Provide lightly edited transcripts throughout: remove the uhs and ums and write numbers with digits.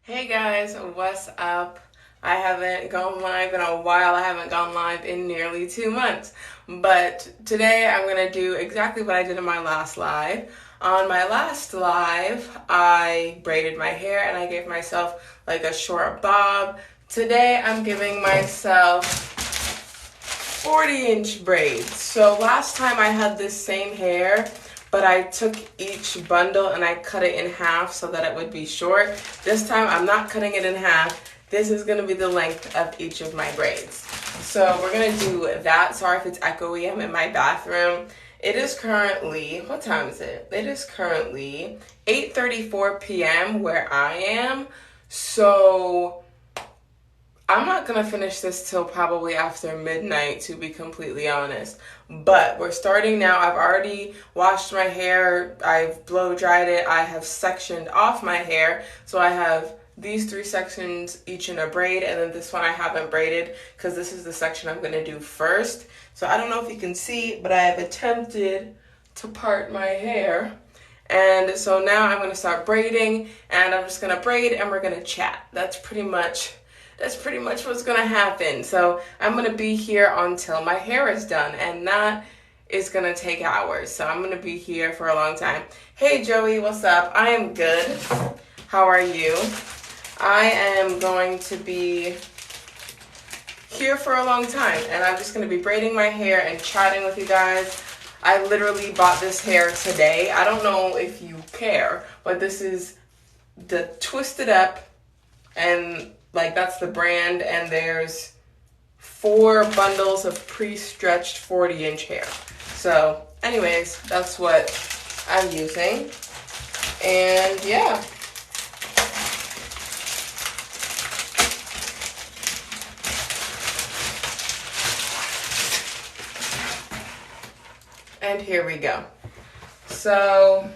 Hey guys, what's up? I haven't gone live in a while. I haven't gone live in nearly 2 months. But today I'm going to do exactly what I did in my last live. On my last live, I braided my hair and I gave myself like a short bob. Today I'm giving myself 40-inch braids. So last time I had this same hair, but I took each bundle and I cut it in half so that it would be short. This time I'm not cutting it in half. This is going to be the length of each of my braids. So we're going to do that. Sorry if it's echoey. I'm in my bathroom. It is currently, what time is it? It is currently 8:34 p.m. where I am. So I'm not going to finish this till probably after midnight, to be completely honest. But we're starting now. I've already washed my hair. I've blow dried it. I have sectioned off my hair. So I have these 3 sections each in a braid. And then this one I haven't braided because this is the section I'm going to do first. So I don't know if you can see, but I have attempted to part my hair. And so now I'm going to start braiding. And I'm just going to braid and we're going to chat. That's pretty much what's going to happen. So I'm going to be here until my hair is done, and that is going to take hours. So I'm going to be here for a long time. Hey Joey, what's up? I am good. How are you? I am going to be here for a long time, and I'm just going to be braiding my hair and chatting with you guys. I literally bought this hair today. I don't know if you care, but this is the Twisted Up, and like that's the brand, and there's 4 bundles of pre-stretched 40-inch hair. So anyways, that's what I'm using. And yeah. And here we go. So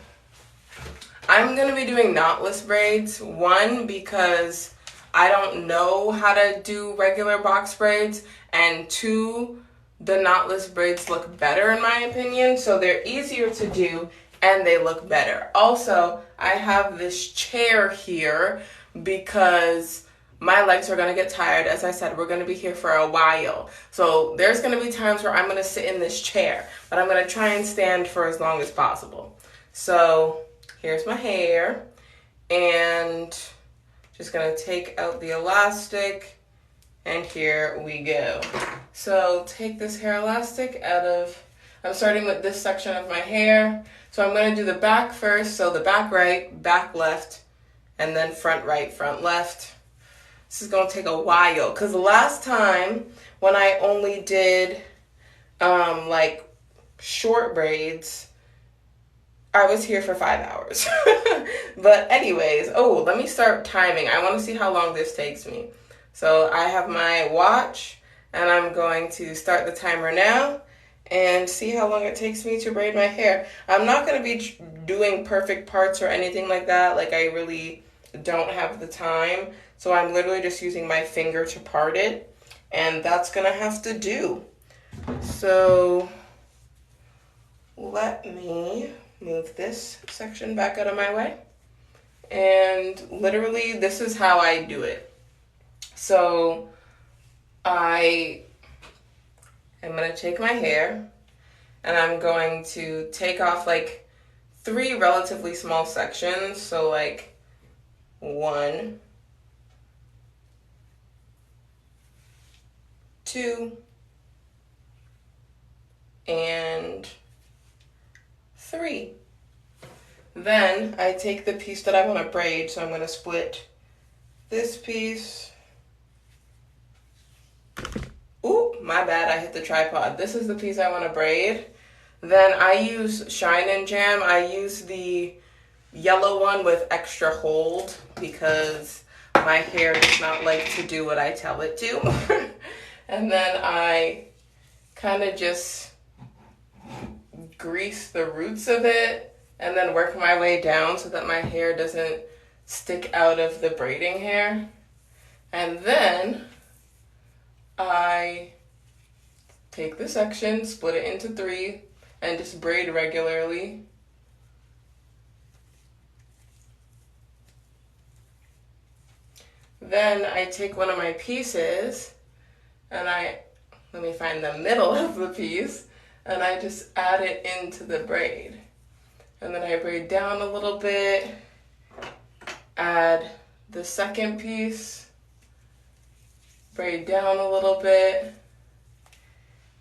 I'm going to be doing knotless braids. One, because I don't know how to do regular box braids. And 2, the knotless braids look better in my opinion. So they're easier to do and they look better. Also, I have this chair here because my legs are going to get tired. As I said, we're going to be here for a while. So there's going to be times where I'm going to sit in this chair, but I'm going to try and stand for as long as possible. So here's my hair, and just going to take out the elastic, and here we go. So take this hair elastic out of, I'm starting with this section of my hair. So I'm going to do the back first. So the back right, back left, and then front right, front left. This is going to take a while because last time when I only did like short braids, I was here for 5 hours. But anyways, let me start timing. I want to see how long this takes me. So I have my watch and I'm going to start the timer now and see how long it takes me to braid my hair. I'm not going to be doing perfect parts or anything like that. Like I really don't have the time. So I'm literally just using my finger to part it, and that's going to have to do. So let me move this section back out of my way. And literally, this is how I do it. So I am going to take my hair, and I'm going to take off like 3 relatively small sections. So like 1, 2, and 3. Then I take the piece that I want to braid, so I'm going to split this piece. Ooh, my bad, I hit the tripod. This is the piece I want to braid. Then I use Shine and Jam. I use the yellow one with extra hold because my hair does not like to do what I tell it to. And then I kind of just grease the roots of it and then work my way down so that my hair doesn't stick out of the braiding hair. And then I take the section, split it into 3, and just braid regularly. Then I take one of my pieces and let me find the middle of the piece, and I just add it into the braid. And then I braid down a little bit, add the second piece, braid down a little bit,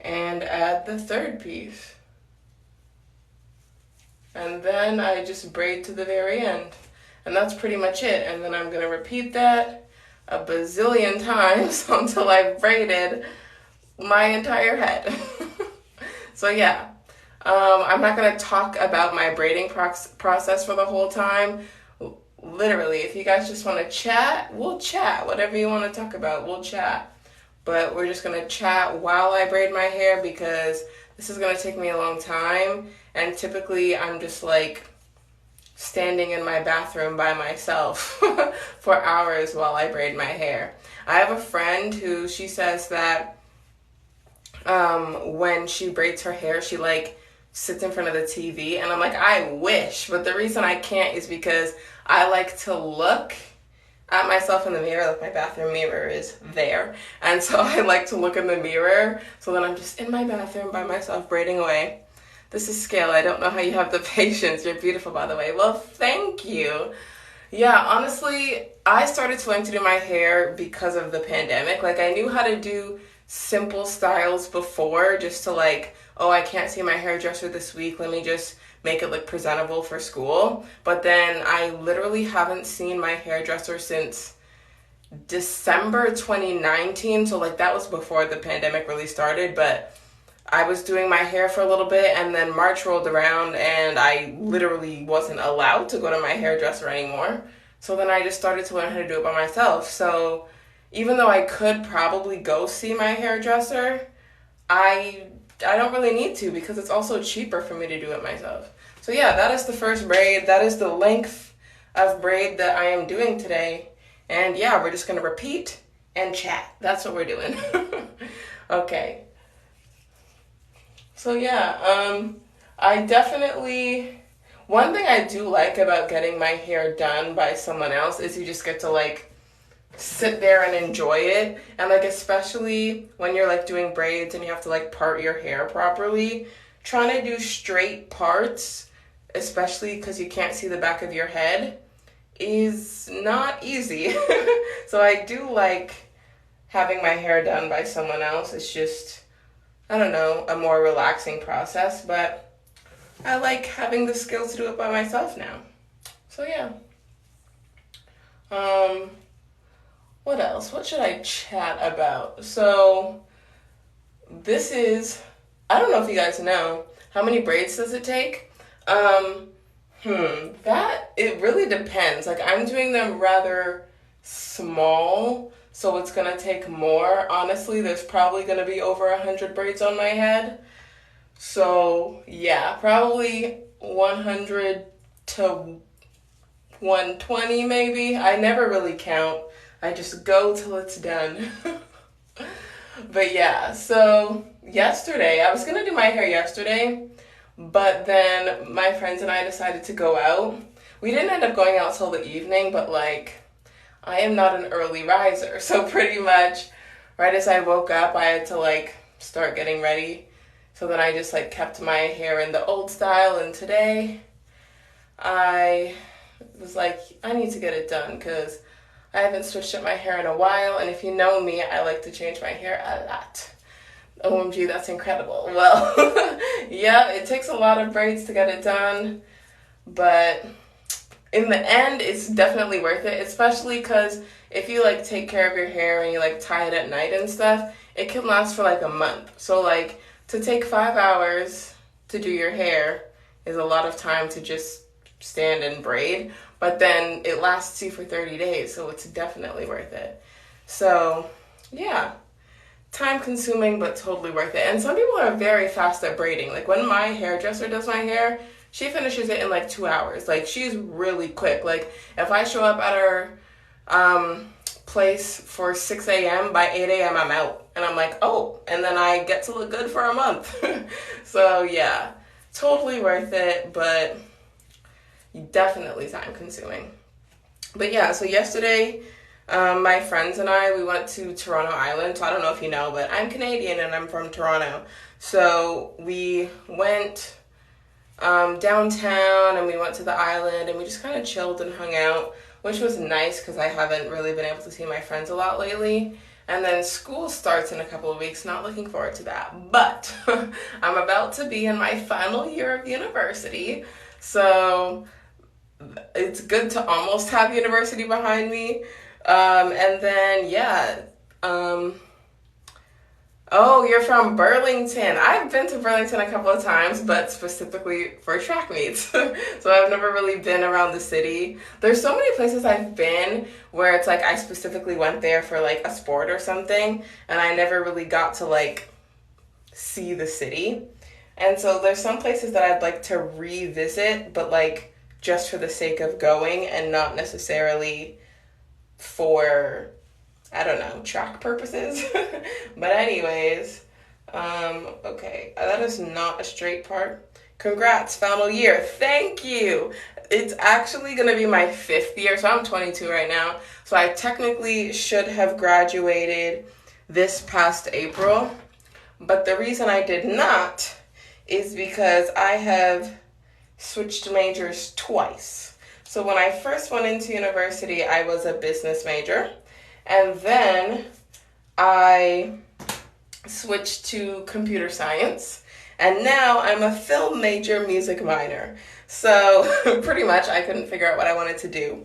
and add the third piece. And then I just braid to the very end. And that's pretty much it. And then I'm gonna repeat that a bazillion times until I've braided my entire head. So yeah, I'm not gonna talk about my braiding process for the whole time. Literally, if you guys just wanna chat, we'll chat. Whatever you wanna talk about, we'll chat. But we're just gonna chat while I braid my hair because this is gonna take me a long time. And typically I'm just like standing in my bathroom by myself for hours while I braid my hair. I have a friend who she says that when she braids her hair, she like sits in front of the TV, and I'm like, I wish, but the reason I can't is because I like to look at myself in the mirror. Like my bathroom mirror is there, and so I like to look in the mirror, so then I'm just in my bathroom by myself braiding away. This is Scale. I don't know how you have the patience. You're beautiful, by the way. Well, thank you. Yeah, honestly, I started to learn to do my hair because of the pandemic. Like, I knew how to do simple styles before, just to like, oh, I can't see my hairdresser this week. Let me just make it look presentable for school. But then I literally haven't seen my hairdresser since December 2019. So, like, that was before the pandemic really started. But I was doing my hair for a little bit, and then March rolled around and I literally wasn't allowed to go to my hairdresser anymore. So then I just started to learn how to do it by myself. So even though I could probably go see my hairdresser, I don't really need to because it's also cheaper for me to do it myself. So yeah, that is the first braid. That is the length of braid that I am doing today. And yeah, we're just going to repeat and chat. That's what we're doing. Okay. So yeah, I definitely, one thing I do like about getting my hair done by someone else is you just get to like sit there and enjoy it. And like, especially when you're like doing braids and you have to like part your hair properly, trying to do straight parts, especially because you can't see the back of your head, is not easy. So I do like having my hair done by someone else. It's just, I don't know, a more relaxing process, but I like having the skills to do it by myself now. So yeah. What else? What should I chat about? So this is, I don't know if you guys know, how many braids does it take? That, it really depends. Like, I'm doing them rather small, so it's gonna take more. Honestly, there's probably gonna be over 100 braids on my head. So yeah, probably 100 to 120 maybe. I never really count. I just go till it's done. But yeah, so yesterday, I was gonna do my hair yesterday, but then my friends and I decided to go out. We didn't end up going out till the evening, but like, I am not an early riser, so pretty much right as I woke up, I had to like start getting ready. So then I just like kept my hair in the old style, and today I was like, I need to get it done because I haven't switched up my hair in a while, and if you know me, I like to change my hair a lot. OMG, that's incredible. Well, yeah, it takes a lot of braids to get it done, but in the end, it's definitely worth it, especially because if you like take care of your hair and you like tie it at night and stuff, it can last for like a month. So like, to take 5 hours to do your hair is a lot of time to just stand and braid, but then it lasts you for 30 days, so it's definitely worth it. So yeah, time consuming, but totally worth it. And some people are very fast at braiding. Like when my hairdresser does my hair, she finishes it in like 2 hours. Like, she's really quick. Like, if I show up at her place for 6 a.m., by 8 a.m. I'm out. And I'm like, oh, and then I get to look good for a month. So yeah, totally worth it, but definitely time consuming. But yeah, so yesterday, My friends and I, we went to Toronto Island. So I don't know if you know, but I'm Canadian and I'm from Toronto. So we went downtown and we went to the island and we just kind of chilled and hung out, which was nice because I haven't really been able to see my friends a lot lately. And then school starts in a couple of weeks, not looking forward to that. But I'm about to be in my final year of university, so it's good to almost have university behind me. And then, yeah. Oh, you're from Burlington. I've been to Burlington a couple of times, but specifically for track meets. So I've never really been around the city. There's so many places I've been where it's like I specifically went there for like a sport or something, and I never really got to like see the city. And so there's some places that I'd like to revisit, but like just for the sake of going and not necessarily for, I don't know, track purposes. But anyways, okay, that is not a straight part. Congrats, final year. Thank you. It's actually going to be my 5th year, so I'm 22 right now. So I technically should have graduated this past April. But the reason I did not is because I have switched majors twice. So when I first went into university, I was a business major. And then I switched to computer science. And now I'm a film major, music minor. So pretty much I couldn't figure out what I wanted to do.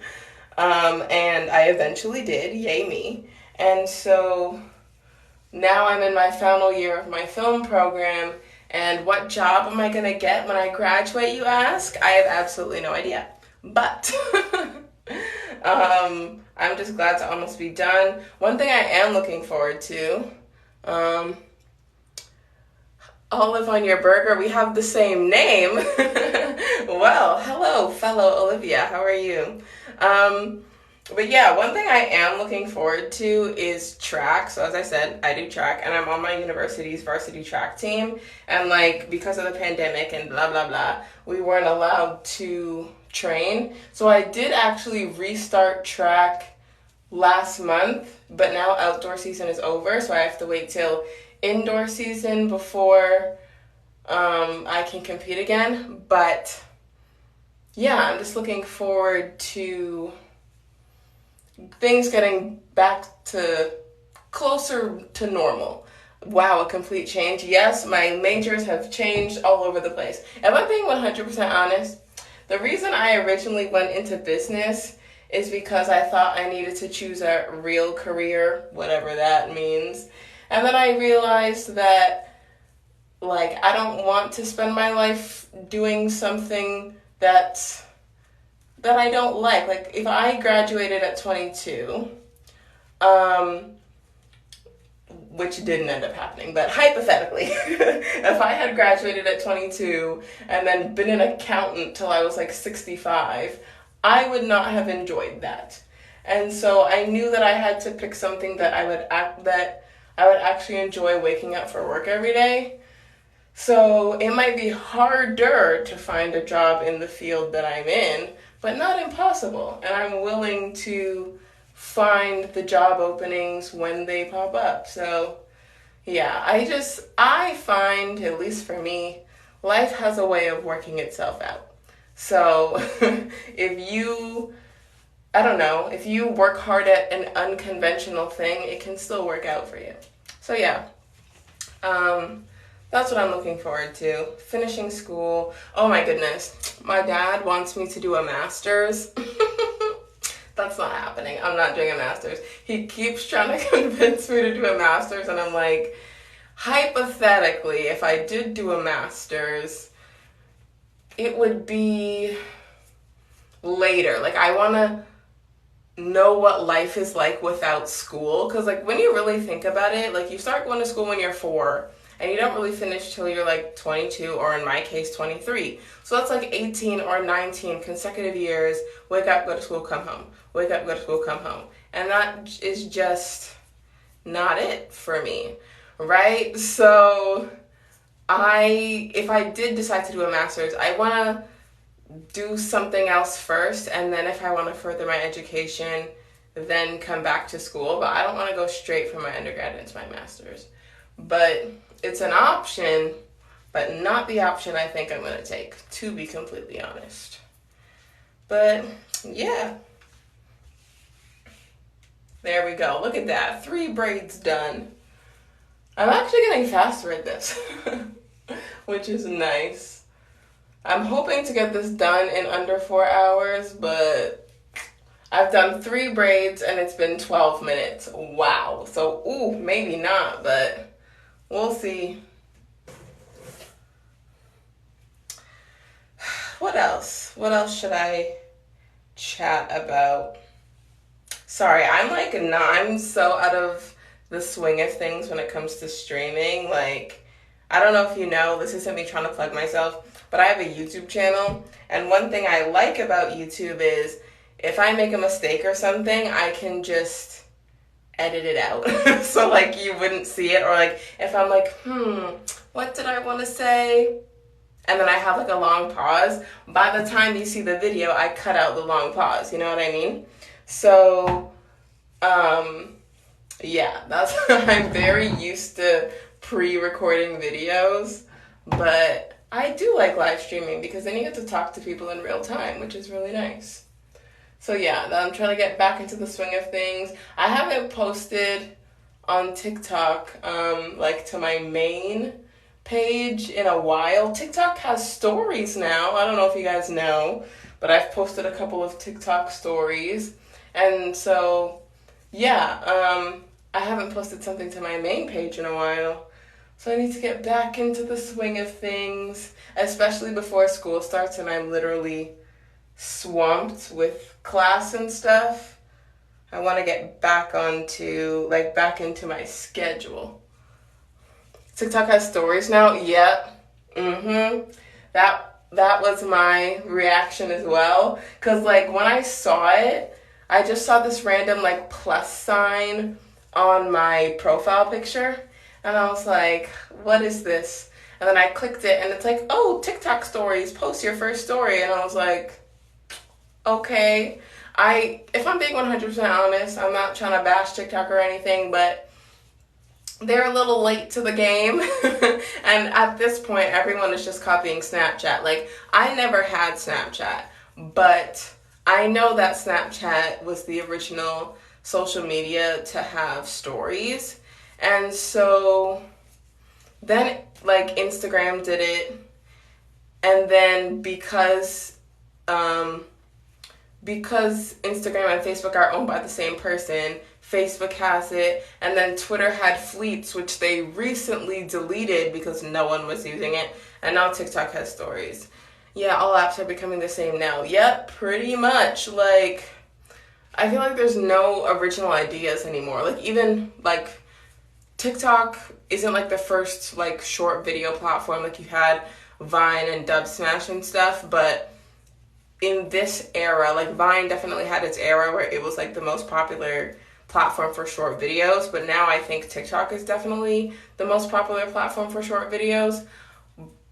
And I eventually did, yay me. And so now I'm in my final year of my film program. And what job am I going to get when I graduate, you ask? I have absolutely no idea. But I'm just glad to almost be done. One thing I am looking forward to, olive on your burger. We have the same name. Well, hello, fellow Olivia. How are you? But yeah, one thing I am looking forward to is track. So as I said, I do track and I'm on my university's varsity track team. And like, because of the pandemic and blah, blah, blah, we weren't allowed to train. So I did actually restart track last month, but now outdoor season is over. So I have to wait till indoor season before I can compete again. But yeah, I'm just looking forward to things getting back to closer to normal. Wow, a complete change. Yes, my majors have changed all over the place. If I'm being 100% honest, the reason I originally went into business is because I thought I needed to choose a real career, whatever that means. And then I realized that, like, I don't want to spend my life doing something that I don't like. Like, if I graduated at 22, which didn't end up happening, but hypothetically, if I had graduated at 22 and then been an accountant till I was like 65, I would not have enjoyed that. And so I knew that I had to pick something that I would actually enjoy waking up for work every day. So it might be harder to find a job in the field that I'm in, but not impossible. And I'm willing to find the job openings when they pop up. So yeah, I find, at least for me, life has a way of working itself out. So if you work hard at an unconventional thing, it can still work out for you. So yeah, that's what I'm looking forward to. Finishing school. Oh my goodness. My dad wants me to do a master's. That's not happening. I'm not doing a master's. He keeps trying to convince me to do a master's, and I'm like, hypothetically, if I did do a master's, it would be later. Like, I want to know what life is like without school. Because, like, when you really think about it, like, you start going to school when you're 4, and you don't really finish till you're, like, 22, or in my case, 23. So that's, like, 18 or 19 consecutive years. Wake up, go to school, come home. Wake up, go to school, come home. And that is just not it for me, right? So if I did decide to do a master's, I want to do something else first, and then if I want to further my education, then come back to school. But I don't want to go straight from my undergrad into my master's. But it's an option, but not the option I think I'm going to take, to be completely honest. But yeah. There we go. Look at that. 3 braids done. I'm actually getting faster at this, which is nice. I'm hoping to get this done in under 4 hours, but I've done 3 braids and it's been 12 minutes. Wow. So, ooh, maybe not, but we'll see. What else? What else should I chat about? Sorry, I'm so out of the swing of things when it comes to streaming. Like, I don't know if you know, this isn't me trying to plug myself, but I have a YouTube channel, and one thing I like about YouTube is if I make a mistake or something, I can just edit it out. So, like, you wouldn't see it, or like, if I'm like, what did I want to say? And then I have like a long pause. By the time you see the video, I cut out the long pause, you know what I mean? So, yeah, that's I'm very used to pre-recording videos, but I do like live streaming because then you get to talk to people in real time, which is really nice. So yeah, I'm trying to get back into the swing of things. I haven't posted on TikTok, like to my main page in a while. TikTok has stories now. I don't know if you guys know, but I've posted a couple of TikTok stories. And so, yeah, I haven't posted something to my main page in a while. So I need to get back into the swing of things, especially before school starts and I'm literally swamped with class and stuff. I want to get back into my schedule. TikTok has stories now? Yep. That was my reaction as well. Because, like, when I saw it, I just saw this random, like, plus sign on my profile picture. And I was like, what is this? And then I clicked it, and it's like, oh, TikTok stories, post your first story. And I was like, okay. If I'm being 100% honest, I'm not trying to bash TikTok or anything, but they're a little late to the game. And at this point, everyone is just copying Snapchat. Like, I never had Snapchat, but I know that Snapchat was the original social media to have stories. And so then, like, Instagram did it. And then because Instagram and Facebook are owned by the same person, Facebook has it, and then Twitter had Fleets, which they recently deleted because no one was using it, and now TikTok has stories. Yeah, all apps are becoming the same now. Yep, pretty much. Like, I feel like there's no original ideas anymore. Like, even, like, TikTok isn't, like, the first, like, short video platform. Like, you had Vine and Dub Smash and stuff, but in this era, like, Vine definitely had its era where it was, like, the most popular platform for short videos, but now I think TikTok is definitely the most popular platform for short videos.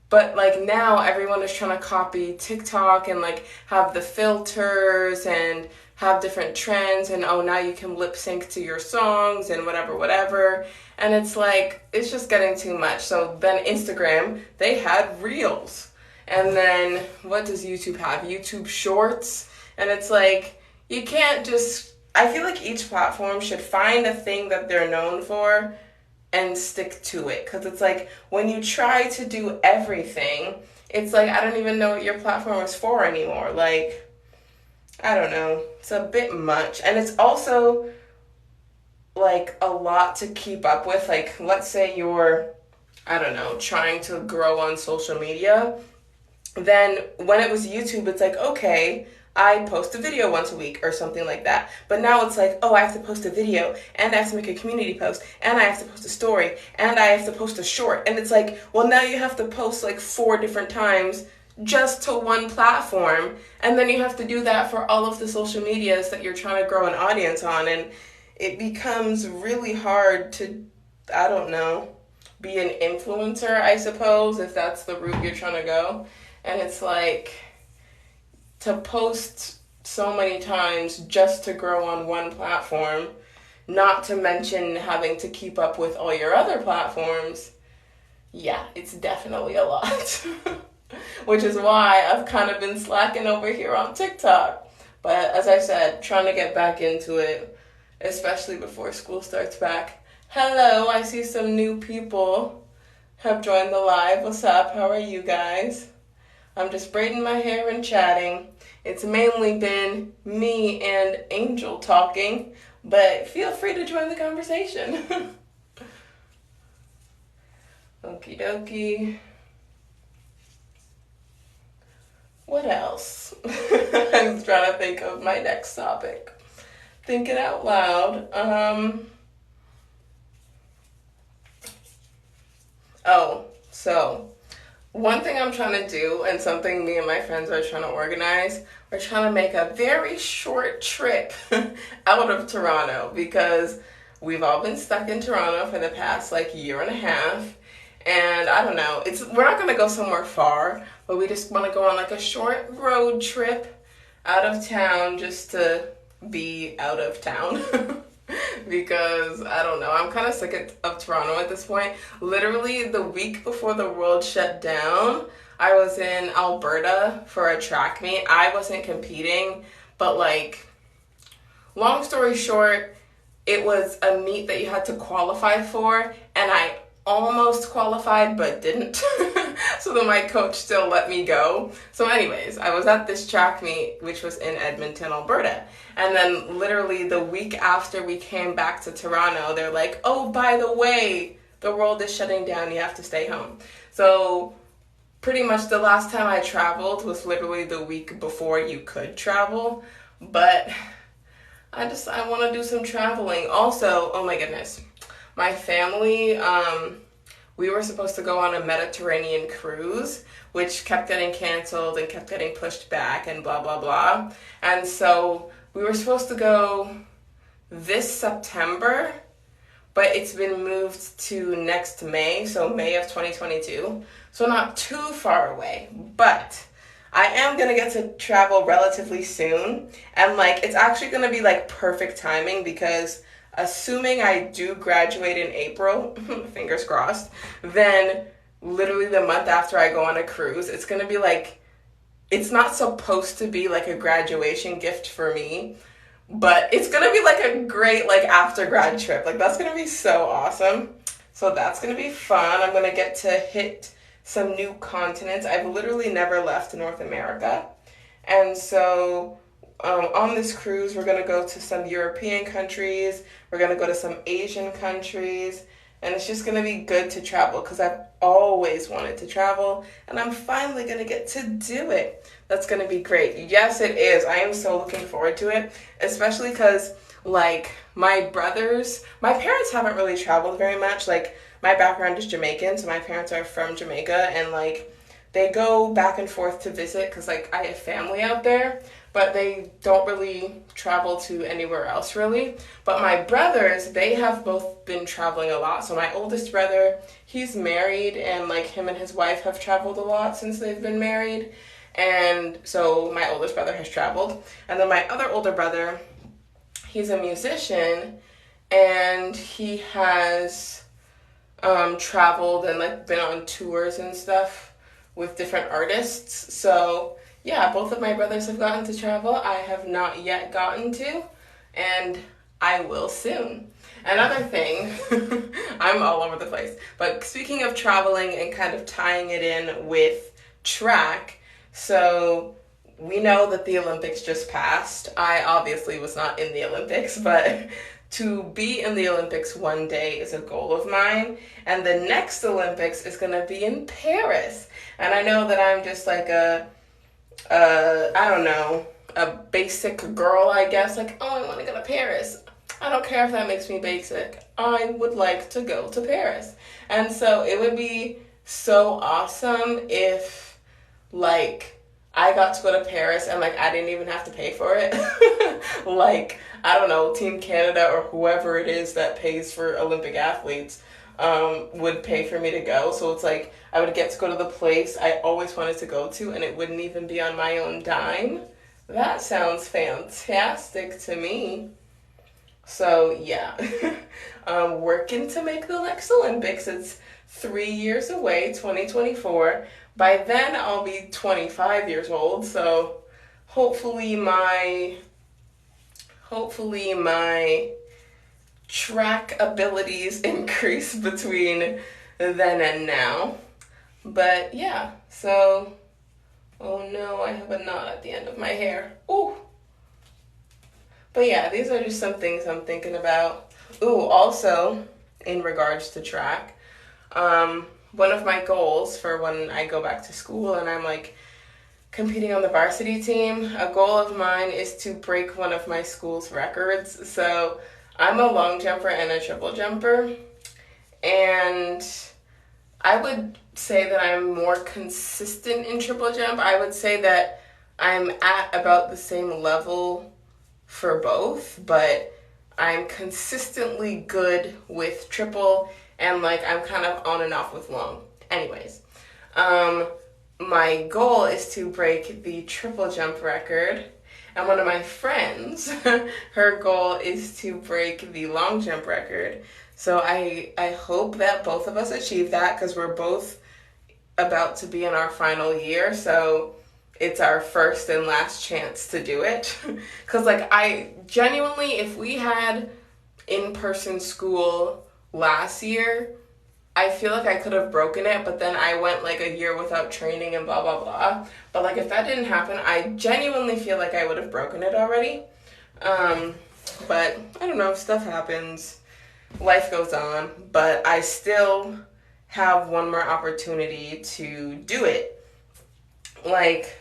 But, like, now everyone is trying to copy TikTok and, like, have the filters and have different trends, and oh, now you can lip sync to your songs and whatever. And it's like, it's just getting too much. So then Instagram, they had Reels. And then what does YouTube have? YouTube Shorts. And it's like, you can't just, I feel like each platform should find a thing that they're known for and stick to it. Because it's like, when you try to do everything, it's like, I don't even know what your platform is for anymore. Like, I don't know. It's a bit much. And it's also, like, a lot to keep up with. Like, let's say you're, I don't know, trying to grow on social media. Then when it was YouTube, it's like, okay, I post a video once a week or something like that. But now it's like, oh, I have to post a video, and I have to make a community post, and I have to post a story, and I have to post a short. And it's like, well, now you have to post like 4 different times just to one platform. And then you have to do that for all of the social medias that you're trying to grow an audience on. And it becomes really hard to, I don't know, be an influencer, I suppose, if that's the route you're trying to go. And it's like, to post so many times just to grow on one platform, not to mention having to keep up with all your other platforms. Yeah, it's definitely a lot. Which is why I've kind of been slacking over here on TikTok. But as I said, trying to get back into it, especially before school starts back. Hello, I see some new people have joined the live. What's up? How are you guys? I'm just braiding my hair and chatting. It's mainly been me and Angel talking, but feel free to join the conversation. Okie dokie. What else? I'm trying to think of my next topic. Thinking out loud. So one thing I'm trying to do, and something me and my friends are trying to organize, we're trying to make a very short trip out of Toronto, because we've all been stuck in Toronto for the past year and a half. And I don't know, we're not gonna go somewhere far, but we just want to go on a short road trip out of town, just to be out of town. Because I don't know, I'm kind of sick of Toronto at this point. Literally the week before the world shut down, I was in Alberta for a track meet. I wasn't competing, but long story short, it was a meet that you had to qualify for, and I almost qualified but didn't. So then my coach still let me go. So anyways, I was at this track meet, which was in Edmonton, Alberta. And then literally the week after we came back to Toronto, they're like, oh, by the way, the world is shutting down, you have to stay home. So pretty much the last time I traveled was literally the week before you could travel. But I want to do some traveling. Also, oh my goodness, my family, we were supposed to go on a Mediterranean cruise, which kept getting canceled and kept getting pushed back and blah, blah, blah. And so we were supposed to go this September, but it's been moved to next May, so May of 2022. So not too far away, but I am going to get to travel relatively soon. And it's actually going to be perfect timing, because assuming I do graduate in April, fingers crossed, then literally the month after I go on a cruise, it's going to be it's not supposed to be a graduation gift for me, but it's going to be a great after grad trip. That's going to be so awesome. So that's going to be fun. I'm going to get to hit some new continents. I've literally never left North America. And so on this cruise, we're going to go to some European countries. We're going to go to some Asian countries. And it's just going to be good to travel, because I've always wanted to travel, and I'm finally going to get to do it. That's going to be great. Yes, it is. I am so looking forward to it, especially because, my parents haven't really traveled very much. My background is Jamaican, so my parents are from Jamaica, and, they go back and forth to visit because, I have family out there, but they don't really travel to anywhere else, really. But my brothers, they have both been traveling a lot. So my oldest brother, he's married, and, him and his wife have traveled a lot since they've been married. And so my oldest brother has traveled. And then my other older brother, he's a musician, and he has traveled and, been on tours and stuff with different artists. So yeah, both of my brothers have gotten to travel. I have not yet gotten to, and I will soon. Another thing, I'm all over the place, but speaking of traveling and kind of tying it in with track, so we know that the Olympics just passed. I obviously was not in the Olympics, but to be in the Olympics one day is a goal of mine, and the next Olympics is going to be in Paris. And I know that I'm just I don't know, a basic girl, I guess. Oh, I want to go to Paris. I don't care if that makes me basic. I would like to go to Paris. And so it would be so awesome if, I got to go to Paris and, I didn't even have to pay for it. I don't know, Team Canada or whoever it is that pays for Olympic athletes would pay for me to go. So it's I would get to go to the place I always wanted to go to, and it wouldn't even be on my own dime. That sounds fantastic to me. So yeah, I'm working to make the next Olympics. It's 3 years away, 2024. By then I'll be 25 years old. So hopefully my hopefully my track abilities increase between then and now. But yeah, so oh no, I have a knot at the end of my hair. Ooh. But yeah, these are just some things I'm thinking about. Ooh, also, in regards to track, one of my goals for when I go back to school and I'm like competing on the varsity team, a goal of mine is to break one of my school's records. So I'm a long jumper and a triple jumper, and I would say that I'm more consistent in triple jump. I would say that I'm at about the same level for both, but I'm consistently good with triple, and like I'm kind of on and off with long. Anyways, my goal is to break the triple jump record, and one of my friends, her goal is to break the long jump record. So I hope that both of us achieve that, because we're both about to be in our final year. So it's our first and last chance to do it. Because like I genuinely, if we had in-person school last year, I feel like I could have broken it, but then I went like a year without training and blah blah blah. But like if that didn't happen, I genuinely feel like I would have broken it already. But I don't know, stuff happens, life goes on, but I still have one more opportunity to do it. Like,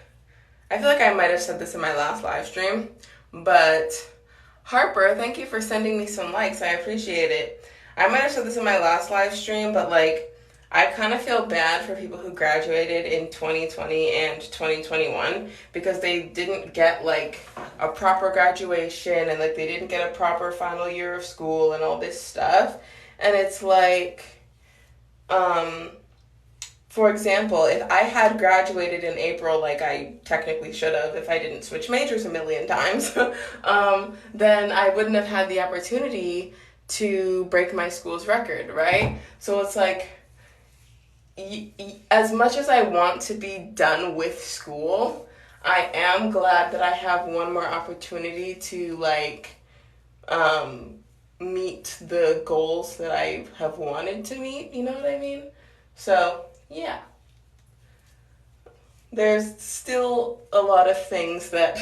I feel like I might have said this in my last live stream, but Harper, thank you for sending me some likes. I appreciate it. I might have said this in my last live stream, but like, I kind of feel bad for people who graduated in 2020 and 2021 because they didn't get like a proper graduation, and like they didn't get a proper final year of school and all this stuff. And it's like, for example, if I had graduated in April, like I technically should have if I didn't switch majors a million times, then I wouldn't have had the opportunity to break my school's record, right? So it's like, as much as I want to be done with school, I am glad that I have one more opportunity to like meet the goals that I have wanted to meet, you know what I mean? So, yeah. There's still a lot of things that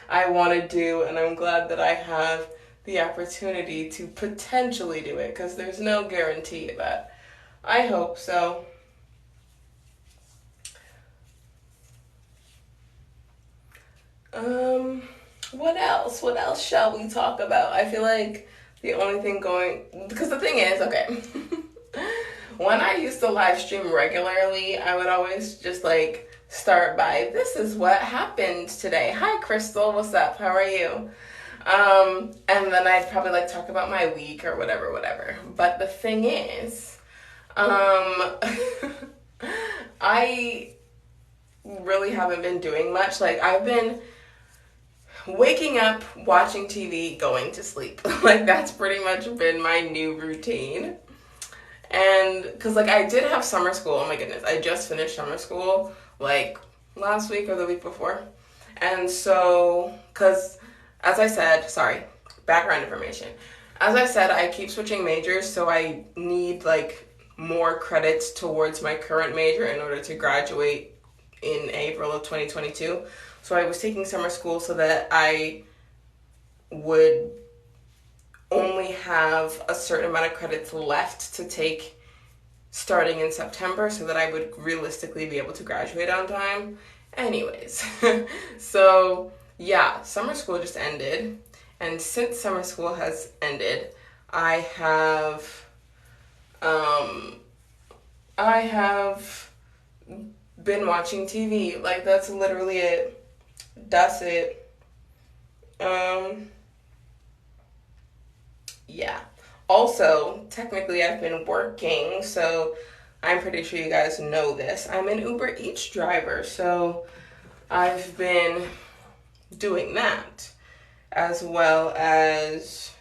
I want to do, and I'm glad that I have the opportunity to potentially do it, because there's no guarantee, but I hope so. What else? What else shall we talk about? I feel like the only thing going, because the thing is, okay, when I used to live stream regularly, I would always just like start by, this is what happened today. Hi, Crystal, what's up? How are you? And then I'd probably like talk about my week or whatever. But the thing is, I really haven't been doing much. Like I've been waking up, watching TV, going to sleep. Like that's pretty much been my new routine. And because like I did have summer school, oh my goodness, I just finished summer school like last week or the week before. And so, because as I said, sorry, background information. As I said, I keep switching majors, so I need like more credits towards my current major in order to graduate in April of 2022. So I was taking summer school so that I would only have a certain amount of credits left to take starting in September so that I would realistically be able to graduate on time. Anyways, so yeah, summer school just ended, and since summer school has ended, I have been watching TV. Like that's literally it. That's it. Yeah. Also, technically I've been working, so I'm pretty sure you guys know this. I'm an Uber Eats driver, so I've been doing that, as well as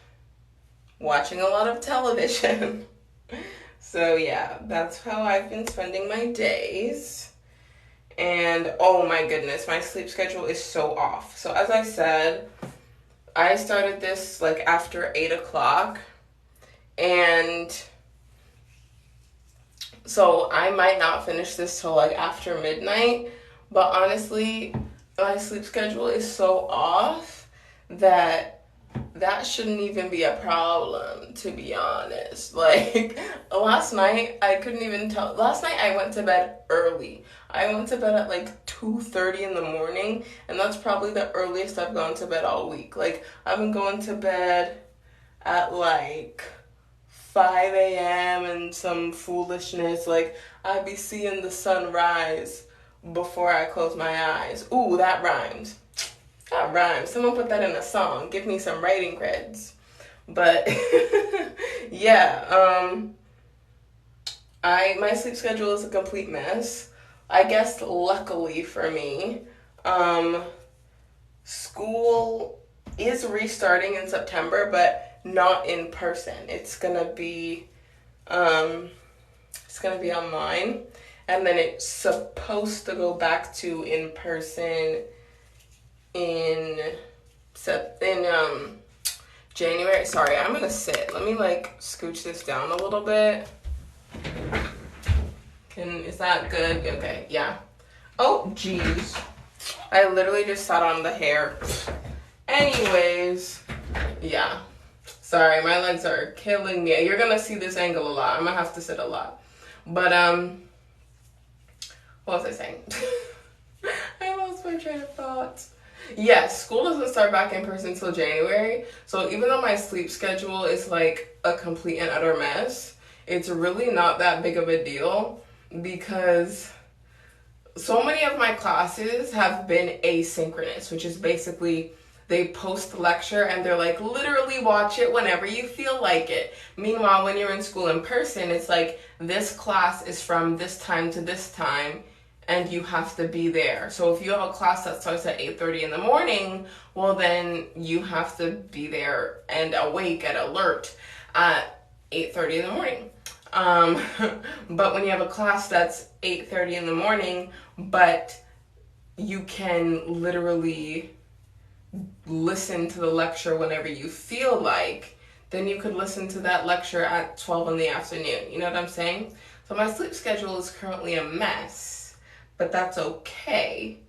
watching a lot of television. So yeah, that's how I've been spending my days. And oh my goodness, my sleep schedule is so off. So as I said, I started this like after 8 o'clock, and so I might not finish this till like after midnight, but honestly, my sleep schedule is so off that that shouldn't even be a problem, to be honest. Like, last night, I couldn't even tell. Last night, I went to bed early. I went to bed at like 2:30 in the morning, and that's probably the earliest I've gone to bed all week. Like, I've been going to bed at like 5 a.m. and some foolishness. Like, I'd be seeing the sun rise before I close my eyes. Ooh, that rhymes. That rhymes. Someone put that in a song. Give me some writing creds. But yeah, my sleep schedule is a complete mess. I guess luckily for me, school is restarting in September, but not in person. It's gonna be online, and then it's supposed to go back to in person in January. Sorry, I'm gonna sit. Let me like scooch this down a little bit. Is that good? Okay, yeah. Oh, jeez. I literally just sat on the hair. Anyways, yeah. Sorry, my legs are killing me. You're gonna see this angle a lot. I'm gonna have to sit a lot. But what was I saying? I lost my train of thought. Yes, school doesn't start back in person until January. So even though my sleep schedule is like a complete and utter mess, it's really not that big of a deal because so many of my classes have been asynchronous, which is basically they post the lecture and they're like, literally watch it whenever you feel like it. Meanwhile, when you're in school in person, it's like this class is from this time to this time, and you have to be there. So if you have a class that starts at 8:30 in the morning, well then you have to be there and awake and alert at 8:30 in the morning. But when you have a class that's 8:30 in the morning, but you can literally listen to the lecture whenever you feel like, then you could listen to that lecture at 12 in the afternoon. You know what I'm saying? So my sleep schedule is currently a mess. But that's okay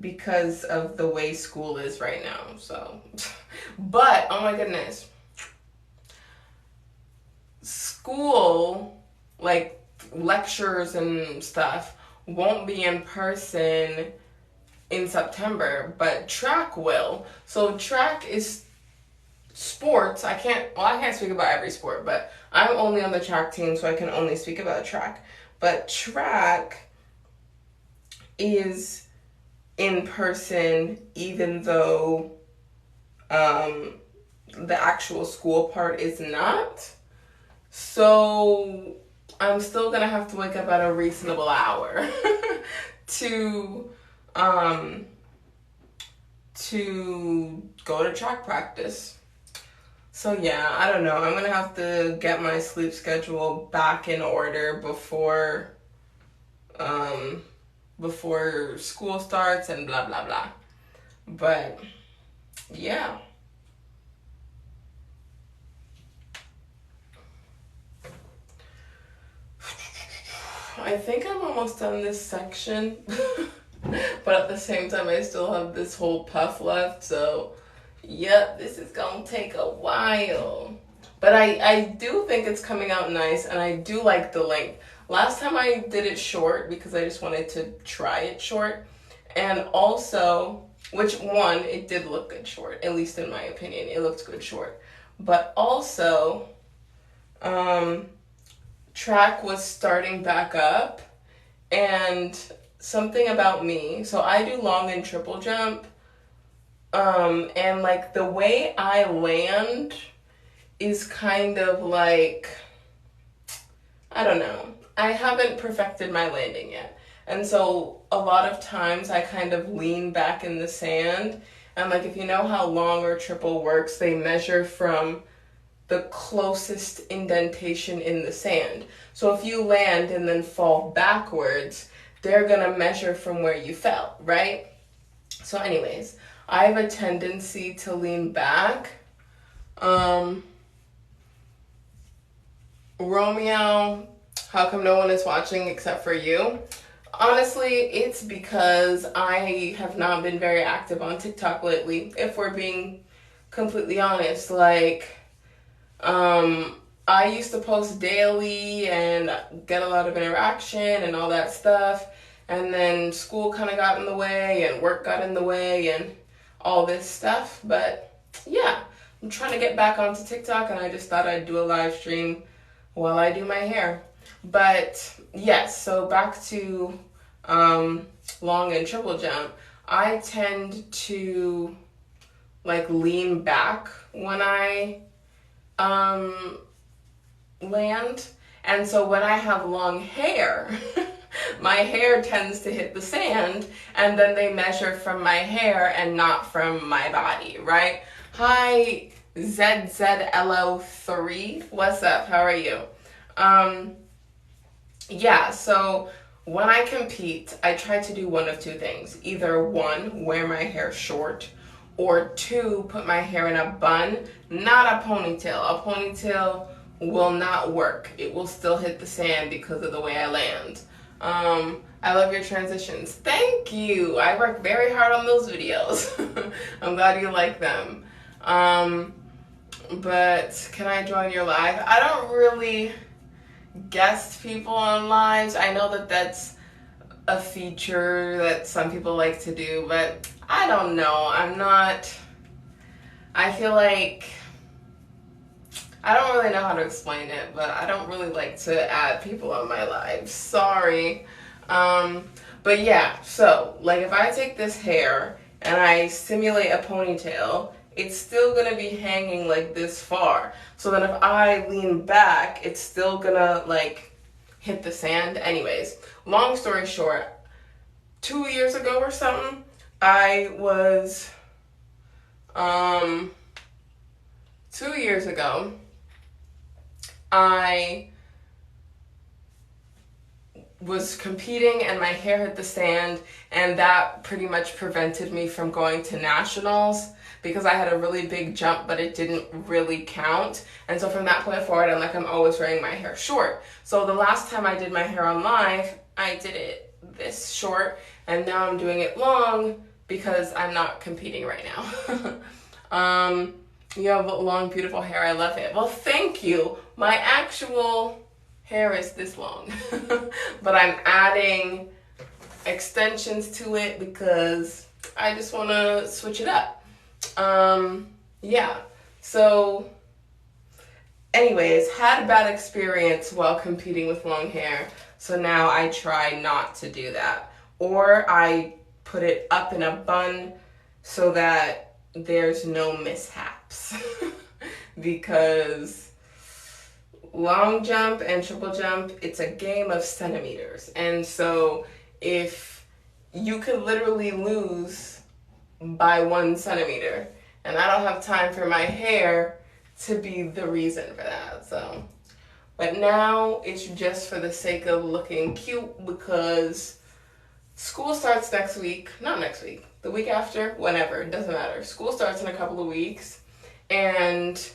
because of the way school is right now. So, but oh my goodness, school, like lectures and stuff, won't be in person in September, but track will. So track is sports. I can't speak about every sport, but I'm only on the track team, so I can only speak about track. But track is in person, even though the actual school part is not. So I'm still gonna have to wake up at a reasonable hour to go to track practice. So yeah, I don't know. I'm gonna have to get my sleep schedule back in order before school starts and blah blah blah. But yeah. I think I'm almost done this section. But at the same time I still have this whole puff left, so yep, this is gonna take a while. But I do think it's coming out nice, and I do like the length. Last time I did it short because I just wanted to try it short. And also, which one, it did look good short, at least in my opinion. It looked good short. But also, track was starting back up, and something about me, so I do long and triple jump, and like the way I land is kind of like, I don't know. I haven't perfected my landing yet. And so a lot of times I kind of lean back in the sand And like, if you know how long or triple works, they measure from the closest indentation in the sand. So if you land and then fall backwards, they're gonna measure from where you fell, right? So anyways, I have a tendency to lean back. Romeo, how come no one is watching except for you? Honestly, it's because I have not been very active on TikTok lately, if we're being completely honest. Like, I used to post daily and get a lot of interaction and all that stuff. And then school kind of got in the way and work got in the way and all this stuff. But yeah, I'm trying to get back onto TikTok, and I just thought I'd do a live stream while I do my hair. But yes, so back to long and triple jump. I tend to like lean back when I land. And so when I have long hair, my hair tends to hit the sand, and then they measure from my hair and not from my body, right? Hi, ZZLO3. What's up? How are you? Yeah, so when I compete, I try to do one of two things. Either one, wear my hair short, or two, put my hair in a bun, not a ponytail. A ponytail will not work. It will still hit the sand because of the way I land. I love your transitions. Thank you. I work very hard on those videos. I'm glad you like them. But can I join your live? I don't really guest people on lives. I know that that's a feature that some people like to do, but I don't know. I feel like, I don't really know how to explain it, but I don't really like to add people on my lives. Sorry. But yeah, so like if I take this hair and I simulate a ponytail, it's still gonna be hanging like this far. So then if I lean back, it's still gonna like hit the sand. Anyways, long story short, 2 years ago or something, I was, 2 years ago, I was competing and my hair hit the sand, and that pretty much prevented me from going to nationals because I had a really big jump, but it didn't really count. And so from that point forward, I'm always wearing my hair short. So the last time I did my hair on live, I did it this short, and now I'm doing it long because I'm not competing right now. You have long, beautiful hair. I love it. Well, thank you. My actual hair is this long, but I'm adding extensions to it because I just want to switch it up. Yeah, so anyways, had a bad experience while competing with long hair, so now I try not to do that, or I put it up in a bun so that there's no mishaps. Because long jump and triple jump, it's a game of centimeters. And so if you could literally lose by 1 centimeter, and I don't have time for my hair to be the reason for that. So, but now it's just for the sake of looking cute because school starts next week, not next week, the week after, whenever, it doesn't matter. School starts in a couple of weeks, and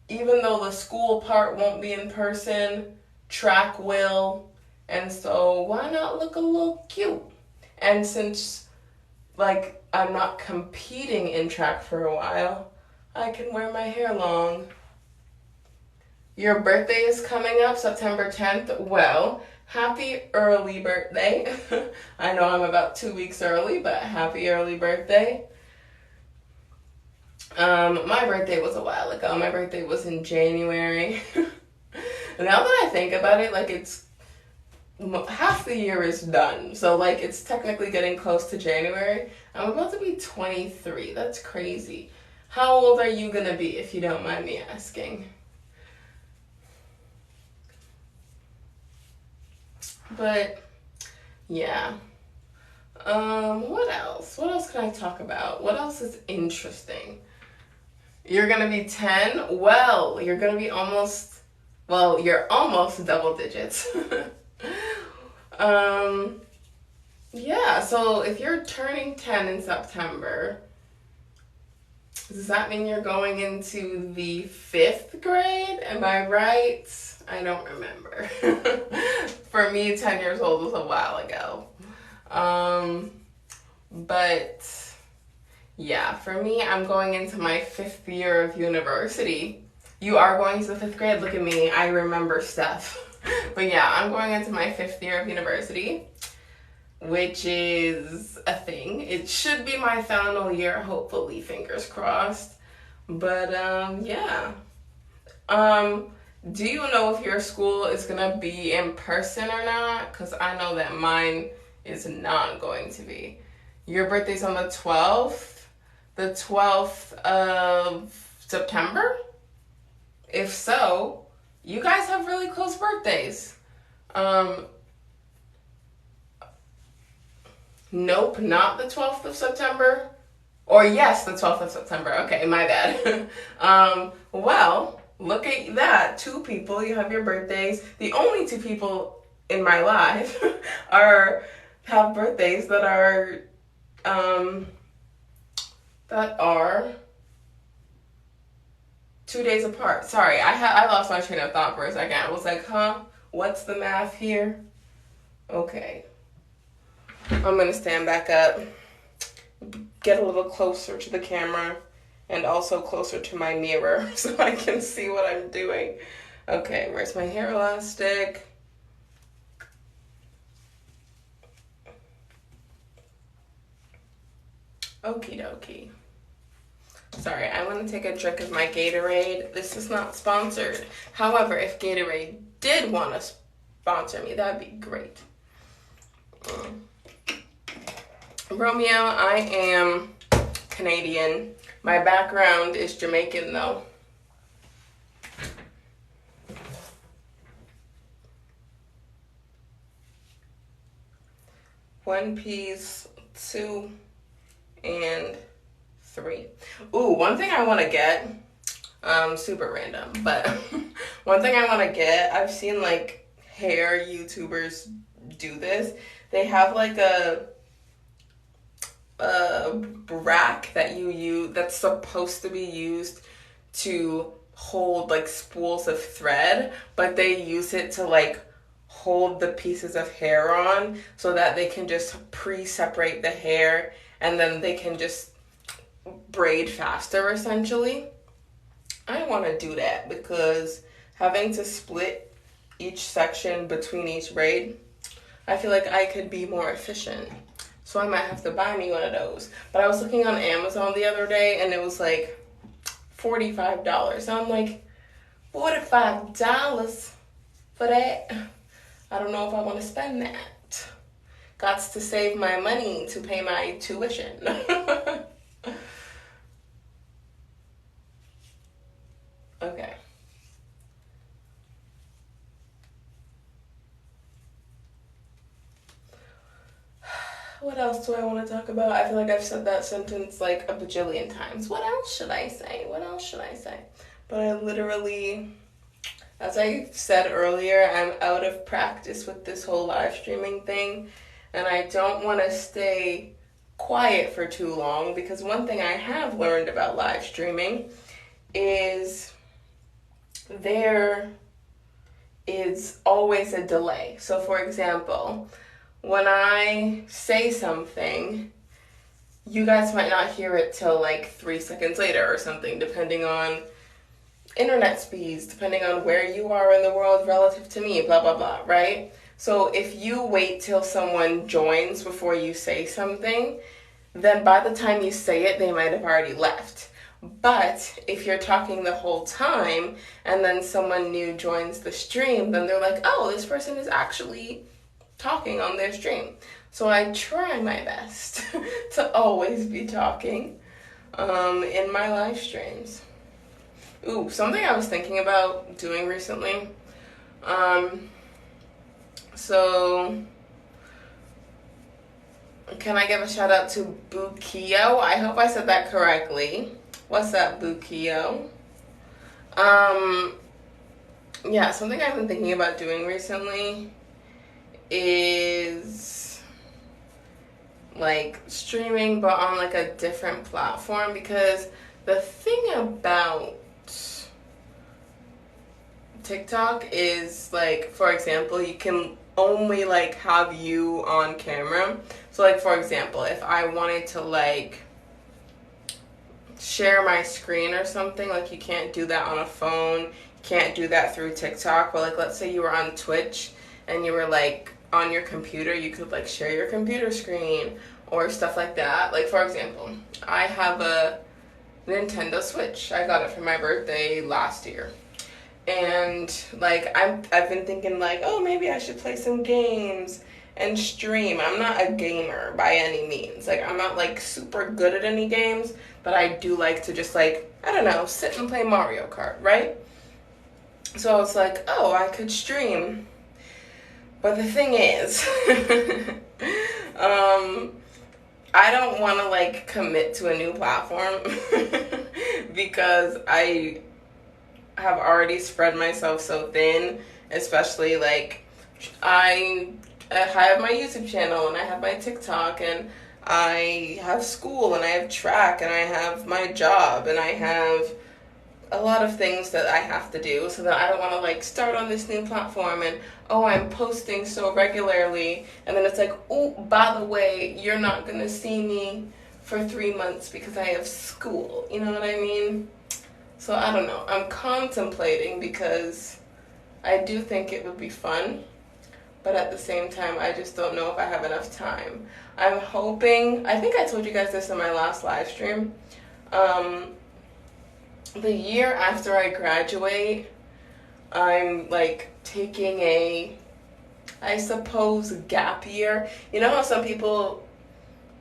even though the school part won't be in person, track will, and so why not look a little cute? And since like I'm not competing in track for a while, I can wear my hair long. Your birthday is coming up, September 10th. Well, happy early birthday. I know I'm about 2 weeks early, but happy early birthday. My birthday was a while ago. My birthday was in January. Now that I think about it, like it's half the year is done. So like it's technically getting close to January. I'm about to be 23. That's crazy. How old are you gonna be, if you don't mind me asking? But yeah. What else? What else can I talk about? What else is interesting? You're gonna be 10? Well, you're gonna be you're almost double digits. Yeah, so if you're turning 10 in September, does that mean you're going into the 5th grade? Am I right? I don't remember. For me, 10 years old was a while ago. But yeah, for me, I'm going into my 5th year of university. You are going to the 5th grade? Look at me, I remember stuff. But yeah, I'm going into my 5th year of university, which is a thing. It should be my final year, hopefully, fingers crossed. But yeah. Do you know if your school is gonna be in person or not? Because I know that mine is not going to be. Your birthday's on the 12th? The 12th of September? If so, you guys have really close birthdays. Nope, not the 12th of September. Or yes, the 12th of September. Okay, my bad. Well, look at that. 2 people, you have your birthdays. The only 2 people in my life have birthdays that are 2 days apart. Sorry, I lost my train of thought for a second. I was like, huh? What's the math here? Okay. I'm gonna stand back up, get a little closer to the camera, and also closer to my mirror so I can see what I'm doing. Okay, where's my hair elastic? Okie dokie. Sorry, I want to take a drink of my Gatorade. This is not sponsored. However, if Gatorade did want to sponsor me, that'd be great. Romeo, I am Canadian. My background is Jamaican though. One piece, 2, and 3. Ooh, one thing I want to get, super random, but one thing I want to get, I've seen like hair YouTubers do this. They have like a rack that you use that's supposed to be used to hold like spools of thread, but they use it to like hold the pieces of hair on so that they can just pre-separate the hair and then they can just braid faster essentially. I want to do that because having to split each section between each braid, I feel like I could be more efficient. So I might have to buy me one of those. But I was looking on Amazon the other day and it was like $45. So I'm like, $45 for that? I don't know if I want to spend that. Gots to save my money to pay my tuition. Okay. What else do I want to talk about? I feel like I've said that sentence like a bajillion times. What else should I say? What else should I say? But I literally, as I said earlier, I'm out of practice with this whole live streaming thing. And I don't want to stay quiet for too long because one thing I have learned about live streaming is there is always a delay. So for example, when I say something, you guys might not hear it till like 3 seconds later or something, depending on internet speeds, depending on where you are in the world relative to me, blah, blah, blah, right? So if you wait till someone joins before you say something, then by the time you say it, they might have already left. But if you're talking the whole time and then someone new joins the stream, then they're like, oh, this person is actually talking on their stream. So I try my best to always be talking in my live streams. Ooh, something I was thinking about doing recently. So Can I give a shout out to Bukio? I hope I said that correctly. What's up, Bukio? Yeah, something I've been thinking about doing recently is like streaming, but on like a different platform, because the thing about TikTok is like, for example, you can only like have you on camera. So like, for example, if I wanted to like share my screen or something, like you can't do that on a phone, you can't do that through TikTok. But like, let's say you were on Twitch and you were like on your computer, you could like share your computer screen or stuff like that. Like, for example, I have a Nintendo Switch. I got it for my birthday last year. And like I've been thinking like, oh, maybe I should play some games and stream. I'm not a gamer by any means. Like, I'm not like super good at any games, but I do like to just like, I don't know, sit and play Mario Kart, right? So I was like, oh, I could stream. But the thing is, I don't want to like commit to a new platform because I have already spread myself so thin, especially like I have my YouTube channel and I have my TikTok and I have school and I have track and I have my job and I have a lot of things that I have to do, so that I don't want to like start on this new platform and oh, I'm posting so regularly and then it's like, oh, by the way, you're not gonna see me for 3 months because I have school, you know what I mean? So I don't know, I'm contemplating because I do think it would be fun, but at the same time I just don't know if I have enough time. I'm hoping, I think I told you guys this in my last live stream, the year after I graduate, I'm like taking a, I suppose, gap year. You know how some people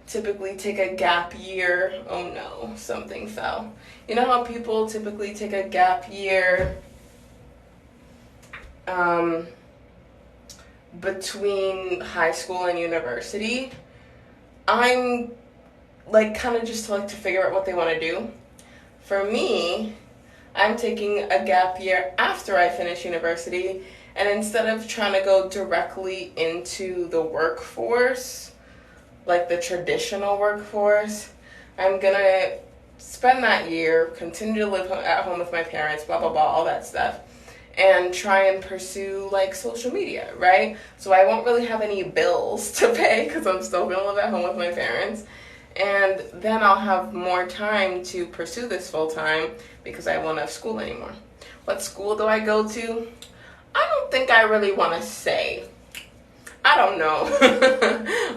typically take a gap year? Oh no, something fell. You know how people typically take a gap year between high school and university? I'm like kind of just like to figure out what they want to do. For me, I'm taking a gap year after I finish university, and instead of trying to go directly into the workforce, like the traditional workforce, I'm gonna spend that year, continue to live at home with my parents, blah, blah, blah, all that stuff, and try and pursue like social media, right? So I won't really have any bills to pay because I'm still gonna live at home with my parents. And then I'll have more time to pursue this full time because I won't have school anymore. What school do I go to? I don't think I really want to say. I don't know.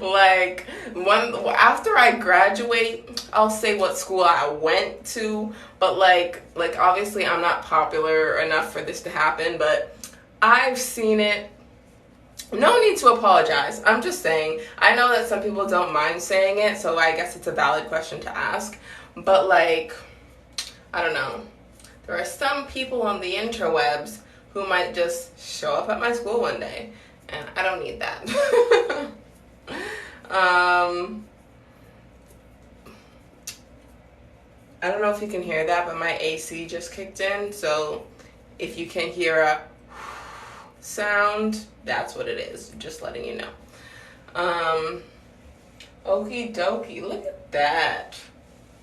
Like, after I graduate, I'll say what school I went to. But like obviously I'm not popular enough for this to happen, but I've seen it. No need to apologize. I'm just saying, I know that some people don't mind saying it, so I guess it's a valid question to ask. But like, I don't know. There are some people on the interwebs who might just show up at my school one day, and I don't need that. I don't know if you can hear that, but my AC just kicked in, so if you can hear a sound, that's what it is, just letting you know. Okie dokie, look at that.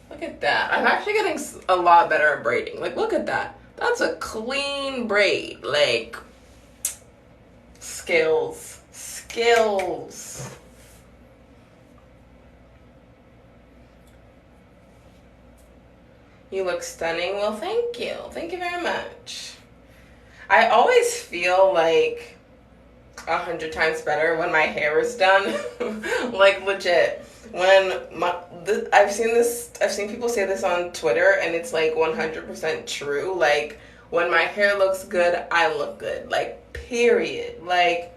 Look at that. I'm actually getting a lot better at braiding. Like, look at that. That's a clean braid. Like, skills. Skills. You look stunning. Well, thank you. Thank you very much. I always feel like 100 times better when my hair is done. Like, legit. When I've seen people say this on Twitter, and it's like 100% true. Like, when my hair looks good, I look good. Like, period. Like,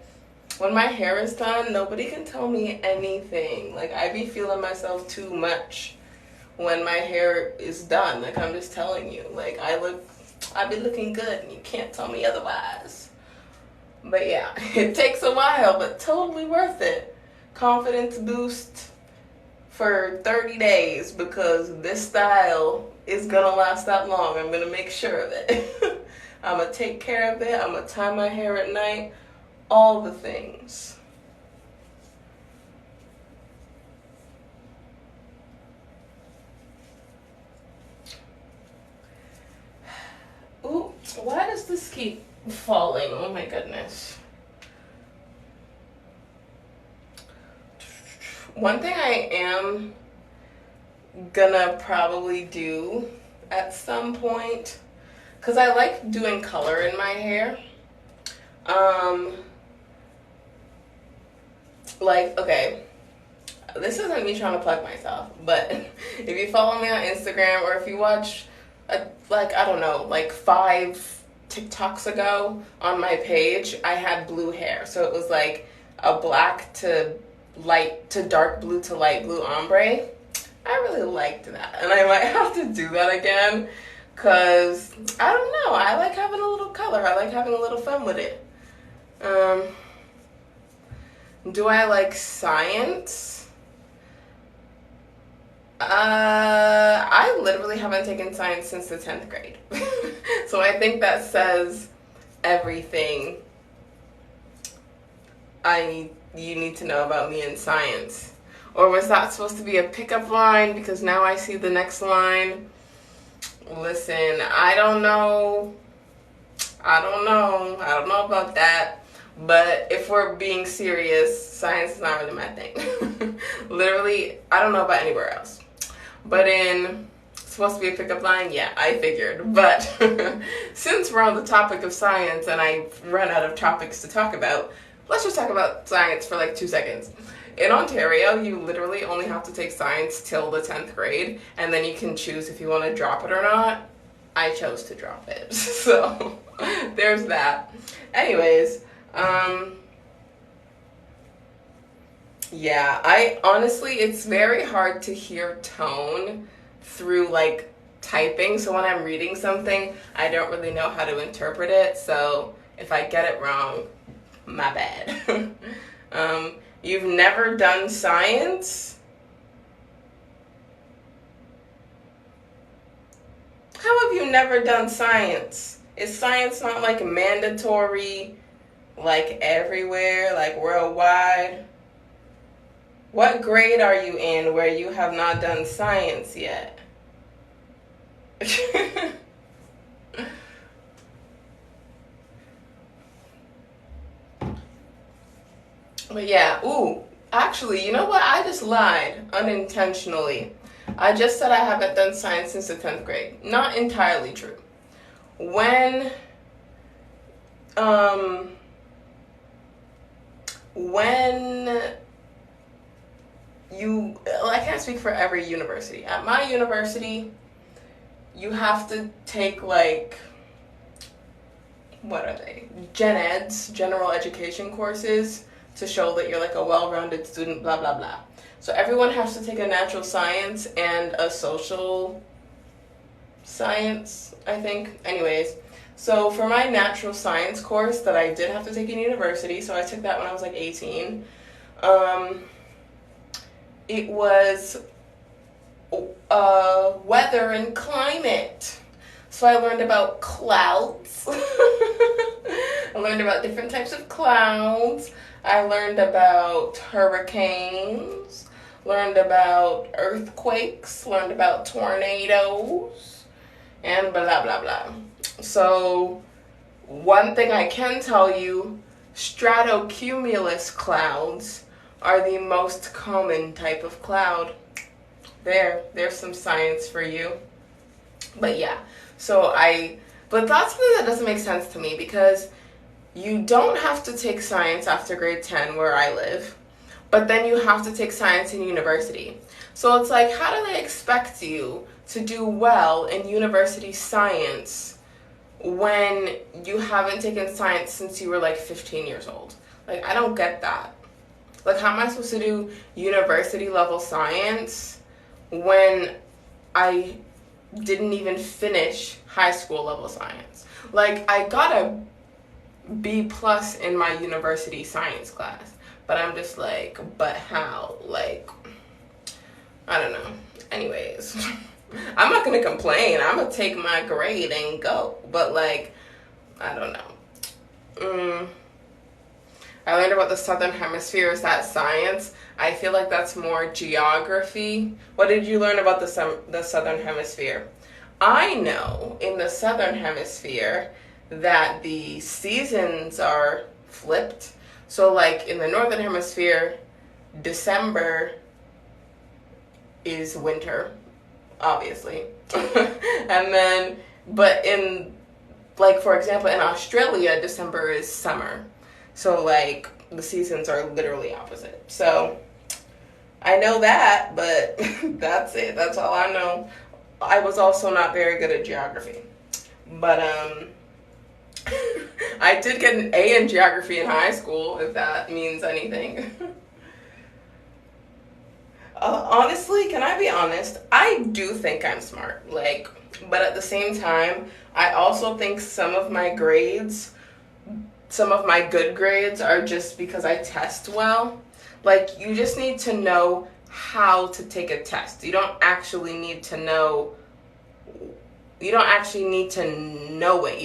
when my hair is done, nobody can tell me anything. Like, I be feeling myself too much when my hair is done. Like, I'm just telling you. Like, I be looking good, and you can't tell me otherwise. But yeah, it takes a while, but totally worth it. Confidence boost, for 30 days because this style is gonna last that long. I'm gonna make sure of it. I'm gonna take care of it. I'm gonna tie my hair at night. All the things. Ooh, why does this keep falling? Oh my goodness. One thing I am gonna probably do at some point, because I like doing color in my hair. Like, okay, this isn't me trying to plug myself, but if you follow me on Instagram or if you watch, like, I don't know, like 5 TikToks ago on my page, I had blue hair. So it was like a black to dark blue to light blue ombre. I really liked that, and I might have to do that again because I don't know, I like having a little color. I like having a little fun with it. Do I like science? I literally haven't taken science since the 10th grade. So I think that says everything you need to know about me in science. Or was that supposed to be a pickup line? Because now I see the next line. Listen, I don't know about that. But if we're being serious, science is not really my thing. Literally, I don't know about anywhere else. But it's supposed to be a pickup line? Yeah, I figured. But since we're on the topic of science and I've run out of topics to talk about, let's just talk about science for like 2 seconds. In Ontario, you literally only have to take science till the 10th grade, and then you can choose if you want to drop it or not. I chose to drop it. So there's that. Anyways, yeah, I honestly, it's very hard to hear tone through like typing. So when I'm reading something, I don't really know how to interpret it. So if I get it wrong, my bad. You've never done science? How have you never done science? Is science not like mandatory, like everywhere, like worldwide? What grade are you in where you have not done science yet? But yeah, ooh, actually, you know what? I just lied unintentionally. I just said I haven't done science since the 10th grade. Not entirely true. When you, I can't speak for every university. At my university, you have to take like, what are they? Gen Eds, general education courses, to show that you're like a well-rounded student, blah, blah, blah. So everyone has to take a natural science and a social science, I think. Anyways, so for my natural science course that I did have to take in university, so I took that when I was like 18, it was weather and climate. So I learned about clouds. I learned about different types of clouds. I learned about hurricanes, learned about earthquakes, learned about tornadoes, and blah, blah, blah. So one thing I can tell you, stratocumulus clouds are the most common type of cloud. There's some science for you. But yeah, but that's something that doesn't make sense to me, because you don't have to take science after grade 10 where I live, but then you have to take science in university. So it's like, how do they expect you to do well in university science when you haven't taken science since you were like 15 years old? Like, I don't get that. Like, how am I supposed to do university level science when I didn't even finish high school level science? Like, I got a B+ in my university science class, but I'm just like, but how? Like, I don't know. Anyways, I'm not gonna complain. I'm gonna take my grade and go. But like, I don't know. I learned about the Southern Hemisphere. Is that science? I feel like that's more geography. What did you learn about the Southern Hemisphere? I know in the Southern Hemisphere that the seasons are flipped. So like in the Northern Hemisphere, December is winter, obviously. And then, but in, like, for example, in Australia, December is summer. So like the seasons are literally opposite. So I know that, but that's it. That's all I know. I was also not very good at geography. But I did get an A in geography in high school, if that means anything. Honestly, can I be honest? I do think I'm smart. Like, but at the same time, I also think some of my good grades are just because I test well. Like, you just need to know how to take a test. You don't actually need to know it. You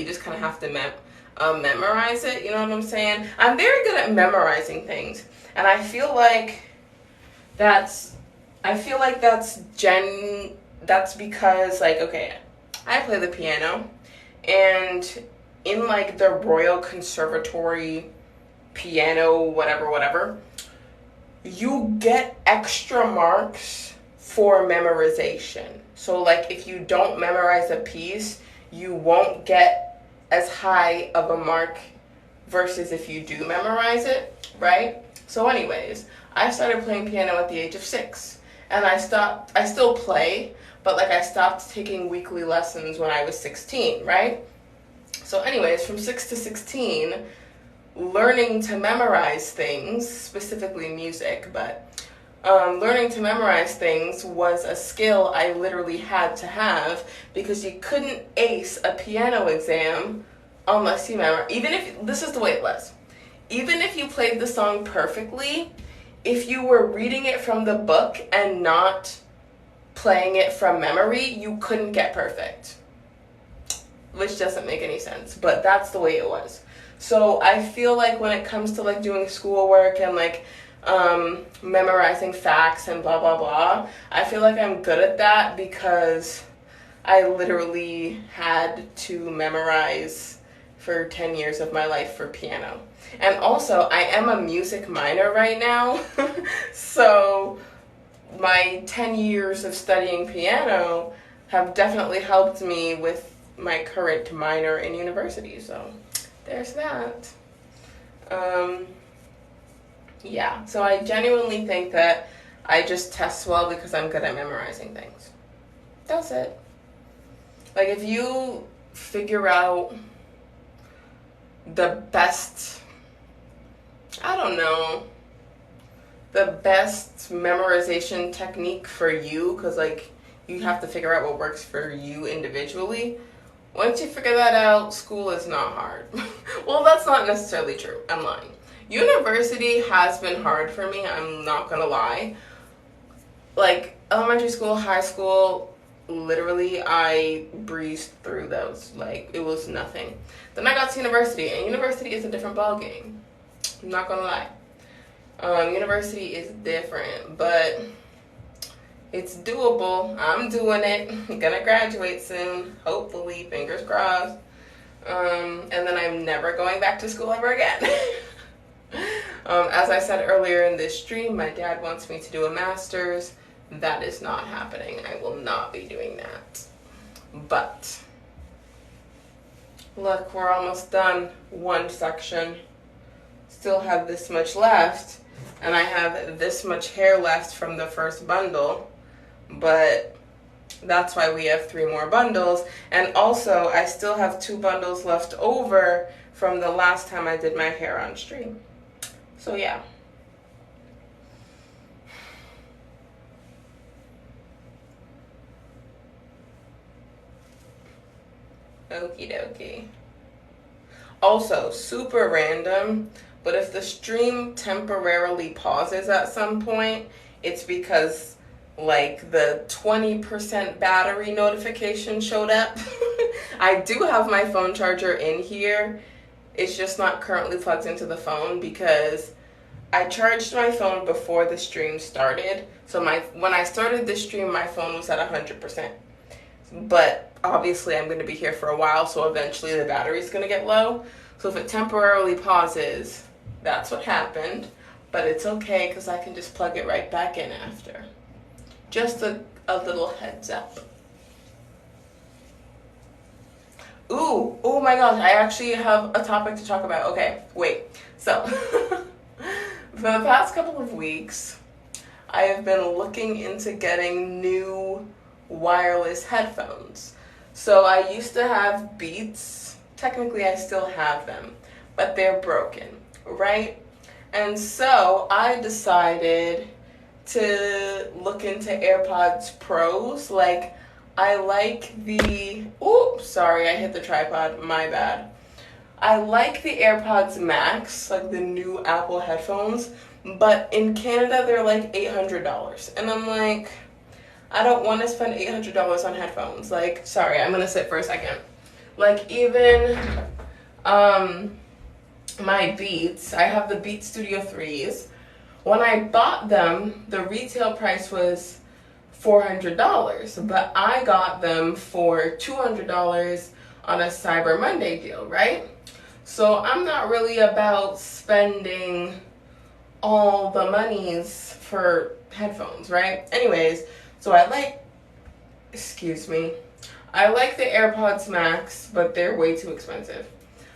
just kind of have to memorize it. You know what I'm saying? I'm very good at memorizing things. And I feel like that's because, like, okay, I play the piano, and in like the Royal Conservatory piano, whatever, you get extra marks for memorization. So like if you don't memorize a piece, you won't get as high of a mark versus if you do memorize it, right? So anyways, I started playing piano at the age of 6, and I still play, but like I stopped taking weekly lessons when I was 16, right? So anyways, from 6 to 16, learning to memorize things, specifically music, but learning to memorize things was a skill I literally had to have, because you couldn't ace a piano exam unless you memorize. This is the way it was. Even if you played the song perfectly, if you were reading it from the book and not playing it from memory, you couldn't get perfect. Which doesn't make any sense, but that's the way it was. So I feel like when it comes to like doing schoolwork and like memorizing facts and blah blah blah, I feel like I'm good at that because I literally had to memorize for 10 years of my life for piano. And also, I am a music minor right now, so my 10 years of studying piano have definitely helped me with my current minor in university, so there's that. Yeah, so I genuinely think that I just test well because I'm good at memorizing things. That's it. Like, if you figure out the best, I don't know, the best memorization technique for you, because like you have to figure out what works for you individually. Once you figure that out, school is not hard. Well, that's not necessarily true. I'm lying. University has been hard for me, I'm not gonna lie. Like, elementary school, high school, literally, I breezed through those. Like, it was nothing. Then I got to university, and university is a different ballgame. I'm not gonna lie. University is different, but it's doable. I'm doing it. I'm gonna graduate soon, hopefully, fingers crossed. And then I'm never going back to school ever again. As I said earlier in this stream, my dad wants me to do a master's. That is not happening. I will not be doing that. But look, we're almost done one section. Still have this much left, and I have this much hair left from the first bundle, but that's why we have 3 more bundles. And also, I still have 2 bundles left over from the last time I did my hair on stream. So yeah. Okie dokie. Also, super random, but if the stream temporarily pauses at some point, it's because like the 20% battery notification showed up. I do have my phone charger in here. It's just not currently plugged into the phone because I charged my phone before the stream started. So when I started the stream, my phone was at 100%. But obviously I'm going to be here for a while, so eventually the battery's going to get low. So if it temporarily pauses, that's what happened. But it's okay because I can just plug it right back in after. Just a little heads up. Ooh, oh my gosh, I actually have a topic to talk about. Okay, wait. So, for the past couple of weeks, I have been looking into getting new wireless headphones. So I used to have Beats. Technically, I still have them, but they're broken, right? And so I decided to look into AirPods Pros. Like, I like the, oops, sorry, I hit the tripod, my bad. I like the AirPods Max, like the new Apple headphones, but in Canada they're like $800. And I'm like, I don't want to spend $800 on headphones. Like, sorry, I'm gonna sit for a second. Like, even my Beats, I have the Beats Studio 3s. When I bought them, the retail price was $400, but I got them for $200 on a Cyber Monday deal, right? So I'm not really about spending all the monies for headphones, right? Anyways, so I like the AirPods Max, but they're way too expensive.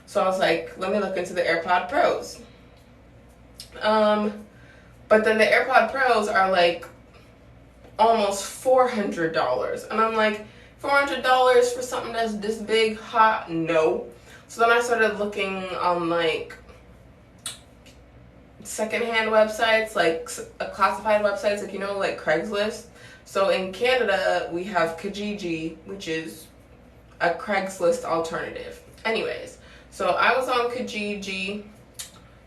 So I was like, let me look into the AirPod Pros. But then the AirPod Pros are like almost $400. And I'm like, $400 for something that's this big? Hot? No. So then I started looking on like secondhand websites, like classified websites, like, you know, like Craigslist. So in Canada, we have Kijiji, which is a Craigslist alternative. Anyways, so I was on Kijiji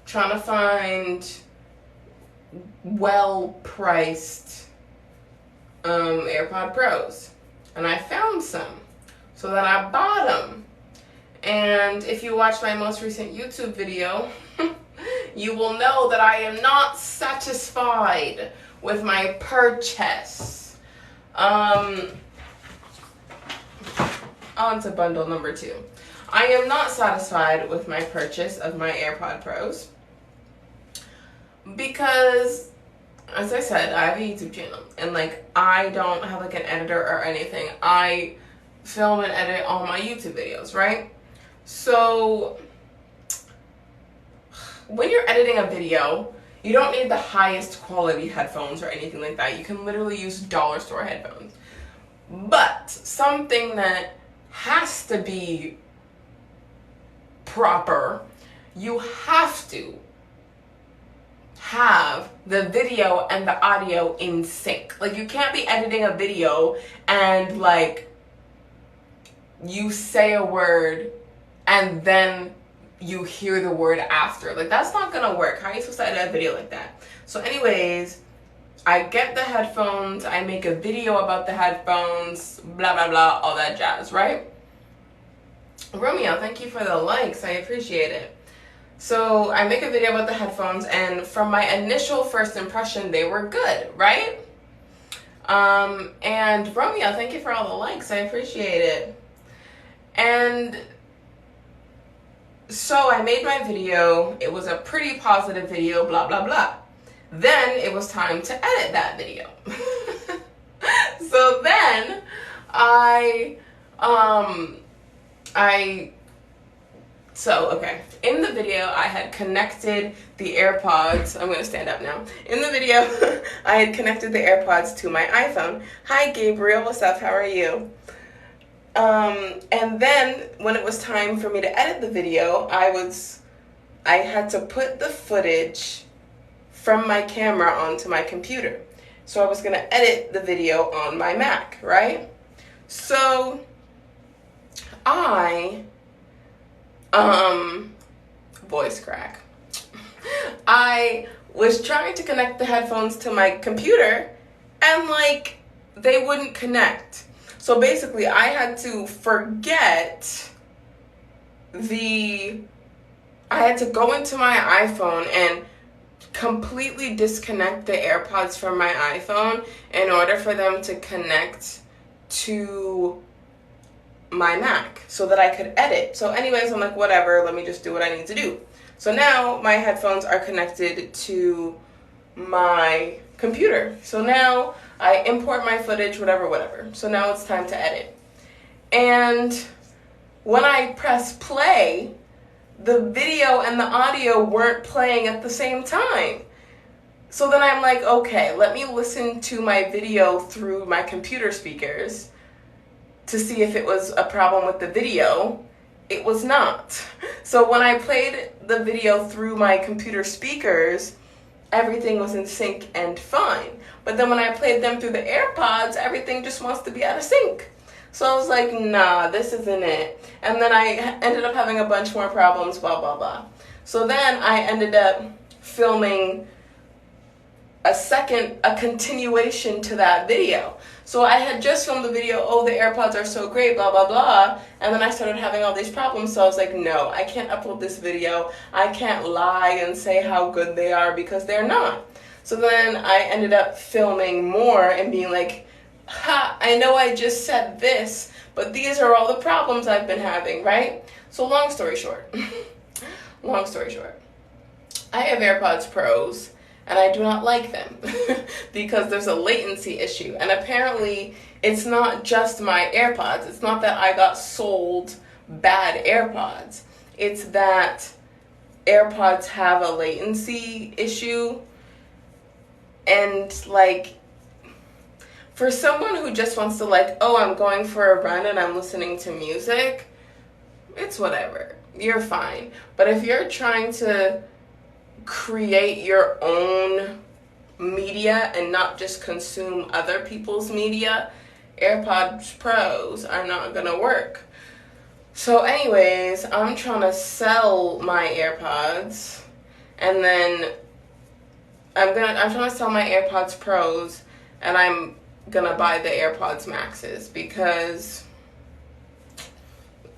trying to find well-priced AirPod Pros. And I found some. So then I bought them. And if you watch my most recent YouTube video, you will know that I am not satisfied with my purchase. On to bundle number 2. I am not satisfied with my purchase of my AirPod Pros because, as I said, I have a YouTube channel and like I don't have like an editor or anything. I film and edit all my YouTube videos, right? So when you're editing a video, you don't need the highest quality headphones or anything like that. You can literally use dollar store headphones. But something that has to be proper, you have to have the video and the audio in sync. Like, you can't be editing a video and like you say a word and then you hear the word after. Like, that's not gonna work. How are you supposed to edit a video like that? So anyways, I get the headphones, I make a video about the headphones, blah blah blah, all that jazz, right? Romeo, thank you for the likes, I appreciate it. So I make a video about the headphones, and from my initial first impression, they were good, right? And Romeo, thank you for all the likes, I appreciate it. And so I made my video, it was a pretty positive video, blah blah blah. Then it was time to edit that video. So then okay, in the video I had connected the AirPods. I'm gonna stand up now. In the video, I had connected the AirPods to my iPhone. Hi Gabriel, what's up? How are you? And then when it was time for me to edit the video, I had to put the footage from my camera onto my computer. So I was gonna edit the video on my Mac, right? So voice crack. I was trying to connect the headphones to my computer and like they wouldn't connect. So basically I had to I had to go into my iPhone and completely disconnect the AirPods from my iPhone in order for them to connect to my Mac so that I could edit. So anyways, I'm like, whatever, let me just do what I need to do. So now my headphones are connected to my computer. So now I import my footage, whatever. So now it's time to edit. And when I press play, the video and the audio weren't playing at the same time. So then I'm like, okay, let me listen to my video through my computer speakers to see if it was a problem with the video. It was not. So when I played the video through my computer speakers, everything was in sync and fine. But then when I played them through the AirPods, everything just wants to be out of sync. So I was like, nah, this isn't it. And then I ended up having a bunch more problems, blah, blah, blah. So then I ended up filming a continuation to that video. So I had just filmed the video, oh, the AirPods are so great, blah, blah, blah. And then I started having all these problems. So I was like, no, I can't upload this video. I can't lie and say how good they are because they're not. So then I ended up filming more and being like, ha, I know I just said this, but these are all the problems I've been having, right? So long story short, I have AirPods Pros and I do not like them because there's a latency issue. And apparently it's not just my AirPods. It's not that I got sold bad AirPods. It's that AirPods have a latency issue. And like, for someone who just wants to like, oh, I'm going for a run and I'm listening to music, it's whatever. You're fine. But if you're trying to create your own media and not just consume other people's media, AirPods Pros are not gonna work. So anyways, I'm trying to sell my AirPods, and then I'm trying to sell my AirPods Pros, and I'm gonna buy the AirPods Maxes because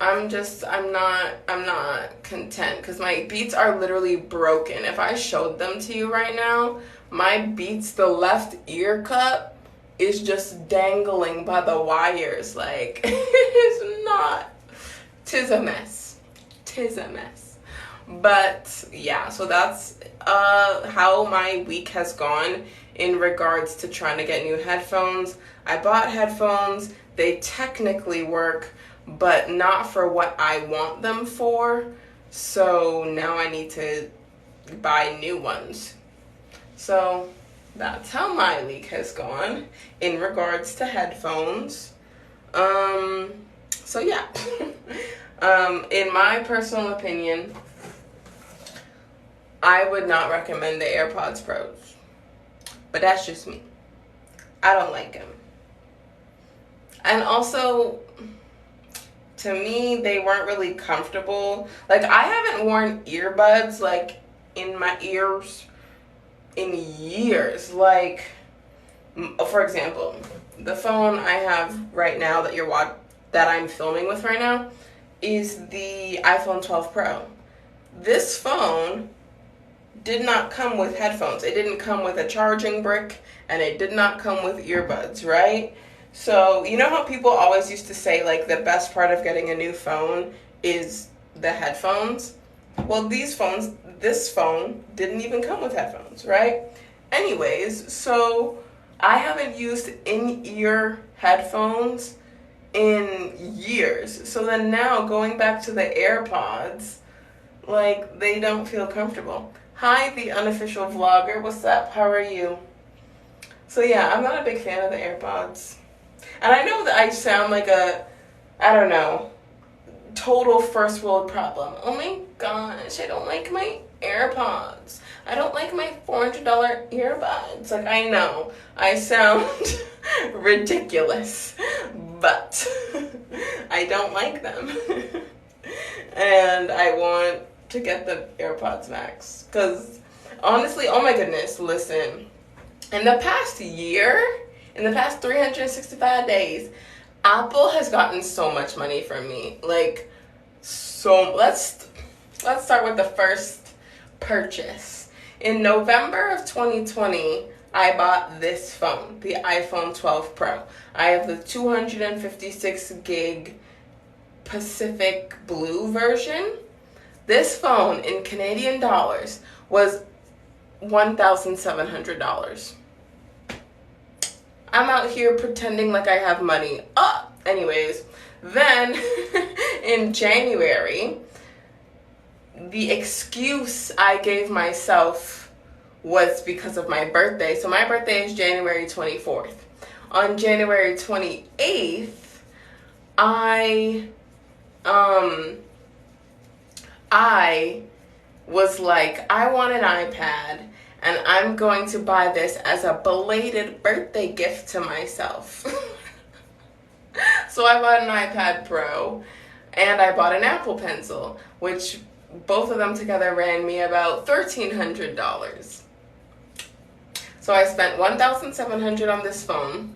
I'm not content because my Beats are literally broken. If I showed them to you right now, my Beats, the left ear cup is just dangling by the wires. Like, it's not. 'Tis a mess. But yeah, so that's how my week has gone in regards to trying to get new headphones. I bought headphones. They technically work, but not for what I want them for. So now I need to buy new ones. So that's how my week has gone in regards to headphones. So yeah. In my personal opinion, I would not recommend the AirPods Pros. But that's just me. I don't like them. And also, to me, they weren't really comfortable. Like, I haven't worn earbuds, like, in my ears in years. Like, for example, the phone I have right now that I'm filming with right now is the iPhone 12 Pro. This phone did not come with headphones. It didn't come with a charging brick, and it did not come with earbuds, right? So, you know how people always used to say, like, the best part of getting a new phone is the headphones? Well, this phone didn't even come with headphones, right? Anyways, so I haven't used in-ear headphones in years. So then now going back to the AirPods, like, they don't feel comfortable. Hi, the unofficial vlogger. What's up? How are you? So yeah, I'm not a big fan of the AirPods. And I know that I sound like a, I don't know, total first world problem. Oh my gosh, I don't like my AirPods. I don't like my $400 earbuds. Like, I know I sound ridiculous, but I don't like them. And I want to get the AirPods Max. Because honestly, oh my goodness, listen. In the past year, in the past 365 days, Apple has gotten so much money from me. Like, so let's start with the first purchase. In November of 2020, I bought this phone, the iPhone 12 Pro. I have the 256 gig Pacific Blue version. This phone in Canadian dollars was $1,700. I'm out here pretending like I have money. Anyways, then in January, the excuse I gave myself was because of my birthday. So my birthday is January 24th. On January 28th, I was like, I want an iPad, and I'm going to buy this as a belated birthday gift to myself. So I bought an iPad Pro, and I bought an Apple Pencil, which both of them together ran me about $1,300. So I spent $1,700 on this phone,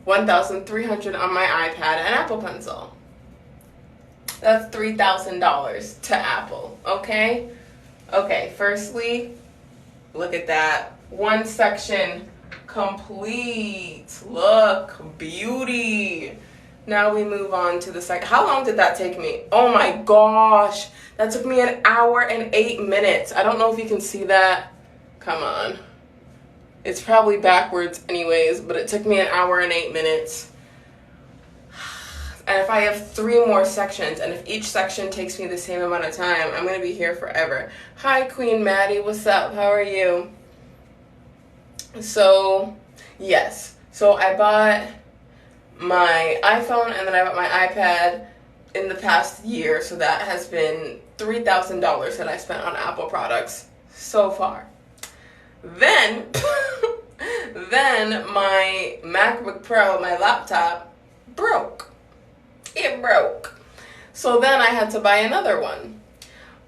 $1,300 on my iPad and Apple Pencil. That's $3,000 to Apple, okay? Okay, firstly, look at that. One section complete. Look, beauty. Now we move on to the second. How long did that take me? Oh my gosh. That took me 1 hour and 8 minutes. I don't know if you can see that. Come on. It's probably backwards anyways, but it took me 1 hour and 8 minutes. And if I have 3 more sections, and if each section takes me the same amount of time, I'm going to be here forever. Hi, Queen Maddie. What's up? How are you? So, yes. So I bought my iPhone, and then I bought my iPad in the past year. So that has been $3,000 that I spent on Apple products so far. Then, my MacBook Pro, my laptop, broke. It broke. So then I had to buy another one.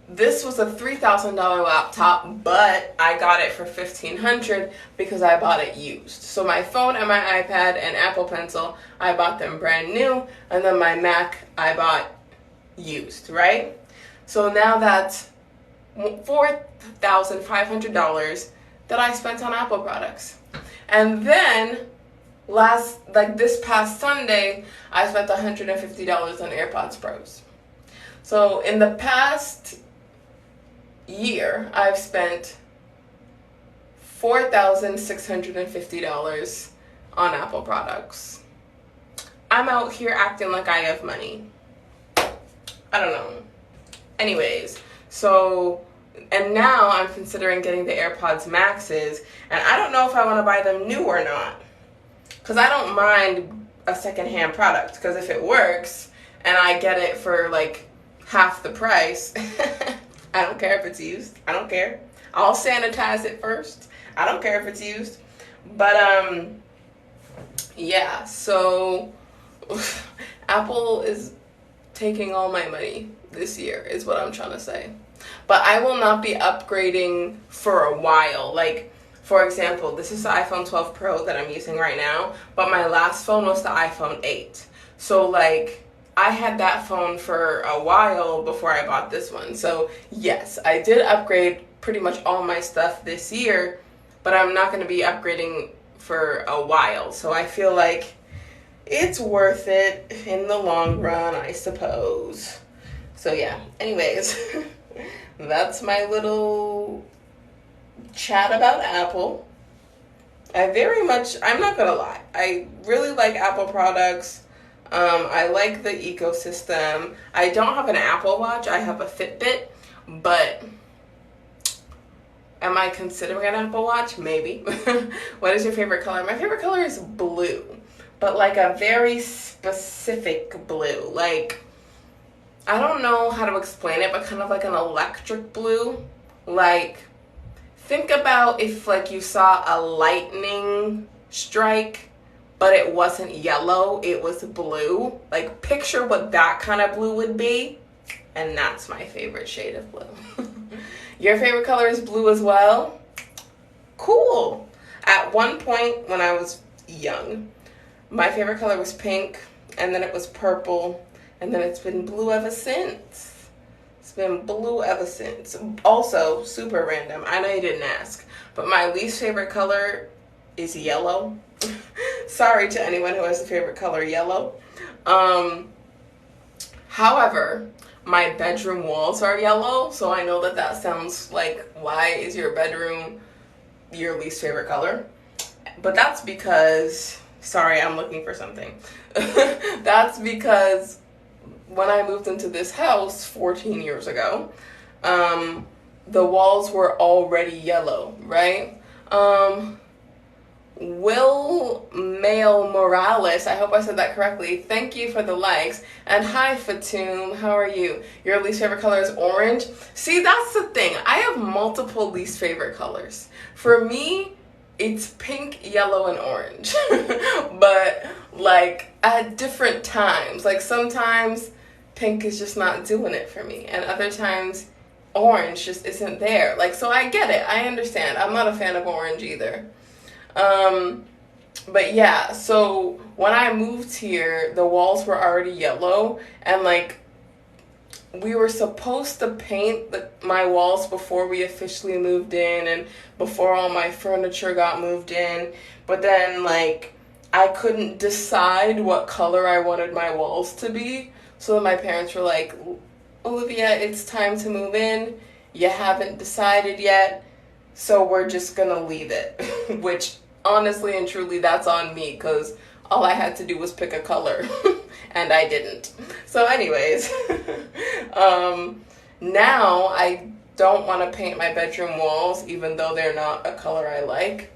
This was a $3,000 laptop, but I got it for $1,500 because I bought it used. So my phone and my iPad and Apple Pencil, I bought them brand new, and then my Mac I bought used, right? So now that's $4,500 that I spent on Apple products. And then this past Sunday, I spent $150 on AirPods Pros. So in the past year, I've spent $4,650 on Apple products. I'm out here acting like I have money. I don't know. Anyways, and now I'm considering getting the AirPods Maxes, and I don't know if I want to buy them new or not. Because I don't mind a secondhand product, because if it works and I get it for like half the price, I don't care if it's used. I don't care. I'll sanitize it first. I don't care if it's used. But yeah, so Apple is taking all my money this year is what I'm trying to say. But I will not be upgrading for a while. Like, for example, this is the iPhone 12 Pro that I'm using right now, but my last phone was the iPhone 8. So, like, I had that phone for a while before I bought this one. So, yes, I did upgrade pretty much all my stuff this year, but I'm not going to be upgrading for a while. So, I feel like it's worth it in the long run, I suppose. So, yeah, anyways, that's my little chat about Apple. I'm not gonna lie, I really like Apple products. I like the ecosystem. I don't have an Apple Watch, I have a Fitbit, but am I considering an Apple Watch? Maybe. What is your favorite color? My favorite color is blue, but like a very specific blue. Like, I don't know how to explain it, but kind of like an electric blue. Like, think about if like you saw a lightning strike, but it wasn't yellow, it was blue. Like, picture what that kind of blue would be, and that's my favorite shade of blue. Your favorite color is blue as well? Cool. At one point when I was young. My favorite color was pink, and then it was purple, and then it's been blue ever since. It's been blue ever since. Also, super random. I know you didn't ask, but my least favorite color is yellow. Sorry to anyone who has a favorite color yellow. However, my bedroom walls are yellow, so I know that that sounds like, why is your bedroom your least favorite color? But that's because, sorry, I'm looking for something. That's because when I moved into this house 14 years ago, the walls were already yellow, right? Will Mail Morales, I hope I said that correctly. Thank you for the likes. And hi, Fatum, how are you? Your least favorite color is orange? See, that's the thing. I have multiple least favorite colors. For me, it's pink, yellow, and orange. But, like, at different times. Like, sometimes pink is just not doing it for me. And other times, orange just isn't there. Like, so I get it. I understand. I'm not a fan of orange either. But yeah, so when I moved here, the walls were already yellow, and like, we were supposed to paint my walls before we officially moved in and before all my furniture got moved in, but then like, I couldn't decide what color I wanted my walls to be, so then my parents were like, Olivia, it's time to move in, you haven't decided yet, so we're just gonna leave it, which honestly and truly, that's on me, because all I had to do was pick a color, and I didn't. So anyways, now I don't want to paint my bedroom walls, even though they're not a color I like,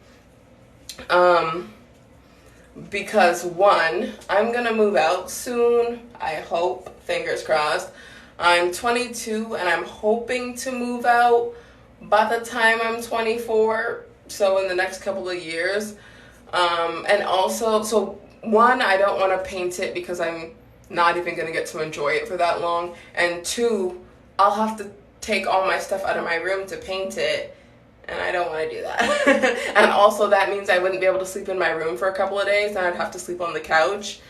because one, I'm going to move out soon, I hope, fingers crossed. I'm 22, and I'm hoping to move out by the time I'm 24, so in the next couple of years. And also, so one, I don't want to paint it because I'm not even going to get to enjoy it for that long. And two, I'll have to take all my stuff out of my room to paint it, and I don't want to do that. And also that means I wouldn't be able to sleep in my room for a couple of days, and I'd have to sleep on the couch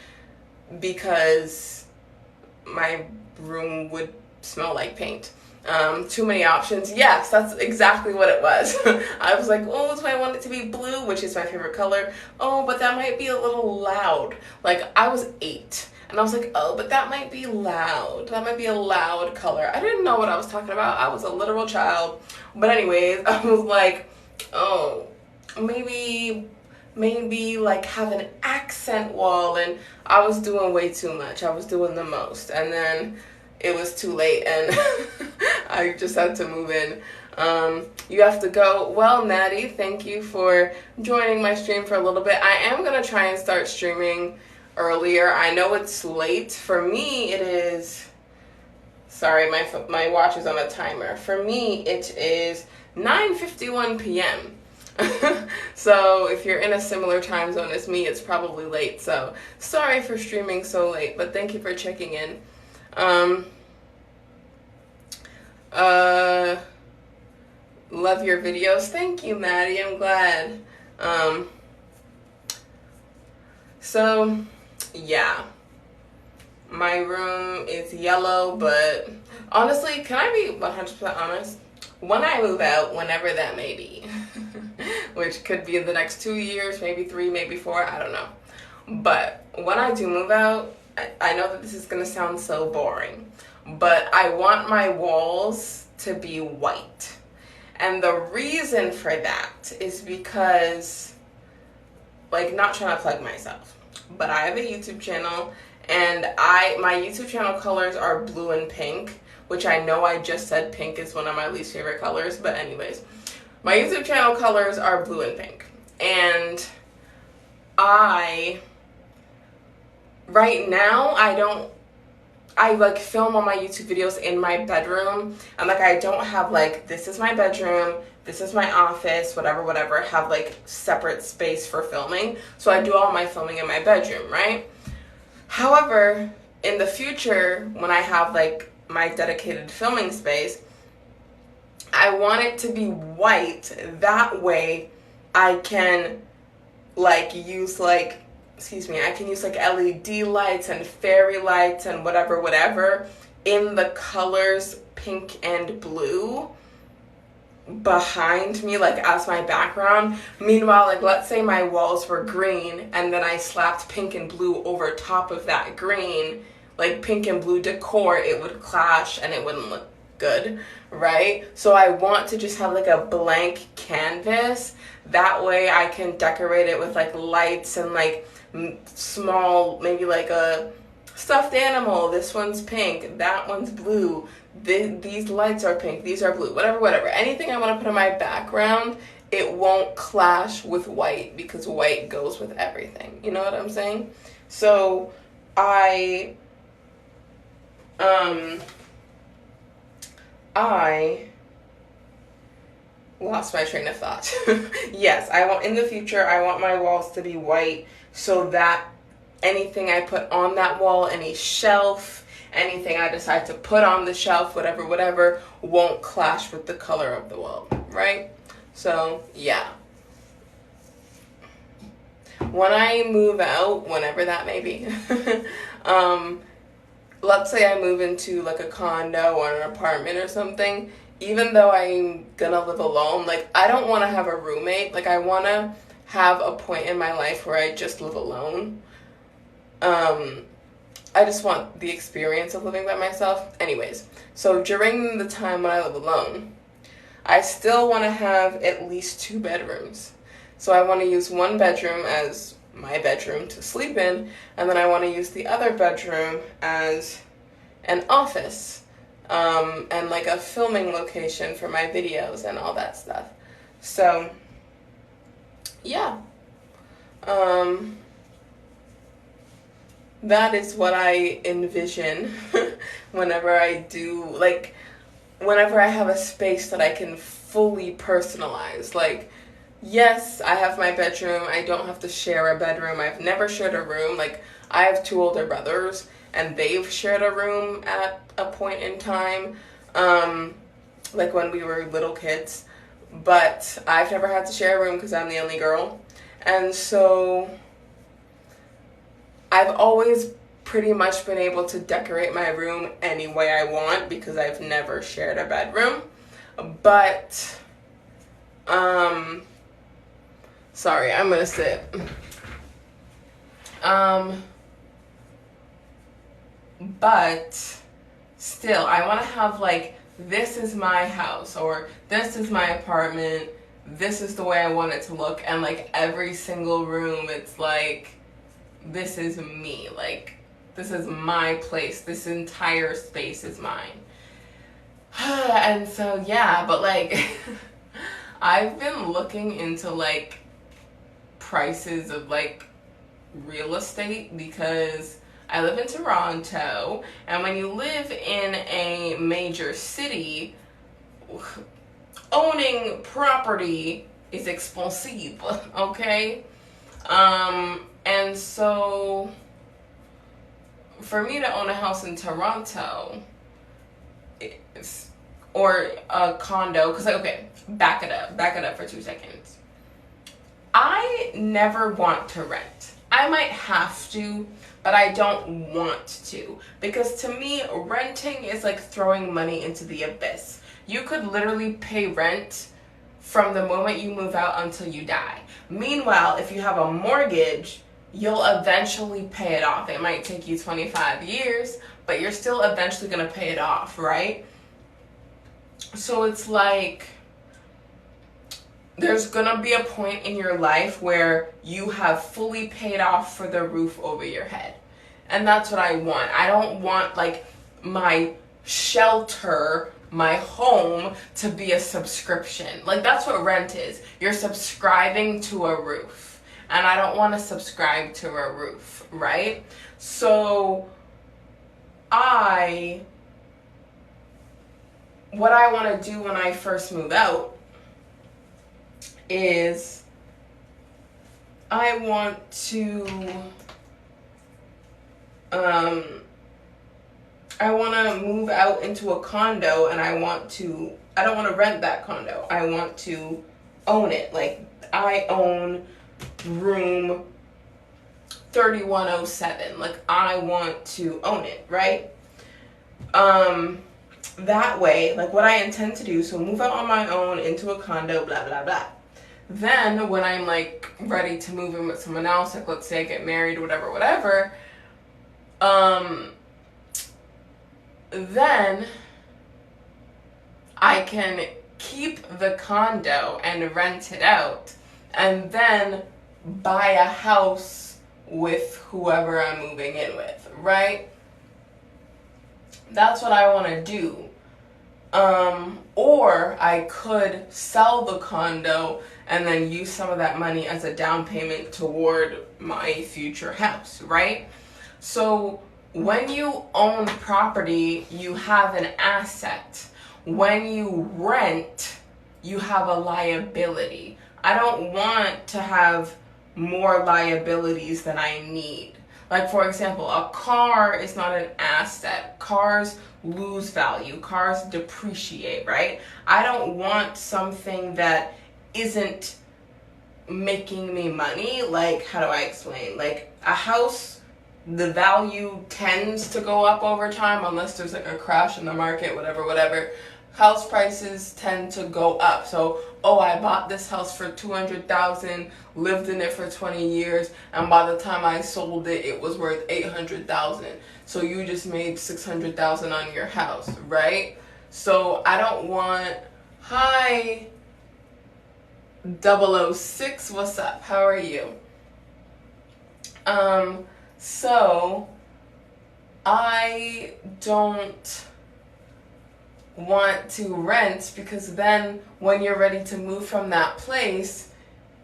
because my room would smell like paint. Too many options. Yes, that's exactly what it was. I was like, oh, so I want it to be blue, which is my favorite color. Oh, but that might be a little loud. Like, I was 8, and I was like, oh, but that might be loud. That might be a loud color. I didn't know what I was talking about. I was a literal child. But anyways, I was like, oh, maybe like have an accent wall, and I was doing way too much. I was doing the most, and then it was too late, and I just had to move in. You have to go. Well, Maddie, thank you for joining my stream for a little bit. I am going to try and start streaming earlier. I know it's late. For me, it is... Sorry, my watch is on a timer. For me, it is 9:51 p.m. So if you're in a similar time zone as me, it's probably late. So sorry for streaming so late, but thank you for checking in. Love your videos. Thank you, Maddie. I'm glad. So yeah, my room is yellow, but honestly, can I be 100% honest? When I move out, whenever that may be, which could be in the next 2 years, maybe 3, maybe 4, I don't know. But when I do move out, I know that this is going to sound so boring, but I want my walls to be white. And the reason for that is because, like, not trying to plug myself, but I have a YouTube channel, and my YouTube channel colors are blue and pink, which I know I just said pink is one of my least favorite colors, but anyways, my YouTube channel colors are blue and pink. And right now, I like film all my YouTube videos in my bedroom, and like I don't have like, this is my bedroom, this is my office, whatever, have like separate space for filming. So I do all my filming in my bedroom, right? However, in the future, when I have like my dedicated filming space, I want it to be white. That way I can like use like, excuse me, I can use like LED lights and fairy lights and whatever in the colors pink and blue behind me, like as my background. Meanwhile, like let's say my walls were green and then I slapped pink and blue over top of that green, like pink and blue decor, it would clash and it wouldn't look good, right? So I want to just have like a blank canvas. That way I can decorate it with like lights and like small, maybe like a stuffed animal. This one's pink, that one's blue. These lights are pink, these are blue, whatever. Anything I want to put in my background, it won't clash with white because white goes with everything. You know what I'm saying? So I lost my train of thought. Yes, in the future, I want my walls to be white so that anything I put on that wall, any shelf, anything I decide to put on the shelf, whatever, won't clash with the color of the wall, right? So, yeah. When I move out, whenever that may be, let's say I move into like a condo or an apartment or something, even though I'm gonna live alone, like I don't want to have a roommate. Like I want to have a point in my life where I just live alone. I just want the experience of living by myself. Anyways, so during the time when I live alone, I still want to have at least 2 bedrooms. So I want to use one bedroom as my bedroom to sleep in, and then I want to use the other bedroom as an office, and like a filming location for my videos and all that stuff. So, yeah. That is what I envision whenever I have a space that I can fully personalize. Like, yes, I have my bedroom. I don't have to share a bedroom. I've never shared a room. Like, I have 2 older brothers, and they've shared a room at a point in time, like when we were little kids. But I've never had to share a room because I'm the only girl. And so I've always pretty much been able to decorate my room any way I want because I've never shared a bedroom. But, sorry, I'm gonna sit. But still, I want to have like, this is my house, or this is my apartment, this is the way I want it to look, and like every single room, it's like, this is me, like, this is my place, this entire space is mine. And so, yeah, but like, I've been looking into like prices of like real estate because I live in Toronto, and when you live in a major city, owning property is expensive, okay? And so for me to own a house in Toronto, or a condo, because okay, back it up for 2 seconds. I never want to rent. I might have to, but I don't want to, because to me, renting is like throwing money into the abyss. You could literally pay rent from the moment you move out until you die. Meanwhile, if you have a mortgage, you'll eventually pay it off. It might take you 25 years, but you're still eventually going to pay it off, right? So it's like, there's gonna be a point in your life where you have fully paid off for the roof over your head. And that's what I want. I don't want like my shelter, my home, to be a subscription. Like, that's what rent is. You're subscribing to a roof. And I don't want to subscribe to a roof, right? So what I want to do when I first move out is I want to move out into a condo, and I don't want to rent that condo. I want to own it. Like, I own room 3107. Like, I want to own it, right? That way, like what I intend to do, so move out on my own into a condo, blah, blah, blah. Then when I'm like ready to move in with someone else, like let's say I get married, whatever, then I can keep the condo and rent it out and then buy a house with whoever I'm moving in with, right? That's what I want to do. Or I could sell the condo and then use some of that money as a down payment toward my future house, right? So when you own property, you have an asset. When you rent, you have a liability. I don't want to have more liabilities than I need. Like, for example, a car is not an asset. Cars lose value. Cars depreciate, right? I don't want something that isn't making me money. Like, how do I explain? Like, a house, the value tends to go up over time unless there's like a crash in the market, whatever. House prices tend to go up. So, I bought this house for $200,000, lived in it for 20 years, and by the time I sold it, it was worth $800,000. So you just made $600,000 on your house, right? So I don't want, hi, 006, what's up? How are you? So I don't want to rent, because then when you're ready to move from that place,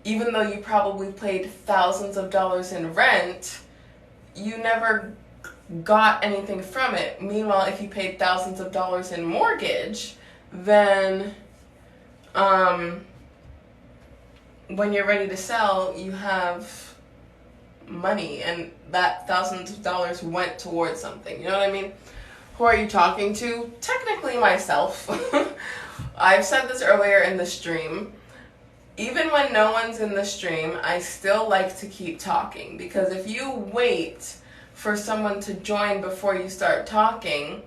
even though you probably paid thousands of dollars in rent, you never got anything from it. Meanwhile, if you paid thousands of dollars in mortgage, then when you're ready to sell, you have money, and that thousands of dollars went towards something. You know what I mean? Who are you talking to? Technically myself. I've said this earlier in the stream. Even when no one's in the stream, I still like to keep talking, because if you wait for someone to join before you start talking,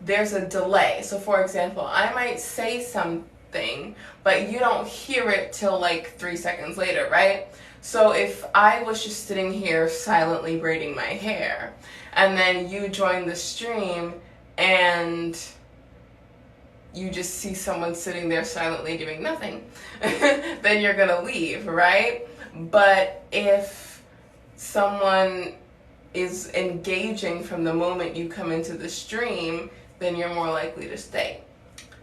there's a delay. So for example, I might say something, but you don't hear it till like 3 seconds later, right? So if I was just sitting here silently braiding my hair, and then you join the stream, and you just see someone sitting there silently doing nothing, then you're gonna leave, right? But if someone is engaging from the moment you come into the stream, then you're more likely to stay.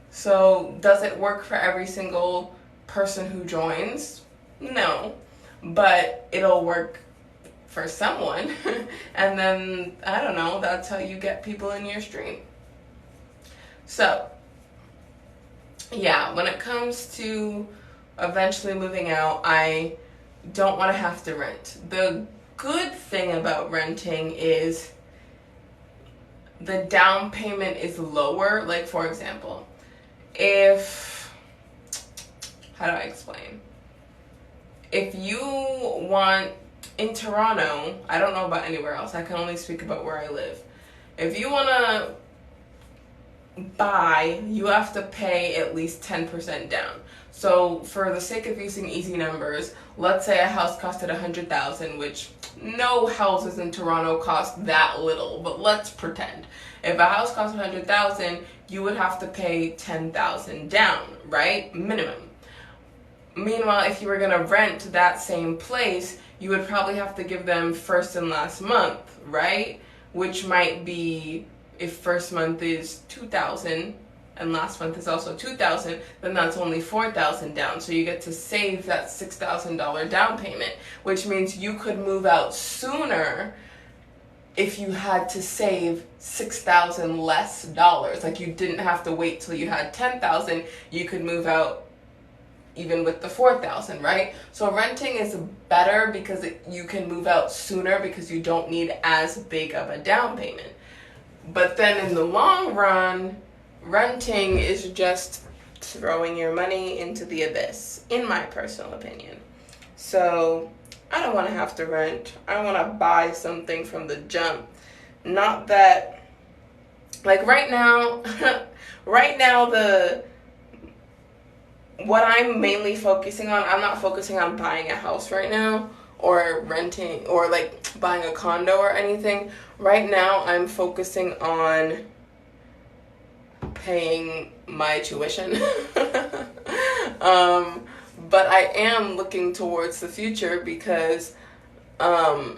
So does it work for every single person who joins? No, but it'll work for someone. And then, I don't know, that's how you get people in your stream. So yeah, when it comes to eventually moving out, I don't want to have to rent. The good thing about renting is the down payment is lower. Like, for example, how do I explain? If you want, in Toronto, I don't know about anywhere else, I can only speak about where I live. If you want to buy, you have to pay at least 10% down. So for the sake of using easy numbers, let's say a house costed $100,000, which no houses in Toronto cost that little, but let's pretend. If a house cost $100,000, you would have to pay $10,000 down, right? Minimum. Meanwhile, if you were going to rent that same place, you would probably have to give them first and last month, right? Which might be, if first month is $2,000 and last month is also $2,000, then that's only $4,000 down. So you get to save that $6,000 down payment, which means you could move out sooner if you had to save $6,000 less dollars. Like, you didn't have to wait till you had $10,000. You could move out even with the $4,000, right? So renting is better because you can move out sooner because you don't need as big of a down payment. But then in the long run, renting is just throwing your money into the abyss, in my personal opinion. So I don't want to have to rent. I want to buy something from the jump. Not that, like right now, right now what I'm mainly focusing on, I'm not focusing on buying a house right now or renting or like buying a condo or anything. Right now I'm focusing on paying my tuition. But I am looking towards the future because I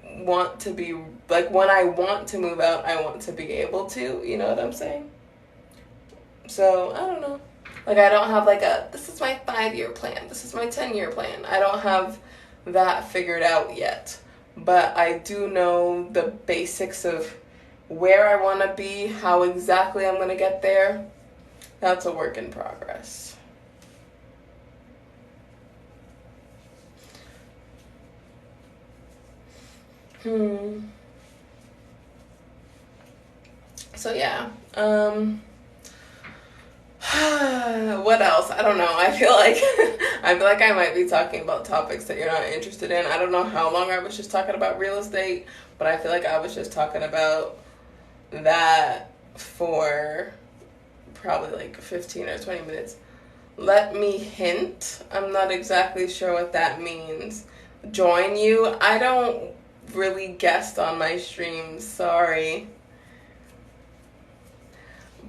want to be, like, when I want to move out, I want to be able to, you know what I'm saying? So, I don't know. Like, I don't have like this is my 5-year plan, this is my 10-year plan. I don't have that figured out yet. But I do know the basics of where I want to be, how exactly I'm going to get there. That's a work in progress. So yeah. What else? I don't know. I feel like I might be talking about topics that you're not interested in. I don't know how long I was just talking about real estate, but I feel like I was just talking about that for probably like 15 or 20 minutes. Let me hint. I'm not exactly sure what that means. Join you. I don't really guest on my streams. Sorry.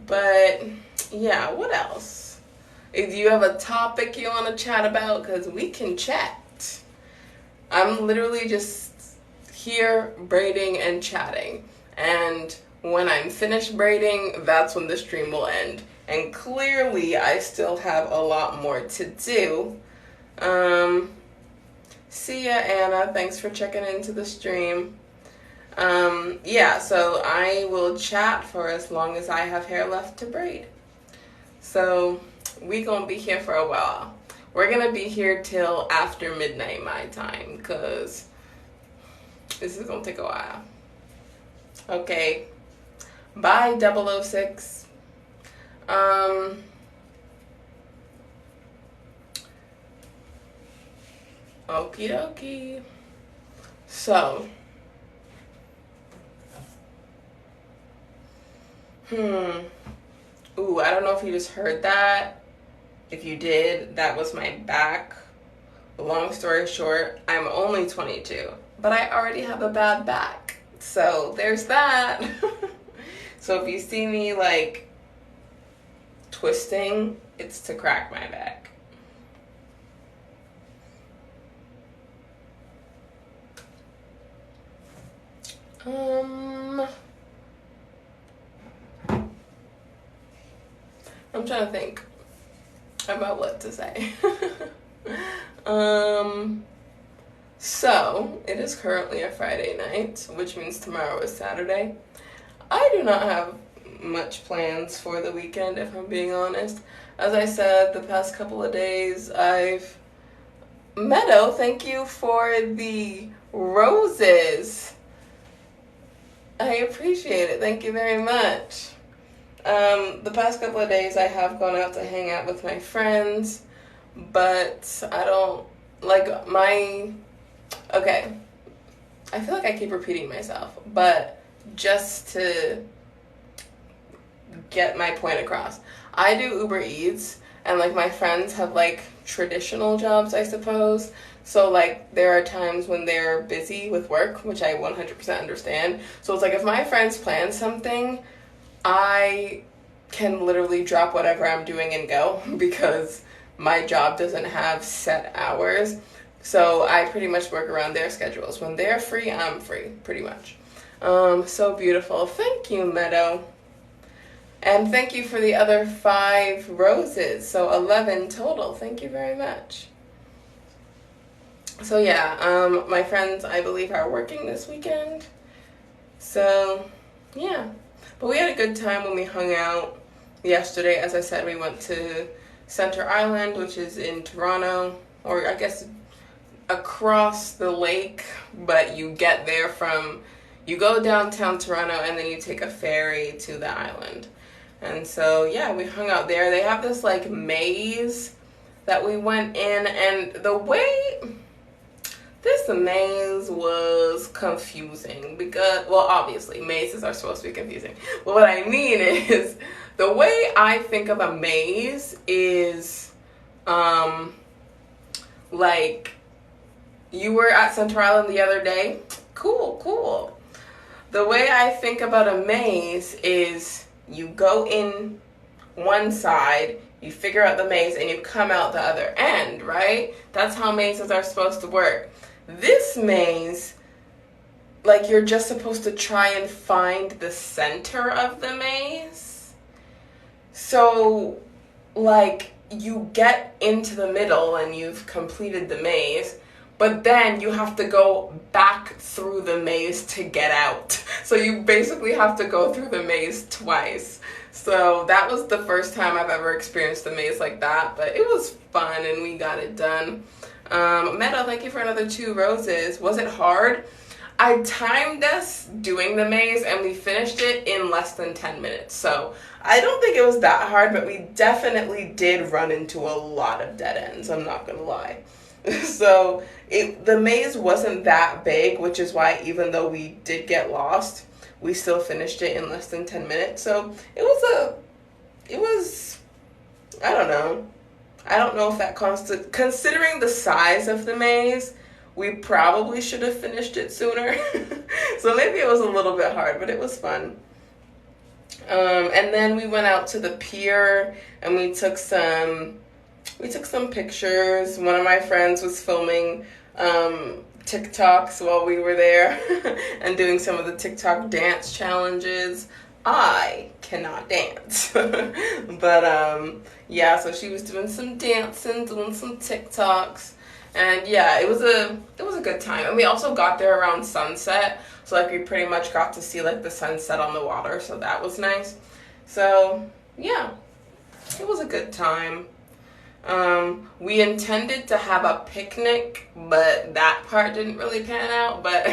But yeah, what else? If you have a topic you want to chat about, because we can chat. I'm literally just here braiding and chatting. And when I'm finished braiding, that's when the stream will end. And clearly, I still have a lot more to do. See ya, Anna. Thanks for checking into the stream. Yeah, so I will chat for as long as I have hair left to braid. So we gonna be here for a while. We're gonna be here till after midnight my time, because this is gonna take a while. Okay. Bye, 006. Okie dokie. So, ooh, I don't know if you just heard that. If you did, that was my back. Long story short, I'm only 22, but I already have a bad back. So there's that. So if you see me like twisting, it's to crack my back. I'm trying to think about what to say. So it is currently a Friday night, which means tomorrow is Saturday. I do not have much plans for the weekend, if I'm being honest. As I said, the past couple of days, Meadow, thank you for the roses. I appreciate it. Thank you very much. The past couple of days I have gone out to hang out with my friends, but I don't, okay, I feel like I keep repeating myself, but just to get my point across, I do Uber Eats, and like my friends have like traditional jobs, I suppose. So like there are times when they're busy with work, which I 100% understand. So it's like if my friends plan something, I can literally drop whatever I'm doing and go because my job doesn't have set hours. So I pretty much work around their schedules. When they're free, I'm free, pretty much. So beautiful. Thank you, Meadow. And thank you for the other 5 roses. So 11 total. Thank you very much. So yeah, my friends, I believe, are working this weekend. So yeah. But we had a good time when we hung out yesterday. As I said, we went to Center Island, which is in Toronto, or I guess across the lake, but you get there you go downtown Toronto and then you take a ferry to the island. And so, yeah, we hung out there. They have this like maze that we went in, and the way this maze was confusing because, well, obviously mazes are supposed to be confusing, but what I mean is the way I think of a maze is like, you were at Center Island the other day. Cool. The way I think about a maze is you go in one side, you figure out the maze, and you come out the other end, right? That's how mazes are supposed to work. This maze, like, you're just supposed to try and find the center of the maze. So, like, you get into the middle and you've completed the maze, but then you have to go back through the maze to get out. So you basically have to go through the maze twice. So that was the first time I've ever experienced a maze like that, but it was fun and we got it done. Meadow, thank you for another 2 roses. Was it hard? I timed us doing the maze and we finished it in less than 10 minutes. So I don't think it was that hard, but we definitely did run into a lot of dead ends, I'm not gonna lie. So the maze wasn't that big, which is why even though we did get lost, we still finished it in less than 10 minutes. So it was, I don't know. I don't know if that considering the size of the maze, we probably should have finished it sooner. So maybe it was a little bit hard, but it was fun. And then we went out to the pier and we took some pictures. One of my friends was filming TikToks while we were there and doing some of the TikTok dance challenges. I cannot dance. But yeah, so she was doing some dancing, doing some TikToks. And yeah, it was a good time. And we also got there around sunset. So like we pretty much got to see like the sunset on the water, so that was nice. So yeah, it was a good time. We intended to have a picnic, but that part didn't really pan out, but I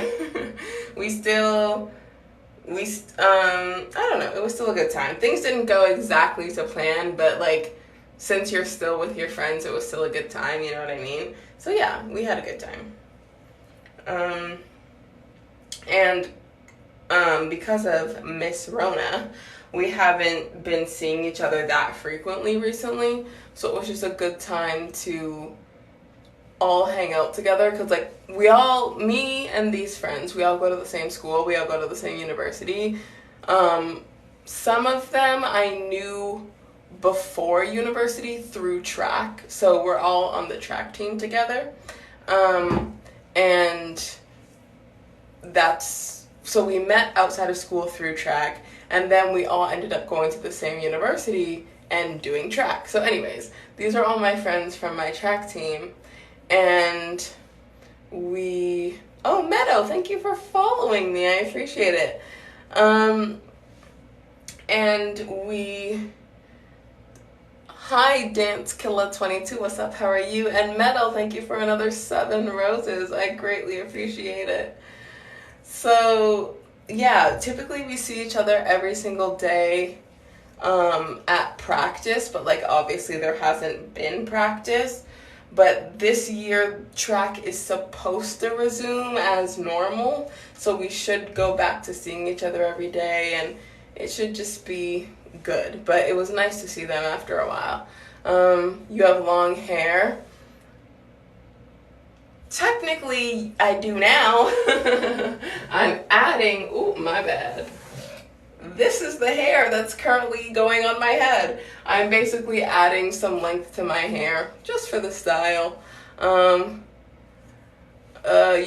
don't know, it was still a good time. Things didn't go exactly to plan, but like, since you're still with your friends, it was still a good time, you know what I mean? So yeah, we had a good time. And because of Miss Rona, we haven't been seeing each other that frequently recently, so it was just a good time to all hang out together, because like me and these friends, we all go to the same school, we all go to the same university. Some of them I knew before university through track, so we're all on the track team together. And so we met outside of school through track, and then we all ended up going to the same university and doing track. So anyways, these are all my friends from my track team, and oh, Meadow, thank you for following me, I appreciate it. Hi, DanceKilla22, what's up, how are you? And Meadow, thank you for another 7 roses, I greatly appreciate it. So yeah, typically we see each other every single day at practice, but like obviously there hasn't been practice. But this year track is supposed to resume as normal, so we should go back to seeing each other every day, and it should just be good. But it was nice to see them after a while. You have long hair. Technically, I do now. I'm adding, ooh, my bad. This is the hair that's currently going on my head. I'm basically adding some length to my hair, just for the style. You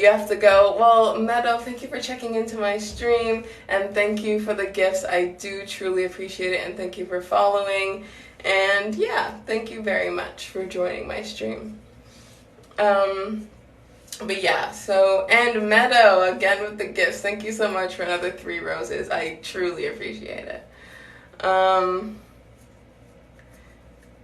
have to go, well, Meadow, thank you for checking into my stream, and thank you for the gifts. I do truly appreciate it, and thank you for following. And yeah, thank you very much for joining my stream. But yeah, so, and Meadow, again with the gifts. Thank you so much for another 3 roses. I truly appreciate it.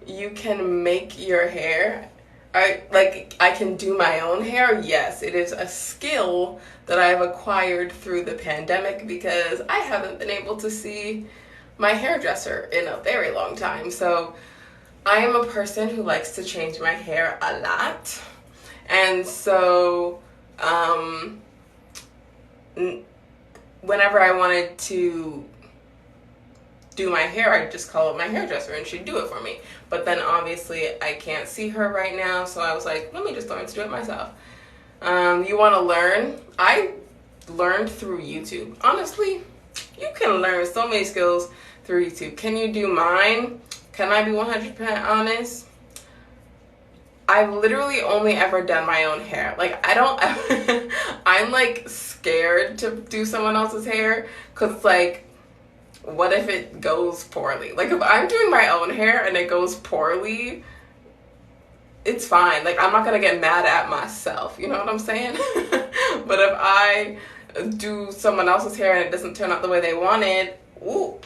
You can make your hair. I can do my own hair. Yes, it is a skill that I have acquired through the pandemic because I haven't been able to see my hairdresser in a very long time. So I am a person who likes to change my hair a lot. And so, whenever I wanted to do my hair, I'd just call up my hairdresser and she'd do it for me. But then obviously I can't see her right now, so I was like, let me just learn to do it myself. You want to learn? I learned through YouTube. Honestly, you can learn so many skills through YouTube. Can you do mine? Can I be 100% honest? I've literally only ever done my own hair. Like, I don't, I'm like scared to do someone else's hair because like, what if it goes poorly? Like, if I'm doing my own hair and it goes poorly, it's fine. Like, I'm not gonna get mad at myself, you know what I'm saying? But if I do someone else's hair and it doesn't turn out the way they wanted, ooh.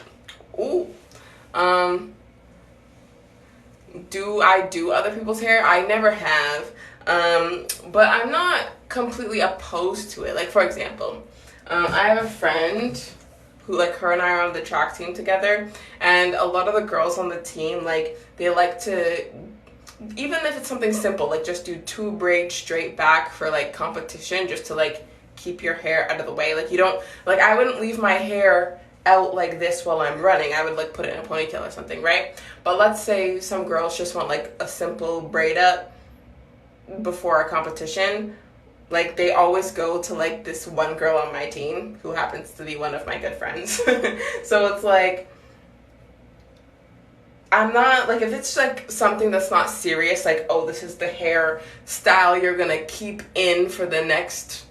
Do I do other people's hair? I never have. But I'm not completely opposed to it. Like, for example, I have a friend who, like, her and I are on the track team together, and a lot of the girls on the team, like, they like to, even if it's something simple, like, just do 2 braids straight back for, like, competition, just to, like, keep your hair out of the way. Like, you don't, like, I wouldn't leave my hair out like this while I'm running. I would, like, put it in a ponytail or something, right? But let's say some girls just want, like, a simple braid up before a competition. Like, they always go to, like, this one girl on my team who happens to be one of my good friends. So it's like, I'm not, like, if it's, like, something that's not serious, like, oh, this is the hair style you're gonna keep in for the next,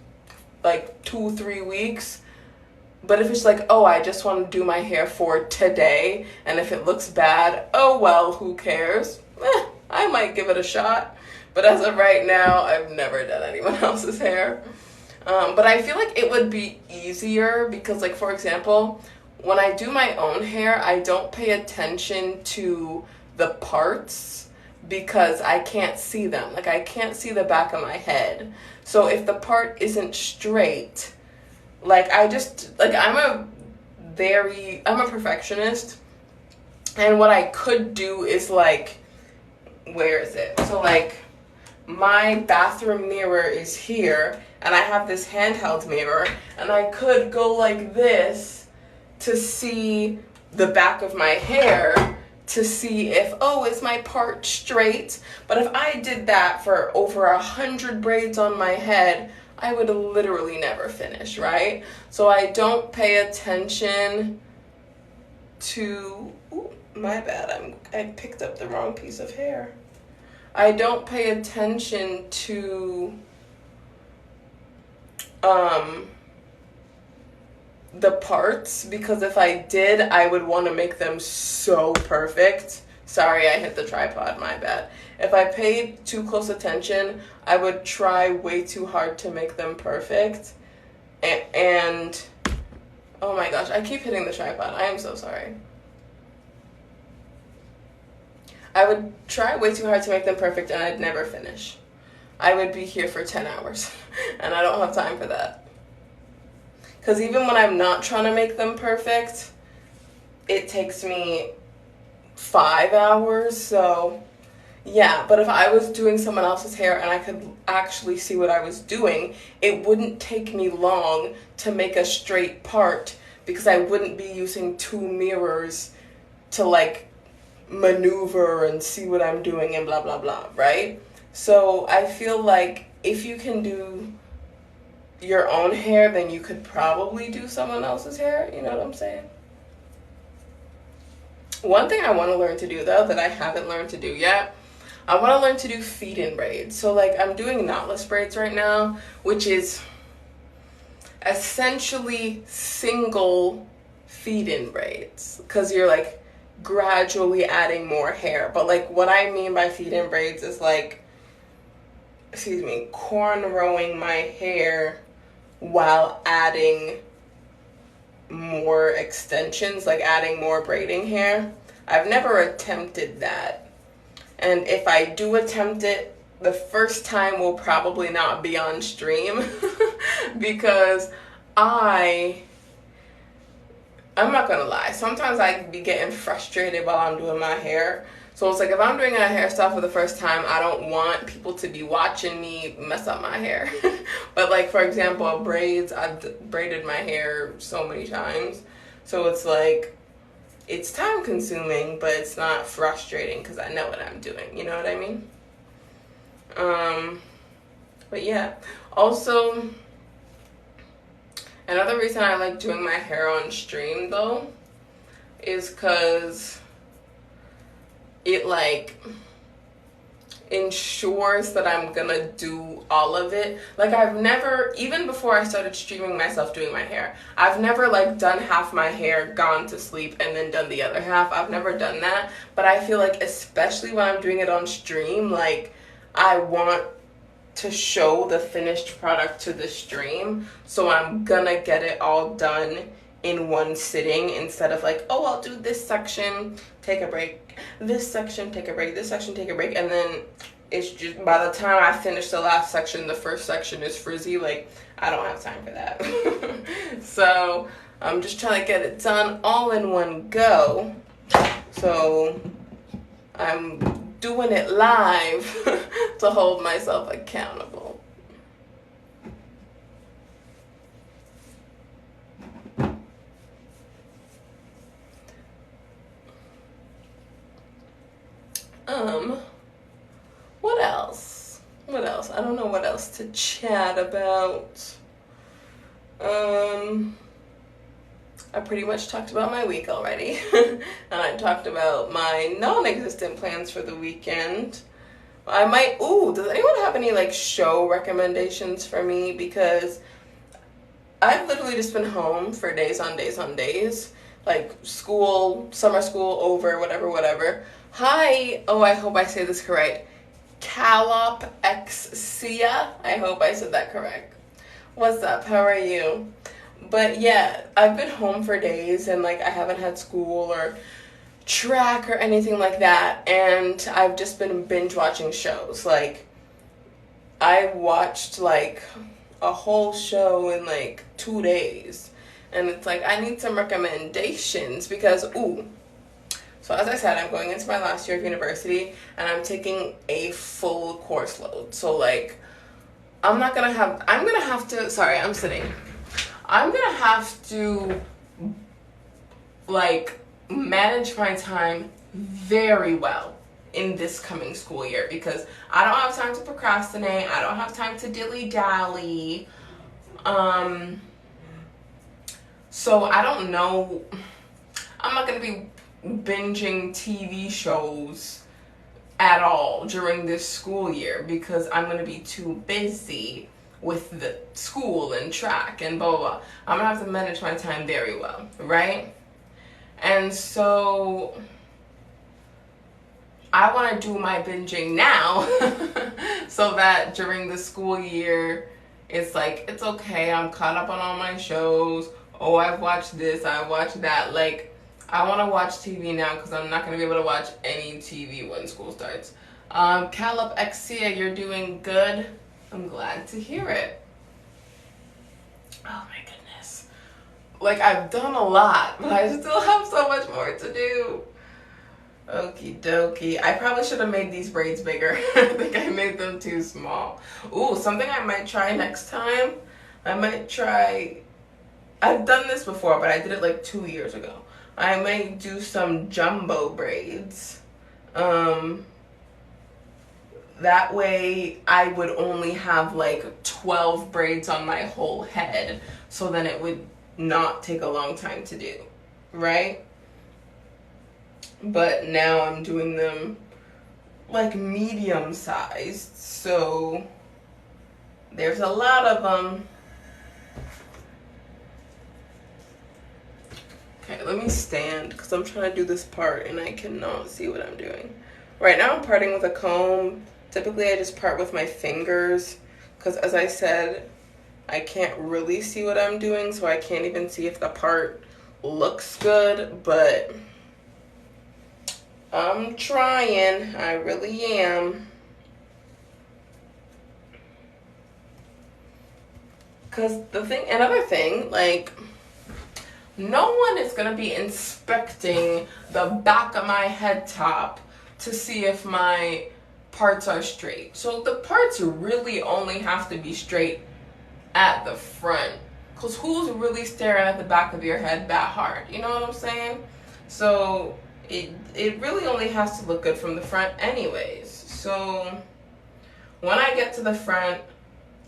like, 2-3 weeks. But if it's like, oh, I just want to do my hair for today, and if it looks bad, oh, well, who cares? I might give it a shot. But as of right now, I've never done anyone else's hair. But I feel like it would be easier because, like, for example, when I do my own hair, I don't pay attention to the parts because I can't see them. Like, I can't see the back of my head. So if the part isn't straight, like, I just, like, I'm a perfectionist. And what I could do is, like, where is it? So, like, my bathroom mirror is here, and I have this handheld mirror, and I could go like this to see the back of my hair to see if, oh, is my part straight? But if I did that for over 100 braids on my head, I would literally never finish, right? So I don't pay attention to, ooh, my bad, I picked up the wrong piece of hair. I don't pay attention to the parts, because if I did, I would want to make them so perfect. Sorry, I hit the tripod, my bad. If I paid too close attention, I would try way too hard to make them perfect. And oh my gosh, I keep hitting the tripod. I am so sorry. I would try way too hard to make them perfect, and I'd never finish. I would be here for 10 hours, and I don't have time for that. Because even when I'm not trying to make them perfect, it takes me 5 hours, so yeah. But if I was doing someone else's hair and I could actually see what I was doing, it wouldn't take me long to make a straight part, because I wouldn't be using 2 mirrors to, like, maneuver and see what I'm doing and blah blah blah, right? So I feel like if you can do your own hair, then you could probably do someone else's hair, you know what I'm saying? One thing I want to learn to do, though, that I haven't learned to do yet, I want to learn to do feed-in braids. So, like, I'm doing knotless braids right now, which is essentially single feed-in braids, because you're, like, gradually adding more hair. But, like, what I mean by feed-in braids is, like, cornrowing my hair while adding more extensions, like adding more braiding hair. I've never attempted that. And if I do attempt it, the first time will probably not be on stream because I'm not gonna lie, sometimes I be getting frustrated while I'm doing my hair. So it's like if I'm doing a hairstyle for the first time, I don't want people to be watching me mess up my hair. But like, for example, braids, I've braided my hair so many times. So it's like, it's time consuming, but it's not frustrating because I know what I'm doing. You know what I mean? But yeah. Also, another reason I like doing my hair on stream though is because it like ensures that I'm gonna do all of it. Like I've never, even before I started streaming myself doing my hair, I've never like done half my hair, gone to sleep, and then done the other half. I've never done that. But I feel like especially when I'm doing it on stream, like I want to show the finished product to the stream. So I'm gonna get it all done in one sitting instead of like, oh, I'll do this section, take a break, this section, take a break, this section, take a break, and then it's just by the time I finish the last section, the first section is frizzy. Like, I don't have time for that. So I'm just trying to get it done all in one go. So I'm doing it live to hold myself accountable. What else? What else? I don't know what else to chat about. I pretty much talked about my week already. And I talked about my non-existent plans for the weekend. I might, does anyone have any like show recommendations for me? Because I've literally just been home for days on days on days. Like school, summer school over, whatever. Hi, I hope I say this correct. Calopexia. I hope I said that correct. What's up? How are you? But yeah, I've been home for days and like I haven't had school or track or anything like that, and I've just been binge watching shows. Like I watched like a whole show in like 2 days, and it's like I need some recommendations because so as I said, I'm going into my last year of university and I'm taking a full course load. So like I'm gonna have to like manage my time very well in this coming school year because I don't have time to procrastinate. I don't have time to dilly-dally. So I don't know. I'm not going to be binging TV shows at all during this school year because I'm going to be too busy with the school and track and blah, blah, blah. I'm going to have to manage my time very well, right? And so I want to do my binging now so that during the school year, it's like, it's okay. I'm caught up on all my shows. Oh, I've watched this. I watched that. Like, I want to watch TV now because I'm not going to be able to watch any TV when school starts. Calopexia, you're doing good. I'm glad to hear it. Oh my goodness. Like, I've done a lot, but I still have so much more to do. Okie dokie. I probably should have made these braids bigger. I think I made them too small. Something I might try next time. I've done this before, but I did it like 2 years ago. I might do some jumbo braids. That way I would only have like 12 braids on my whole head. So then it would not take a long time to do, right? But now I'm doing them like medium sized. So there's a lot of them. Okay, let me stand because I'm trying to do this part and I cannot see what I'm doing. Right now I'm parting with a comb. Typically I just part with my fingers because as I said, I can't really see what I'm doing, so I can't even see if the part looks good, but I'm trying. I really am. Because another thing, like, no one is going to be inspecting the back of my head top to see if my parts are straight. So the parts really only have to be straight at the front, because who's really staring at the back of your head that hard? You know what I'm saying? So it really only has to look good from the front anyways. So when I get to the front,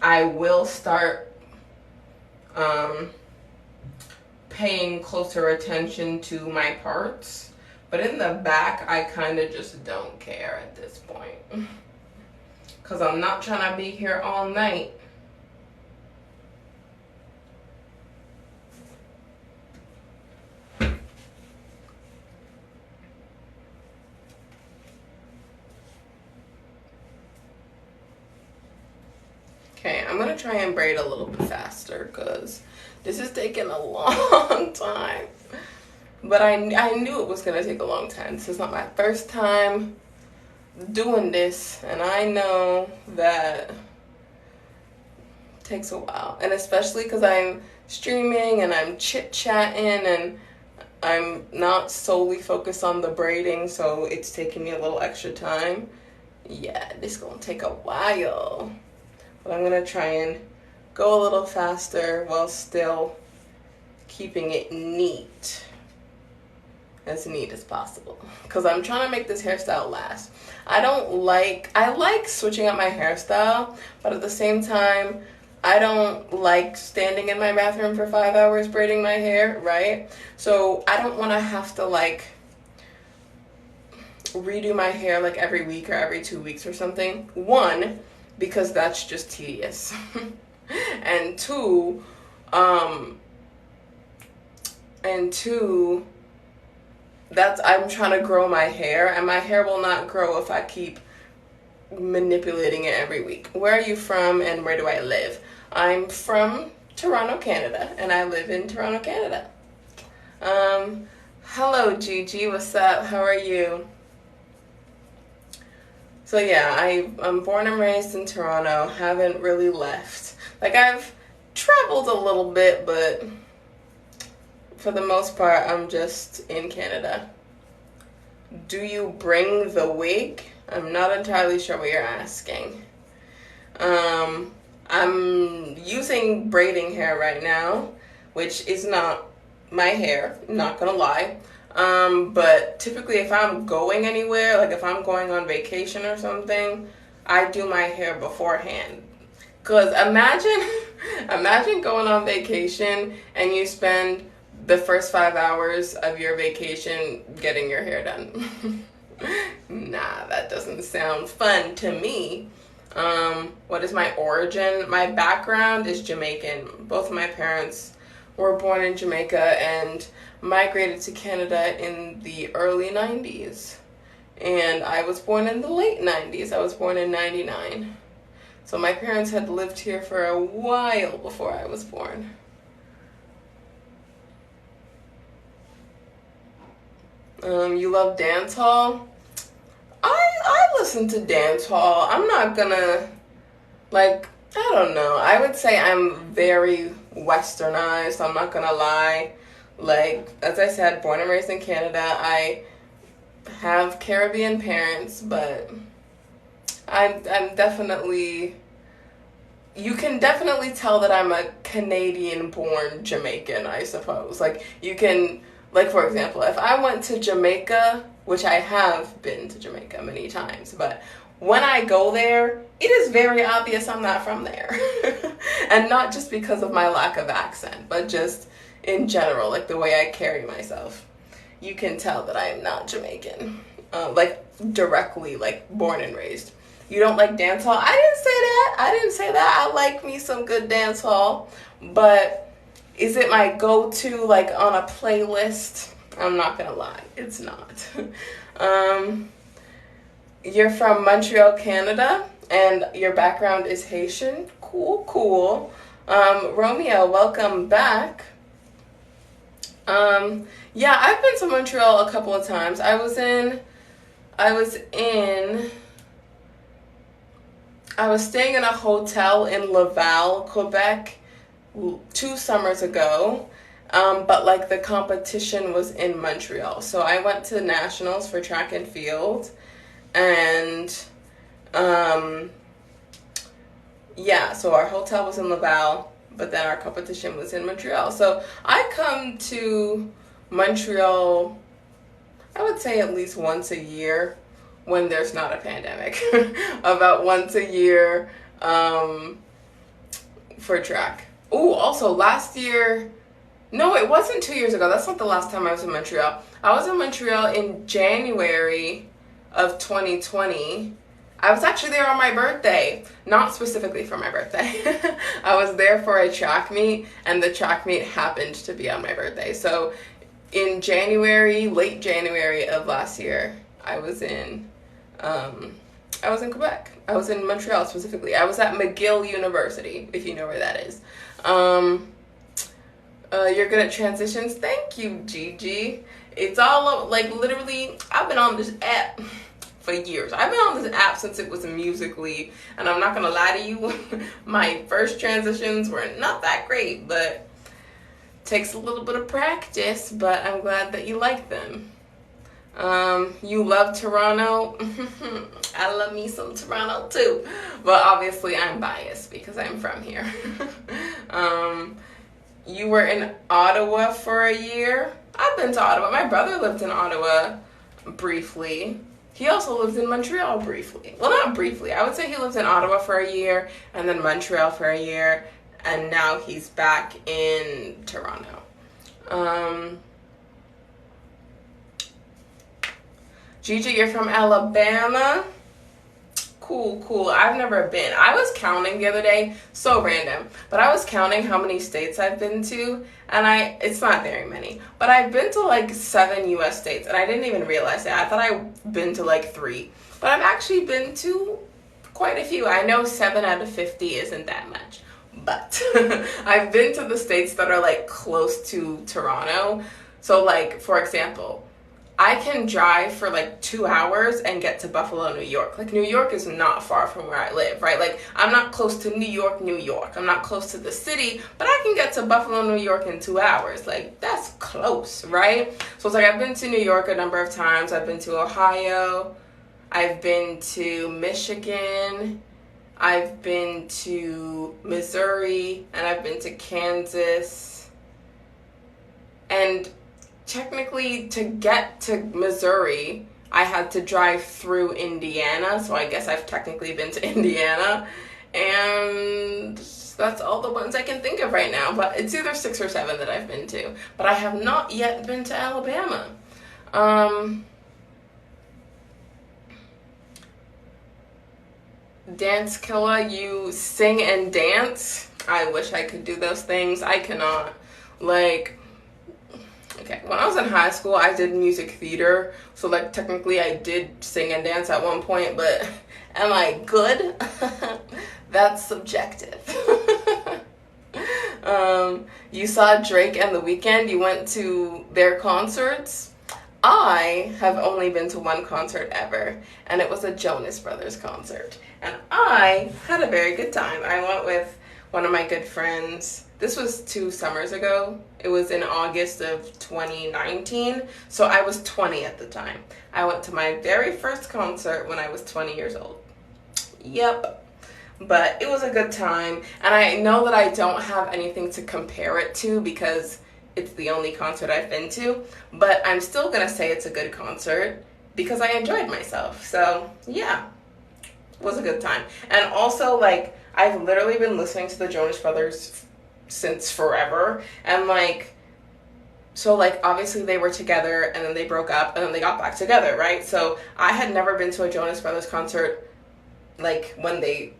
I will start paying closer attention to my parts. But in the back, I kind of just don't care at this point, because I'm not trying to be here all night. Okay, I'm going to try and braid a little bit faster because this is taking a long time. But I knew it was going to take a long time. This is not my first time doing this, and I know that it takes a while. And especially because I'm streaming and I'm chit-chatting and I'm not solely focused on the braiding, so it's taking me a little extra time. Yeah, this is going to take a while. But I'm going to try and go a little faster while still keeping it neat. As neat as possible, because I'm trying to make this hairstyle last. I like switching up my hairstyle, but at the same time, I don't like standing in my bathroom for 5 hours braiding my hair, right? So I don't want to have to like redo my hair like every week or every 2 weeks or something. One, because that's just tedious. and two, I'm trying to grow my hair, and my hair will not grow if I keep manipulating it every week. Where are you from and where do I live? I'm from Toronto, Canada, and I live in Toronto, Canada. Hello, Gigi. What's up? How are you? So yeah, I'm born and raised in Toronto. Haven't really left. Like, I've traveled a little bit, but for the most part, I'm just in Canada. Do you bring the wig? I'm not entirely sure what you're asking. I'm using braiding hair right now, which is not my hair, not gonna lie. But typically if I'm going anywhere, like if I'm going on vacation or something, I do my hair beforehand. Cause imagine going on vacation and you spend the first 5 hours of your vacation getting your hair done. Nah, that doesn't sound fun to me. What is my origin? My background is Jamaican. Both of my parents were born in Jamaica and migrated to Canada in the early 90s. And I was born in the late 90s. I was born in 99. So my parents had lived here for a while before I was born. You love dancehall? I listen to dancehall. I'm not gonna, like, I don't know. I would say I'm very westernized. I'm not gonna lie. Like, as I said, born and raised in Canada. I have Caribbean parents, but I'm definitely, you can definitely tell that I'm a Canadian-born Jamaican, I suppose. Like, you can, like, for example, if I went to Jamaica, which I have been to Jamaica many times, but when I go there, it is very obvious I'm not from there. And not just because of my lack of accent, but just in general, like the way I carry myself. You can tell that I am not Jamaican. Like, directly, like, born and raised. You don't like dancehall? I didn't say that. I like me some good dancehall. But is it my go-to, like, on a playlist? I'm not gonna lie. It's not. You're from Montreal, Canada, and your background is Haitian. Cool, cool. Romeo, welcome back. Yeah, I've been to Montreal a couple of times. I was staying in a hotel in Laval, Quebec, 2 summers ago. But like the competition was in Montreal. So I went to nationals for track and field, And yeah, so our hotel was in Laval, but then our competition was in Montreal. So I come to Montreal, I would say at least once a year when there's not a pandemic. About once a year for track. Oh, also last year, no, it wasn't 2 years ago. That's not the last time I was in Montreal. I was in Montreal in January of 2020. I was actually there on my birthday, not specifically for my birthday. I was there for a track meet, and the track meet happened to be on my birthday. So in January, late January of last year, I was in Quebec. I was in Montreal specifically. I was at McGill University, if you know where that is. You're good at transitions. Thank you, Gigi. It's all like literally, I've been on this app for years. I've been on this app since it was Musical.ly, and I'm not gonna lie to you, my first transitions were not that great, but takes a little bit of practice, but I'm glad that you like them. You love Toronto. I love me some Toronto too, but obviously I'm biased because I'm from here. You were in Ottawa for a year. I've been to Ottawa. My brother lived in Ottawa briefly. He also lived in Montreal briefly. Well, not briefly. I would say he lived in Ottawa for a year and then Montreal for a year, and now he's back in Toronto. Gigi, you're from Alabama? Cool. I've never been. I was counting the other day, so random, but I was counting how many states I've been to, and it's not very many, but I've been to like 7 US states, and I didn't even realize that. I thought I'd been to like 3, but I've actually been to quite a few. I know 7 out of 50 isn't that much, but I've been to the states that are like close to Toronto. So like, for example, I can drive for like 2 hours and get to Buffalo, New York. Like, New York is not far from where I live, right? Like, I'm not close to New York. I'm not close to the city, but I can get to Buffalo, New York in 2 hours. Like, that's close, right? So it's like, I've been to New York a number of times. I've been to Ohio. I've been to Michigan. I've been to Missouri, and I've been to Kansas. And technically, to get to Missouri, I had to drive through Indiana, so I guess I've technically been to Indiana, and that's all the ones I can think of right now, but it's either 6 or 7 that I've been to, but I have not yet been to Alabama. Dance Killa, you sing and dance? I wish I could do those things. I cannot. Like, okay, when I was in high school, I did music theater, so like technically I did sing and dance at one point, but am I good? That's subjective. You saw Drake and The Weeknd, you went to their concerts. I have only been to one concert ever, and it was a Jonas Brothers concert, and I had a very good time. I went with one of my good friends. This was 2 summers ago. It was in August of 2019, so I was 20 at the time. I went to my very first concert when I was 20 years old. Yep. But it was a good time, and I know that I don't have anything to compare it to because it's the only concert I've been to, but I'm still gonna say it's a good concert because I enjoyed myself. So yeah, it was a good time. And also, like, I've literally been listening to the Jonas Brothers since forever, and like, so like, obviously they were together and then they broke up and then they got back together, right? So I had never been to a Jonas Brothers concert like when they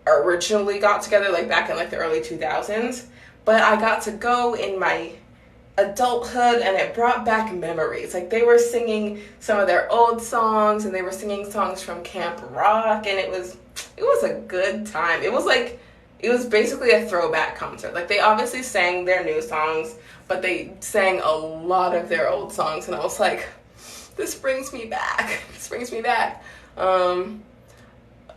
originally got together, like back in like the early 2000s, but I got to go in my adulthood and it brought back memories. Like, they were singing some of their old songs and they were singing songs from Camp Rock, and it was a good time. It was basically a throwback concert. Like, they obviously sang their new songs, but they sang a lot of their old songs, and I was like, this brings me back.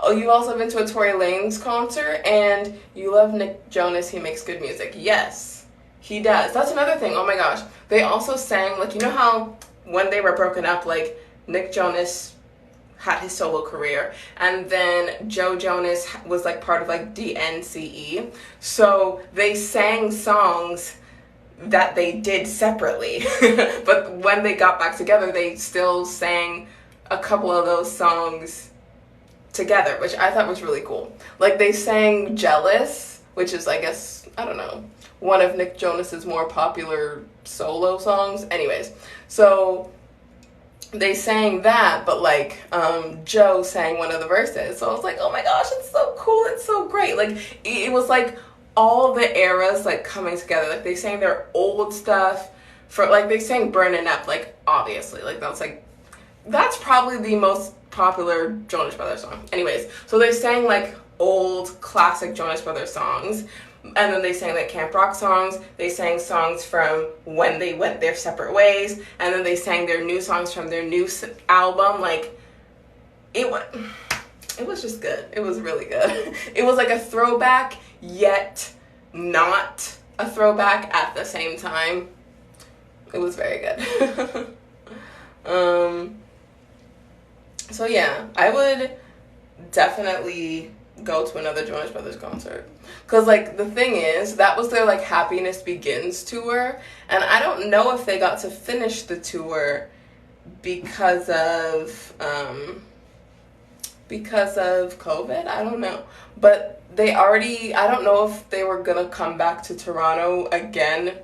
Oh, you've also been to a Tory Lanez concert, and you love Nick Jonas. He makes good music. Yes, he does. That's another thing. Oh my gosh. They also sang, like, you know how when they were broken up, like, Nick Jonas had his solo career, and then Joe Jonas was like part of like DNCE. So they sang songs that they did separately, but when they got back together, they still sang a couple of those songs together, which I thought was really cool. Like they sang Jealous, which is, I guess, I don't know, one of Nick Jonas's more popular solo songs. Anyways, so they sang that, but like Joe sang one of the verses. So I was like, oh my gosh, it's so cool, it's so great. Like it was like all the eras like coming together. Like they sang their old stuff for, like they sang Burnin' Up, like obviously, like that's probably the most popular Jonas Brothers song. Anyways, so they sang like old classic Jonas Brothers songs, and then they sang like camp rock songs. They sang songs from when they went their separate ways, and then they sang their new songs from their new album. Like it was just good. It was really good. It was like a throwback, yet not a throwback at the same time. It was very good. So yeah, I would definitely go to another Jonas Brothers concert. Cause like the thing is, that was their like Happiness Begins tour, and I don't know if they got to finish the tour because of COVID. I don't know. But they already, I don't know if they were gonna come back to Toronto again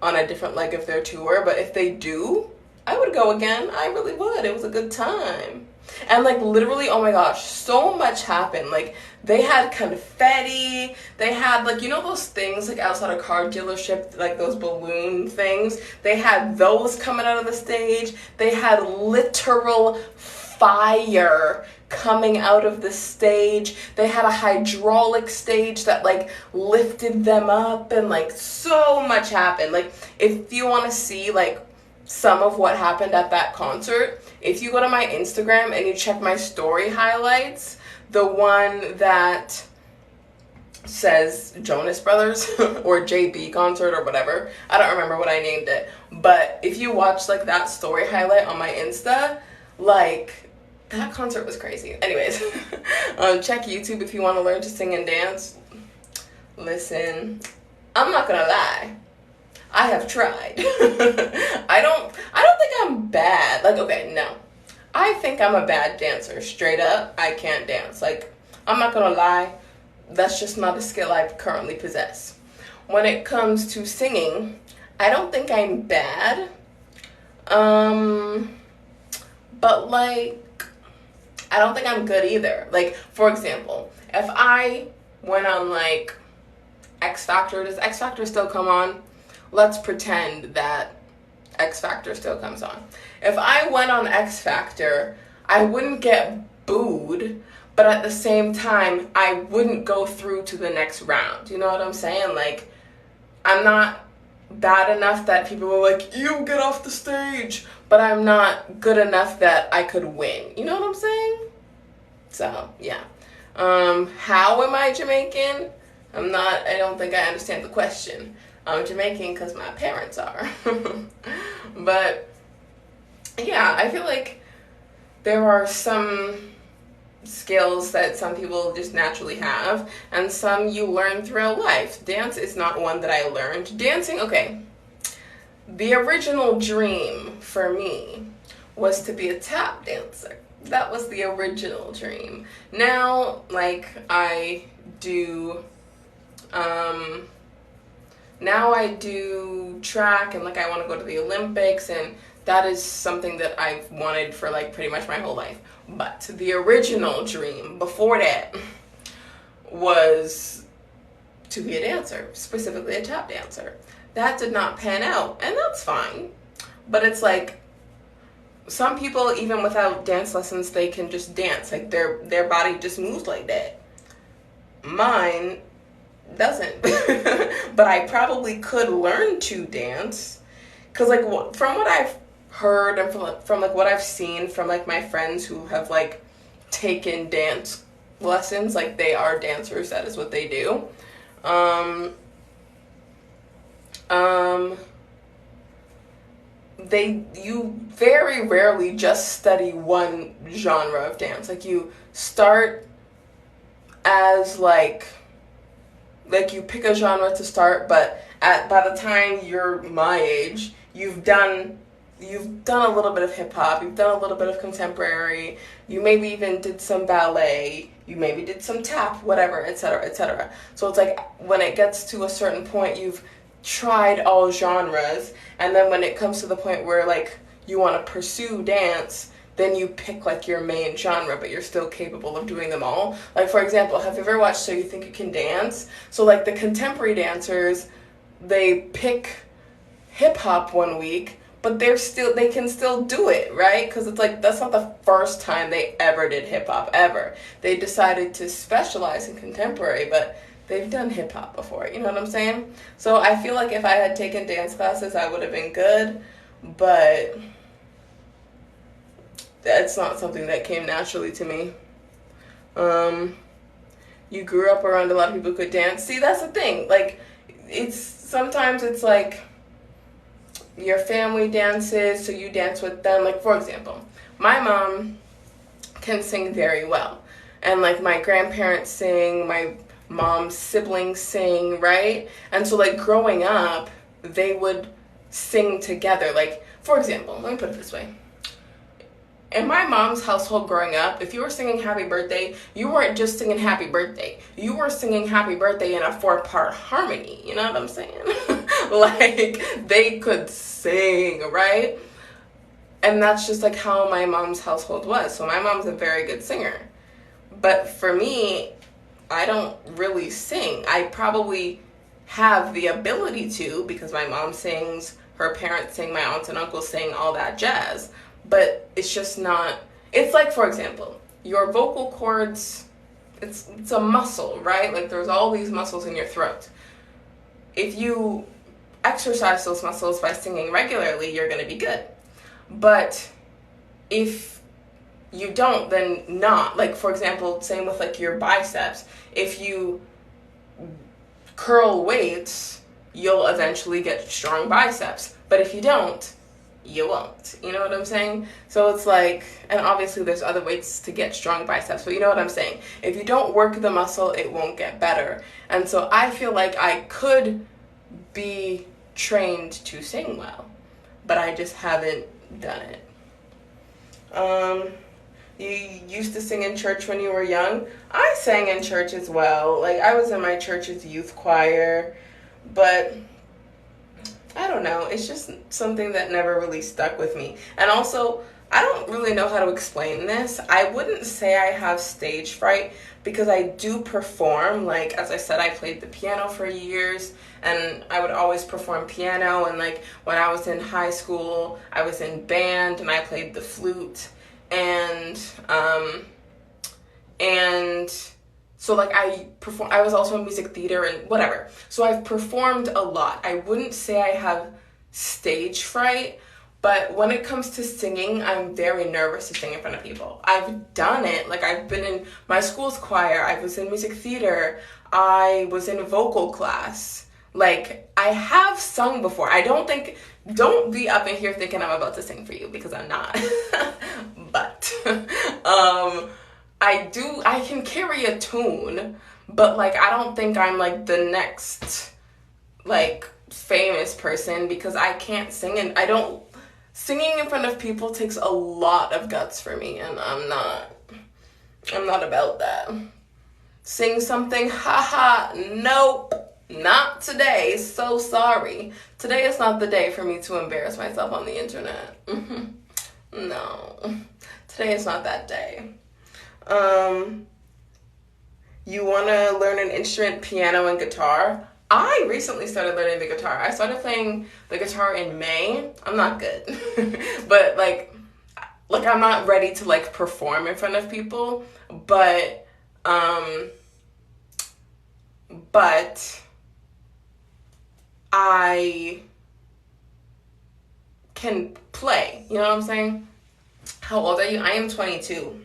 on a different leg of their tour, but if they do, I would go again. I really would. It was a good time. And like literally, oh my gosh, so much happened. Like they had confetti, they had like, you know those things like outside a car dealership, like those balloon things, they had those coming out of the stage. They had literal fire coming out of the stage. They had a hydraulic stage that like lifted them up, and like so much happened. Like if you want to see like some of what happened at that concert, if you go to my Instagram and you check my story highlights, the one that says Jonas Brothers or JB concert or whatever, I don't remember what I named it, but if you watch like that story highlight on my Insta, like that concert was crazy. Anyways, check YouTube if you want to learn to sing and dance. Listen, I'm not gonna lie, I have tried. I don't think I'm bad. Like, okay, no. I think I'm a bad dancer. Straight up, I can't dance. Like, I'm not gonna lie, that's just not a skill I currently possess. When it comes to singing, I don't think I'm bad. But like, I don't think I'm good either. Like, for example, if I went on like X Factor, does X Factor still come on? Let's pretend that X Factor still comes on. If I went on X Factor, I wouldn't get booed, but at the same time, I wouldn't go through to the next round. You know what I'm saying? Like, I'm not bad enough that people were like, you get off the stage, but I'm not good enough that I could win. You know what I'm saying? So, yeah. How am I Jamaican? I don't think I understand the question. I'm Jamaican because my parents are. But yeah, I feel like there are some skills that some people just naturally have, and some you learn throughout life. Dance is not one that I learned. Dancing, okay. The original dream for me was to be a tap dancer. That was the original dream. Now, like, I do track, and like I want to go to the Olympics, and that is something that I've wanted for like pretty much my whole life. But the original dream before that was to be a dancer, specifically a tap dancer. That did not pan out, and that's fine. But it's like some people, even without dance lessons, they can just dance. Like their body just moves like that. Mine doesn't. But I probably could learn to dance, because like from what I've heard and from like what I've seen from like my friends who have like taken dance lessons, like they are dancers, that is what they do. you very rarely just study one genre of dance. Like you start as like you pick a genre to start, but by the time you're my age, you've done a little bit of hip hop, you've done a little bit of contemporary, you maybe even did some ballet, you maybe did some tap, whatever, etc., etc. So it's like when it gets to a certain point, you've tried all genres, and then when it comes to the point where like you want to pursue dance, then you pick like your main genre, but you're still capable of doing them all. Like for example, have you ever watched So You Think You Can Dance? So like the contemporary dancers, they pick hip hop one week, but they can still do it, right? Because it's like that's not the first time they ever did hip hop ever. They decided to specialize in contemporary, but they've done hip hop before. You know what I'm saying? So I feel like if I had taken dance classes, I would have been good, but that's not something that came naturally to me. You grew up around a lot of people who could dance. See, that's the thing. Like, sometimes it's like your family dances, so you dance with them. Like, for example, my mom can sing very well. And, like, my grandparents sing, my mom's siblings sing, right? And so, like, growing up, they would sing together. Like, for example, let me put it this way. In my mom's household growing up, if you were singing Happy Birthday, you weren't just singing Happy Birthday. You were singing Happy Birthday in a 4-part harmony. You know what I'm saying? Like, they could sing, right? And that's just like how my mom's household was. So my mom's a very good singer. But for me, I don't really sing. I probably have the ability to because my mom sings, her parents sing, my aunts and uncles sing, all that jazz. But it's just not, it's like, for example, your vocal cords, it's a muscle, right? Like there's all these muscles in your throat. If you exercise those muscles by singing regularly, you're going to be good. But if you don't, then not. Like, for example, same with like your biceps. If you curl weights, you'll eventually get strong biceps. But if you don't, you won't. You know what I'm saying? So it's like, and obviously there's other ways to get strong biceps, but you know what I'm saying? If you don't work the muscle, it won't get better. And so I feel like I could be trained to sing well, but I just haven't done it. You used to sing in church when you were young? I sang in church as well. Like, I was in my church's youth choir, but I don't know. It's just something that never really stuck with me. And also, I don't really know how to explain this. I wouldn't say I have stage fright because I do perform. Like, as I said, I played the piano for years and I would always perform piano. And like when I was in high school, I was in band and I played the flute. And so like I was also in music theater and whatever. So I've performed a lot. I wouldn't say I have stage fright, but when it comes to singing, I'm very nervous to sing in front of people. I've done it. Like I've been in my school's choir. I was in music theater. I was in vocal class. Like I have sung before. Don't be up in here thinking I'm about to sing for you because I'm not. But I can carry a tune, but like I don't think I'm like the next like famous person because I can't sing and singing in front of people takes a lot of guts for me and I'm not about that. Sing something, haha, nope, not today, so sorry. Today is not the day for me to embarrass myself on the internet. No, today is not that day. You want to learn an instrument, piano and guitar? I recently started learning the guitar. I started playing the guitar in May. I'm not good. But like I'm not ready to like perform in front of people, but I can play. You know what I'm saying? How old are you? I am 22.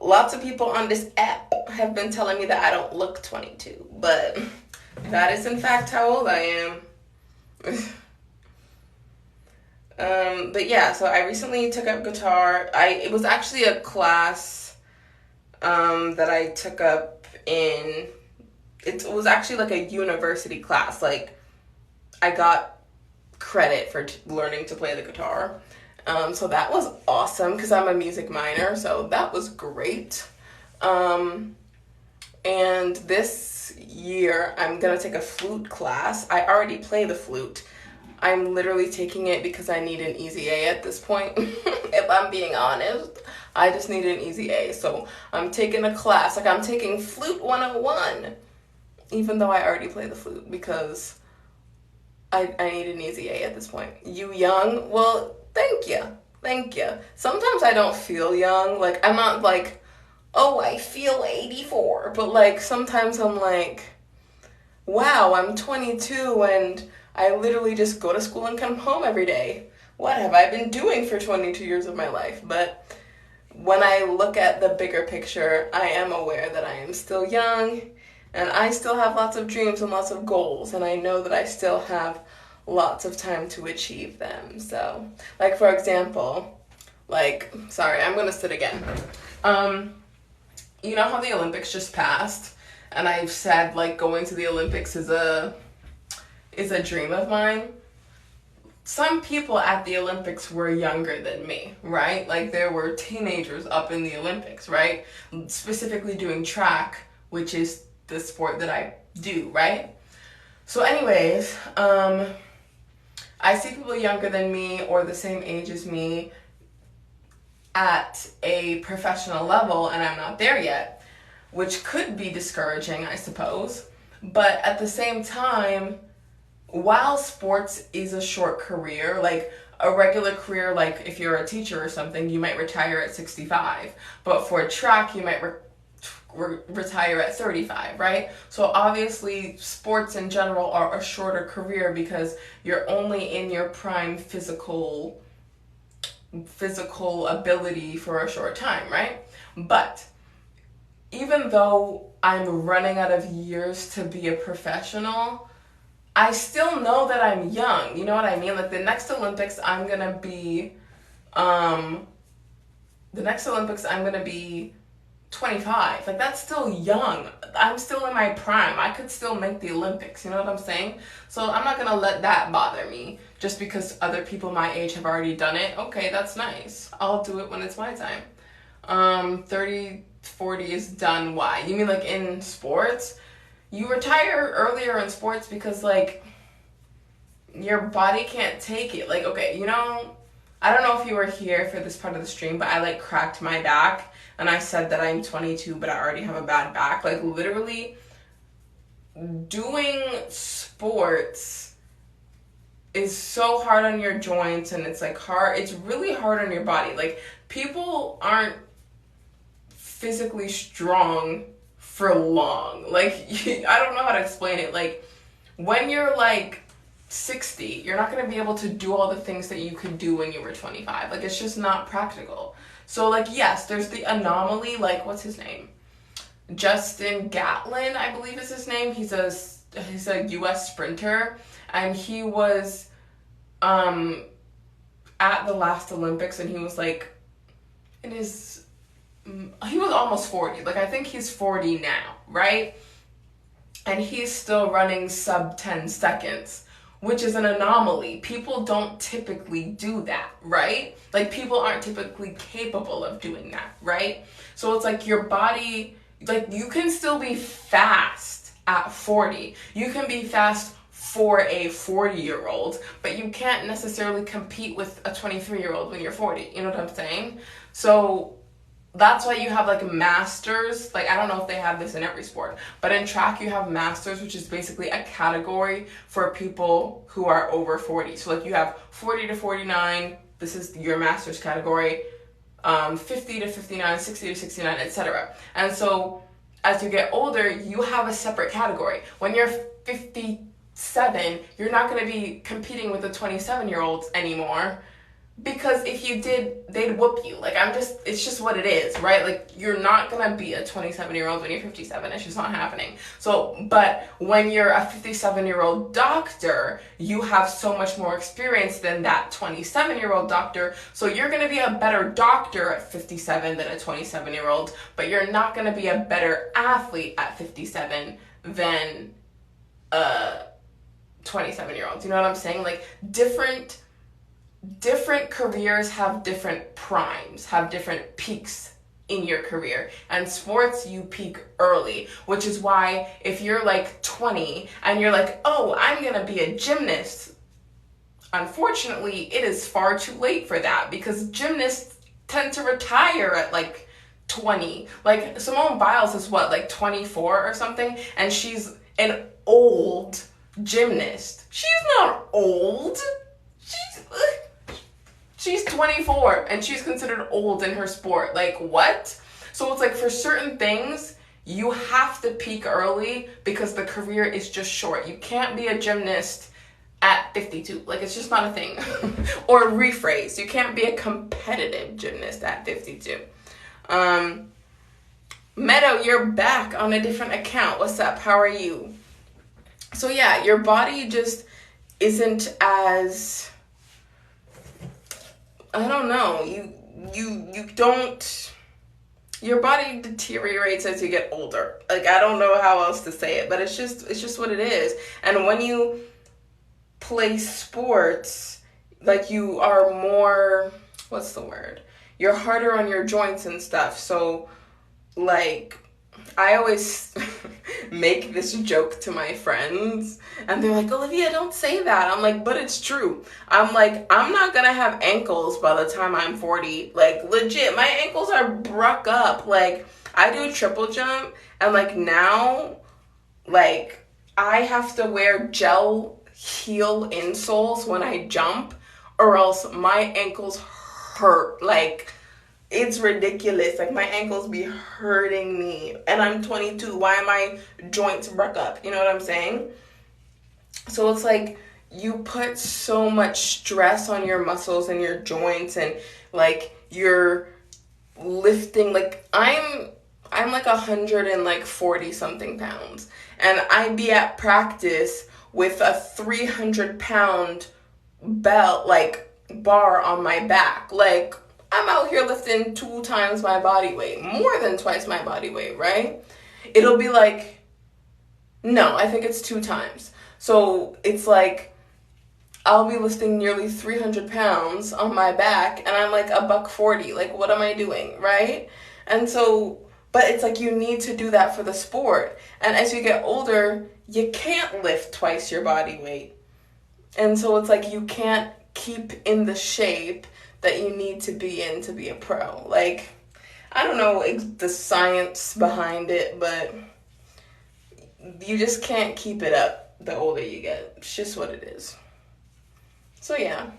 Lots of people on this app have been telling me that I don't look 22, but that is in fact how old I am. But yeah, so I recently took up guitar. It was actually a class that I took up in, it was actually like a university class. Like, I got credit for learning to play the guitar. So that was awesome because I'm a music minor, so that was great. And this year I'm gonna take a flute class. I already play the flute. I'm literally taking it because I need an easy A at this point. If I'm being honest, I just need an easy A. So I'm taking a class, like I'm taking Flute 101, even though I already play the flute because I need an easy A at this point. You young? Well, thank you. Thank you. Sometimes I don't feel young. Like, I'm not like, oh, I feel 84. But like, sometimes I'm like, wow, I'm 22 and I literally just go to school and come home every day. What have I been doing for 22 years of my life? But when I look at the bigger picture, I am aware that I am still young and I still have lots of dreams and lots of goals, and I know that I still have lots of time to achieve them. So, like, for example, like, sorry, I'm gonna sit again. You know how the Olympics just passed? And I've said, like, going to the Olympics is a dream of mine. Some people at the Olympics were younger than me, right? Like, there were teenagers up in the Olympics, right? Specifically doing track, which is the sport that I do, right? So anyways, I see people younger than me or the same age as me at a professional level, and I'm not there yet, which could be discouraging, I suppose. But at the same time, while sports is a short career, like a regular career, like if you're a teacher or something, you might retire at 65. But for track, you might retire at 35, right? So obviously, sports in general are a shorter career because you're only in your prime physical ability for a short time, right? But even though I'm running out of years to be a professional, I still know that I'm young. You know what I mean? Like, the next Olympics, I'm gonna be 25. Like, that's still young. I'm still in my prime. I could still make the Olympics. You know what I'm saying? So I'm not gonna let that bother me just because other people my age have already done it. Okay, that's nice. I'll do it when it's my time. 30, 40 is done. Why? You mean like in sports? You retire earlier in sports because, like, your body can't take it. Like, okay, you know, I don't know if you were here for this part of the stream, but I, like, cracked my back, and I said that I'm 22, but I already have a bad back. Like, literally, doing sports is so hard on your joints, and it's, like, hard. It's really hard on your body. Like, people aren't physically strong for long. Like, I don't know how to explain it. Like, when you're like 60, you're not going to be able to do all the things that you could do when you were 25. Like, it's just not practical. So, like, yes, there's the anomaly. Like, what's his name? Justin Gatlin, I believe is his name. He's a US sprinter, and he was at the last Olympics, and he was like he was almost 40. Like, I think he's 40 now, right? And he's still running sub 10 seconds, which is an anomaly. People don't typically do that, right? Like, people aren't typically capable of doing that, right? So it's like your body, like, you can still be fast at 40. You can be fast for a 40-year-old, but you can't necessarily compete with a 23-year-old when you're 40. You know what I'm saying? So that's why you have, like, masters. Like, I don't know if they have this in every sport, but in track you have masters, which is basically a category for people who are over 40. So, like, you have 40 to 49, this is your masters category, 50 to 59, 60 to 69, etc. And so as you get older, you have a separate category. When you're 57, you're not going to be competing with the 27-year-olds anymore. Because if you did, they'd whoop you. Like, it's just what it is, right? Like, you're not gonna be a 27-year-old when you're 57. It's just not happening. So, but when you're a 57-year-old doctor, you have so much more experience than that 27-year-old doctor. So you're gonna be a better doctor at 57 than a 27-year-old, but you're not gonna be a better athlete at 57 than a 27-year-old. You know what I'm saying? Like, different careers have different primes, have different peaks in your career. And sports, you peak early, which is why if you're like 20 and you're like, oh, I'm gonna be a gymnast, unfortunately, it is far too late for that, because gymnasts tend to retire at like 20. Like, Simone Biles is what, like 24 or something, and she's an old gymnast. She's not old. She's 24 and she's considered old in her sport. Like, what? So it's like, for certain things, you have to peak early because the career is just short. You can't be a gymnast at 52. Like, it's just not a thing. Or rephrase, you can't be a competitive gymnast at 52. Meadow, you're back on a different account. What's up? How are you? So yeah, your body just isn't as... I don't know, you don't, your body deteriorates as you get older. Like, I don't know how else to say it, but it's just what it is. And when you play sports, like, you are more, what's the word? You're harder on your joints and stuff. So, like, I always make this joke to my friends, and they're like, Olivia, don't say that. I'm like, but it's true. I'm like, I'm not gonna have ankles by the time I'm 40. Like, legit, my ankles are broke up. Like, I do triple jump, and like, now, like, I have to wear gel heel insoles when I jump, or else my ankles hurt. Like, it's ridiculous. Like, my ankles be hurting me, and I'm 22. Why are my joints broke up? You know what I'm saying? So it's like, you put so much stress on your muscles and your joints, and like, you're lifting. Like, I'm like 140 something pounds, and I be at practice with a 300-pound belt, like, bar on my back. Like, I'm out here lifting 2 times my body weight, more than twice my body weight, right? It'll be like, no, I think it's 2 times. So it's like, I'll be lifting nearly 300 pounds on my back, and I'm like $140. Like, what am I doing, right? And so, but it's like, you need to do that for the sport. And as you get older, you can't lift twice your body weight. And so it's like, you can't keep in the shape that you need to be in to be a pro. Like, I don't know the science behind it, but you just can't keep it up the older you get. It's just what it is. So yeah,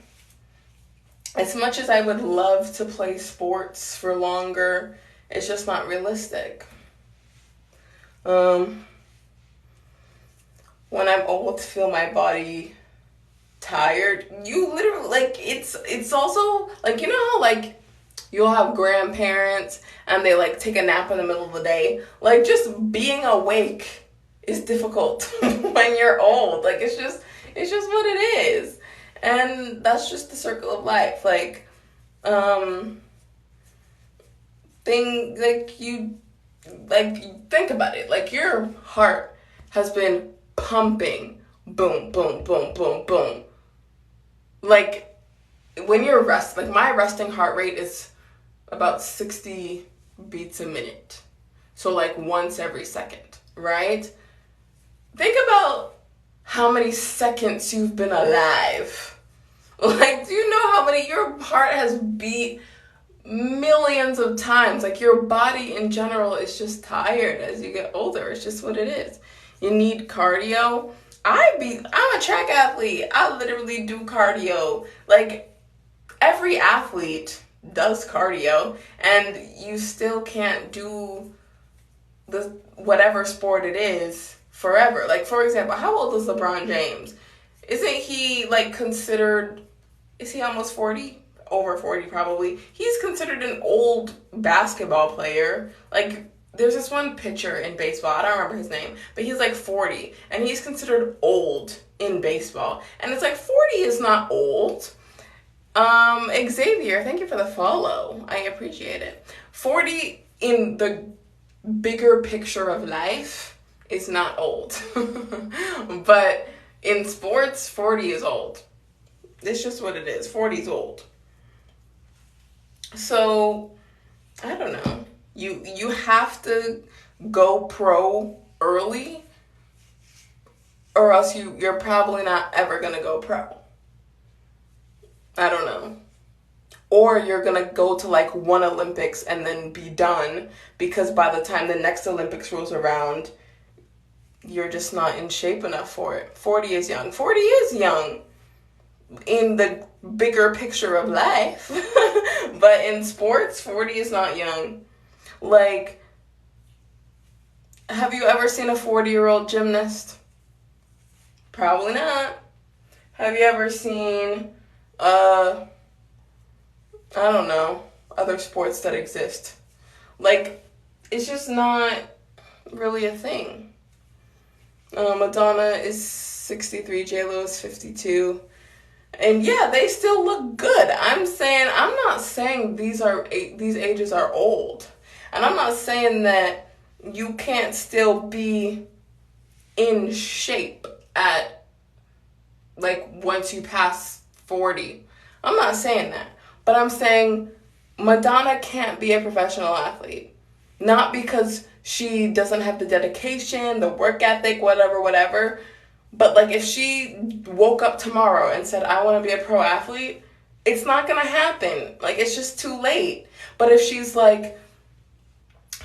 as much as I would love to play sports for longer, it's just not realistic. When I'm old, to feel my body tired, you literally, like, it's also like, you know how, like, you'll have grandparents and they like take a nap in the middle of the day. Like, just being awake is difficult when you're old. Like, it's just what it is, and that's just the circle of life. Like, think about it. Like, your heart has been pumping, boom, boom, boom, boom, boom. Like, when you're like, my resting heart rate is about 60 beats a minute. So, like, once every second, right? Think about how many seconds you've been alive. Like, do you know how many, your heart has beat millions of times. Like, your body in general is just tired as you get older. It's just what it is. You need cardio. I'm a track athlete. I literally do cardio. Like, every athlete does cardio, and you still can't do the whatever sport it is forever. Like, for example, how old is LeBron James? Isn't he, like, considered, is he almost 40? over 40 probably. He's considered an old basketball player. Like, there's this one pitcher in baseball, I don't remember his name, but he's like 40, and he's considered old in baseball. And it's like 40 is not old. Xavier, thank you for the follow. I appreciate it. 40 in the bigger picture of life is not old. But in sports, 40 is old. It's just what it is. 40 is old. So, I don't know. You have to go pro early, or else you're probably not ever going to go pro. I don't know. Or you're going to go to like one Olympics and then be done, because by the time the next Olympics rolls around, you're just not in shape enough for it. 40 is young. 40 is young in the bigger picture of life. But in sports, 40 is not young. Like, have you ever seen a 40-year-old gymnast? Probably not. Have you ever seen, I don't know, other sports that exist? Like, it's just not really a thing. Madonna is 63, J-Lo is 52. And yeah, they still look good. I'm not saying these ages are old. And I'm not saying that you can't still be in shape at, like, once you pass 40. I'm not saying that. But I'm saying Madonna can't be a professional athlete. Not because she doesn't have the dedication, the work ethic, whatever. But, like, if she woke up tomorrow and said, I want to be a pro athlete, it's not going to happen. Like, it's just too late. But if she's like,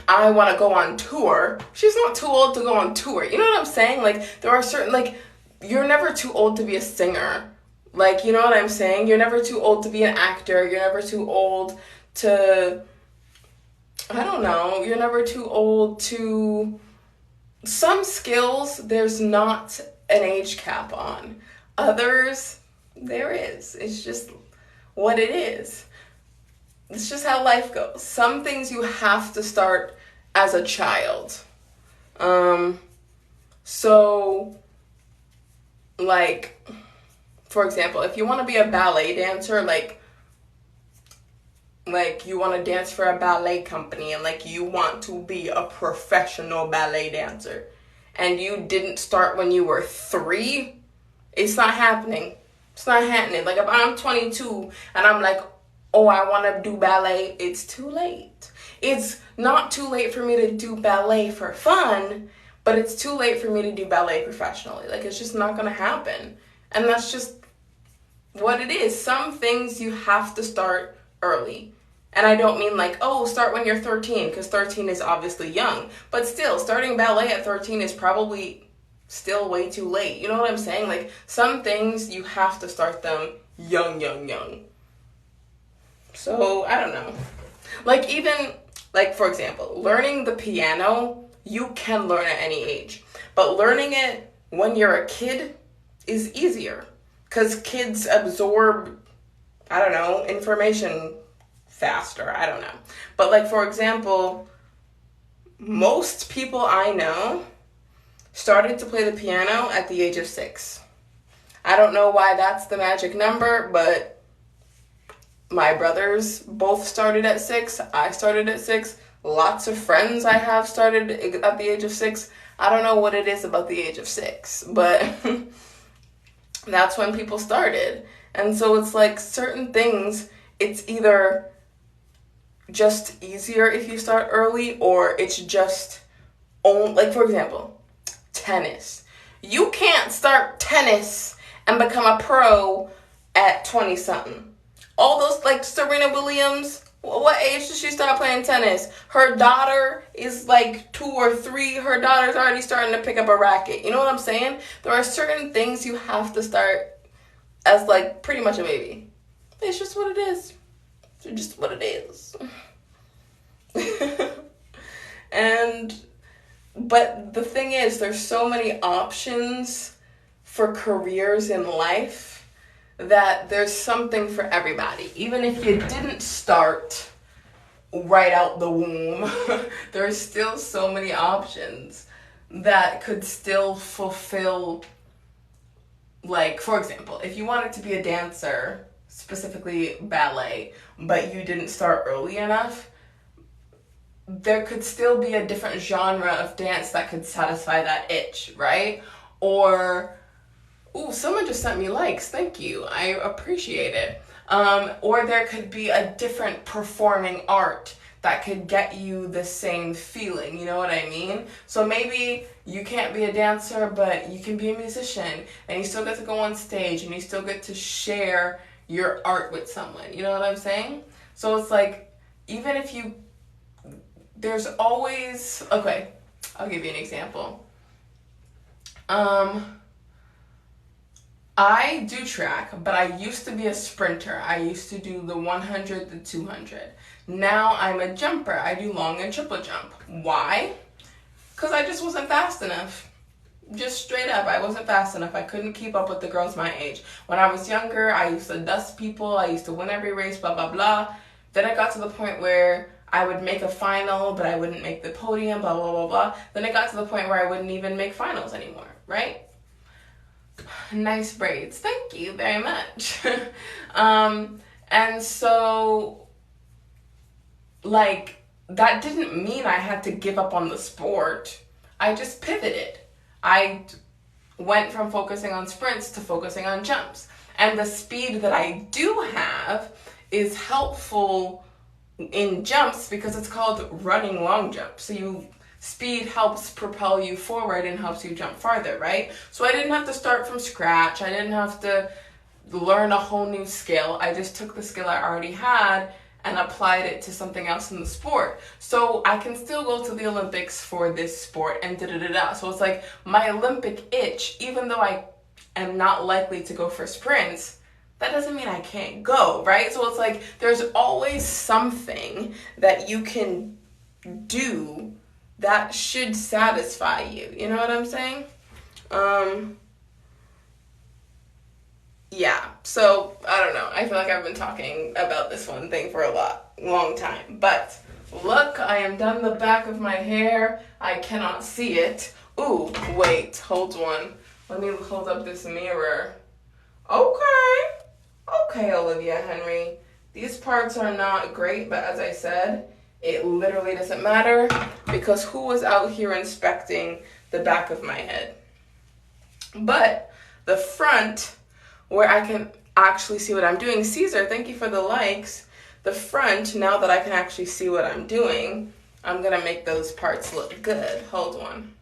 I want to go on tour, she's not too old to go on tour. You know what I'm saying? Like, there are certain, like, you're never too old to be a singer. Like, you know what I'm saying? You're never too old to be an actor. You're never too old to, I don't know, you're never too old to, some skills, there's not an age cap on. Others, there is. It's just what it is. It's just how life goes. Some things you have to start as a child. So, like, for example, if you want to be a ballet dancer, like you want to dance for a ballet company, and like you want to be a professional ballet dancer, and you didn't start when you were 3, it's not happening. It's not happening. Like, if I'm 22 and I'm like, oh, I want to do ballet, it's too late. It's not too late for me to do ballet for fun, but it's too late for me to do ballet professionally. Like, it's just not going to happen. And that's just what it is. Some things you have to start early. And I don't mean like, oh, start when you're 13, because 13 is obviously young. But still, starting ballet at 13 is probably still way too late. You know what I'm saying? Like, some things you have to start them young. So, I don't know. Like, even, like, for example, learning the piano, you can learn at any age. But learning it when you're a kid is easier. Because kids absorb, I don't know, information faster. I don't know. But, like, for example, most people I know started to play the piano at the age of 6. I don't know why that's the magic number, but my brothers both started at 6. I started at 6. Lots of friends I have started at the age of 6. I don't know what it is about the age of 6, but that's when people started. And so it's like certain things, it's either just easier if you start early, or it's just, like, for example, tennis. You can't start tennis and become a pro at 20-something. All those, like, Serena Williams, what age did she start playing tennis? Her daughter is like 2 or 3. Her daughter's already starting to pick up a racket. You know what I'm saying? There are certain things you have to start as, like, pretty much a baby. It's just what it is. It's just what it is. But the thing is, there's so many options for careers in life that there's something for everybody. Even if you didn't start right out the womb, there's still so many options that could still fulfill, like, for example, if you wanted to be a dancer, specifically ballet, but you didn't start early enough, there could still be a different genre of dance that could satisfy that itch, right? Or, ooh, someone just sent me likes. Thank you. I appreciate it. Or there could be a different performing art that could get you the same feeling. You know what I mean? So maybe you can't be a dancer, but you can be a musician, and you still get to go on stage, and you still get to share your art with someone. You know what I'm saying? So it's like, even if you, there's always, okay, I'll give you an example. I do track, but I used to be a sprinter. I used to do the 100, the 200. Now I'm a jumper. I do long and triple jump. Why? Because I just wasn't fast enough. Just straight up, I wasn't fast enough. I couldn't keep up with the girls my age. When I was younger, I used to dust people. I used to win every race, blah, blah, blah. Then I got to the point where I would make a final, but I wouldn't make the podium, blah, blah, blah, blah. Then it got to the point where I wouldn't even make finals anymore, right? Nice braids. Thank you very much. And so, like, that didn't mean I had to give up on the sport. I just pivoted. I went from focusing on sprints to focusing on jumps. And the speed that I do have is helpful in jumps because it's called running long jump. So speed helps propel you forward and helps you jump farther, right? So I didn't have to start from scratch. I didn't have to learn a whole new skill. I just took the skill I already had and applied it to something else in the sport. So I can still go to the Olympics for this sport and da-da-da-da. So it's like my Olympic itch, even though I am not likely to go for sprints, that doesn't mean I can't go, right? So it's like there's always something that you can do that should satisfy you. You know what I'm saying? Yeah, so I don't know. I feel like I've been talking about this one thing for a long time. But look, I am done the back of my hair. I cannot see it. Ooh, wait, hold on. Let me hold up this mirror. Okay, Olivia Henry. These parts are not great, but as I said, it literally doesn't matter because who was out here inspecting the back of my head? But the front, where I can actually see what I'm doing. Caesar, thank you for the likes. The front, now that I can actually see what I'm doing, I'm going to make those parts look good. Hold on.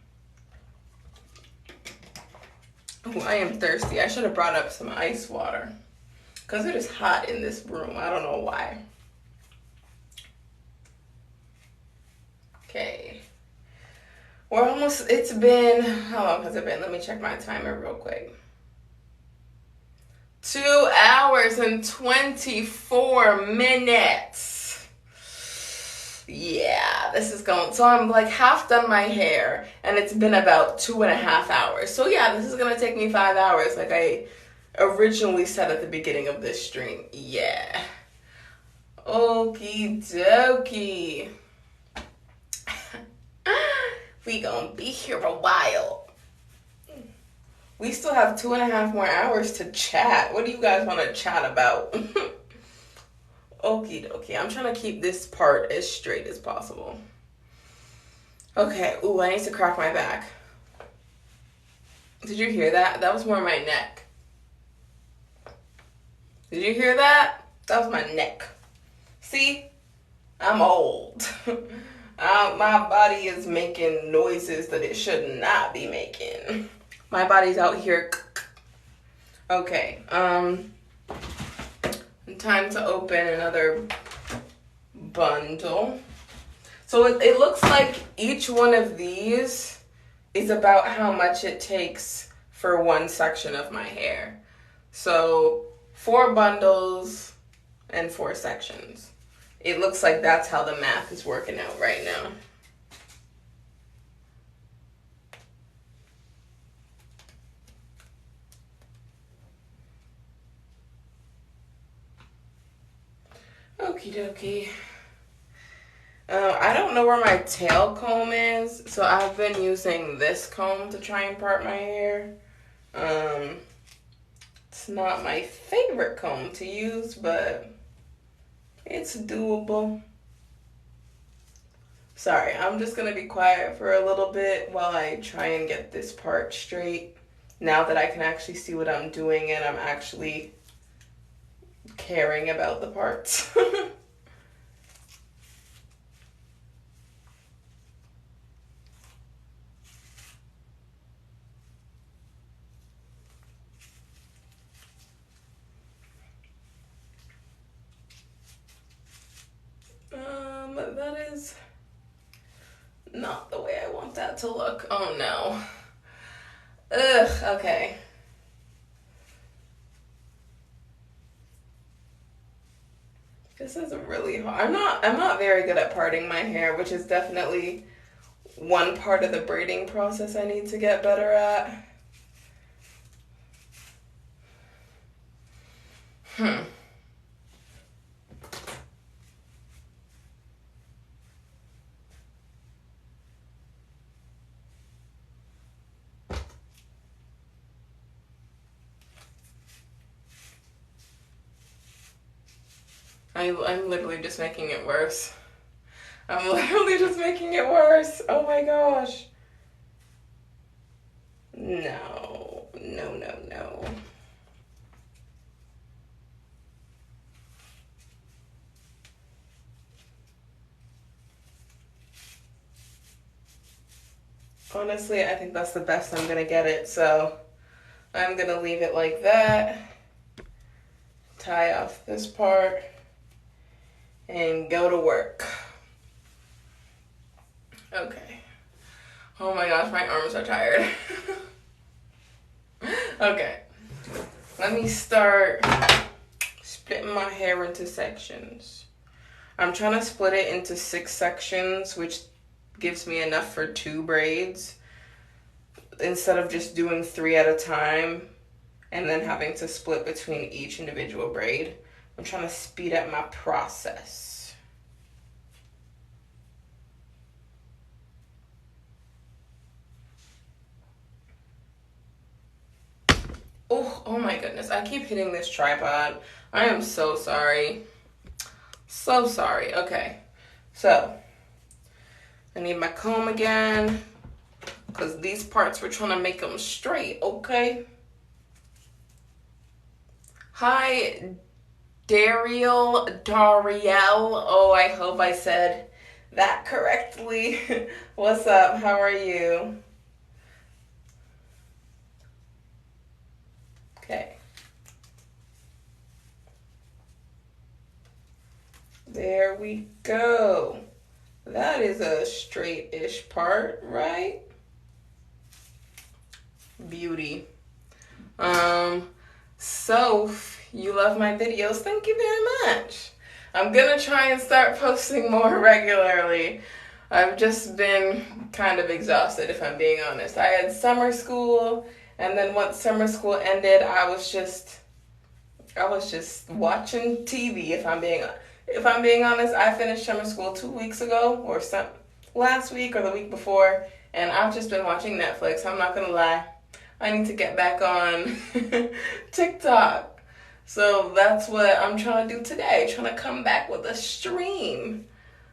Ooh, I am thirsty. I should have brought up some ice water because it is hot in this room. I don't know why. Okay. We're almost, it's been, how long has it been? Let me check my timer real quick. 2 hours and 24 minutes. Yeah, this is going, so I'm like half done my hair and it's been about 2.5 hours. So yeah, this is gonna take me 5 hours like I originally said at the beginning of this stream. Yeah. Okie dokie. We gonna be here a while. We still have 2.5 more hours to chat. What do you guys want to chat about? Okie dokie. I'm trying to keep this part as straight as possible. Okay. Ooh, I need to crack my back. Did you hear that? That was more my neck. Did you hear that? That was my neck. See? I'm old. My body is making noises that it should not be making. My body's out here. Okay. Time to open another bundle. So it looks like each one of these is about how much it takes for one section of my hair. So 4 bundles and 4 sections. It looks like that's how the math is working out right now. Okie dokie. I don't know where my tail comb is, so I've been using this comb to try and part my hair. It's not my favorite comb to use, but it's doable. Sorry, I'm just gonna be quiet for a little bit while I try and get this part straight. Now that I can actually see what I'm doing and I'm actually caring about the parts. That is not the way I want that to look. Oh no. Ugh, okay. This is really hard. I'm not very good at parting my hair, which is definitely one part of the braiding process I need to get better at. I'm literally just making it worse. I'm literally just making it worse. Oh my gosh. No, no, no, no. Honestly, I think that's the best I'm gonna get it, so I'm gonna leave it like that. Tie off this part and go to work. Okay. Oh my gosh, my arms are tired. Okay. Let me start splitting my hair into sections. I'm trying to split it into 6 sections, which gives me enough for 2 braids instead of just doing 3 at a time and then having to split between each individual braid. I'm trying to speed up my process. Oh my goodness, I keep hitting this tripod. I am so sorry. So sorry. Okay, so I need my comb again because these parts, we're trying to make them straight, okay? Hi, Dariel. Oh, I hope I said that correctly. What's up? How are you? Okay. There we go. That is a straight-ish part, right? Beauty. So you love my videos. Thank you very much. I'm gonna try and start posting more regularly. I've just been kind of exhausted, if I'm being honest. I had summer school, and then once summer school ended, I was just watching TV, if I'm being honest. I finished summer school 2 weeks ago, or last week or the week before, and I've just been watching Netflix. I'm not gonna lie. I need to get back on TikTok. So that's what I'm trying to do today. Trying to come back with a stream.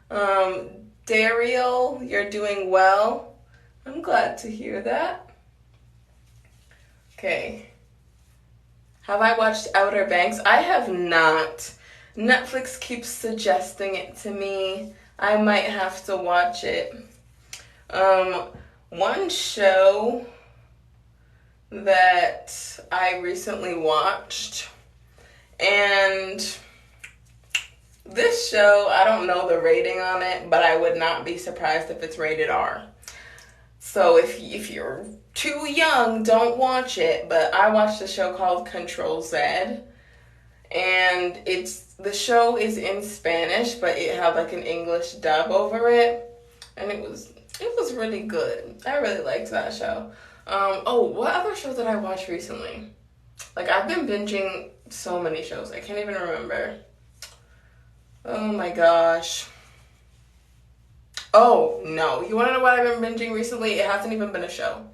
Dariel, you're doing well. I'm glad to hear that. Okay. Have I watched Outer Banks? I have not. Netflix keeps suggesting it to me. I might have to watch it. One show that I recently watched, and this show, I don't know the rating on it, but I would not be surprised if it's rated R. So if you're too young, don't watch it. But I watched a show called Control Z, and the show is in Spanish, but it had like an English dub over it, and it was really good. I really liked that show. What other show did I watch recently? Like, I've been binging so many shows, I can't even remember. Oh my gosh. Oh no, you want to know what I've been binging recently? It hasn't even been a show.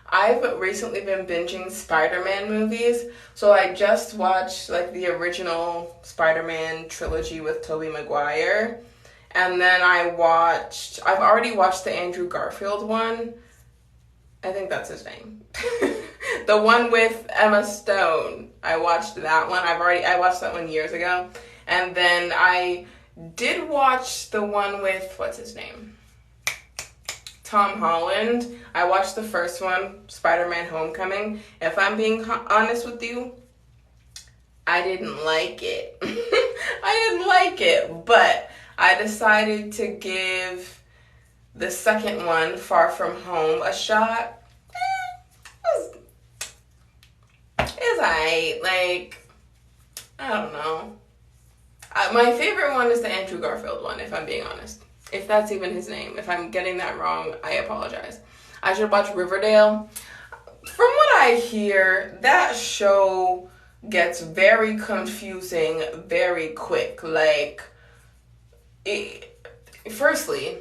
I've recently been binging Spider-Man movies. So I just watched like the original Spider-Man trilogy with Tobey Maguire. And then I've already watched the Andrew Garfield one. I think that's his name. The one with Emma Stone. I watched that one. I watched that one years ago. And then I did watch the one with, what's his name? Tom Holland. I watched the first one, Spider-Man Homecoming. If I'm being honest with you, I didn't like it. I didn't like it, but I decided to give the second one, Far From Home, a shot. It's alright. Like, I don't know. My favorite one is the Andrew Garfield one, if I'm being honest. If that's even his name. If I'm getting that wrong, I apologize. I should watch Riverdale. From what I hear, that show gets very confusing very quick. Like, first thing.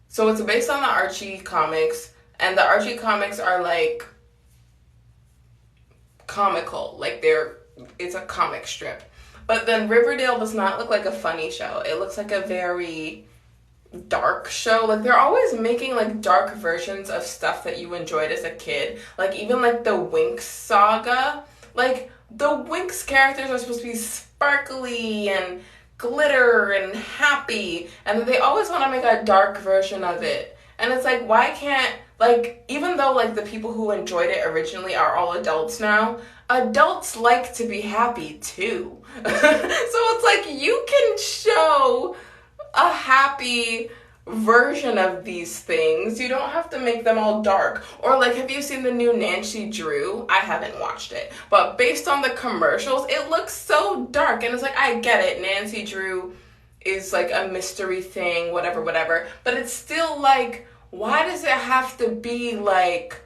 So it's based on the Archie comics, and the Archie comics are like comical. Like it's a comic strip. But then Riverdale does not look like a funny show. It looks like a very dark show. Like they're always making like dark versions of stuff that you enjoyed as a kid. Like even like the Winx saga. Like the Winx characters are supposed to be sparkly and glitter and happy, and they always want to make a dark version of it. And it's like, why can't, like, even though like the people who enjoyed it originally are all adults now, adults like to be happy too. So it's like, you can show a happy version of these things. You don't have to make them all dark. Or like, have you seen the new Nancy Drew? I haven't watched it, but based on the commercials, it looks so dark. And it's like, I get it, Nancy Drew is like a mystery thing, whatever, but it's still like, why does it have to be like,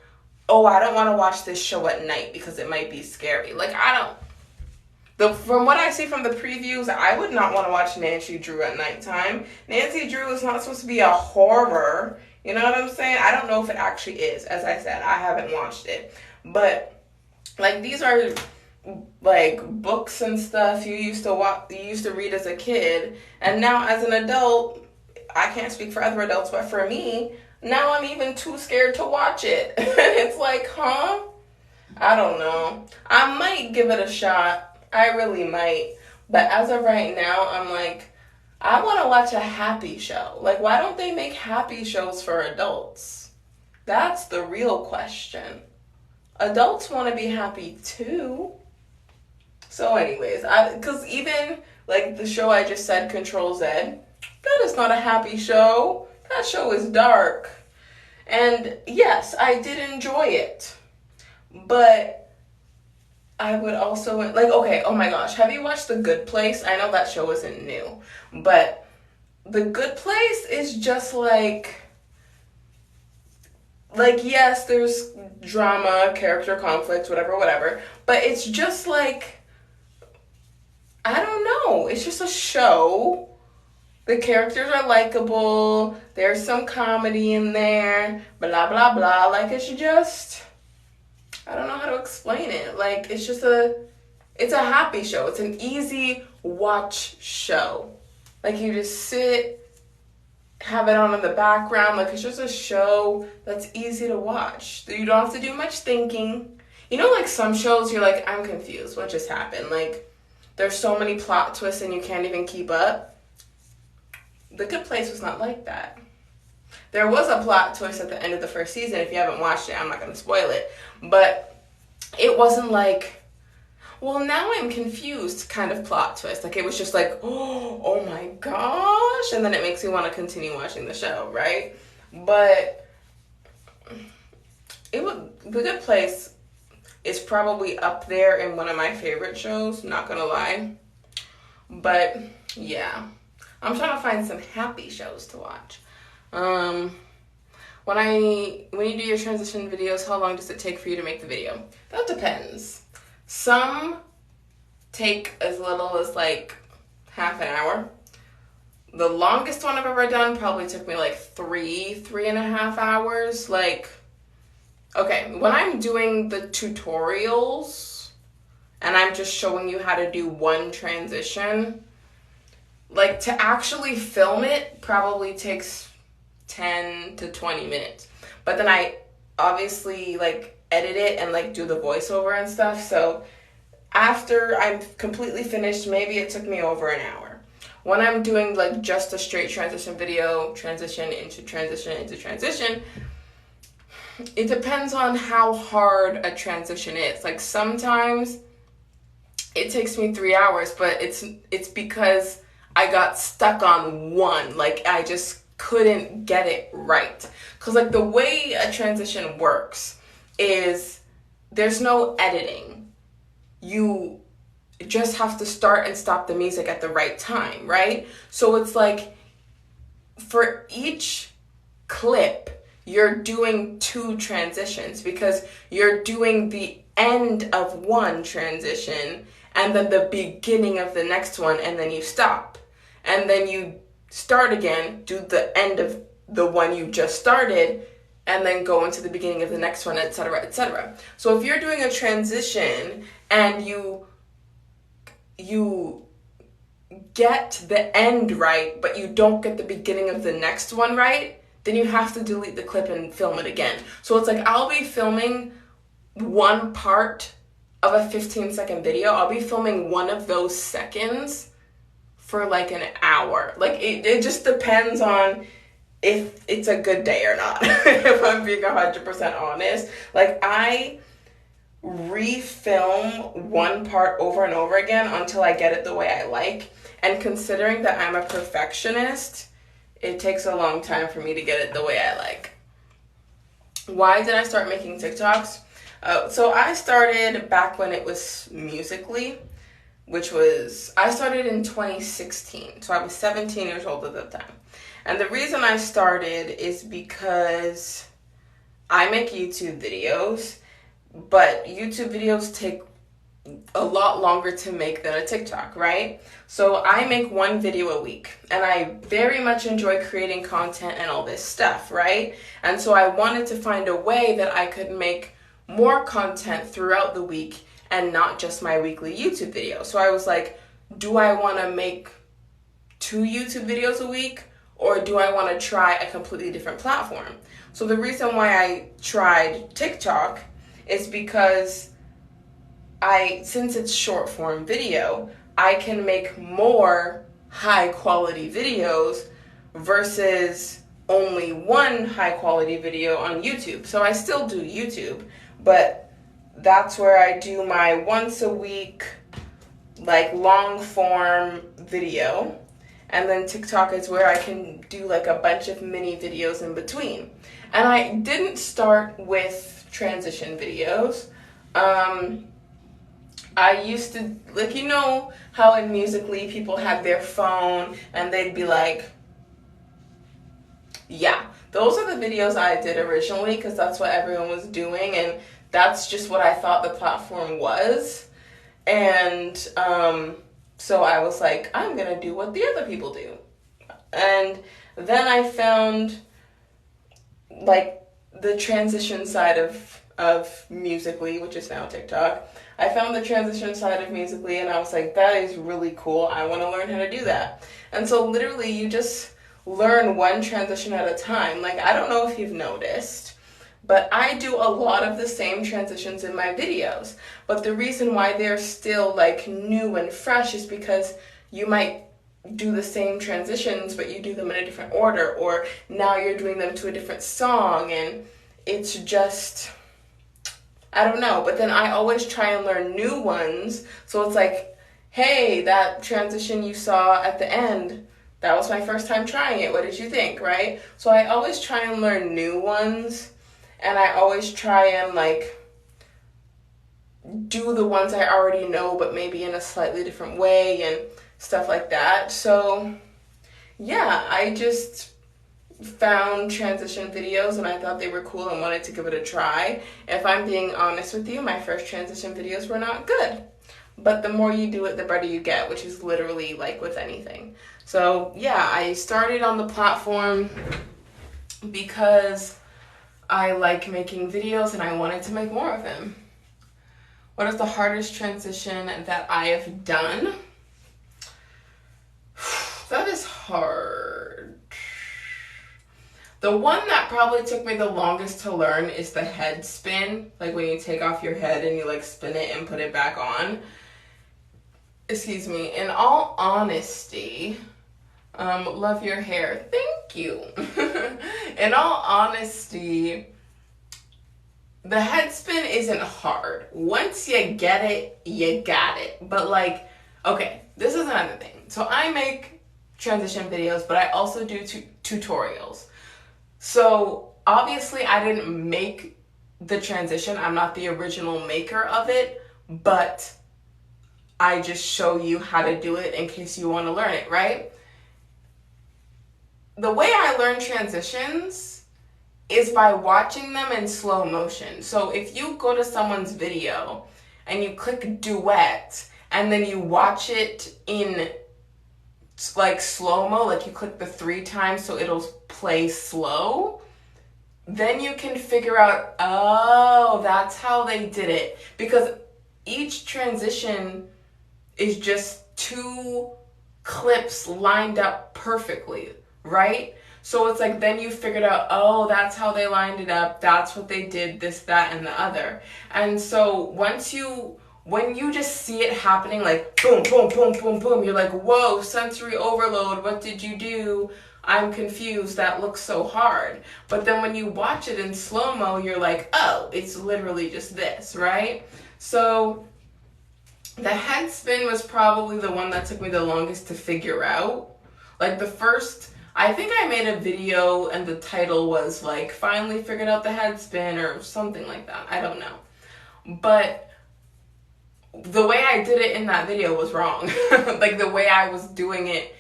oh, I don't want to watch this show at night because it might be scary? Like, from what I see from the previews, I would not want to watch Nancy Drew at nighttime. Nancy Drew is not supposed to be a horror. You know what I'm saying? I don't know if it actually is. As I said, I haven't watched it. But, like, these are, like, books and stuff you used to read as a kid. And now as an adult, I can't speak for other adults, but for me, now I'm even too scared to watch it. And it's like, huh? I don't know. I might give it a shot. I really might. But as of right now, I'm like, I want to watch a happy show. Like, why don't they make happy shows for adults? That's the real question. Adults want to be happy too. So anyways, because even like the show I just said, Control Z, that is not a happy show. That show is dark. And yes, I did enjoy it. But I would also, like, okay, oh my gosh, have you watched The Good Place? I know that show isn't new, but The Good Place is just like, yes, there's drama, character conflicts, whatever, but it's just like, I don't know, it's just a show. The characters are likable, there's some comedy in there, blah, blah, blah, like, it's just, I don't know how to explain it. Like, it's a happy show. It's an easy watch show. Like, you just sit, have it on in the background. Like, it's just a show that's easy to watch. You don't have to do much thinking. You know, like, some shows, you're like, I'm confused. What just happened? Like, there's so many plot twists and you can't even keep up. The Good Place was not like that. There was a plot twist at the end of the first season. If you haven't watched it, I'm not going to spoil it. But it wasn't like, well, now I'm confused kind of plot twist. Like, it was just like, oh my gosh. And then it makes you want to continue watching the show, right? But The Good Place is probably up there in one of my favorite shows, not going to lie. But, yeah. I'm trying to find some happy shows to watch. When you do your transition videos, how long does it take for you to make the video? That depends. Some take as little as like half an hour. The longest one I've ever done probably took me like 3.5 hours. Like, okay, when I'm doing the tutorials and I'm just showing you how to do one transition, like to actually film it probably takes 10 to 20 minutes. But then I obviously like edit it and like do the voiceover and stuff. So after I'm completely finished, maybe it took me over an hour. When I'm doing like just a straight transition video, transition into transition into transition, it depends on how hard a transition is. Like sometimes it takes me 3 hours, but it's because I got stuck on one. Like I just couldn't get it right. Cause like the way a transition works is there's no editing. You just have to start and stop the music at the right time, right? So it's like for each clip, you're doing 2 transitions because you're doing the end of one transition and then the beginning of the next one, and then you stop. And then you start again, do the end of the one you just started, and then go into the beginning of the next one, etc., etc. So if you're doing a transition and you get the end right, but you don't get the beginning of the next one right, then you have to delete the clip and film it again. So it's like I'll be filming one part of a 15-second video. I'll be filming one of those seconds for like an hour. Like it just depends on if it's a good day or not. If I'm being 100% honest. Like I refilm one part over and over again until I get it the way I like. And considering that I'm a perfectionist, it takes a long time for me to get it the way I like. Why did I start making TikToks? So I started back when it was Musical.ly, I started in 2016. So I was 17 years old at that time. And the reason I started is because I make YouTube videos, but YouTube videos take a lot longer to make than a TikTok, right? So I make one video a week, and I very much enjoy creating content and all this stuff, right? And so I wanted to find a way that I could make more content throughout the week and not just my weekly YouTube video. So I was like, do I want to make 2 YouTube videos a week, or do I want to try a completely different platform? So the reason why I tried TikTok is because since it's short form video, I can make more high quality videos versus only one high quality video on YouTube. So I still do YouTube, but that's where I do my once a week, like long form video. And then TikTok is where I can do like a bunch of mini videos in between. And I didn't start with transition videos. I used to, like, you know how in Musical.ly people had their phone and they'd be like, yeah, those are the videos I did originally because that's what everyone was doing and that's just what I thought the platform was. And so I was like, I'm going to do what the other people do. And then I found like the transition side of Musical.ly, which is now TikTok. I found the transition side of Musical.ly and I was like, that is really cool. I want to learn how to do that. And so literally you just learn one transition at a time. Like, I don't know if you've noticed, but I do a lot of the same transitions in my videos. But the reason why they're still like new and fresh is because you might do the same transitions, but you do them in a different order, or now you're doing them to a different song, and it's just, I don't know. But then I always try and learn new ones. So it's like, hey, that transition you saw at the end, that was my first time trying it. What did you think, right? So I always try and learn new ones, and I always try and like do the ones I already know, but maybe in a slightly different way and stuff like that. So yeah, I just found transition videos and I thought they were cool and wanted to give it a try. If I'm being honest with you, my first transition videos were not good. but the more you do it, the better you get, which is literally like with anything. So yeah, I started on the platform because I like making videos and I wanted to make more of them. What is the hardest transition that I have done? That is hard. The one that probably took me the longest to learn is the head spin. Like when you take off your head and you like spin it and put it back on. Excuse me. In all honesty, love your hair. Thank you. In all honesty, the head spin isn't hard. Once you get it, you got it. But like, okay, this is another thing. So I make transition videos, but I also do tutorials. So obviously I didn't make the transition. I'm not the original maker of it, but I just show you how to do it in case you want to learn it, right? The way I learn transitions is by watching them in slow motion. So if you go to someone's video and you click duet and then you watch it in like slow-mo, like you click the 3 times so it'll play slow, then you can figure out, oh, that's how they did it. Because each transition is just 2 clips lined up perfectly, right? So it's like, then you figured out, oh, that's how they lined it up. That's what they did, this, that, and the other. And so when you just see it happening, like boom, boom, boom, boom, boom, you're like, whoa, sensory overload. What did you do? I'm confused. That looks so hard. But then when you watch it in slow-mo, you're like, oh, it's literally just this, right? So the head spin was probably the one that took me the longest to figure out. Like the first, I think I made a video and the title was like, finally figured out the head spin or something like that. I don't know. But the way I did it in that video was wrong. Like the way I was doing it,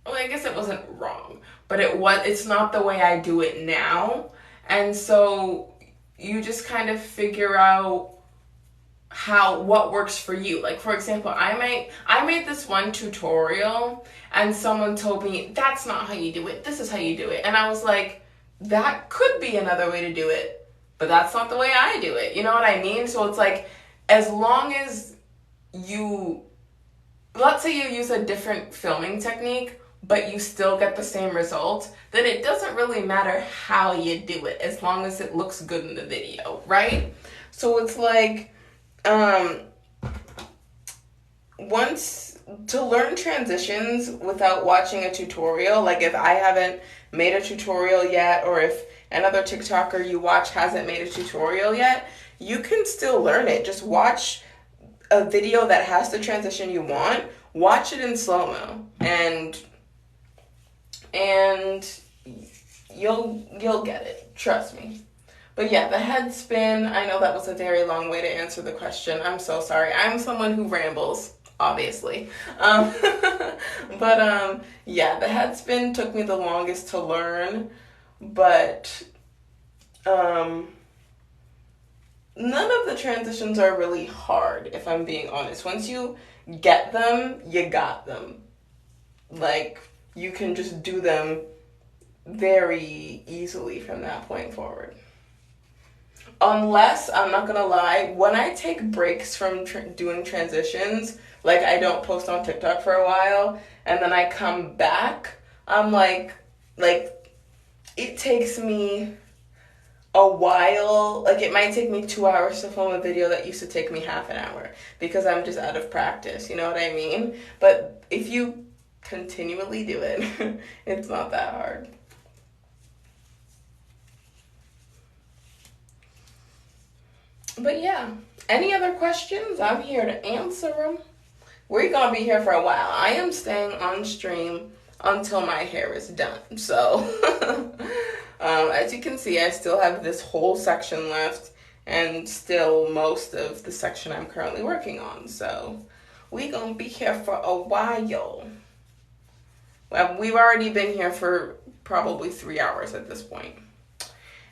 well, I guess it wasn't wrong, but it's not the way I do it now. And so you just kind of figure out what works for you. Like for example, I made this one tutorial and someone told me, that's not how you do it, this is how you do it. And I was like, that could be another way to do it, but that's not the way I do it. You know what I mean? So it's like, as long as let's say you use a different filming technique, but you still get the same result, then it doesn't really matter how you do it, as long as it looks good in the video, right? So it's like, to learn transitions without watching a tutorial, like if I haven't made a tutorial yet, or if another TikToker you watch hasn't made a tutorial yet, you can still learn it. Just watch a video that has the transition you want, watch it in slow-mo, and you'll get it, trust me. But yeah, the head spin, I know that was a very long way to answer the question. I'm so sorry. I'm someone who rambles, obviously. But yeah, the head spin took me the longest to learn, but none of the transitions are really hard, if I'm being honest. Once you get them, you got them. Like, you can just do them very easily from that point forward. Unless, I'm not gonna lie, when I take breaks from doing transitions, like I don't post on TikTok for a while, and then I come back, I'm like it takes me a while. Like it might take me 2 hours to film a video that used to take me half an hour because I'm just out of practice, you know what I mean? But if you continually do it, it's not that hard. But yeah, any other questions? I'm here to answer them. We're gonna be here for a while. I am staying on stream until my hair is done. So, as you can see, I still have this whole section left and still most of the section I'm currently working on. So, we're gonna be here for a while. Well, we've already been here for probably 3 hours at this point.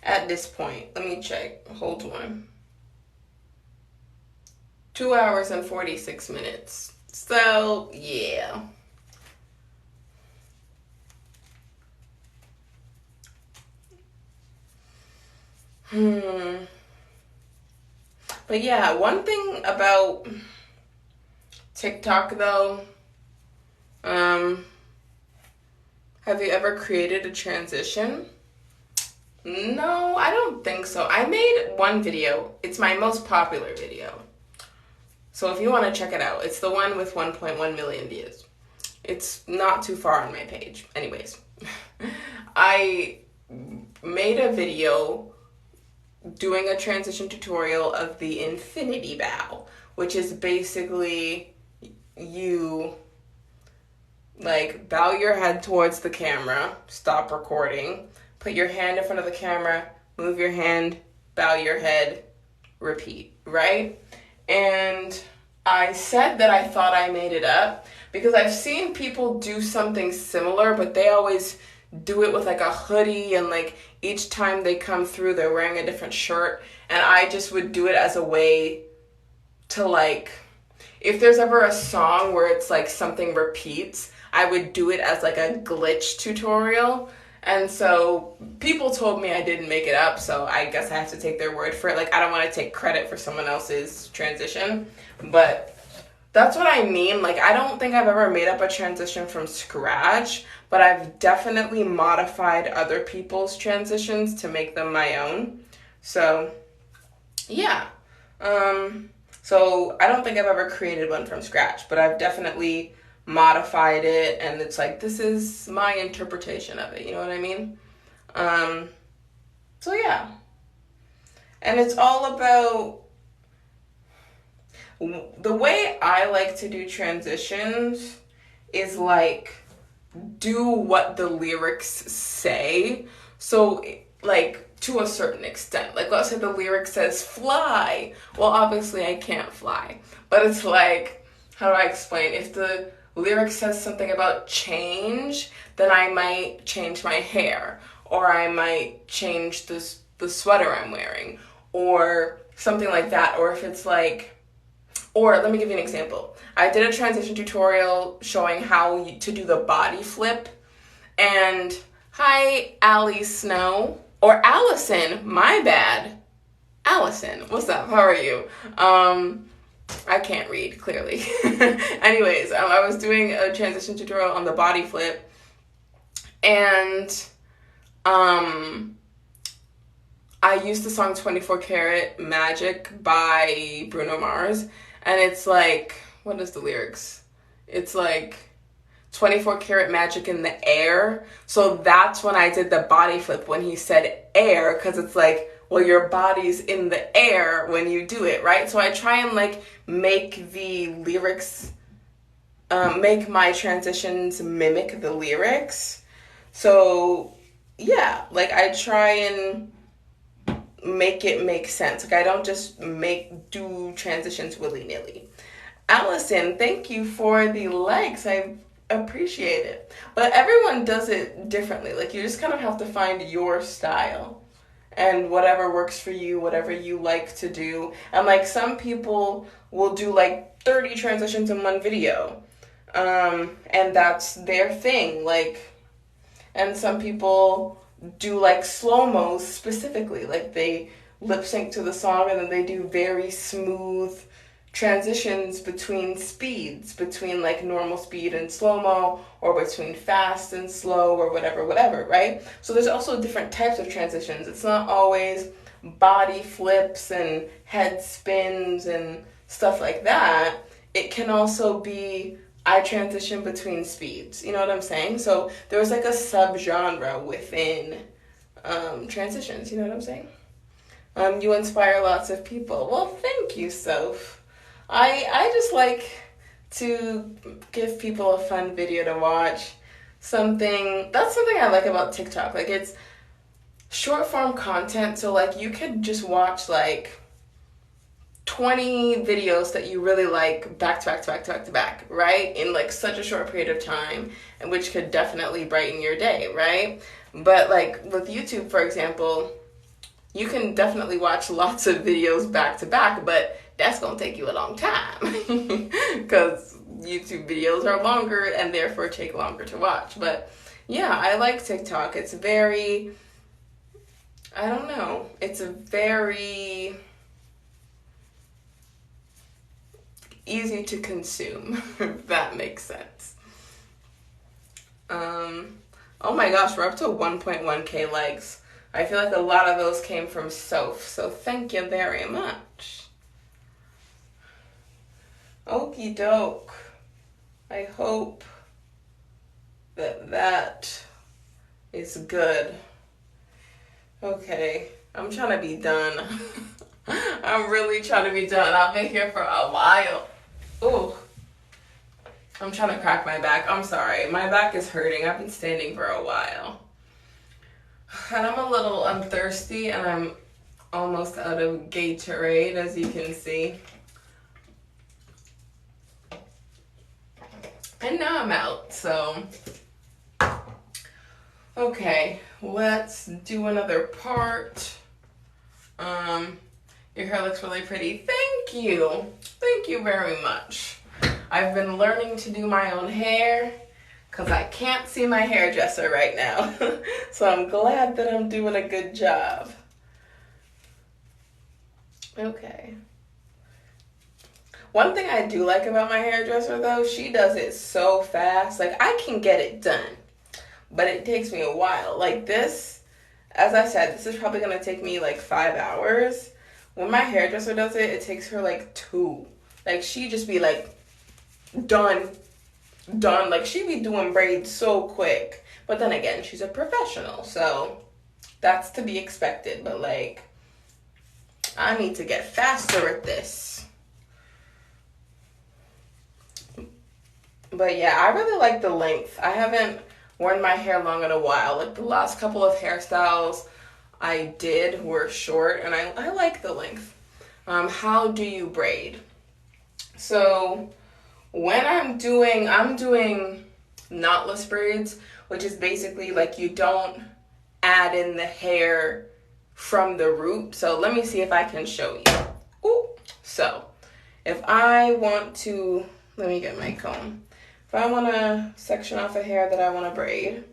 Let me check. Hold on. 2 hours and 46 minutes. So, yeah. But yeah, one thing about TikTok though, have you ever created a transition? No, I don't think so. I made one video. It's my most popular video. So if you want to check it out, it's the one with 1.1 million views. It's not too far on my page. Anyways, I made a video doing a transition tutorial of the infinity bow, which is basically you like bow your head towards the camera, stop recording, put your hand in front of the camera, move your hand, bow your head, repeat, right? And I said that I thought I made it up because I've seen people do something similar, but they always do it with like a hoodie, and like each time they come through they're wearing a different shirt, and I just would do it as a way to like, if there's ever a song where it's like something repeats, I would do it as like a glitch tutorial. And so people told me I didn't make it up, so I guess I have to take their word for it. Like, I don't want to take credit for someone else's transition, but that's what I mean. Like, I don't think I've ever made up a transition from scratch, but I've definitely modified other people's transitions to make them my own. So, yeah. So I don't think I've ever created one from scratch, but I've definitely modified it, and it's like, this is my interpretation of it, you know what I mean? So yeah. And it's all about, the way I like to do transitions is like, do what the lyrics say. So like, to a certain extent, like let's say the lyric says fly. Well, obviously I can't fly, but it's like, how do I explain? If the lyric says something about change, then I might change my hair, or I might change the sweater I'm wearing, or something like that. Or if it's like, or let me give you an example. I did a transition tutorial showing how to do the body flip, and hi, Allie Snow, or Allison, my bad. Allison, what's up? How are you? I can't read, clearly. Anyways, I was doing a transition tutorial on the body flip, and I used the song 24 Karat Magic by Bruno Mars, and it's like, what is the lyrics? It's like 24 karat magic in the air. So that's when I did the body flip, when he said air, because it's like, well, your body's in the air when you do it, right? So I try and like make the lyrics, make my transitions mimic the lyrics. So yeah, like I try and make it make sense. Like I don't just do transitions willy-nilly. Allison, thank you for the likes. I appreciate it. But everyone does it differently. Like you just kind of have to find your style and whatever works for you, whatever you like to do. And like some people will do like 30 transitions in one video. And that's their thing. Like, and some people do like slow-mos specifically. Like they lip sync to the song and then they do very smooth transitions between speeds, between like normal speed and slow-mo, or between fast and slow, or whatever, right? So there's also different types of transitions. It's not always body flips and head spins and stuff like that. It can also be, I transition between speeds, you know what I'm saying? So there's like a subgenre within transitions, you know what I'm saying? You inspire lots of people. Well, thank you, Soph. I just like to give people a fun video to watch. That's something I like about TikTok. Like it's short form content, so like you could just watch like 20 videos that you really like back to back, right? In like such a short period of time, and which could definitely brighten your day, right? But like with YouTube, for example, you can definitely watch lots of videos back to back, but that's gonna take you a long time because YouTube videos are longer and therefore take longer to watch. But yeah, I like TikTok. It's very, I don't know, it's a very easy to consume, if that makes sense. Oh my gosh, we're up to 1.1k likes. I feel like a lot of those came from Soph, so thank you very much. Okie doke. I hope that is good. Okay, I'm trying to be done. I'm really trying to be done. I've been here for a while. Ooh. I'm trying to crack my back. I'm sorry. My back is hurting. I've been standing for a while. And I'm thirsty and I'm almost out of Gatorade, as you can see. And now I'm out, so. Okay, let's do another part. Your hair looks really pretty. Thank you. Thank you very much. I've been learning to do my own hair because I can't see my hairdresser right now. So I'm glad that I'm doing a good job. Okay. One thing I do like about my hairdresser though, she does it so fast. Like I can get it done, but it takes me a while. Like this, as I said, this is probably gonna take me like 5 hours. When my hairdresser does it, it takes her like 2. Like she just be like, done. Like she be doing braids so quick. But then again, she's a professional, so that's to be expected. But like, I need to get faster at this. But yeah, I really like the length. I haven't worn my hair long in a while. Like the last couple of hairstyles I did were short, and I like the length. How do you braid? So when I'm doing knotless braids, which is basically like you don't add in the hair from the root. So let me see if I can show you. Ooh. So if I want to, let me get my comb. If I want to section off a hair that I want to braid,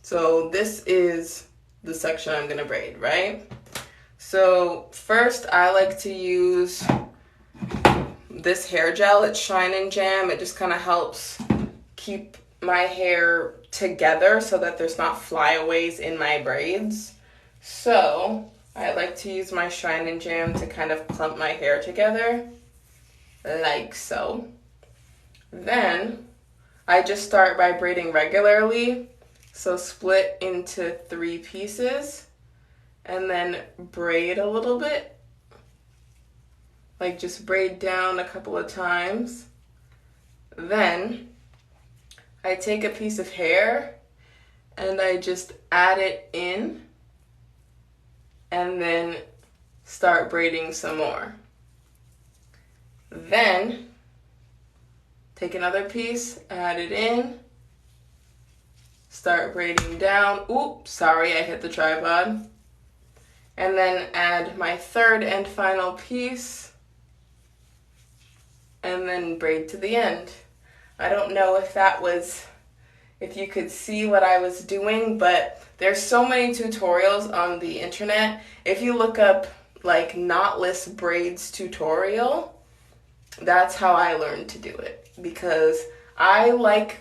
so this is the section I'm going to braid, right? So first I like to use this hair gel. It's Shine and Jam. It just kind of helps keep my hair together so that there's not flyaways in my braids. So I like to use my Shine and Jam to kind of clump my hair together, like so. Then I just start by braiding regularly. So split into 3 pieces and then braid a little bit. Like just braid down a couple of times. Then I take a piece of hair and I just add it in and then start braiding some more. Then take another piece, add it in, start braiding down. Oops, sorry, I hit the tripod. And then add my third and final piece and then braid to the end. I don't know if you could see what I was doing, but there's so many tutorials on the internet. If you look up like knotless braids tutorial, that's how I learned to do it, because I like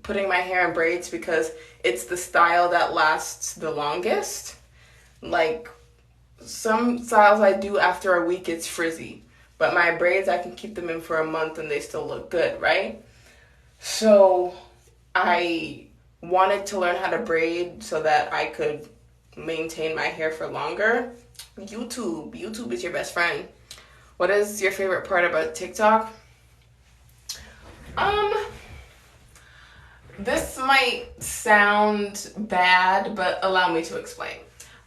putting my hair in braids because it's the style that lasts the longest. Like some styles I do after a week, it's frizzy, but my braids, I can keep them in for a month and they still look good, right? So I wanted to learn how to braid so that I could maintain my hair for longer. YouTube is your best friend. What is your favorite part about TikTok? This might sound bad, but allow me to explain.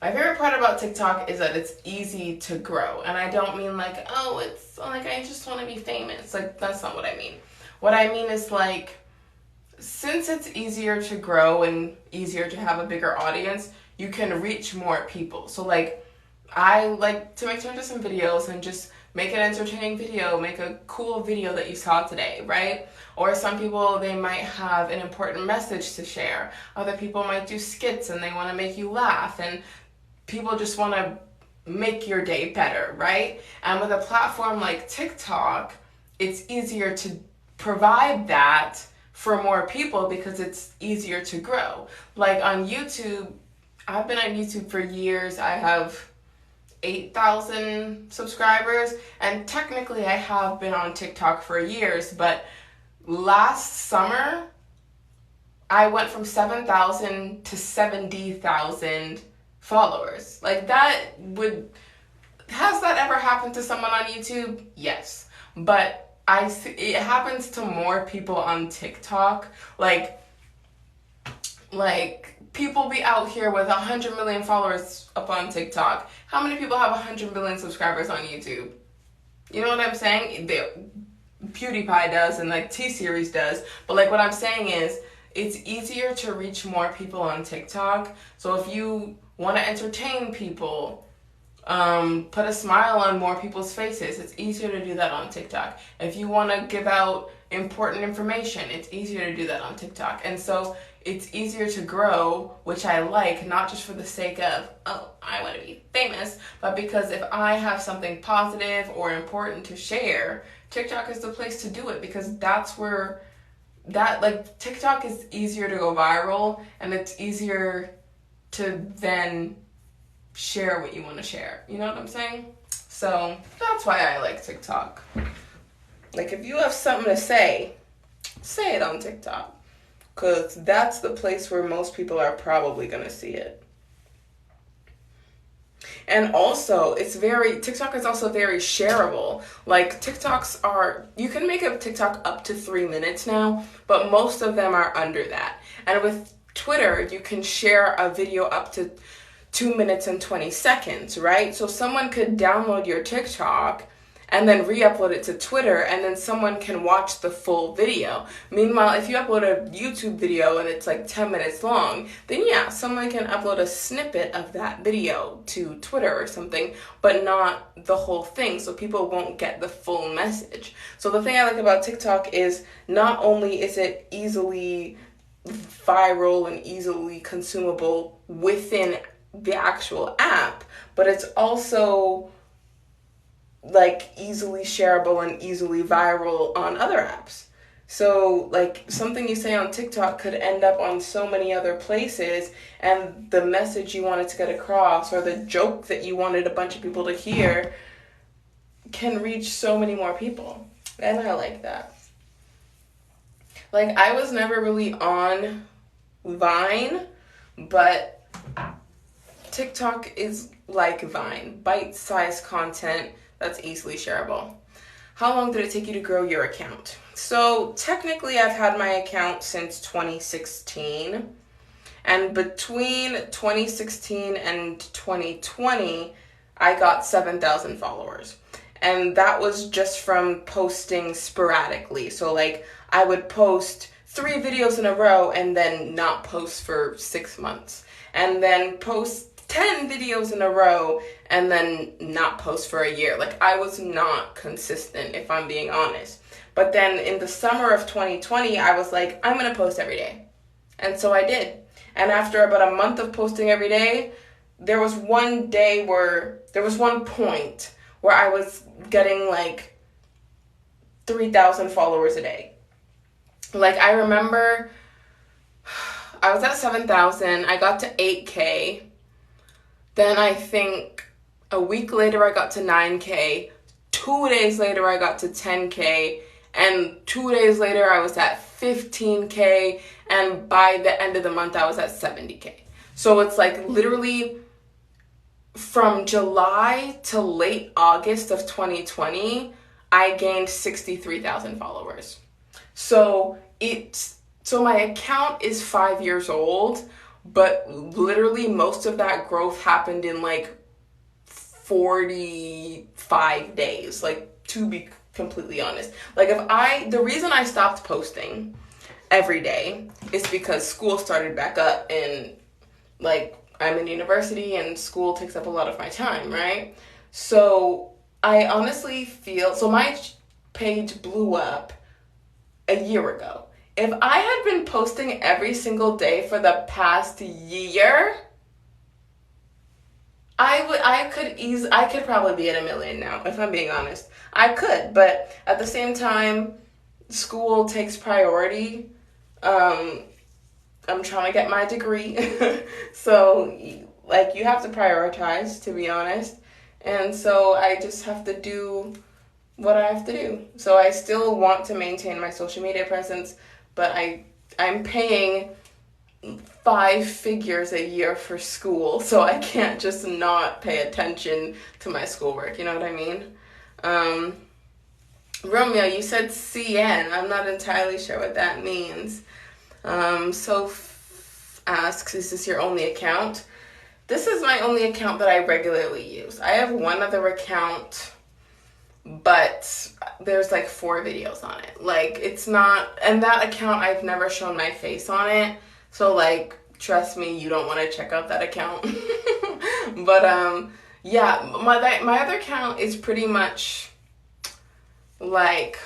My favorite part about TikTok is that it's easy to grow. And I don't mean like, oh, it's like I just want to be famous. Like, that's not what I mean. What I mean is like, since it's easier to grow and easier to have a bigger audience, you can reach more people. So like, I like to make some videos and just make an entertaining video, make a cool video that you saw today, right? Or some people, they might have an important message to share. Other people might do skits and they want to make you laugh, and people just want to make your day better, right? And with a platform like TikTok, it's easier to provide that for more people because it's easier to grow. Like on YouTube, I've been on YouTube for years. I have 8,000 subscribers, and technically I have been on TikTok for years, but last summer I went from 7,000 to 70,000 followers. Like has that ever happened to someone on YouTube? Yes. But it happens to more people on TikTok. Like people be out here with 100 million followers up on TikTok. How many people have 100 million subscribers on YouTube? You know what I'm saying? PewDiePie does, and like T-Series does. But like what I'm saying is, it's easier to reach more people on TikTok. So if you want to entertain people, put a smile on more people's faces, it's easier to do that on TikTok. If you want to give out important information, it's easier to do that on TikTok. And so it's easier to grow, which I like, not just for the sake of, oh, I want to be famous, but because if I have something positive or important to share, TikTok is the place to do it, because that's where TikTok is easier to go viral, and it's easier to then share what you want to share. You know what I'm saying? So that's why I like TikTok. Like, if you have something to say it on TikTok, because that's the place where most people are probably going to see it. And also, TikTok is also very shareable. Like, you can make a TikTok up to 3 minutes now, but most of them are under that. And with Twitter, you can share a video up to 2 minutes and 20 seconds, right? So someone could download your TikTok and then re-upload it to Twitter, and then someone can watch the full video. Meanwhile, if you upload a YouTube video and it's like 10 minutes long, then yeah, someone can upload a snippet of that video to Twitter or something, but not the whole thing, so people won't get the full message. So the thing I like about TikTok is not only is it easily viral and easily consumable within the actual app, but it's also like easily shareable and easily viral on other apps. So like something you say on TikTok could end up on so many other places, and the message you wanted to get across or the joke that you wanted a bunch of people to hear can reach so many more people. And I like that. Like, I was never really on Vine, but TikTok is like Vine, bite-sized content that's easily shareable. How long did it take you to grow your account? So technically I've had my account since 2016, and between 2016 and 2020 I got 7,000 followers, and that was just from posting sporadically. So like I would post 3 videos in a row and then not post for 6 months, and then post 10 videos in a row and then not post for a year. Like, I was not consistent, if I'm being honest. But then in the summer of 2020, I was like, I'm going to post every day. And so I did. And after about a month of posting every day, there was one point where I was getting like 3,000 followers a day. Like, I remember I was at 7,000, I got to 8K. Then I think a week later I got to 9K, 2 days later I got to 10K, and 2 days later I was at 15K, and by the end of the month I was at 70K. So it's like literally from July to late August of 2020, I gained 63,000 followers. So my account is 5 years old, but literally most of that growth happened in like 45 days, like, to be completely honest. Like, the reason I stopped posting every day is because school started back up, and like I'm in university and school takes up a lot of my time, right? So I honestly feel, so my page blew up a year ago. If I had been posting every single day for the past year, I could probably be at 1 million now, if I'm being honest. I could, but at the same time, school takes priority. I'm trying to get my degree. So, like, you have to prioritize, to be honest. And so I just have to do what I have to do. So I still want to maintain my social media presence, but I'm paying 5 figures a year for school, so I can't just not pay attention to my schoolwork, you know what I mean? Romeo, you said CN. I'm not entirely sure what that means. Asks, is this your only account? This is my only account that I regularly use. I have one other account, but there's like 4 videos on it. Like, it's not, and that account I've never shown my face on it. So, like, trust me, you don't want to check out that account. But, yeah, my other account is pretty much, like,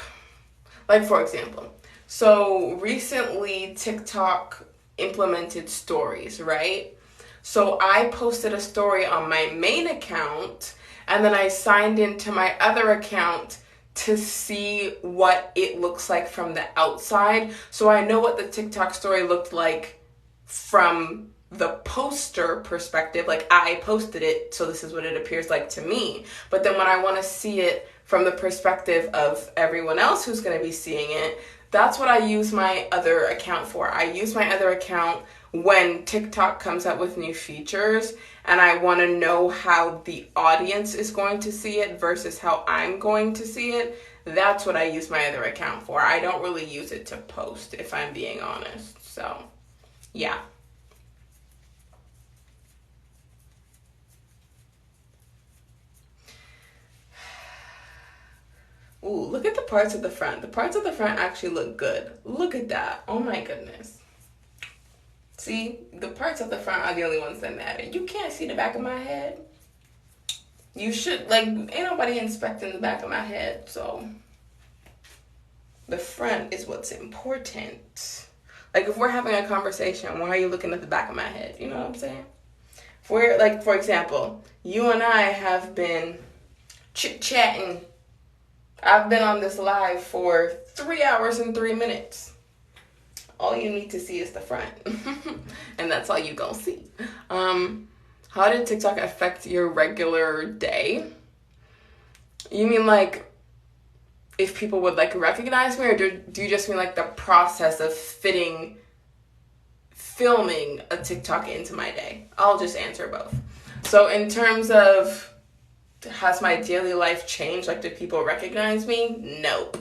for example, so recently TikTok implemented stories, right? So I posted a story on my main account, and then I signed into my other account to see what it looks like from the outside. So I know what the TikTok story looked like from the poster perspective. Like, I posted it, so this is what it appears like to me. But then when I want to see it from the perspective of everyone else who's going to be seeing it, that's what I use my other account for. I use my other account when TikTok comes up with new features and I want to know how the audience is going to see it versus how I'm going to see it. That's what I use my other account for. I don't really use it to post, if I'm being honest. So, yeah. Ooh, look at the parts of the front. The parts of the front actually look good. Look at that. Oh my goodness. See, the parts of the front are the only ones that matter. You can't see the back of my head. You should, like, ain't nobody inspecting the back of my head, so the front is what's important. Like, if we're having a conversation, why are you looking at the back of my head? You know what I'm saying? If we're, like, for example, you and I have been chit-chatting. I've been on this live for 3 hours and 3 minutes. All you need to see is the front. And that's all you gonna see. How did TikTok affect your regular day? You mean, like, if people would, like, recognize me, or do you just mean, like, the process of filming a TikTok into my day? I'll just answer both. So in terms of, has my daily life changed? Like, do people recognize me? Nope.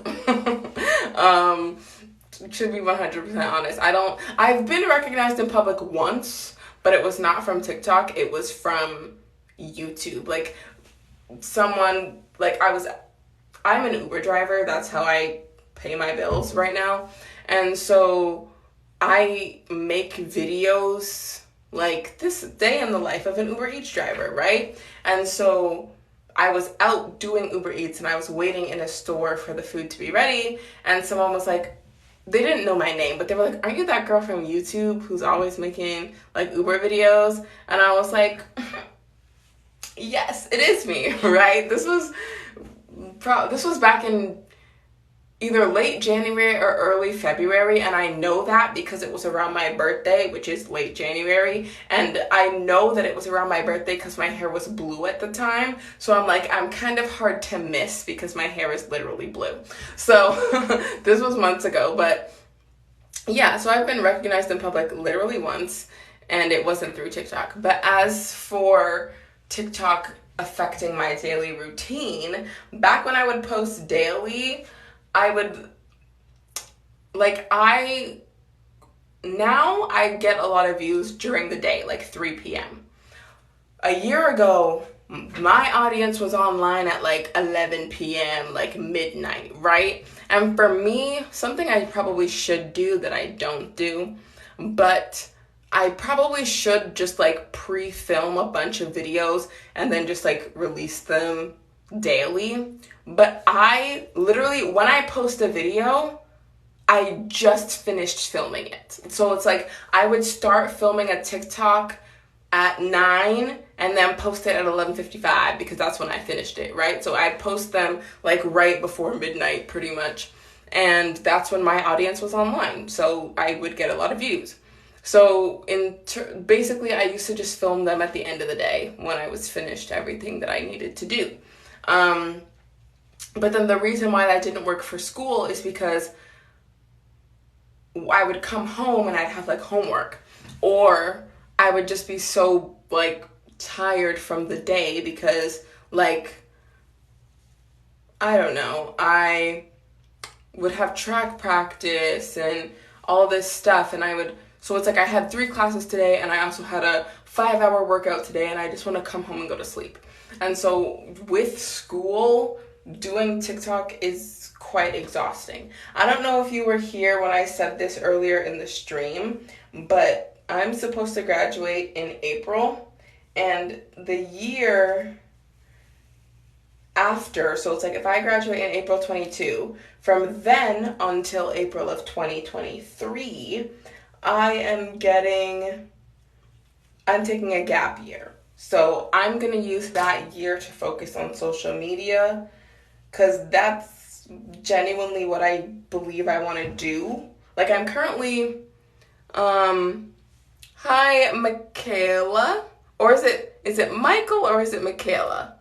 To be 100% honest, I've been recognized in public once, but it was not from TikTok. It was from YouTube. Like, someone, like, I'm an Uber driver. That's how I pay my bills right now. And so I make videos like this day in the life of an Uber Eats driver, right? And so I was out doing Uber Eats and I was waiting in a store for the food to be ready, and someone was like, they didn't know my name, but they were like, aren't you that girl from YouTube who's always making, like, Uber videos? And I was like, yes, it is me, right? This was back in either late January or early February, and I know that because it was around my birthday, which is late January, and I know that it was around my birthday because my hair was blue at the time, so I'm like, I'm kind of hard to miss because my hair is literally blue. So this was months ago, but yeah, so I've been recognized in public literally once, and it wasn't through TikTok. But as for TikTok affecting my daily routine, back when I would post daily, now I get a lot of views during the day, like 3 p.m. A year ago, my audience was online at like 11 p.m., like midnight, right? And for me, something I probably should do that I don't do, but I probably should just, like, pre-film a bunch of videos and then just, like, release them daily, but I literally, when I post a video, I just finished filming it. So it's like I would start filming a TikTok at 9 and then post it at 11:55 because that's when I finished it, right? So I'd post them like right before midnight pretty much. And that's when my audience was online. So I would get a lot of views. So basically I used to just film them at the end of the day when I was finished everything that I needed to do. But then the reason why that didn't work for school is because I would come home and I'd have like homework, or I would just be so like tired from the day because like, I don't know, I would have track practice and all this stuff, and so it's like I had 3 classes today and I also had a 5-hour workout today, and I just want to come home and go to sleep. And so with school, doing TikTok is quite exhausting. I don't know if you were here when I said this earlier in the stream, but I'm supposed to graduate in April, and the year after, so it's like if I graduate in April 22, from then until April of 2023, I'm taking a gap year. So I'm going to use that year to focus on social media, because that's genuinely what I believe I want to do. Like I'm currently, hi, Michaela, or is it Michael or is it Michaela?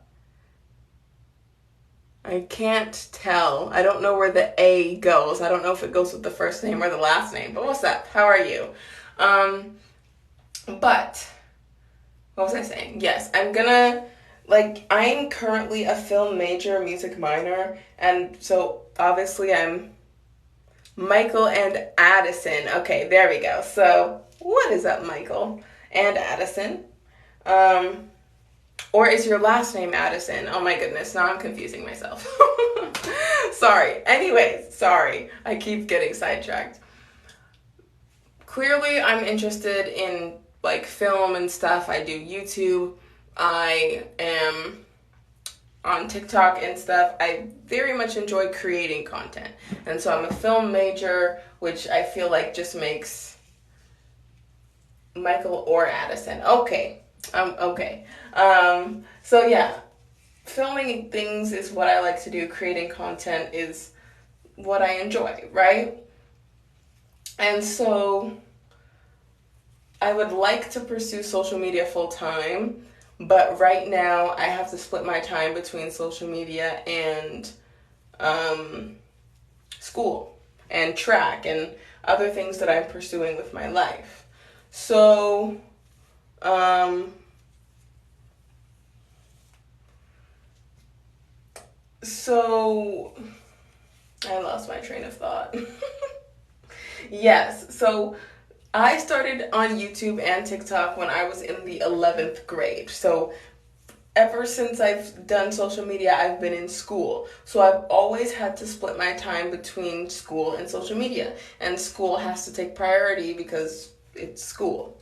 I can't tell. I don't know where the A goes. I don't know if it goes with the first name or the last name, but what's up? How are you? But what was I saying? Yes, I'm currently a film major, music minor, and so obviously I'm Michael and Addison. Okay, there we go. So what is up, Michael and Addison? Or is your last name Addison? Oh my goodness, now I'm confusing myself. Sorry. Anyways, sorry. I keep getting sidetracked. Clearly, I'm interested in like film and stuff. I do YouTube. I am on TikTok and stuff. I very much enjoy creating content. And so I'm a film major, which I feel like just makes Michael or Addison. Okay. Okay. So yeah, filming things is what I like to do. Creating content is what I enjoy, right? And so I would like to pursue social media full time, but right now I have to split my time between social media and school and track and other things that I'm pursuing with my life. So I lost my train of thought. Yes, so I started on YouTube and TikTok when I was in the 11th grade. So ever since I've done social media, I've been in school. So I've always had to split my time between school and social media. And school has to take priority because it's school,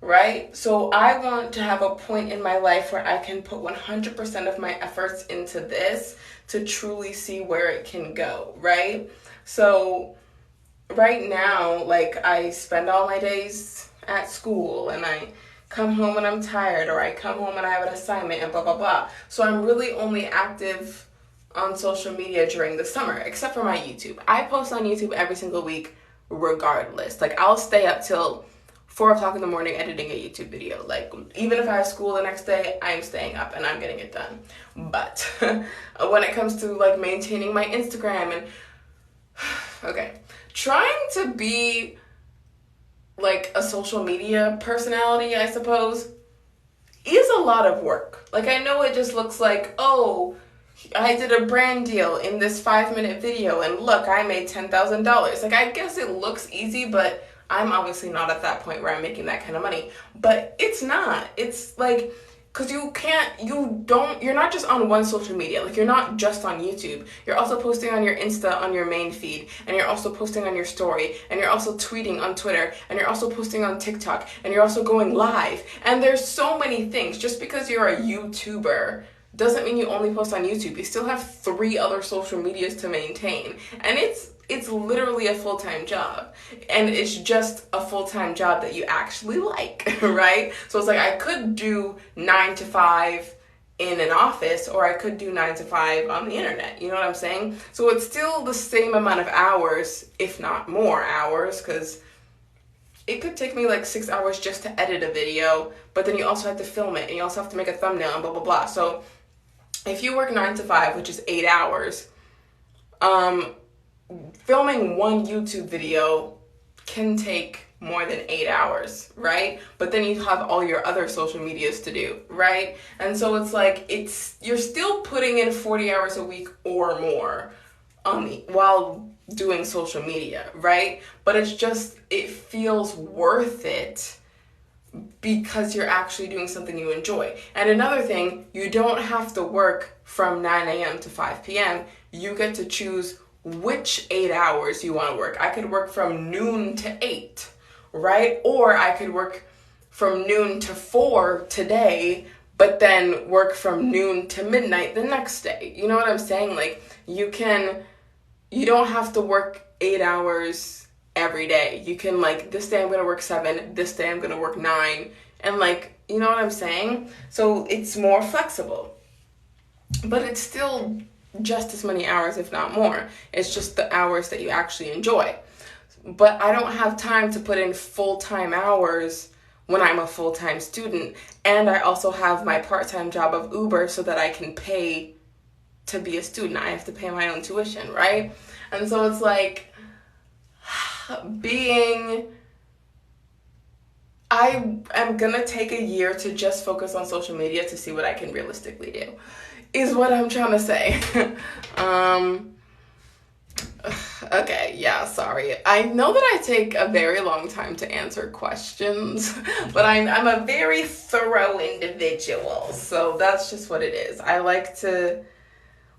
right? So I want to have a point in my life where I can put 100% of my efforts into this to truly see where it can go, right? So right now, like I spend all my days at school and I come home and I'm tired, or I come home and I have an assignment and blah, blah, blah. So I'm really only active on social media during the summer, except for my YouTube. I post on YouTube every single week regardless. Like I'll stay up till 4 o'clock in the morning editing a YouTube video. Like even if I have school the next day, I'm staying up and I'm getting it done. But when it comes to like maintaining my Instagram and okay, trying to be like a social media personality, I suppose, is a lot of work. Like I know it just looks like, oh, I did a brand deal in this 5-minute video and look, I made $10,000. Like I guess it looks easy, but I'm obviously not at that point where I'm making that kind of money. But it's not. It's like, because you're not just on one social media. Like you're not just on YouTube. You're also posting on your Insta on your main feed, and you're also posting on your story, and you're also tweeting on Twitter, and you're also posting on TikTok, and you're also going live. And there's so many things. Just because you're a YouTuber doesn't mean you only post on YouTube. You still have 3 other social medias to maintain. And it's literally a full-time job. And it's just a full-time job that you actually like, right? So it's like I could do 9 to 5 in an office, or I could do 9 to 5 on the internet. You know what I'm saying? So it's still the same amount of hours, if not more hours, because it could take me like 6 hours just to edit a video, but then you also have to film it, and you also have to make a thumbnail, and blah, blah, blah. So if you work 9 to 5, which is 8 hours, filming one YouTube video can take more than 8 hours, right? But then you have all your other social medias to do, right? And so it's like, you're still putting in 40 hours a week or more while doing social media, right? But it's just, it feels worth it because you're actually doing something you enjoy. And another thing, you don't have to work from 9 a.m. to 5 p.m. You get to choose which 8 hours you want to work. I could work from noon to 8, right? Or I could work from noon to 4 today, but then work from noon to midnight the next day. You know what I'm saying? Like, you don't have to work 8 hours every day. You can, like, this day I'm going to work 7, this day I'm going to work 9, and, like, you know what I'm saying? So it's more flexible, but it's still just as many hours, if not more. It's just the hours that you actually enjoy. But I don't have time to put in full-time hours when I'm a full-time student, and I also have my part-time job of Uber so that I can pay to be a student. I have to pay my own tuition, right? And so it's like, I am gonna take a year to just focus on social media to see what I can realistically do, is what I'm trying to say. Okay, yeah, sorry. I know that I take a very long time to answer questions, but I'm a very thorough individual, so that's just what it is. I like to,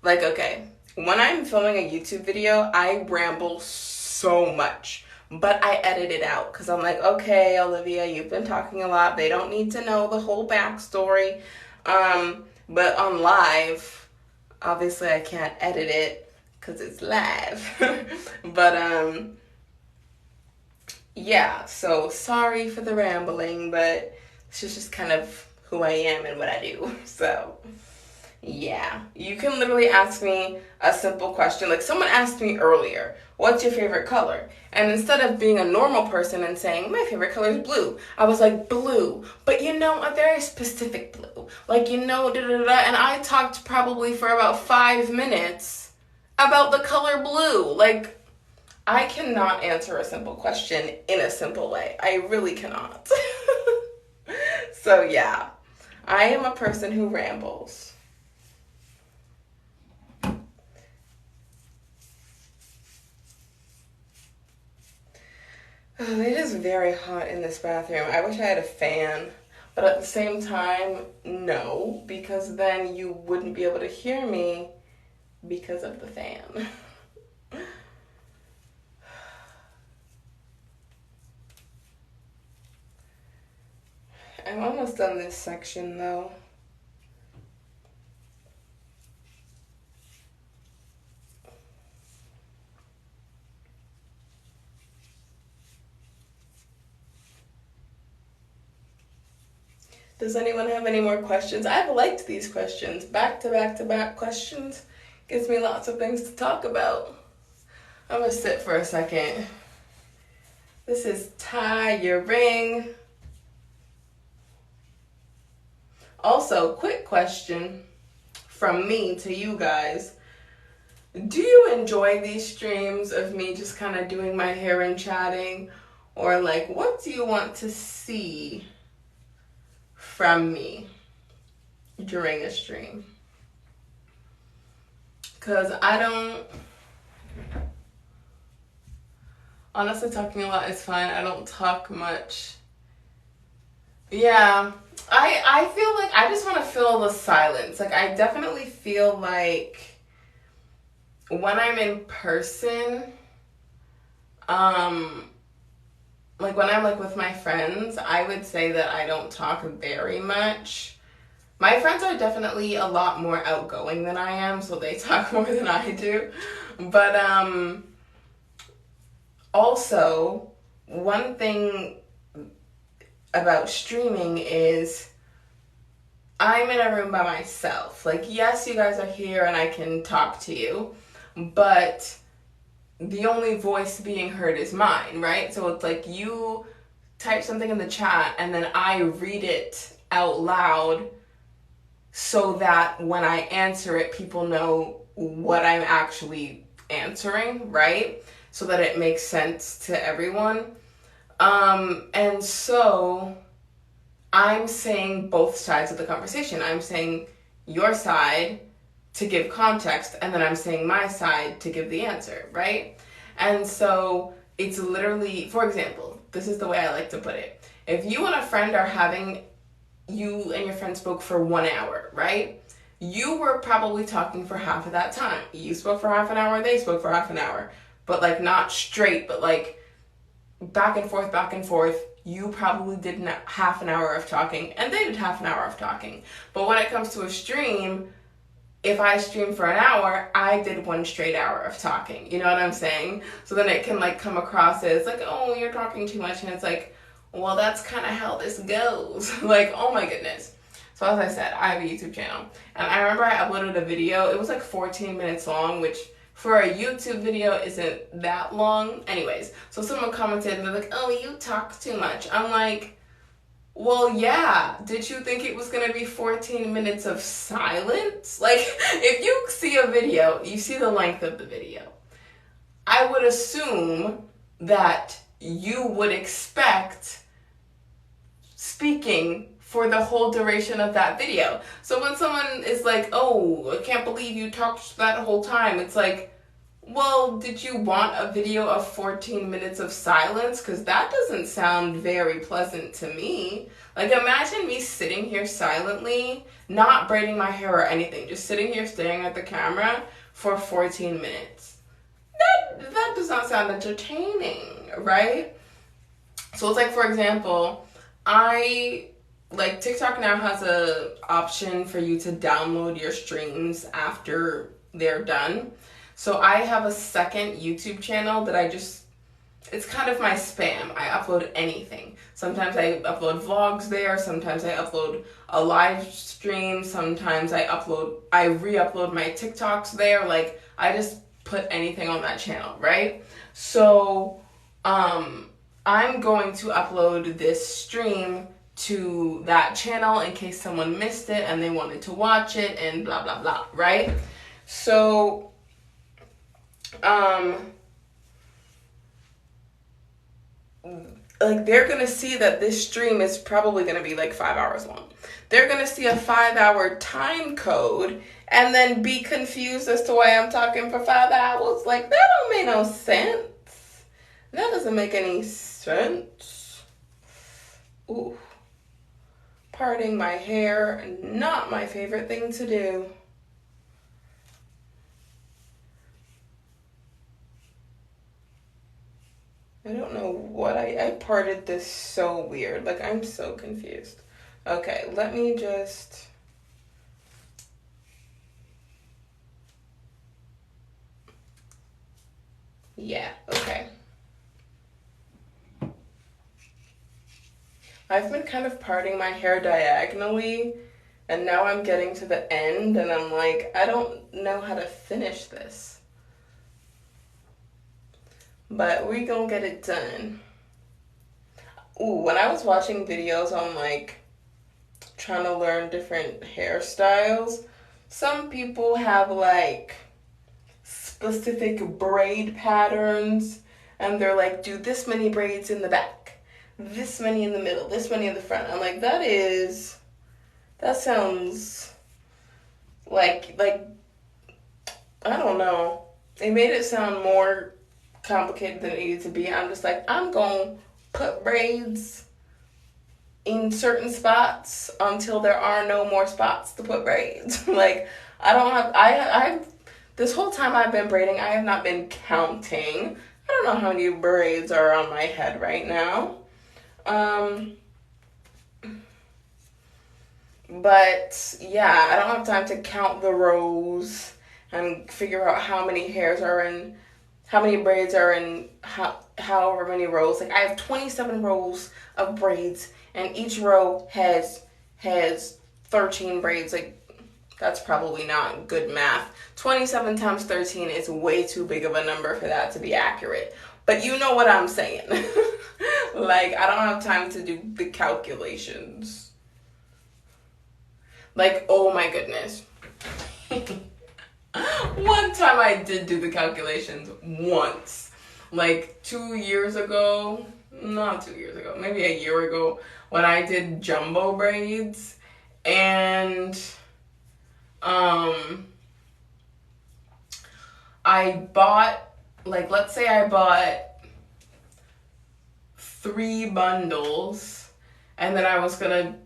like, okay, when I'm filming a YouTube video, I ramble so much, but I edit it out because I'm like, okay, Olivia, you've been talking a lot. They don't need to know the whole backstory. But on live, obviously I can't edit it because it's live. But yeah, so sorry for the rambling, but this is just kind of who I am and what I do. So yeah, you can literally ask me a simple question. Like, someone asked me earlier, what's your favorite color? And instead of being a normal person and saying, my favorite color is blue, I was like, blue. But you know, a very specific blue. Like, you know, da-da-da-da. And I talked probably for about 5 minutes about the color blue. Like, I cannot answer a simple question in a simple way. I really cannot. So yeah, I am a person who rambles. Oh, it is very hot in this bathroom. I wish I had a fan, but at the same time, no, because then you wouldn't be able to hear me because of the fan. I'm almost done this section though. Does anyone have any more questions? I've liked these questions. Back to back to back questions gives me lots of things to talk about. I'm gonna sit for a second. This is tiring. Also, quick question from me to you guys. Do you enjoy these streams of me just kind of doing my hair and chatting? Or like, what do you want to see from me during a stream? Because I don't, honestly, talking a lot is fine. I don't talk much. Yeah, I feel like I just want to fill the silence. Like, I definitely feel like when I'm in person, like when I'm like with my friends, I would say that I don't talk very much. My friends are definitely a lot more outgoing than I am, so they talk more than I do. But also, one thing about streaming is I'm in a room by myself. Like, yes, you guys are here and I can talk to you, but the only voice being heard is mine, right? So it's like you type something in the chat and then I read it out loud so that when I answer it, people know what I'm actually answering, right? So that it makes sense to everyone. And so I'm saying both sides of the conversation. I'm saying your side to give context, and then I'm saying my side to give the answer, right? And so it's literally, for example, this is the way I like to put it. If you and a friend are having, you and your friend spoke for 1 hour, right? You were probably talking for half of that time. You spoke for half an hour, they spoke for half an hour. But like not straight, but like back and forth, back and forth. You probably did half an hour of talking, and they did half an hour of talking. But when it comes to a stream, if I stream for an hour, I did 1 straight hour of talking. You know what I'm saying? So then it can like come across as like, oh, you're talking too much. And it's like, well, that's kind of how this goes. Like, oh my goodness. So as I said, I have a YouTube channel. And I remember I uploaded a video. It was like 14 minutes long, which for a YouTube video isn't that long. Anyways, so someone commented and they're like, oh, you talk too much. I'm like, well, yeah. Did you think it was going to be 14 minutes of silence? Like, if you see a video, you see the length of the video. I would assume that you would expect speaking for the whole duration of that video. So when someone is like, oh, I can't believe you talked that whole time, it's like, well, did you want a video of 14 minutes of silence? Because that doesn't sound very pleasant to me. Like, imagine me sitting here silently, not braiding my hair or anything, just sitting here staring at the camera for 14 minutes. That does not sound entertaining, right? So it's like, for example, TikTok now has a option for you to download your streams after they're done. So I have a second YouTube channel that it's kind of my spam. I upload anything. Sometimes I upload vlogs there. Sometimes I upload a live stream. Sometimes I re-upload my TikToks there. Like, I just put anything on that channel, right? So, I'm going to upload this stream to that channel in case someone missed it and they wanted to watch it and blah, blah, blah, right? So, they're gonna see that this stream is probably gonna be like 5 hours long. They're gonna see a 5-hour time code and then be confused as to why I'm talking for 5 hours. Like, that don't make no sense. That doesn't make any sense. Ooh. Parting my hair, not my favorite thing to do. I don't know what I parted this so weird. Like, I'm so confused. Okay, let me just... Yeah, okay. I've been kind of parting my hair diagonally, and now I'm getting to the end, and I'm like, I don't know how to finish this. But we gonna get it done. Ooh, when I was watching videos on like trying to learn different hairstyles, some people have like specific braid patterns, and they're like, do this many braids in the back, this many in the middle, this many in the front. I'm like, that sounds like I don't know. It made it sound more complicated than it needed to be. I'm just like, I'm gonna put braids in certain spots until there are no more spots to put braids. Like, I this whole time I've been braiding, I have not been counting. I don't know how many braids are on my head right now. But yeah, I don't have time to count the rows and figure out how many hairs are in, how many braids are in however many rows. Like I have 27 rows of braids and each row has 13 braids. Like that's probably not good math. 27 times 13 is way too big of a number for that to be accurate. But you know what I'm saying. Like I don't have time to do the calculations. Like, oh my goodness. One time I did do the calculations once. Like 2 years ago, not 2 years ago, maybe a year ago, when I did jumbo braids. And I bought, like, let's say I bought 3 bundles, and then I was gonna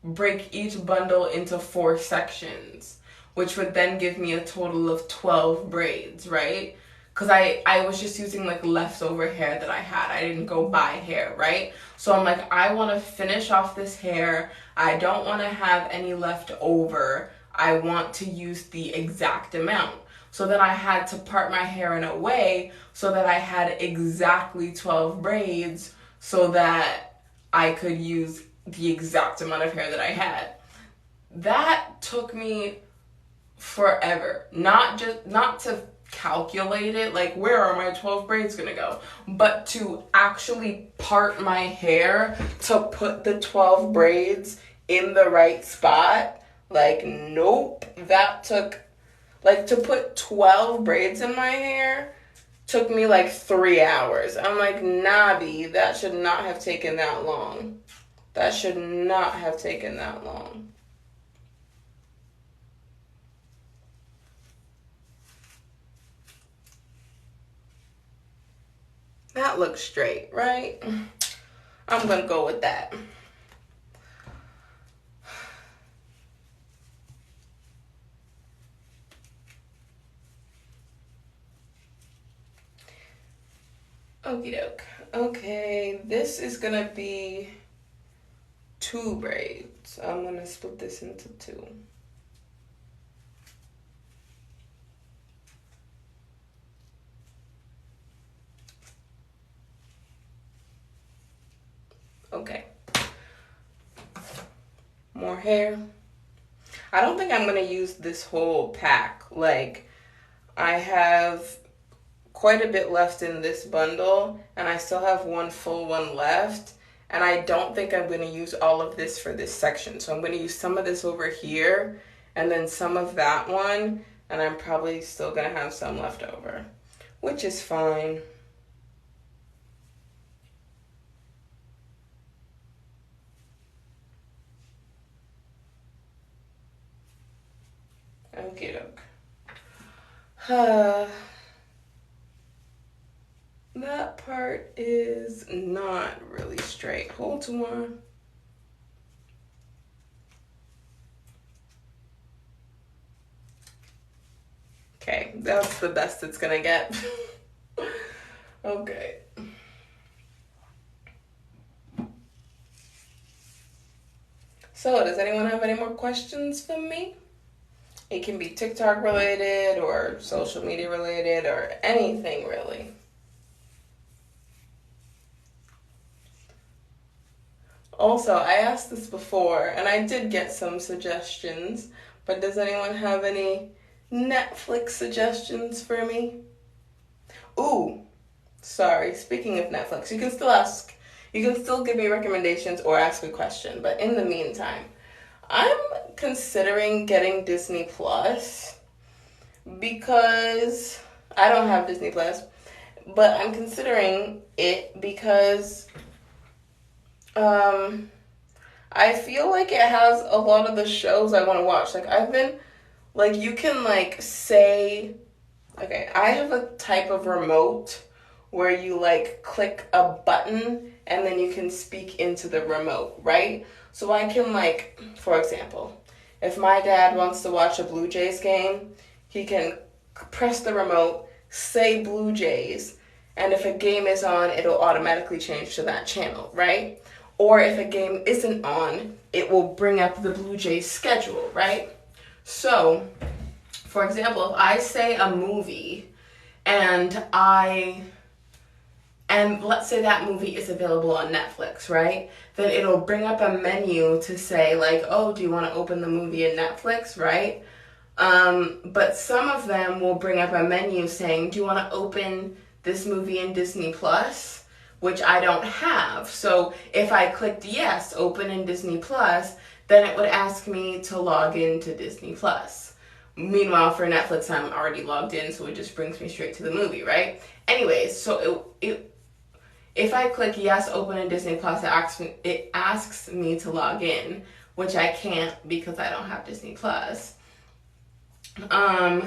break each bundle into 4 sections, which would then give me a total of 12 braids, right? Because I was just using like leftover hair that I had. I didn't go buy hair, right? So I'm like, I want to finish off this hair. I don't want to have any left over. I want to use the exact amount. So then I had to part my hair in a way so that I had exactly 12 braids so that I could use the exact amount of hair that I had. That took me forever. Not to calculate it, like where are my 12 braids gonna go, but to actually part my hair to put the 12 braids in the right spot. Like, nope. That took, like, to put 12 braids in my hair took me like 3 hours. I'm like, nah, B, that should not have taken that long. That should not have taken that long. That looks straight, right? I'm gonna go with that. Okie doke. Okay, this is gonna be 2 braids. I'm gonna split this into 2. Okay. More hair. I don't think I'm gonna use this whole pack. Like, I have quite a bit left in this bundle, and I still have one full one left. And I don't think I'm going to use all of this for this section. So I'm going to use some of this over here and then some of that one. And I'm probably still going to have some left over, which is fine. Okie doke. That part is not really straight. Hold more. Okay, that's the best it's gonna get. Okay. So, does anyone have any more questions for me? It can be TikTok related or social media related or anything really. Also, I asked this before and I did get some suggestions, but does anyone have any Netflix suggestions for me? Ooh, sorry, speaking of Netflix, you can still give me recommendations or ask a question, but in the meantime, I'm considering getting Disney Plus because I don't have Disney Plus, but I'm considering it because I feel like it has a lot of the shows I want to watch. Like I've been, like you can like say, okay, I have a type of remote where you like click a button and then you can speak into the remote, right? So I can like, for example, if my dad wants to watch a Blue Jays game, he can press the remote, say Blue Jays, and if a game is on, it'll automatically change to that channel, right? or if a game isn't on, it will bring up the Blue Jays schedule, right? So, for example, if I say a movie and let's say that movie is available on Netflix, right? Then it'll bring up a menu to say like, oh, do you want to open the movie in Netflix, right? But some of them will bring up a menu saying, do you want to open this movie in Disney Plus? Which I don't have. So if I clicked yes, open in Disney Plus, then it would ask me to log into Disney Plus. Meanwhile, for Netflix, I'm already logged in, so it just brings me straight to the movie, right? Anyways, so if I click yes, open in Disney Plus, it asks me to log in, which I can't because I don't have Disney Plus. And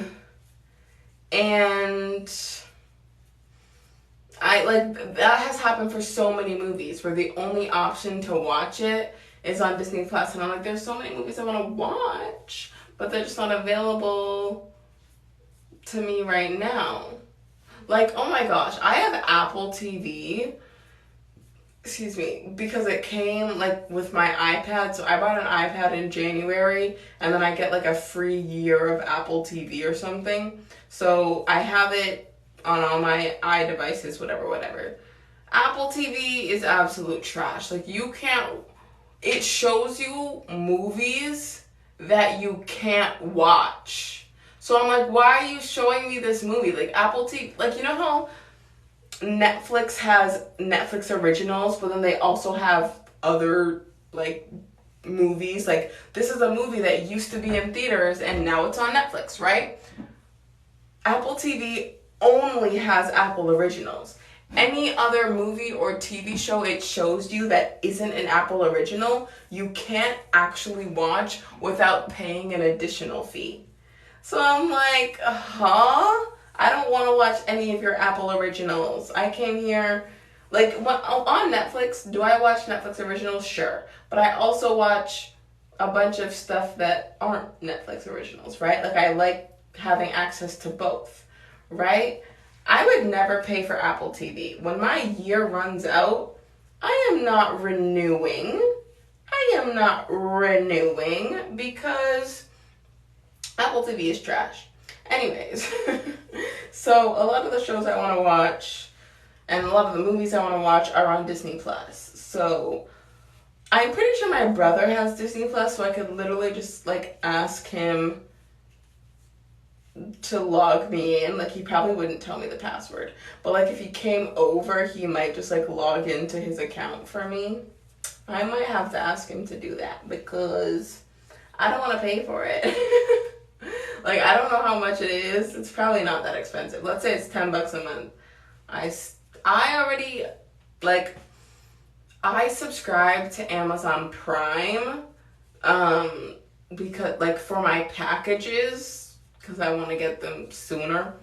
that has happened for so many movies where the only option to watch it is on Disney Plus, and I'm like, there's so many movies I want to watch, but they're just not available to me right now. Like, oh my gosh, I have Apple TV, because it came like with my iPad. So I bought an iPad in January, and then I get like a free year of Apple TV or something. So I have it on all my iDevices, whatever. Apple TV is absolute trash. Like, it shows you movies that you can't watch. So I'm like, why are you showing me this movie? Like, Apple TV, like, you know how Netflix has Netflix originals, but then they also have other, like, movies. Like, this is a movie that used to be in theaters, and now it's on Netflix, right? Apple TV only has Apple originals. Any other movie or TV show it shows you that isn't an Apple original, you can't actually watch without paying an additional fee. So I'm like, I don't want to watch any of your Apple originals. I came here, like, on Netflix, do I watch Netflix originals? Sure. But I also watch a bunch of stuff that aren't Netflix originals, right? Like, I like having access to both, right? I would never pay for Apple TV. When my year runs out, I am not renewing because Apple TV is trash. Anyways, so a lot of the shows I want to watch and a lot of the movies I want to watch are on Disney Plus. So I'm pretty sure my brother has Disney Plus, so I could literally just like ask him to log me in. Like, he probably wouldn't tell me the password, but like if he came over, he might just like log into his account for me. I might have to ask him to do that because I don't want to pay for it. Like, I don't know how much it is. It's probably not that expensive. Let's say it's $10 a month. I already, like, I subscribe to Amazon Prime because, like, for my packages, because I want to get them sooner.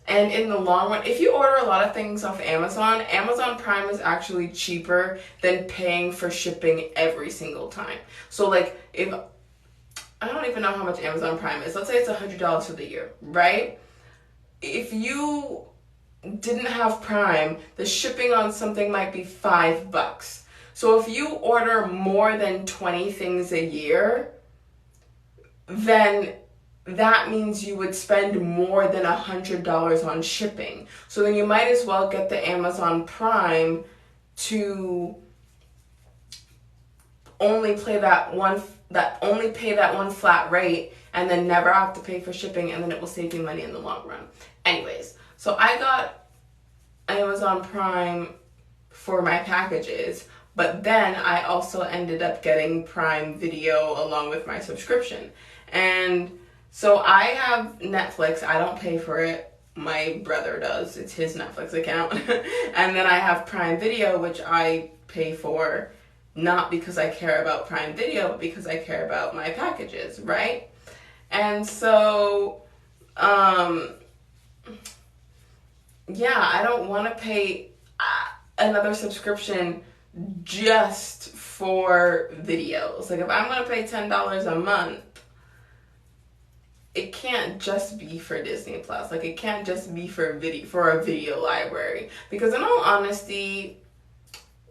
And in the long run, if you order a lot of things off Amazon, Amazon Prime is actually cheaper than paying for shipping every single time. So, like, if I don't even know how much Amazon Prime is. Let's say it's $100 for the year, right? If you didn't have Prime, the shipping on something might be $5. So if you order more than 20 things a year, then that means you would spend more than $100 on shipping. So then you might as well get the Amazon Prime to only pay that one flat rate and then never have to pay for shipping, and then it will save you money in the long run. Anyways, so I got Amazon Prime for my packages, but then I also ended up getting Prime Video along with my subscription. And so I have Netflix. I don't pay for it. My brother does. It's his Netflix account. And then I have Prime Video, which I pay for, not because I care about Prime Video, but because I care about my packages, right? And so, yeah, I don't want to pay another subscription just for videos. Like, if I'm going to pay $10 a month, it can't just be for Disney Plus. Like, it can't just be for a video library. Because in all honesty,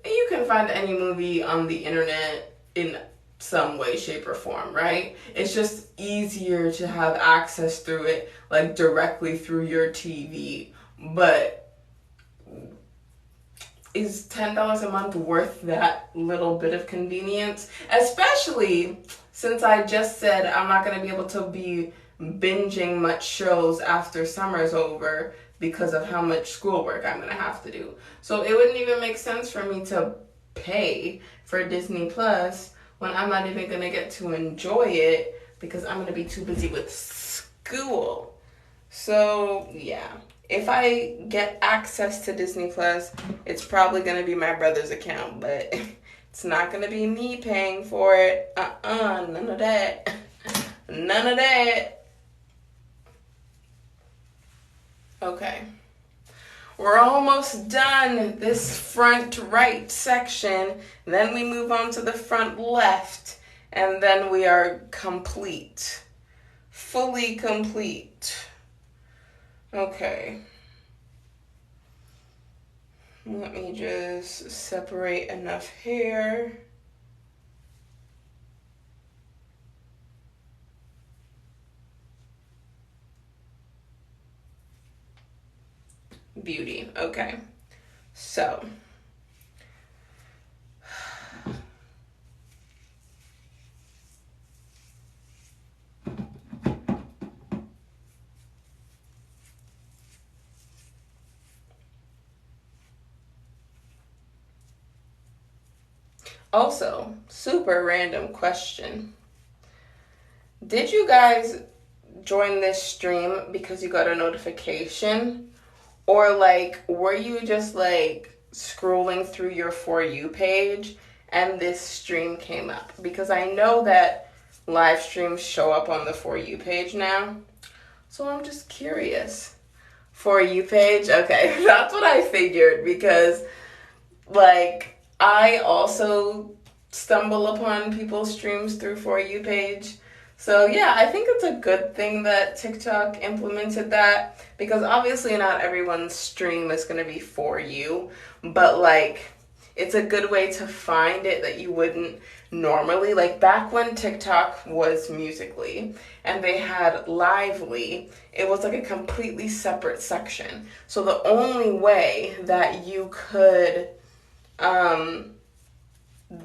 you can can find any movie on the internet in some way, shape, or form, right? It's just easier to have access through it, like directly through your TV. But is $10 a month worth that little bit of convenience? Especially since I just said I'm not going to be able to be binging much shows after summer's over because of how much schoolwork I'm going to have to do. So it wouldn't even make sense for me to pay for Disney Plus when I'm not even going to get to enjoy it because I'm going to be too busy with school. So, yeah. If I get access to Disney Plus, it's probably going to be my brother's account, but it's not going to be me paying for it. None of that. None of that. Okay. We're almost done this front right section. Then we move on to the front left, and then we are complete. Fully complete. Okay. Let me just separate enough hair. Beauty. Okay. So. Also, super random question. Did you guys join this stream because you got a notification? Or like, were you just like scrolling through your For You page and this stream came up? Because I know that live streams show up on the For You page now. So I'm just curious. For You page? Okay, that's what I figured because like, I also stumble upon people's streams through For You page. So yeah, I think it's a good thing that TikTok implemented that because obviously not everyone's stream is going to be For You, but like it's a good way to find it that you wouldn't normally. Like back when TikTok was Musical.ly and they had Lively, it was like a completely separate section. So the only way that you could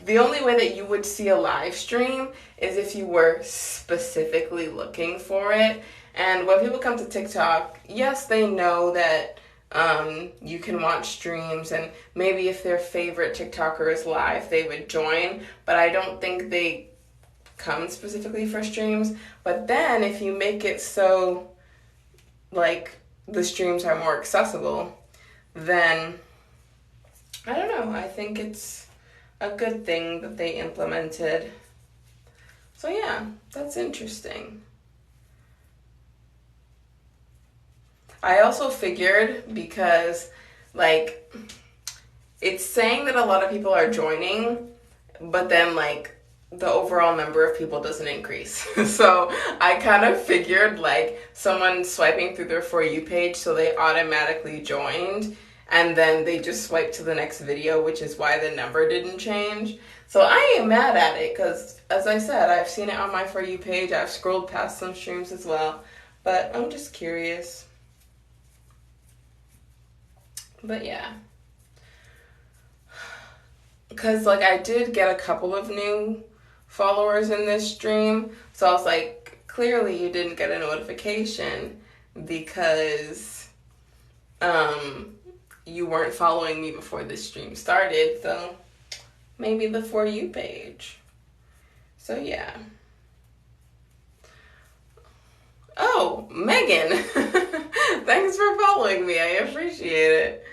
the only way that you would see a live stream is if you were specifically looking for it. And when people come to TikTok, yes, they know that you can watch streams, and maybe if their favorite TikToker is live, they would join, but I don't think they come specifically for streams. But then if you make it so like the streams are more accessible, then I don't know, I think it's a good thing that they implemented. So yeah, that's interesting. I also figured because like it's saying that a lot of people are joining, but then like the overall number of people doesn't increase. So I kind of figured like someone swiping through their For You page so they automatically joined, and then they just swipe to the next video, which is why the number didn't change. So I ain't mad at it because, as I said, I've seen it on my For You page. I've scrolled past some streams as well. But I'm just curious. But yeah. Because, like, I did get a couple of new followers in this stream. So I was like, clearly you didn't get a notification because you weren't following me before this stream started, so maybe the For You page. So yeah. Oh, Megan. Thanks for following me. I appreciate it.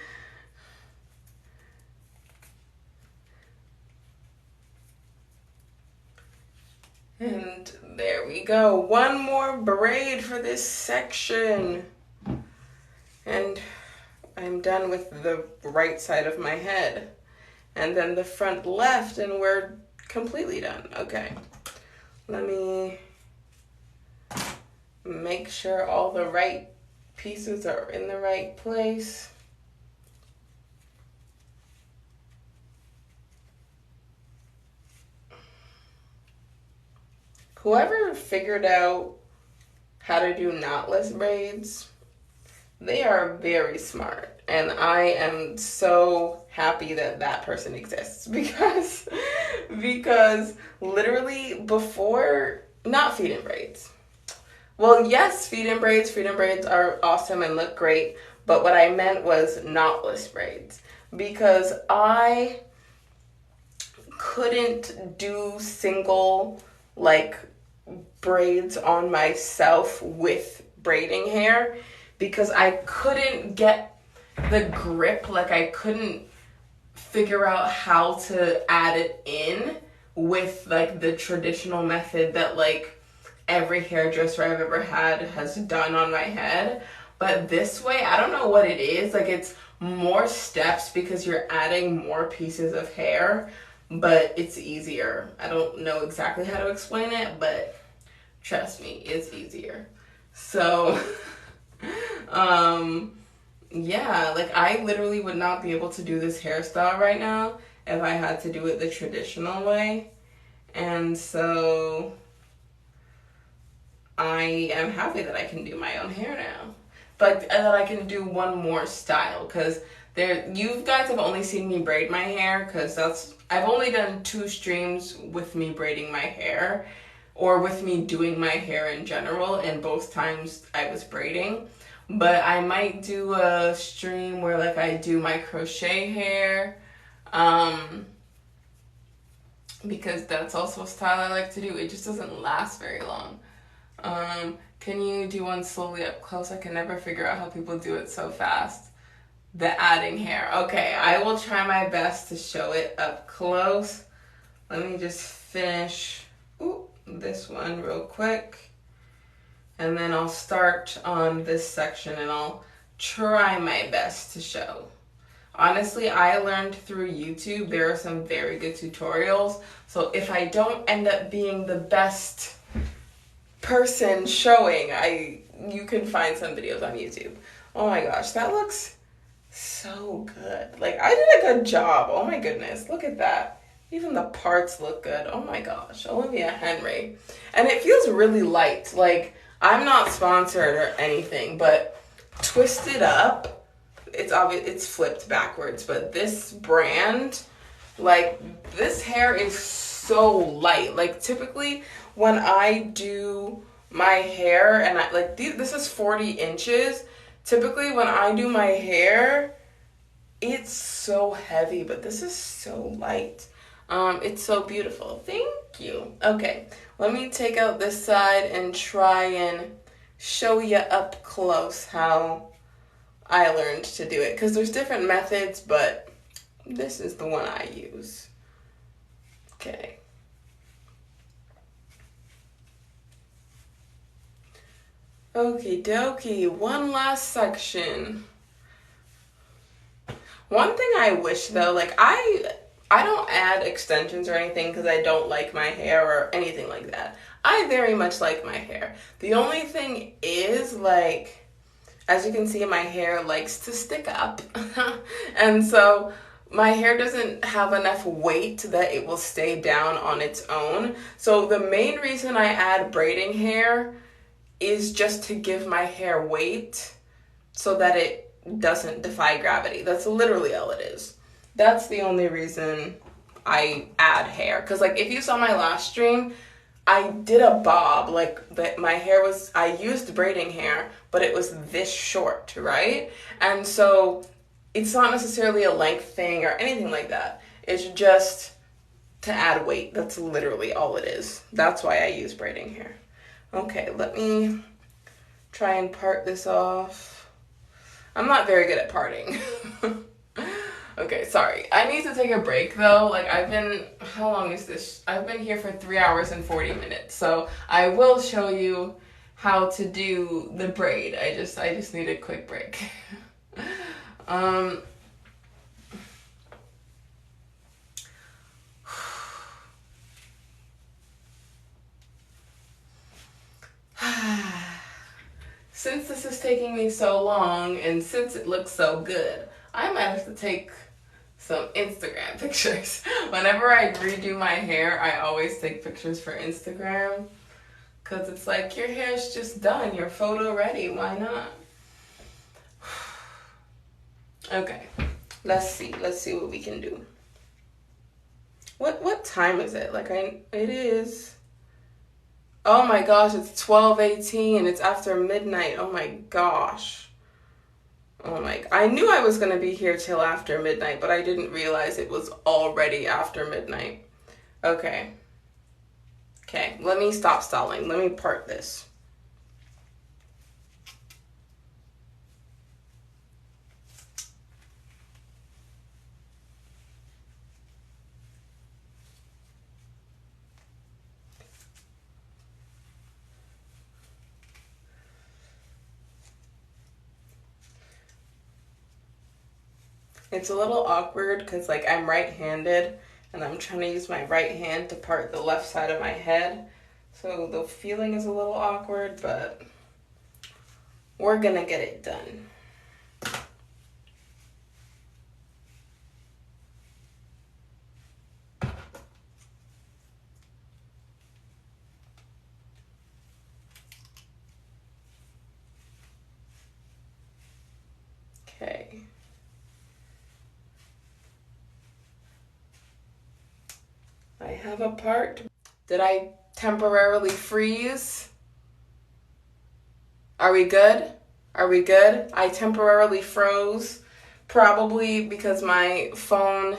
And there we go. One more braid for this section. And I'm done with the right side of my head. And then the front left, and we're completely done. Okay. Let me make sure all the right pieces are in the right place. whoever figured out how to do knotless braids, they are very smart. And I am so happy that that person exists because literally before, not feed-in braids. Well, yes, feed-in braids. Feed-in braids are awesome and look great. But what I meant was knotless braids. Because I couldn't do single, like, braids on myself with braiding hair. Because I couldn't get the grip. Like, I couldn't figure out how to add it in with, like, the traditional method that, like, every hairdresser I've ever had has done on my head. But this way, I don't know what it is. Like, it's more steps because you're adding more pieces of hair, but it's easier. I don't know exactly how to explain it, but trust me, it's easier. So, yeah, like, I literally would not be able to do this hairstyle right now if I had to do it the traditional way. And so I am happy that I can do my own hair now. But that I can do one more style, because you guys have only seen me braid my hair, because I've only done 2 streams with me braiding my hair, or with me doing my hair in general, and both times I was braiding. But I might do a stream where, like, I do my crochet hair, because that's also a style I like to do. It just doesn't last very long. Can you do one slowly up close? I can never figure out how people do it so fast. The adding hair. Okay, I will try my best to show it up close. Let me just finish this one real quick. And then I'll start on this section and I'll try my best to show. Honestly, I learned through YouTube. There are some very good tutorials. So if I don't end up being the best person showing, you can find some videos on YouTube. Oh my gosh, that looks so good. Like, I did a good job. Oh my goodness, look at that. Even the parts look good. Oh my gosh, Olivia Henry. And it feels really light. Like, I'm not sponsored or anything, but Twist It Up, it's obvious it's flipped backwards, but this brand, like, this hair is so light. Like, typically when I do my hair, and this is 40 inches. Typically when I do my hair, it's so heavy, but this is so light. It's so beautiful. Thank you. Okay, let me take out this side and try and show you up close how I learned to do it. Because there's different methods, but this is the one I use. Okay. Okie dokie, one last section. One thing I wish though, like, I don't add extensions or anything because I don't like my hair or anything like that. I very much like my hair. The only thing is, like, as you can see, my hair likes to stick up. And so my hair doesn't have enough weight that it will stay down on its own. So the main reason I add braiding hair is just to give my hair weight so that it doesn't defy gravity. That's literally all it is. That's the only reason I add hair. Because, like, if you saw my last stream, I did a bob. Like, my hair was, I used braiding hair, but it was this short, right? And so it's not necessarily a length thing or anything like that. It's just to add weight. That's literally all it is. That's why I use braiding hair. Okay, let me try and part this off. I'm not very good at parting. Okay, sorry. I need to take a break though. Like, how long is this? I've been here for 3 hours and 40 minutes. So I will show you how to do the braid. I just need a quick break. Since this is taking me so long and since it looks so good, I might have to take some Instagram pictures. Whenever I redo my hair, I always take pictures for Instagram. Because it's like, your hair's just done. You're photo ready. Why not? Okay. Let's see. Let's see what we can do. What time is it? Like, it is... Oh my gosh, it's 12:18. It's after midnight. Oh my gosh. Oh my... I knew I was going to be here till after midnight, but I didn't realize it was already after midnight. Okay. Okay, let me stop stalling. Let me part this. It's a little awkward because, like, I'm right-handed and I'm trying to use my right hand to part the left side of my head. So the feeling is a little awkward, but we're gonna get it done. Okay. I have a part. Did I temporarily freeze? Are we good? Are we good? I temporarily froze, probably because my phone,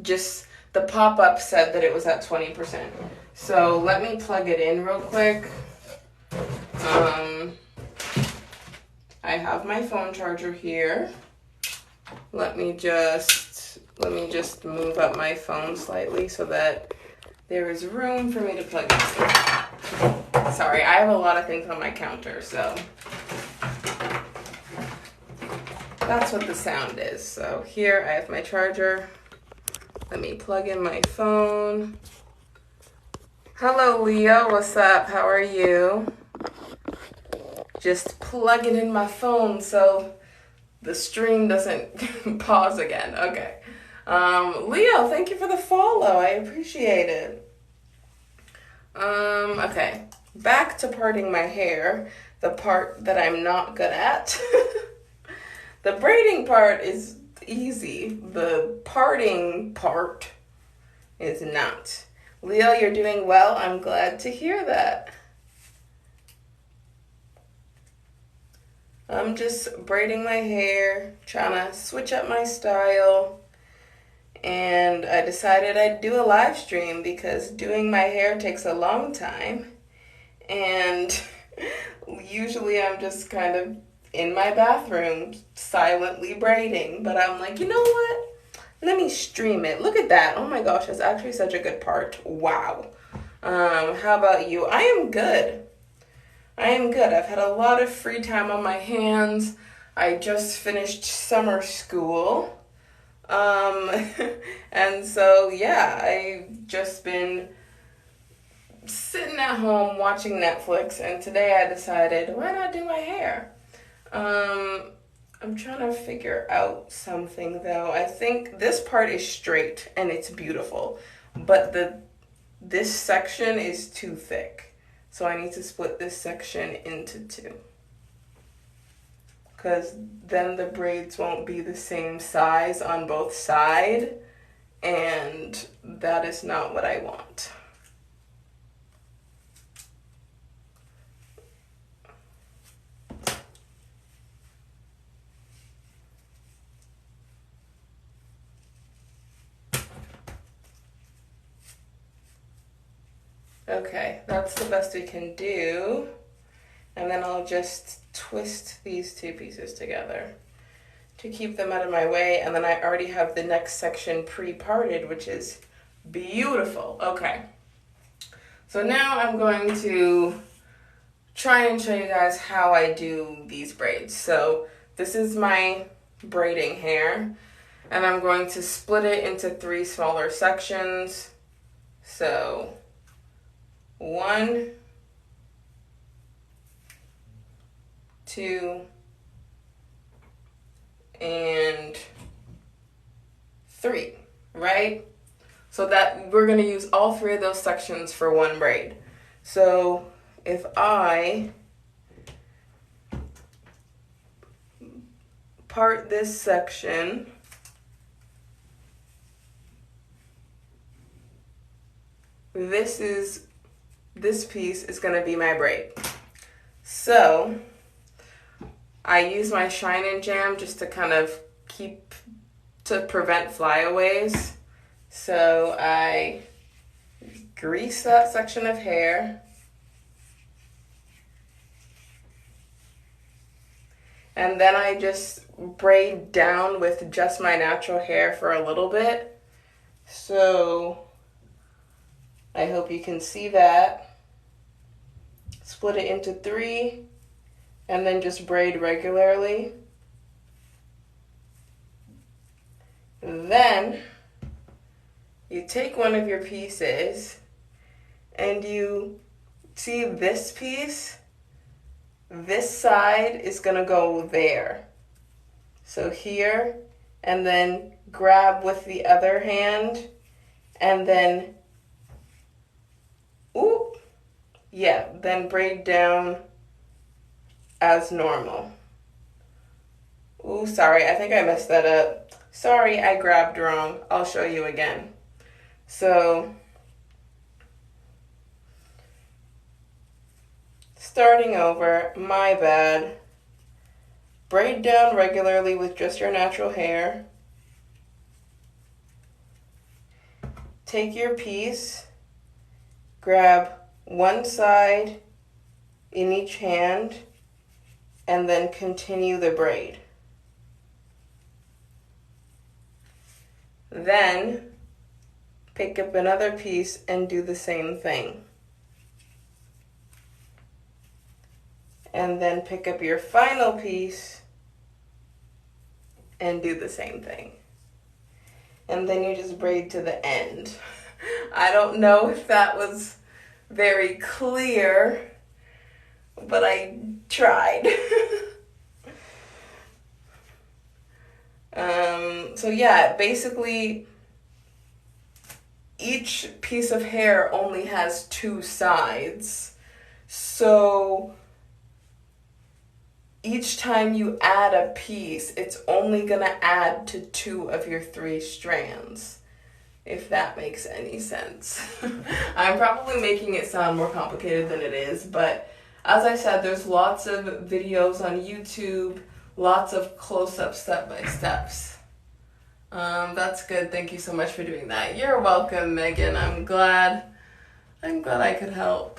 just the pop-up said that it was at 20%. So let me plug it in real quick. I have my phone charger here. Let me just move up my phone slightly so that there is room for me to plug it in. Sorry, I have a lot of things on my counter, so that's what the sound is. So here I have my charger. Let me plug in my phone. Hello, Leo. What's up? How are you? Just plugging in my phone so the stream doesn't pause again. Okay. Leo, thank you for the follow. I appreciate it. Okay. Back to parting my hair, the part that I'm not good at. The braiding part is easy. The parting part is not. Leo, you're doing well. I'm glad to hear that. I'm just braiding my hair, trying to switch up my style. And I decided I'd do a live stream because doing my hair takes a long time. And usually I'm just kind of in my bathroom silently braiding. But I'm like, you know what? Let me stream it. Look at that. Oh my gosh, that's actually such a good part. Wow. How about you? I am good. I've had a lot of free time on my hands. I just finished summer school. And so, yeah, I've just been sitting at home watching Netflix, and today I decided, why not do my hair? I'm trying to figure out something, though. I think this part is straight, and it's beautiful, but this section is too thick. So I need to split this section into two. Because then the braids won't be the same size on both sides. And that is not what I want. Okay, that's the best we can do. And then I'll just twist these two pieces together to keep them out of my way. And then I already have the next section pre-parted, which is beautiful. Okay, so now I'm going to try and show you guys how I do these braids. So this is my braiding hair, and I'm going to split it into 3 smaller sections. So 1, 2, and 3, right? So that we're going to use all 3 of those sections for one braid. So if I part this section, this piece is going to be my braid. So I use my Shine and Jam just to kind of prevent flyaways. So I grease that section of hair. And then I just braid down with just my natural hair for a little bit. So I hope you can see that. Split it into 3 and then just braid regularly. Then you take one of your pieces and you see this piece. This side is gonna go there. So here, and then grab with the other hand, and then, then braid down as normal. Sorry, I think I messed that up. Sorry, I grabbed wrong. I'll show you again. So, starting over, my bad. Braid down regularly with just your natural hair. Take your piece, grab one side in each hand, and then continue the braid. Then pick up another piece and do the same thing. And then pick up your final piece and do the same thing. And then you just braid to the end. I don't know if that was very clear, but I tried. So yeah, basically each piece of hair only has 2 sides. So each time you add a piece, it's only gonna add to 2 of your 3 strands, if that makes any sense. I'm probably making it sound more complicated than it is, but as I said, there's lots of videos on YouTube, lots of close-up step-by-steps. That's good. Thank you so much for doing that. You're welcome, Megan. I'm glad I could help.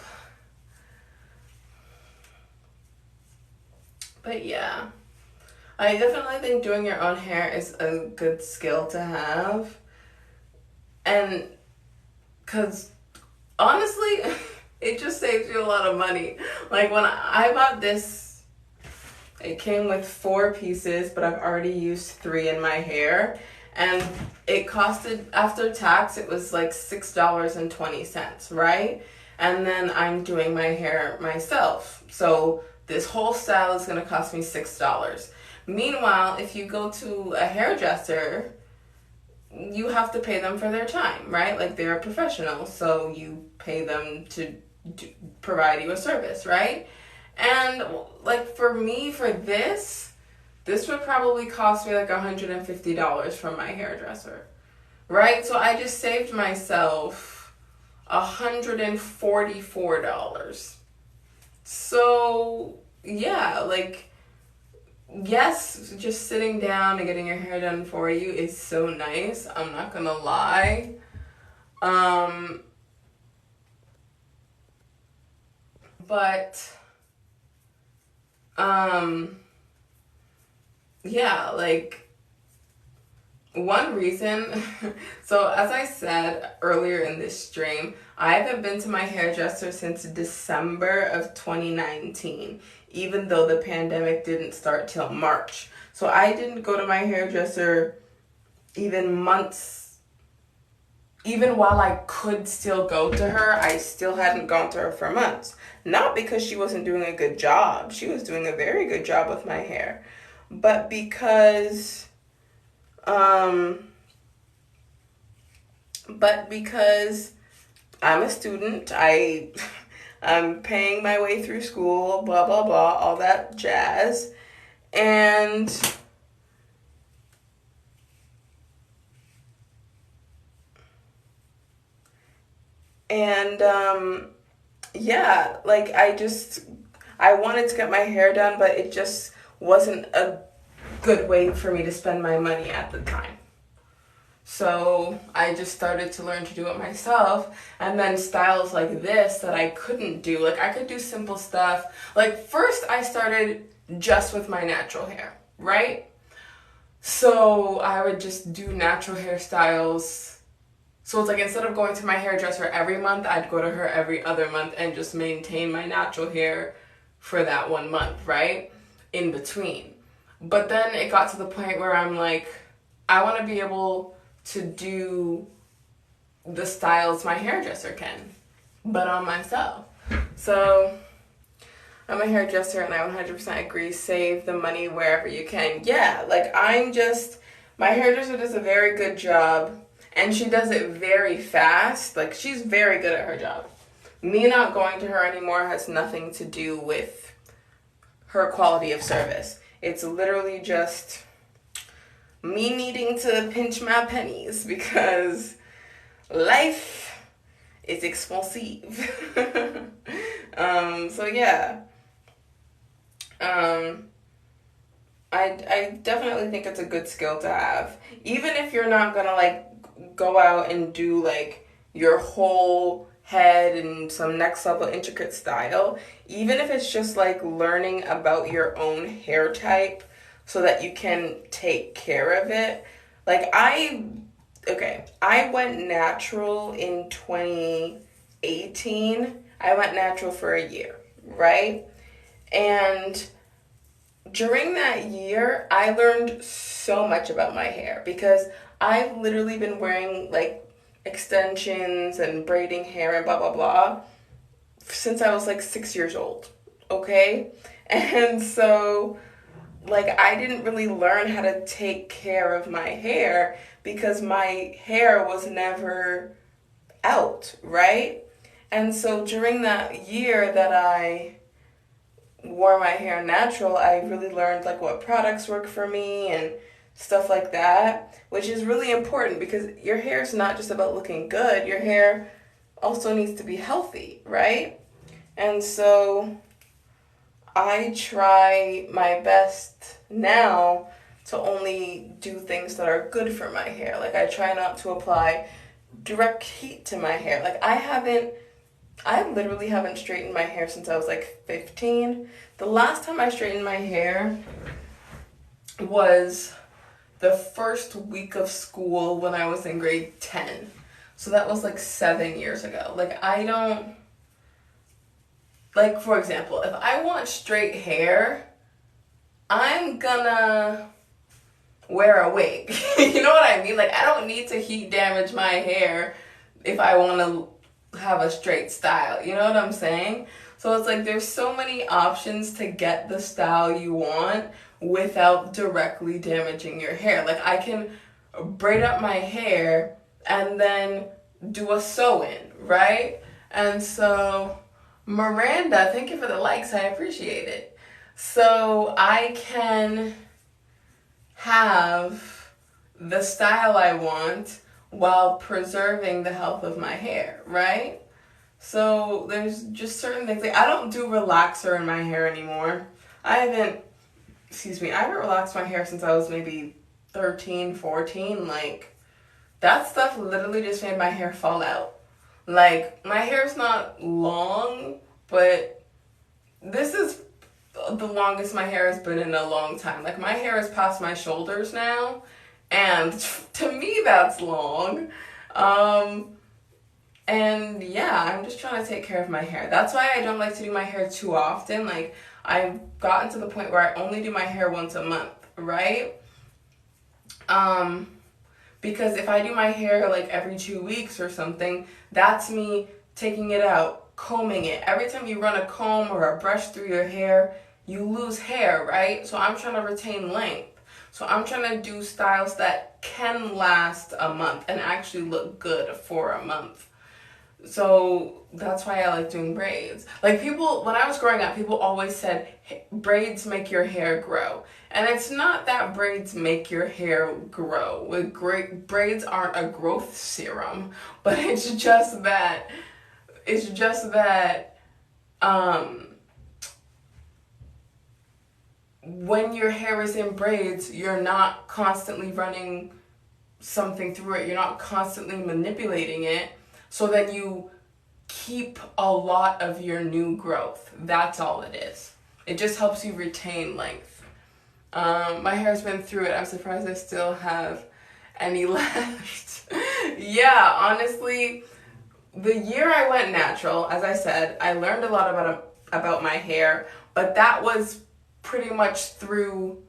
But yeah, I definitely think doing your own hair is a good skill to have. And because honestly, it just saves you a lot of money. Like when I bought this, it came with 4 pieces, but I've already used 3 in my hair. And it costed, after tax, it was like $6.20, right? And then I'm doing my hair myself. So this whole style is going to cost me $6. Meanwhile, if you go to a hairdresser, you have to pay them for their time, right? Like they're a professional, so you pay them to provide you a service, right? And like for me, for this would probably cost me like $150 from my hairdresser, right? So I just saved myself $144. So yeah, like, yes, just sitting down and getting your hair done for you is so nice. I'm not gonna lie. Yeah, like one reason, so as I said earlier in this stream, I haven't been to my hairdresser since December of 2019, even though the pandemic didn't start till March. So I didn't go to my hairdresser even while I could still go to her, I still hadn't gone to her for months. Not because she wasn't doing a good job. She was doing a very good job with my hair. But because I'm a student, I I'm paying my way through school, blah, blah, blah, all that jazz. And yeah, like I wanted to get my hair done, but it just wasn't a good way for me to spend my money at the time. So I just started to learn to do it myself, and then styles like this that I couldn't do. Like I could do simple stuff. Like first I started just with my natural hair, right? So I would just do natural hairstyles. So it's like instead of going to my hairdresser every month, I'd go to her every other month and just maintain my natural hair for that 1 month, right? In between. But then it got to the point where I'm like, I want to be able to do the styles my hairdresser can, but on myself. So I'm a hairdresser and I 100% agree, save the money wherever you can. Yeah, like my hairdresser does a very good job and she does it very fast. Like she's very good at her job. Me not going to her anymore has nothing to do with her quality of service. It's literally just me needing to pinch my pennies because life is expensive. So yeah. I definitely think it's a good skill to have. Even if you're not gonna like go out and do like your whole head and some next level intricate style, even if it's just like learning about your own hair type so that you can take care of it. Like I went natural in 2018. I went natural for a year, right? And during that year, I learned so much about my hair because I've literally been wearing like extensions and braiding hair and blah, blah, blah since I was like 6 years old, okay? And so like I didn't really learn how to take care of my hair because my hair was never out, right? And so during that year that I wore my hair natural, I really learned like what products work for me and stuff like that, which is really important because your hair is not just about looking good. Your hair also needs to be healthy, right? And so I try my best now to only do things that are good for my hair. Like I try not to apply direct heat to my hair. Like I literally haven't straightened my hair since I was like 15. The last time I straightened my hair was the first week of school when I was in grade 10. So that was like 7 years ago. Like for example, if I want straight hair, I'm gonna wear a wig. You know what I mean? Like I don't need to heat damage my hair if I want to have a straight style. You know what I'm saying? So it's like there's so many options to get the style you want without directly damaging your hair. Like I can braid up my hair and then do a sew-in, right? And so Miranda, thank you for the likes. I appreciate it. So I can have the style I want while preserving the health of my hair, right? So there's just certain things. Like I don't do relaxer in my hair anymore. I haven't relaxed my hair since I was maybe 13, 14. Like that stuff literally just made my hair fall out. Like my hair's not long, but this is the longest my hair has been in a long time. Like my hair is past my shoulders now, and to me that's long. And yeah, I'm just trying to take care of my hair. That's why I don't like to do my hair too often. Like I've gotten to the point where I only do my hair once a month, right? Because if I do my hair like every 2 weeks or something, that's me taking it out, combing it. Every time you run a comb or a brush through your hair, you lose hair, right? So I'm trying to retain length. So I'm trying to do styles that can last a month and actually look good for a month. So that's why I like doing braids. Like people, when I was growing up, people always said braids make your hair grow. And it's not that braids make your hair grow. With great braids aren't a growth serum, but it's just that when your hair is in braids, you're not constantly running something through it. You're not constantly manipulating it. So then you keep a lot of your new growth. That's all it is. It just helps you retain length. My hair's been through it. I'm surprised I still have any left. Yeah, honestly, the year I went natural, as I said, I learned a lot about my hair, but that was pretty much through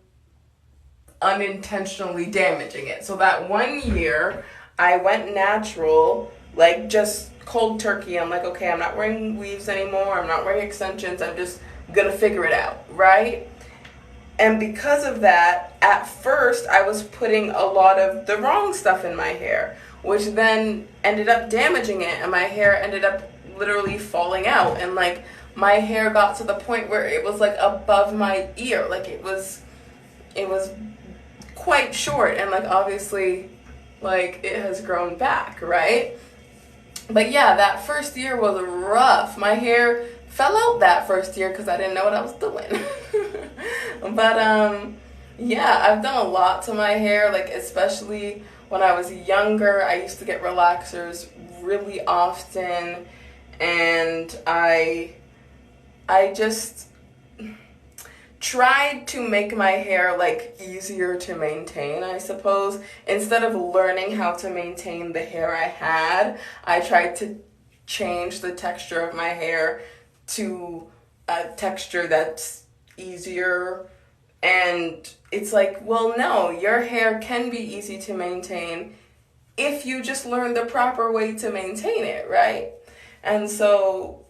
unintentionally damaging it. So that one year I went natural, like just cold turkey. I'm like, okay, I'm not wearing weaves anymore. I'm not wearing extensions. I'm just gonna figure it out, right? And because of that, at first I was putting a lot of the wrong stuff in my hair, which then ended up damaging it, and my hair ended up literally falling out. And like my hair got to the point where it was like above my ear. Like it was quite short, and like obviously like it has grown back, right? But yeah, that first year was rough. My hair fell out that first year because I didn't know what I was doing. But yeah, I've done a lot to my hair, like especially when I was younger. I used to get relaxers really often, and I just tried to make my hair like easier to maintain, I suppose. Instead of learning how to maintain the hair I had, I tried to change the texture of my hair to a texture that's easier. And it's like, well, no, your hair can be easy to maintain if you just learn the proper way to maintain it, right? And so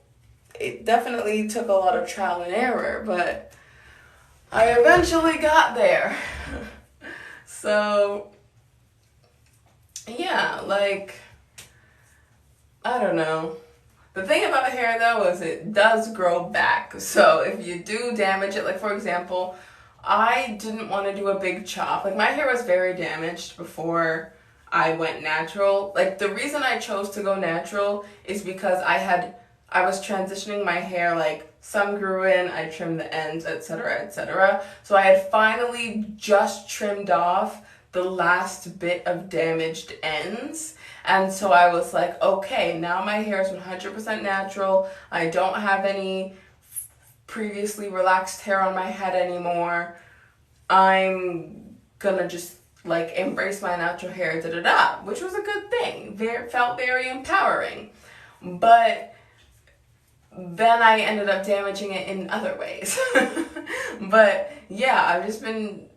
it definitely took a lot of trial and error, but I eventually got there. So, yeah, like, I don't know. The thing about hair, though, is it does grow back. So if you do damage it, like, for example, I didn't want to do a big chop. Like, my hair was very damaged before I went natural. Like, the reason I chose to go natural is because I was transitioning my hair, like, some grew in, I trimmed the ends, etc., etc. So I had finally just trimmed off the last bit of damaged ends. And so I was like, okay, now my hair is 100% natural. I don't have any previously relaxed hair on my head anymore. I'm gonna just like embrace my natural hair, which was a good thing. Felt very empowering. But then I ended up damaging it in other ways. But yeah, I've just been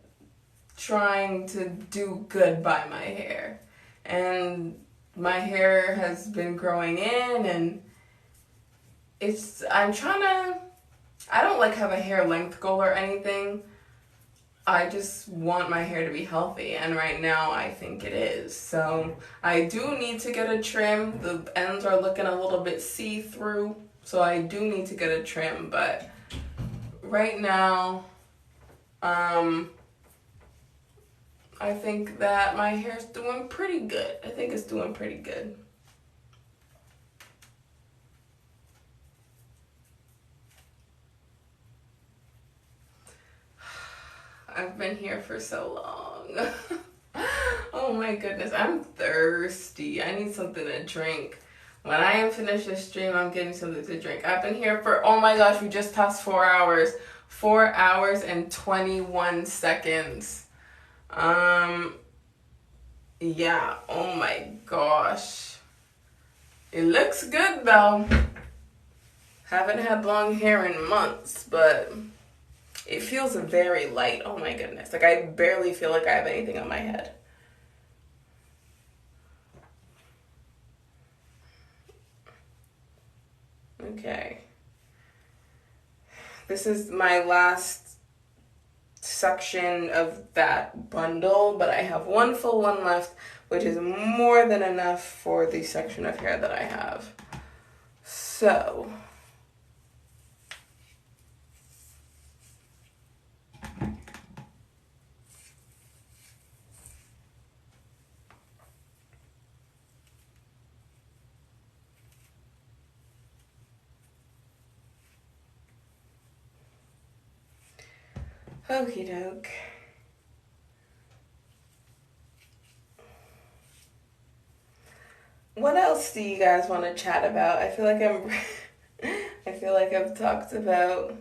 trying to do good by my hair. And my hair has been growing in, and I don't like have a hair length goal or anything. I just want my hair to be healthy, and right now I think it is. So I do need to get a trim. The ends are looking a little bit see-through, so I do need to get a trim, but right now, I think that my hair's doing pretty good. I think it's doing pretty good. I've been here for so long. Oh my goodness, I'm thirsty. I need something to drink. When I am finished this stream, I'm getting something to drink. I've been here for, oh my gosh, we just passed 4 hours. 4 hours and 21 seconds. Yeah, oh my gosh. It looks good though. Haven't had long hair in months, but it feels very light. Oh my goodness. Like I barely feel like I have anything on my head. Okay. This is my last section of that bundle, but I have one full one left, which is more than enough for the section of hair that I have. So okie doke. What else do you guys want to chat about? I feel like I feel like I've talked about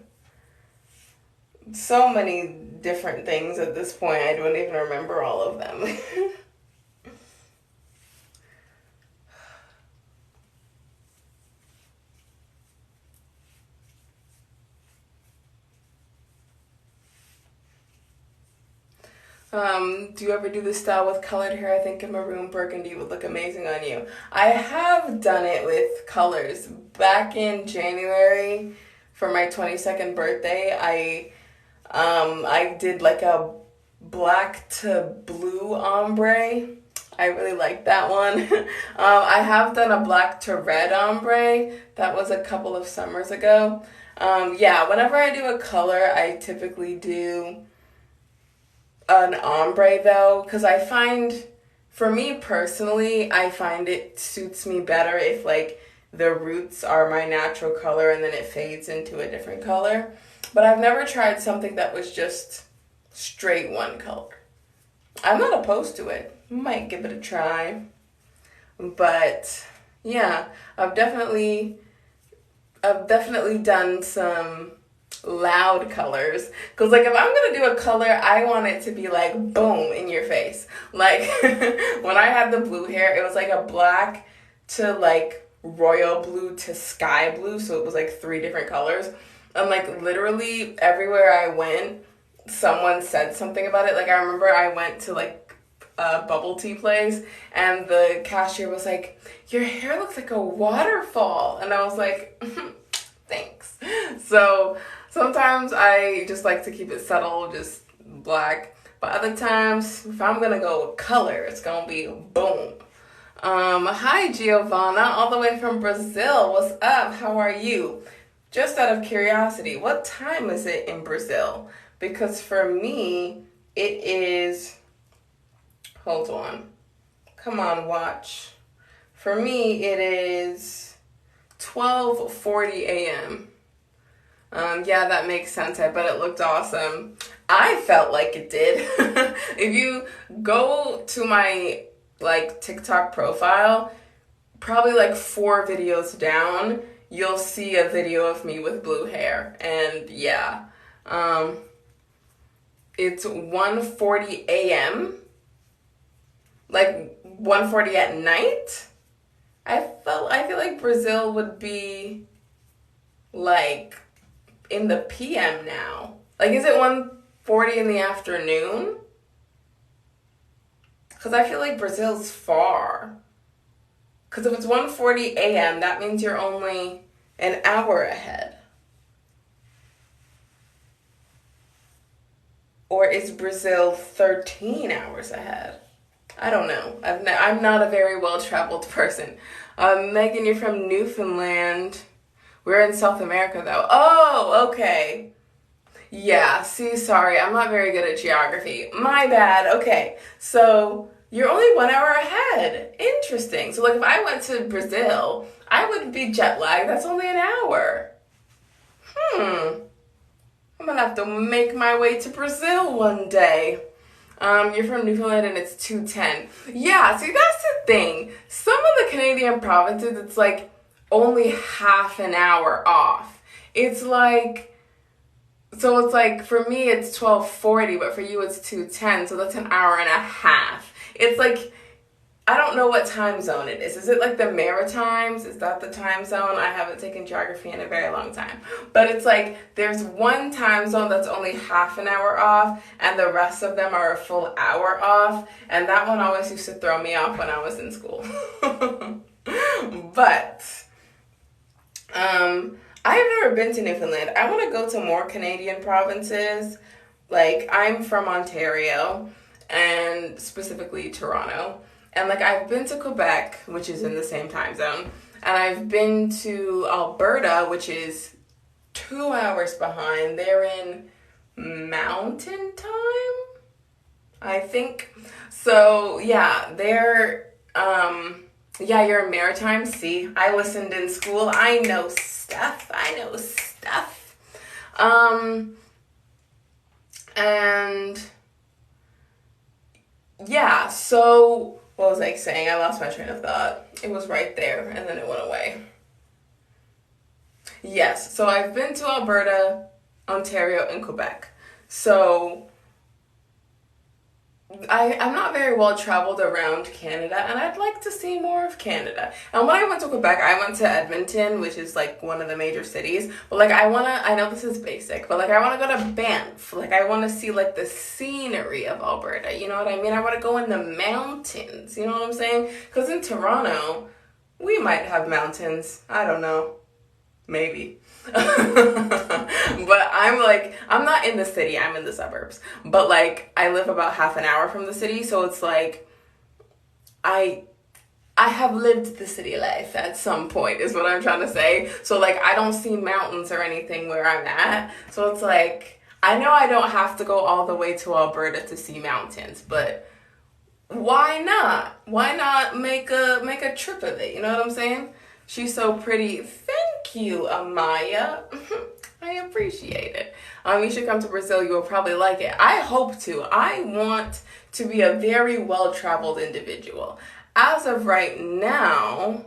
so many different things at this point. I don't even remember all of them. Do you ever do this style with colored hair? I think a maroon burgundy would look amazing on you. I have done it with colors. Back in January for my 22nd birthday, I did like a black to blue ombre. I really like that one. I have done a black to red ombre. That was a couple of summers ago. Yeah, whenever I do a color, I typically do an ombre though, because I find, for me personally, I find it suits me better if like the roots are my natural color and then it fades into a different color. But I've never tried something that was just straight one color. I'm not opposed to it. Might give it a try. But yeah, I've definitely done some loud colors, because like if I'm gonna do a color, I want it to be like boom in your face. Like when I had the blue hair, it was like a black to like royal blue to sky blue, so it was like 3 different colors, and like literally everywhere I went someone said something about it. Like I remember I went to like a bubble tea place and the cashier was like, your hair looks like a waterfall, and I was like thanks. So sometimes I just like to keep it subtle, just black. But other times, if I'm gonna go with color, it's gonna be boom. Hi Giovanna, all the way from Brazil. What's up? How are you? Just out of curiosity, what time is it in Brazil? Because for me, it is, hold on. Come on, watch. For me, it is 12:40 a.m. Yeah, that makes sense. I bet it looked awesome. I felt like it did. If you go to my like TikTok profile, probably like 4 videos down, you'll see a video of me with blue hair. And yeah, it's 1:40 a.m. like 1:40 at night. I feel like Brazil would be like in the PM now. Like, is it 1:40 in the afternoon? Because I feel like Brazil's far. Because if it's 1:40 a.m., that means you're only an hour ahead. Or is Brazil 13 hours ahead? I don't know. I'm not a very well-traveled person. Megan, you're from Newfoundland. We're in South America, though. Oh, okay. Yeah, see, sorry. I'm not very good at geography. My bad. Okay, so you're only 1 hour ahead. Interesting. So, like, if I went to Brazil, I would be jet lagged. That's only an hour. I'm gonna have to make my way to Brazil one day. You're from Newfoundland and it's 2:10. Yeah, see, that's the thing. Some of the Canadian provinces, it's like only half an hour off. It's like, so it's like, for me, it's 12:40, but for you, it's 2:10, so that's an hour and a half. It's like, I don't know what time zone it is. Is it like the Maritimes? Is that the time zone? I haven't taken geography in a very long time. But it's like there's one time zone that's only half an hour off and the rest of them are a full hour off. And that one always used to throw me off when I was in school. But I have never been to Newfoundland. I want to go to more Canadian provinces. Like, I'm from Ontario and specifically Toronto. And, like, I've been to Quebec, which is in the same time zone. And I've been to Alberta, which is 2 hours behind. They're in mountain time, I think. So yeah, you're in maritime. See, I listened in school. I know stuff. And yeah, so what was I saying? I lost my train of thought. It was right there and then it went away. Yes, so I've been to Alberta, Ontario, and Quebec. So I'm not very well traveled around Canada, and I'd like to see more of Canada. And when I went to Quebec, I went to Edmonton, which is like one of the major cities. But like I know this is basic, but like I want to go to Banff. Like I want to see like the scenery of Alberta. You know what I mean? I want to go in the mountains. You know what I'm saying? Because in Toronto, we might have mountains. I don't know. Maybe. But I'm not in the city, I'm in the suburbs. But like I live about half an hour from the city, so it's like I have lived the city life at some point is what I'm trying to say. So like I don't see mountains or anything where I'm at. So it's like I know I don't have to go all the way to Alberta to see mountains, but why not? Why not make a trip of it? You know what I'm saying? She's so pretty. Thank you, Amaya. I appreciate it. You should come to Brazil. You will probably like it. I hope to. I want to be a very well-traveled individual. As of right now,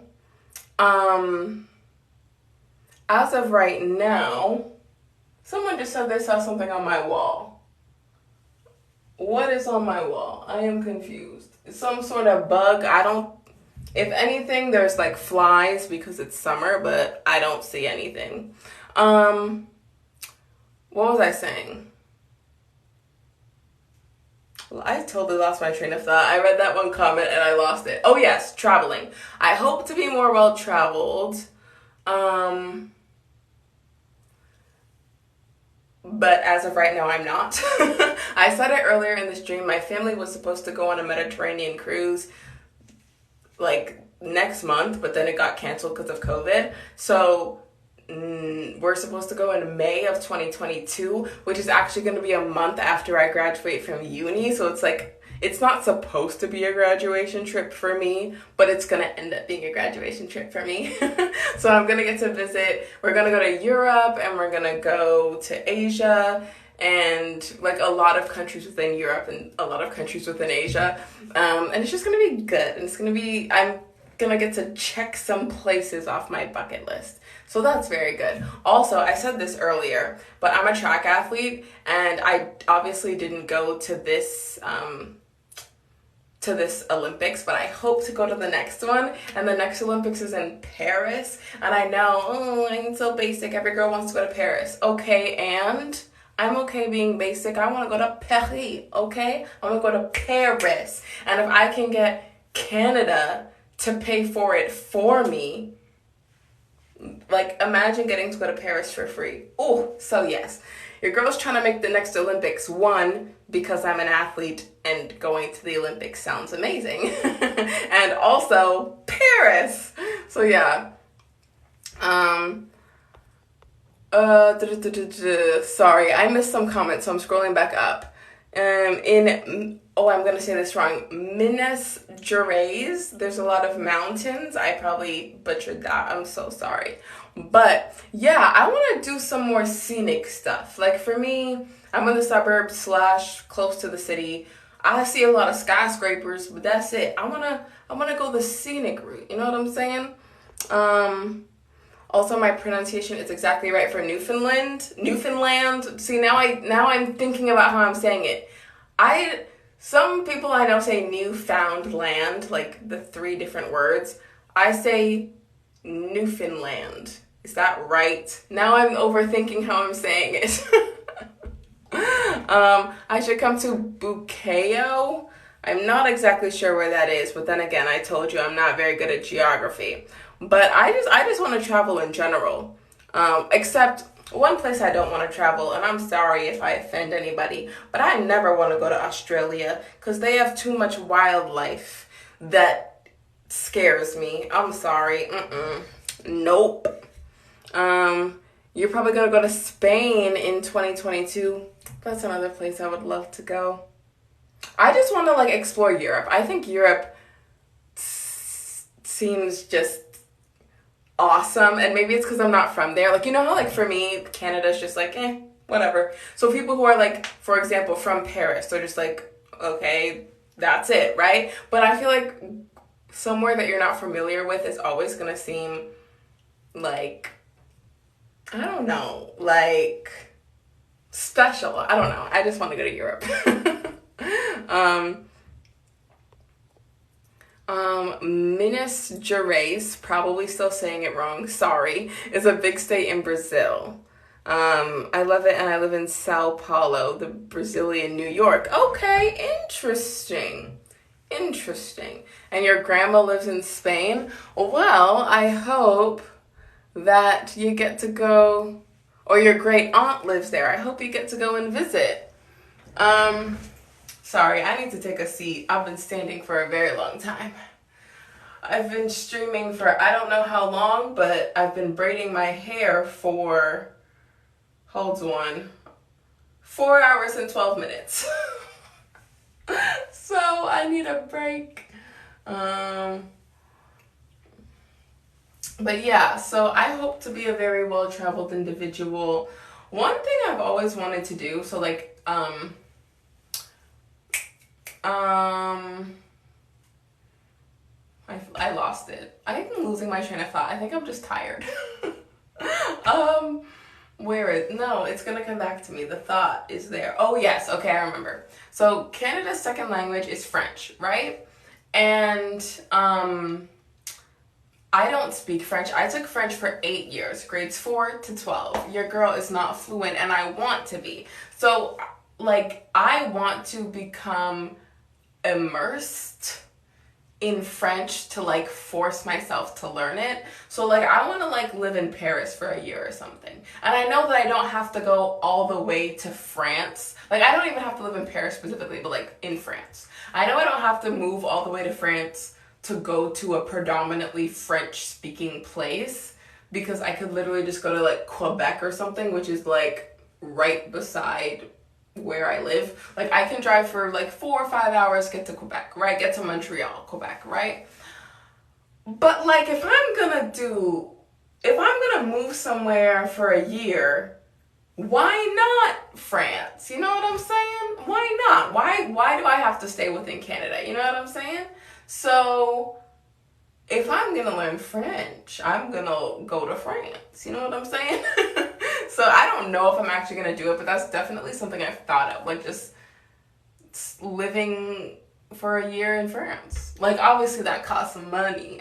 someone just said they saw something on my wall. What is on my wall? I am confused. Some sort of bug. If anything, there's like flies because it's summer, but I don't see anything. What was I saying? Well, I totally lost my train of thought. I read that one comment and I lost it. Oh yes, traveling. I hope to be more well-traveled. But as of right now, I'm not. I said it earlier in the stream. My family was supposed to go on a Mediterranean cruise like next month, but then it got canceled because of COVID. So we're supposed to go in May of 2022, which is actually going to be a month after I graduate from uni. So it's like, it's not supposed to be a graduation trip for me, but it's going to end up being a graduation trip for me. So I'm going to get to visit. We're going to go to Europe and we're going to go to Asia and like a lot of countries within Europe and a lot of countries within Asia. And it's just going to be good. And I'm going to get to check some places off my bucket list. So that's very good. Also, I said this earlier, but I'm a track athlete and I obviously didn't go to this Olympics, but I hope to go to the next one. And the next Olympics is in Paris. And I know, I'm so basic. Every girl wants to go to Paris. Okay, and I'm okay being basic. I want to go to Paris, okay? I want to go to Paris. And if I can get Canada to pay for it for me, like imagine getting to go to Paris for free. Oh, so yes. Your girl's trying to make the next Olympics. One, because I'm an athlete and going to the Olympics sounds amazing. And also Paris. So yeah. Sorry, I missed some comments, so I'm scrolling back up. I'm gonna say this wrong. Minas Gerais, there's a lot of mountains. I probably butchered that. I'm so sorry. But yeah, I want to do some more scenic stuff. Like for me, I'm in the suburbs / close to the city. I see a lot of skyscrapers, but that's it. I wanna go the scenic route. You know what I'm saying? Also, my pronunciation is exactly right for Newfoundland. See, now I'm thinking about how I'm saying it. Some people I know say Newfoundland, like the 3 different words. I say Newfoundland. Is that right? Now I'm overthinking how I'm saying it. I should come to Bukayo. I'm not exactly sure where that is, but then again, I told you I'm not very good at geography. But I just want to travel in general. Except one place I don't want to travel, and I'm sorry if I offend anybody, but I never want to go to Australia because they have too much wildlife that scares me. I'm sorry. Nope. You're probably gonna go to Spain in 2022. That's another place I would love to go. I just want to like explore Europe. I think Europe seems just awesome, and maybe it's because I'm not from there. Like, you know how like for me, Canada's just like whatever. So people who are like, for example, from Paris, they're just like, okay, that's it, right? But I feel like somewhere that you're not familiar with is always gonna seem like, I don't know, like special. I don't know. I just want to go to Europe. Minas Gerais, probably still saying it wrong, sorry, is a big state in Brazil. I love it, and I live in Sao Paulo, the Brazilian New York. Okay, interesting. Interesting. And your grandma lives in Spain? Well, I hope that you get to go, or your great aunt lives there. I hope you get to go and visit. Sorry, I need to take a seat. I've been standing for a very long time. I've been streaming for I don't know how long, but I've been braiding my hair for, hold on, 4 hours and 12 minutes. So I need a break. But yeah, so I hope to be a very well-traveled individual. One thing I've always wanted to do, so like, I lost it. I'm losing my train of thought. I think I'm just tired. No, it's gonna come back to me. The thought is there. Oh yes, okay, I remember. So Canada's second language is French, right? And I don't speak French. I took French for 8 years, grades 4 to 12. Your girl is not fluent, and I want to be. So like, I want to become immersed in French to like force myself to learn it. So like, I want to like live in Paris for a year or something. And I know that I don't have to go all the way to France. Like, I don't even have to live in Paris specifically, but like in France. I know I don't have to move all the way to France to go to a predominantly French speaking place, because I could literally just go to like Quebec or something, which is like right beside where I live. Like, I can drive for like 4 or 5 hours, get to Quebec, right? Get to Montreal, Quebec, right? But like, if I'm gonna move somewhere for a year, why not France? You know what I'm saying? Why not? Why do I have to stay within Canada? You know what I'm saying? So if I'm gonna learn French, I'm gonna go to France. You know what I'm saying? So I don't know if I'm actually gonna do it, but that's definitely something I've thought of, like just living for a year in France. Like, obviously that costs money,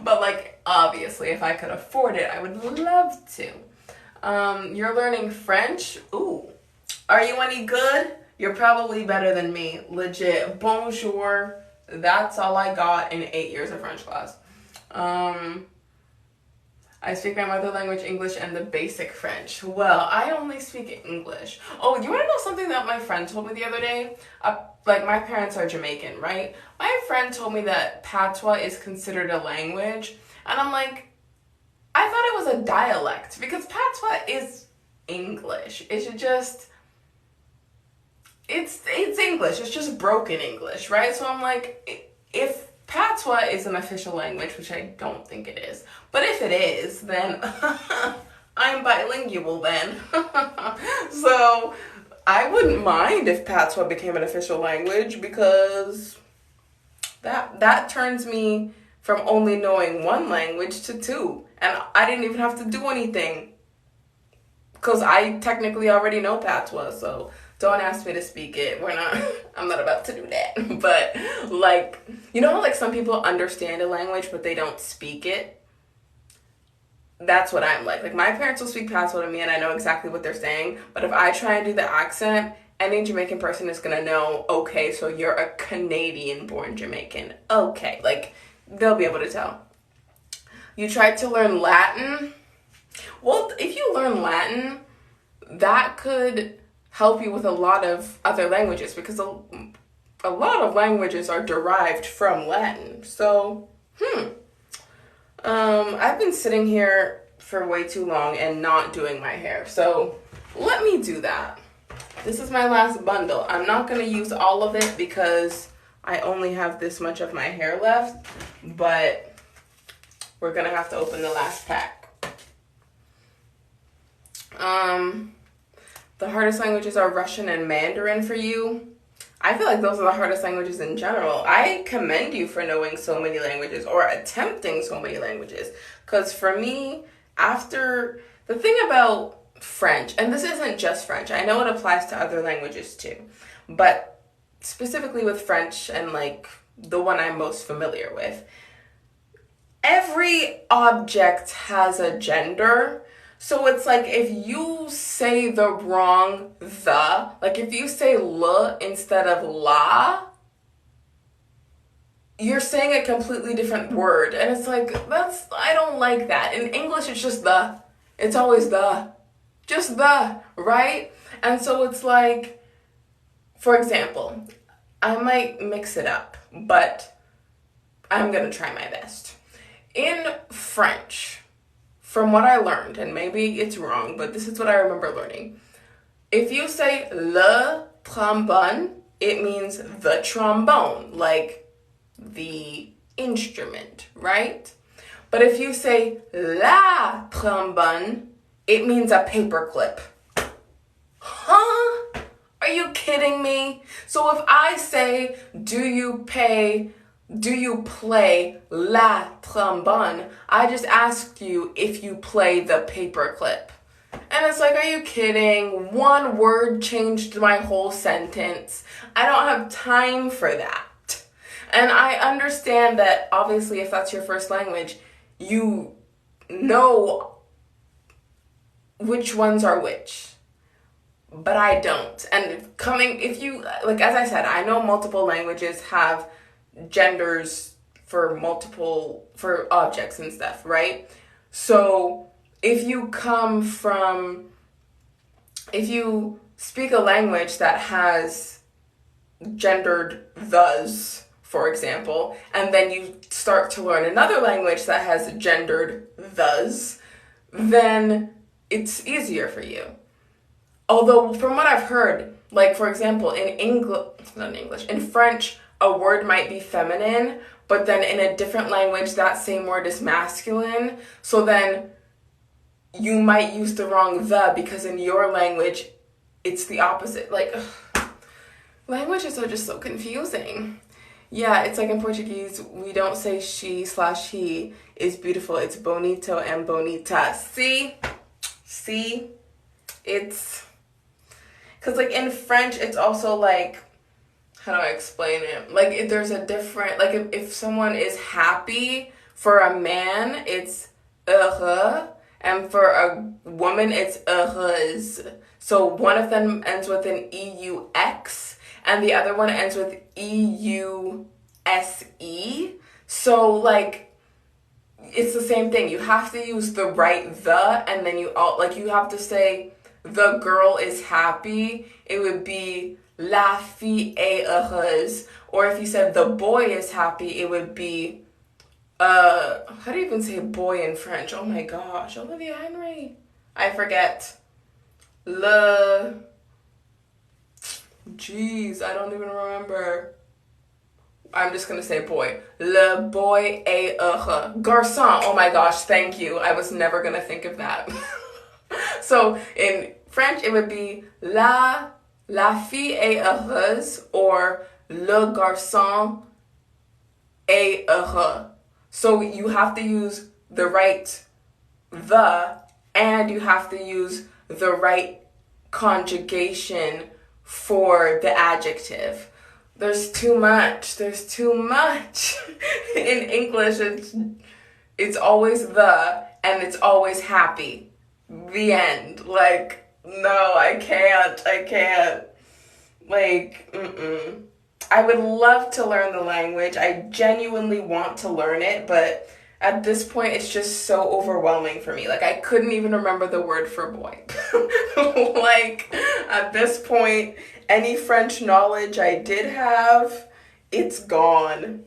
but like, obviously if I could afford it, I would love to. You're learning French? Ooh, are you any good? You're probably better than me, legit. Bonjour. That's all I got in 8 years of French class. I speak my mother language, English, and the basic French. Well, I only speak English. Oh, you want to know something that my friend told me the other day? Like, my parents are Jamaican, right? My friend told me that patois is considered a language. And I'm like, I thought it was a dialect, because patois is English. It's just, it's English. It's just broken English, right? So I'm like, if patois is an official language, which I don't think it is, but if it is, then I'm bilingual then. So I wouldn't mind if patois became an official language, because that turns me from only knowing one language to 2, and I didn't even have to do anything, because I technically already know patois. So don't ask me to speak it. I'm not about to do that. But like, you know how like some people understand a language, but they don't speak it? That's what I'm like. Like, my parents will speak patois to me and I know exactly what they're saying. But if I try and do the accent, any Jamaican person is gonna know, okay, so you're a Canadian born Jamaican. Okay, like, they'll be able to tell. You tried to learn Latin? Well, if you learn Latin, that could help you with a lot of other languages, because a lot of languages are derived from Latin. So I've been sitting here for way too long and not doing my hair, so let me do that. This is my last bundle. I'm not going to use all of it because I only have this much of my hair left, but we're going to have to open the last pack. The hardest languages are Russian and Mandarin for you. I feel like those are the hardest languages in general. I commend you for knowing so many languages or attempting so many languages. Because for me, after the thing about French, and this isn't just French, I know it applies to other languages too, but specifically with French and like the one I'm most familiar with, every object has a gender. So it's like if you say the wrong the, like if you say l instead of la, you're saying a completely different word. And it's like, I don't like that. In English, it's just the. It's always the. Just the, right? And so it's like, for example, I might mix it up, but I'm going to try my best. In French, from what I learned, and maybe it's wrong, but this is what I remember learning. If you say le trombone, it means the trombone, like the instrument, right? But if you say la trombone, it means a paperclip. Huh? Are you kidding me? So if I say, do you play la trombone, I just asked you if you play the paperclip. And it's like, are you kidding? One word changed my whole sentence. I don't have time for that. And I understand that obviously if that's your first language, you know which ones are which. But I don't. And if you, like, as I said, I know multiple languages have genders for objects and stuff, right? So if you speak a language that has gendered thes, for example, and then you start to learn another language that has gendered thes, then it's easier for you. Although from what I've heard, like for example, in French, a word might be feminine, but then in a different language, that same word is masculine. So then you might use the wrong the because in your language, it's the opposite. Like, languages are just so confusing. Yeah, it's like in Portuguese, we don't say she/he is beautiful. It's bonito and bonita. See? It's... Because like in French, it's also like... How do I explain it? Like, if there's a different... Like, if someone is happy, for a man, it's heureux. And for a woman, it's heureuse. So one of them ends with an EUX, and the other one ends with EUSE. So, like, it's the same thing. You have to use the right the, and then you have to say, the girl is happy. It would be la fille est heureuse. Or if you said the boy is happy, it would be, how do you even say boy in French? Oh my gosh, Olivia Henry. I forget. Jeez, I don't even remember. I'm just gonna say boy. Le boy est heureux. Garçon, oh my gosh, thank you. I was never gonna think of that. So in French, it would be la fille est heureuse or le garçon est heureux. So you have to use the right the, and you have to use the right conjugation for the adjective. There's too much. In English, it's always the, and it's always happy. The end. Like, no, I can't. Like, I would love to learn the language. I genuinely want to learn it, but at this point, it's just so overwhelming for me. Like, I couldn't even remember the word for boy. Like, at this point, any French knowledge I did have, it's gone.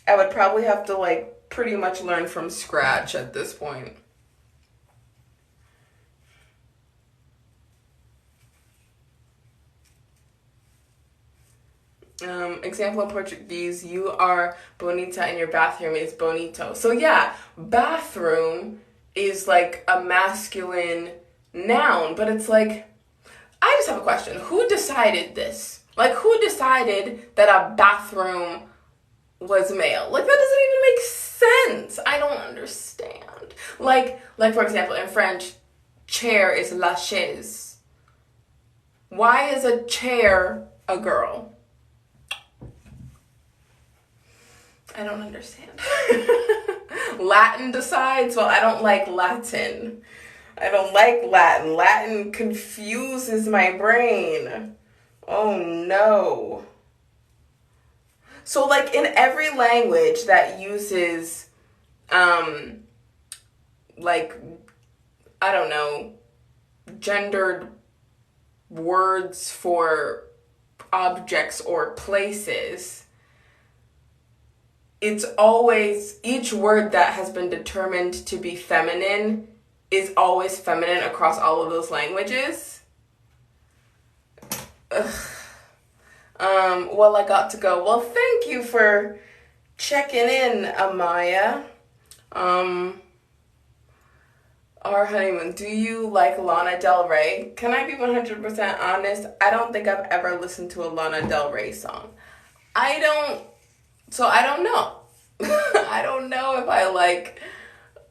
I would probably have to like pretty much learn from scratch at this point. Example in Portuguese, you are bonita and your bathroom is bonito. So yeah, bathroom is like a masculine noun, but it's like, I just have a question. Who decided this? Like, who decided that a bathroom was male? Like, that doesn't even make sense. I don't understand. Like for example, in French, chair is la chaise. Why is a chair a girl? I don't understand. Latin decides? Well, I don't like Latin. I don't like Latin. Latin confuses my brain. Oh no. So like in every language that uses like, I don't know, gendered words for objects or places, it's always, each word that has been determined to be feminine is always feminine across all of those languages. Ugh. Well, I got to go. Well, thank you for checking in, Amaya. Our honeymoon. Do you like Lana Del Rey? Can I be 100% honest? I don't think I've ever listened to a Lana Del Rey song. I don't know. I don't know if I like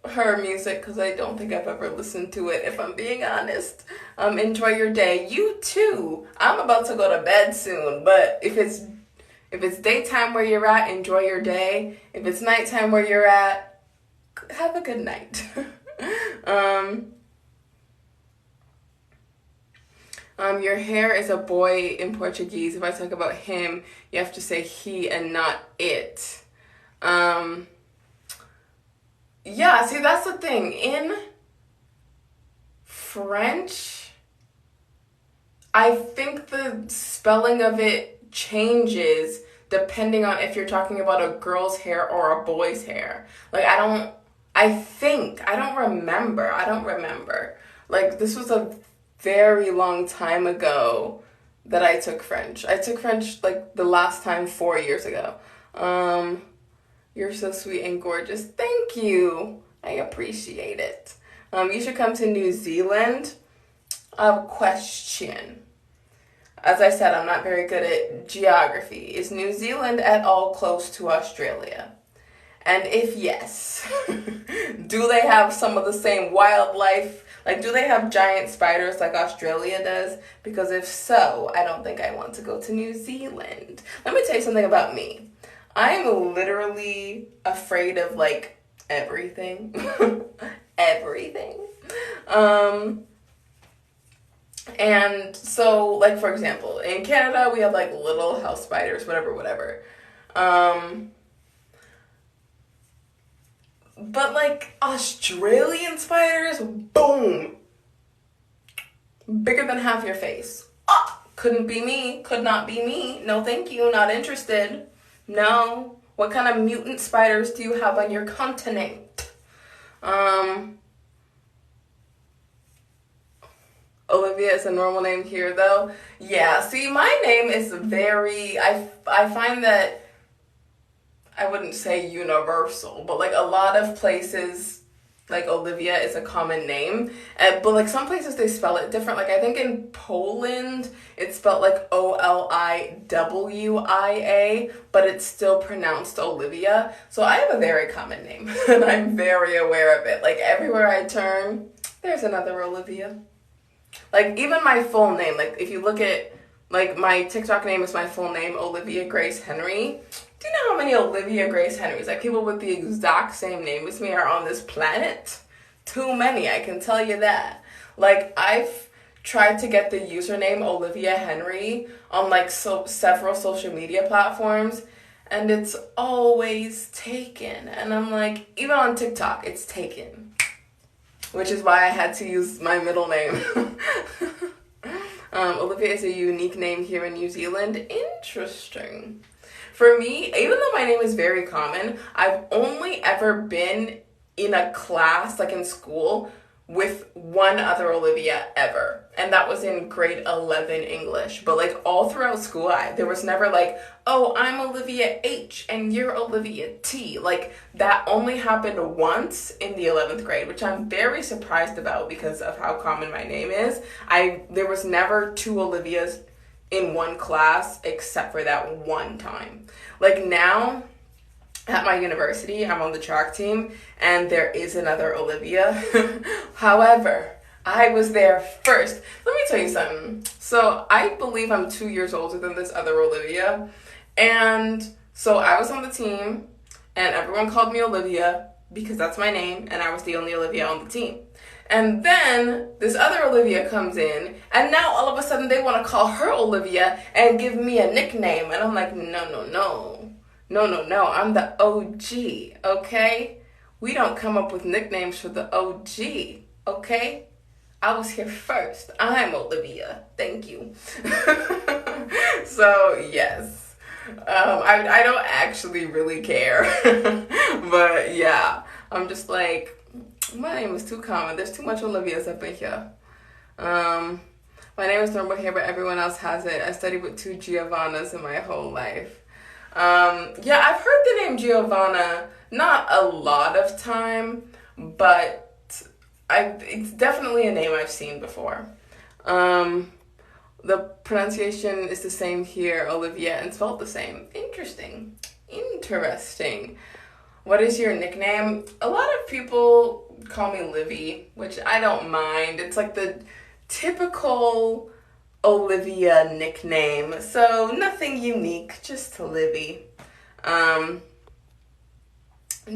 her music because I don't think I've ever listened to it, if I'm being honest. Enjoy your day. You too. I'm about to go to bed soon, but if it's daytime where you're at, enjoy your day. If it's nighttime where you're at, have a good night. Your hair is a boy in Portuguese. If I talk about him, you have to say he and not it. Yeah, see, that's the thing. In French, I think the spelling of it changes depending on if you're talking about a girl's hair or a boy's hair. Like, I don't remember. Like, this was a very long time ago that I took French. I took French, like, the last time 4 years ago. You're so sweet and gorgeous. Thank you. I appreciate it. You should come to New Zealand. I have a question. As I said, I'm not very good at geography. Is New Zealand at all close to Australia? And if yes, do they have some of the same wildlife? Like, do they have giant spiders like Australia does? Because if so, I don't think I want to go to New Zealand. Let me tell you something about me. I'm literally afraid of, like, everything. Everything. And so, like, for example, in Canada, we have, like, little house spiders, whatever. But, like, Australian spiders, boom! Bigger than half your face. Couldn't be me. Could not be me. No, thank you. Not interested. No. What kind of mutant spiders do you have on your continent? Olivia is a normal name here, though. Yeah, see, my name is very, I find that, I wouldn't say universal, but, like, a lot of places, like, Olivia is a common name. But, like, some places they spell it different. Like, I think in Poland, it's spelled, like, Oliwia, but it's still pronounced Olivia. So I have a very common name, and I'm very aware of it. Like, everywhere I turn, there's another Olivia. Like, even my full name, like, if you look at, like, my TikTok name is my full name, Olivia Grace Henry. Do you know how many Olivia Grace Henrys, like, people with the exact same name as me are on this planet? Too many, I can tell you that. Like, I've tried to get the username Olivia Henry on, like, several social media platforms, and it's always taken. And I'm like, even on TikTok, it's taken. Which is why I had to use my middle name. Olivia is a unique name here in New Zealand. Interesting. For me, even though my name is very common, I've only ever been in a class, like in school, with one other Olivia ever. And that was in grade 11 English. But like all throughout school, there was never like, oh, I'm Olivia H and you're Olivia T. Like that only happened once in the 11th grade, which I'm very surprised about because of how common my name is. There was never two Olivias in one class except for that one time. Like now, at my university, I'm on the track team, and there is another Olivia. However, I was there first. Let me tell you something. So I believe I'm 2 years older than this other Olivia. And so I was on the team, and everyone called me Olivia because that's my name, and I was the only Olivia on the team. And then this other Olivia comes in, and now all of a sudden they want to call her Olivia and give me a nickname. And I'm like, no. I'm the OG, okay? We don't come up with nicknames for the OG, okay? I was here first. I'm Olivia. Thank you. So, yes. I don't actually really care. But, yeah. I'm just like, my name is too common. There's too much Olivias up in here. My name is normal here, but everyone else has it. I studied with 2 Giovannas in my whole life. Yeah, I've heard the name Giovanna not a lot of time, but it's definitely a name I've seen before. The pronunciation is the same here, Olivia, and spelled the same. Interesting. What is your nickname? A lot of people call me Livy, which I don't mind. It's like the typical Olivia nickname, so nothing unique, just Livy.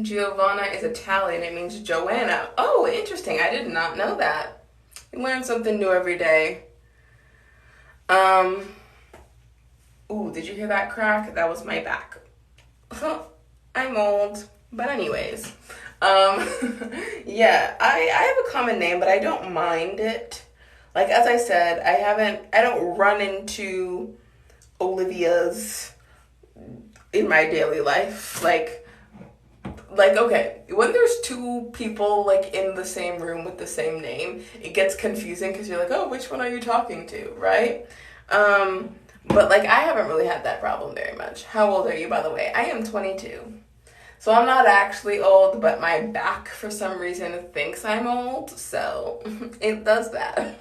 Giovanna is Italian. It means Joanna. Oh, interesting. I did not know that. You learn something new every day. Ooh, did you hear that crack? That was my back. I'm old. But anyways, yeah, I have a common name, but I don't mind it. Like, as I said, I don't run into Olivia's in my daily life. Like, okay, when there's two people, like, in the same room with the same name, it gets confusing because you're like, oh, which one are you talking to, right? But, like, I haven't really had that problem very much. How old are you, by the way? I am 22. So I'm not actually old, but my back, for some reason, thinks I'm old, so it does that.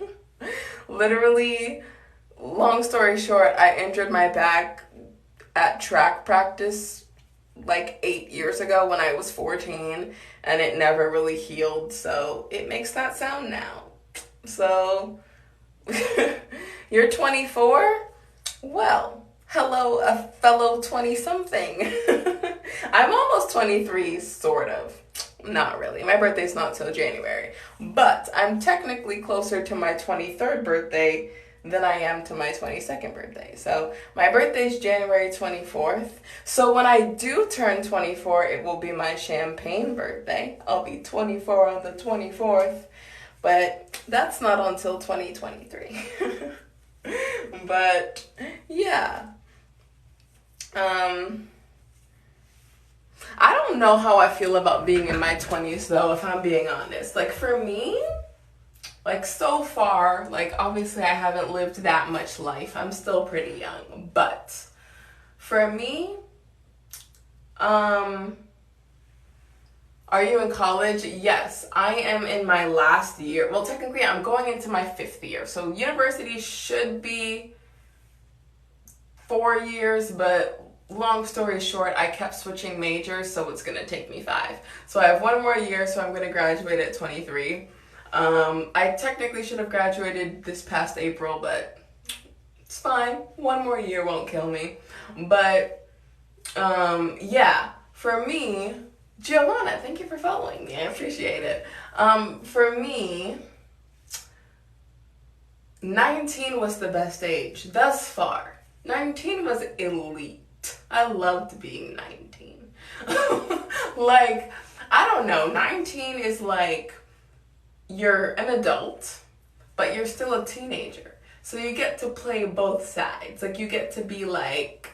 Literally, long story short, I injured my back at track practice like 8 years ago when I was 14, and it never really healed, so it makes that sound now. So, you're 24? Well, hello, a fellow 20-something. I'm almost 23, sort of. Not really. My birthday's not till January. But I'm technically closer to my 23rd birthday than I am to my 22nd birthday. So my birthday's January 24th. So when I do turn 24, it will be my champagne birthday. I'll be 24 on the 24th. But that's not until 2023. But yeah. I don't know how I feel about being in my 20s though, if I'm being honest. Like for me, like so far, like obviously I haven't lived that much life. I'm still pretty young, but for me, are you in college? Yes, I am in my last year. Well, technically I'm going into my 5th year. So university should be 4 years, but long story short, I kept switching majors, so it's going to take me 5. So I have 1 more year, so I'm going to graduate at 23. I technically should have graduated this past April, but it's fine. 1 more year won't kill me. But, yeah, for me, Giovanna, thank you for following me. I appreciate it. For me, 19 was the best age thus far. 19 was elite. I loved being 19. Like, I don't know. 19 is like you're an adult, but you're still a teenager. So you get to play both sides. Like, you get to be like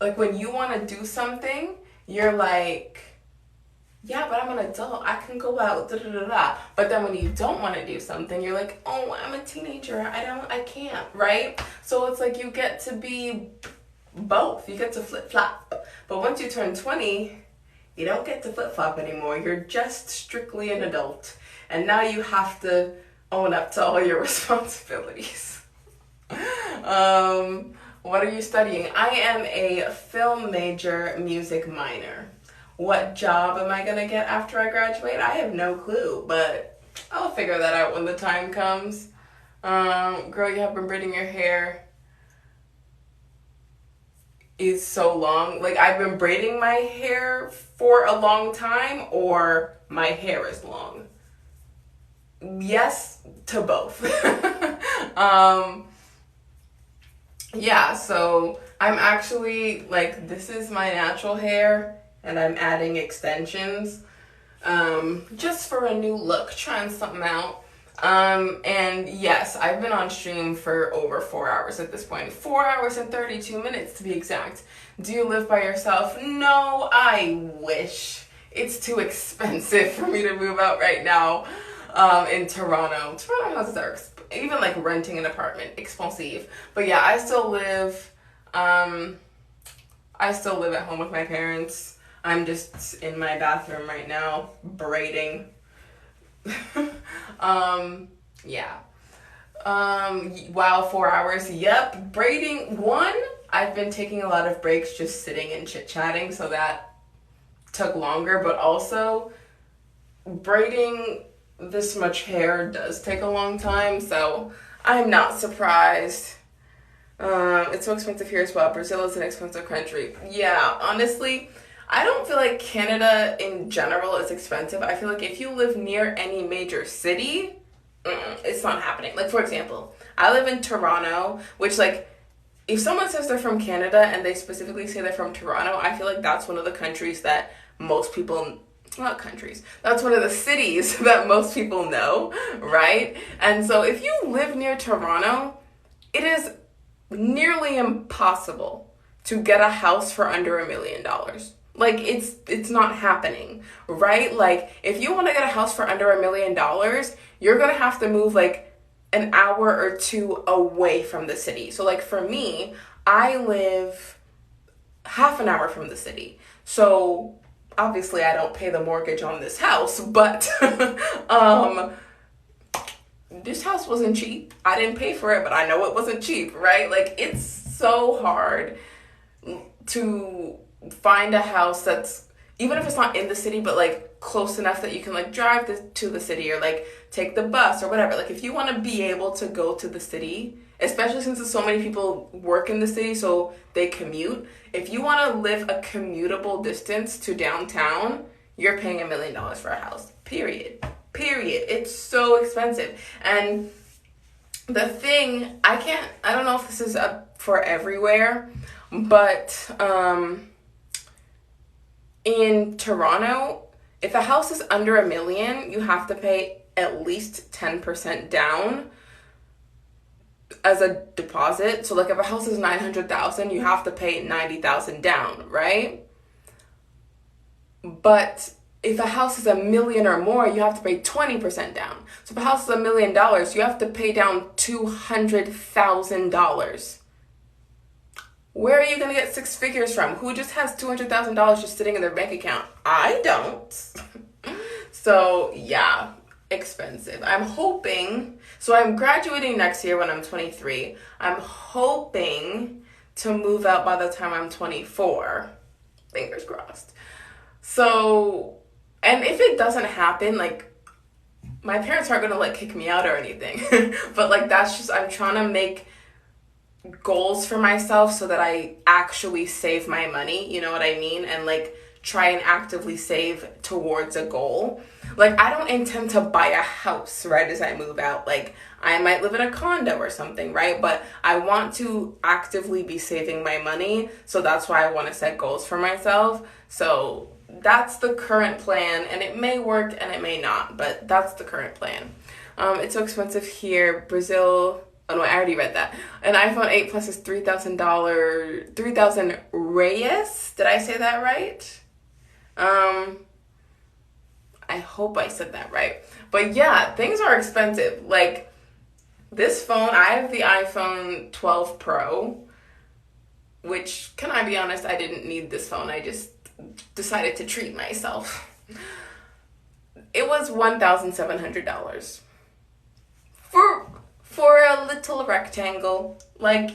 Like when you want to do something, you're like, yeah, but I'm an adult. I can go out, da da da da. But then when you don't want to do something, you're like, oh, I'm a teenager. I can't, right? So it's like you get to be both. You get to flip flop. But once you turn 20, you don't get to flip flop anymore. You're just strictly an adult. And now you have to own up to all your responsibilities. What are you studying? I am a film major, music minor. What job am I gonna get after I graduate? I have no clue, but I'll figure that out when the time comes. Girl, you have been braiding your hair is so long. Like, I've been braiding my hair for a long time, or my hair is long. Yes to both. Yeah, so I'm actually, like, this is my natural hair, and I'm adding extensions, just for a new look, trying something out. And yes, I've been on stream for over 4 hours at this point. 4 hours and 32 minutes to be exact. Do you live by yourself? No, I wish. It's too expensive for me to move out right now, in Toronto. Toronto houses are even like renting an apartment, expensive. But yeah, I still live at home with my parents. I'm just in my bathroom right now, braiding. Yeah. Wow, 4 hours. Yep. Braiding. One, I've been taking a lot of breaks just sitting and chit-chatting, so that took longer. But also, braiding this much hair does take a long time, so I'm not surprised. It's so expensive here as well. Brazil is an expensive country. Yeah, honestly, I don't feel like Canada in general is expensive. I feel like if you live near any major city, it's not happening. Like, for example, I live in Toronto, which, like, if someone says they're from Canada and they specifically say they're from Toronto, I feel like that's one of the countries that most people, not countries, that's one of the cities that most people know, right? And so if you live near Toronto, it is nearly impossible to get a house for under $1 million. Like, it's not happening, right? Like, if you want to get a house for under $1 million, you're gonna have to move like an hour or two away from the city. So like for me, I live half an hour from the city. So obviously I don't pay the mortgage on this house, but this house wasn't cheap. I didn't pay for it, but I know it wasn't cheap, right? Like, it's so hard to find a house that's, even if it's not in the city, but like close enough that you can like drive to the city or like take the bus or whatever. Like, if you want to be able to go to the city, especially since so many people work in the city, so they commute. If you want to live a commutable distance to downtown, you're paying $1 million for a house. Period. It's so expensive. And the thing, I don't know if this is up for everywhere, but in Toronto, if a house is under $1 million, you have to pay at least 10% down as a deposit. So like if a house is $900,000, you have to pay $90,000 down, right? But if a house is $1 million or more, you have to pay 20% down. So if a house is $1 million, you have to pay down $200,000. Where are you going to get six figures from? Who just has $200,000 just sitting in their bank account? I don't. So yeah, expensive. I'm hoping, so I'm graduating next year when I'm 23. I'm hoping to move out by the time I'm 24. Fingers crossed. So, and if it doesn't happen, like, my parents aren't going to like kick me out or anything. But like, that's just, I'm trying to make goals for myself so that I actually save my money, you know what I mean? And like try and actively save towards a goal. Like, I don't intend to buy a house right as I move out. Like, I might live in a condo or something, right? But I want to actively be saving my money. So that's why I want to set goals for myself. So that's the current plan, and it may work and it may not, but that's the current plan. It's so expensive here. Brazil Oh no, I already read that. An iPhone 8 Plus is $3,000. 3,000 Reyes. Did I say that right? I hope I said that right. But yeah, things are expensive. Like this phone, I have the iPhone 12 Pro, which, can I be honest, I didn't need this phone. I just decided to treat myself. It was $1,700 for a little rectangle. Like,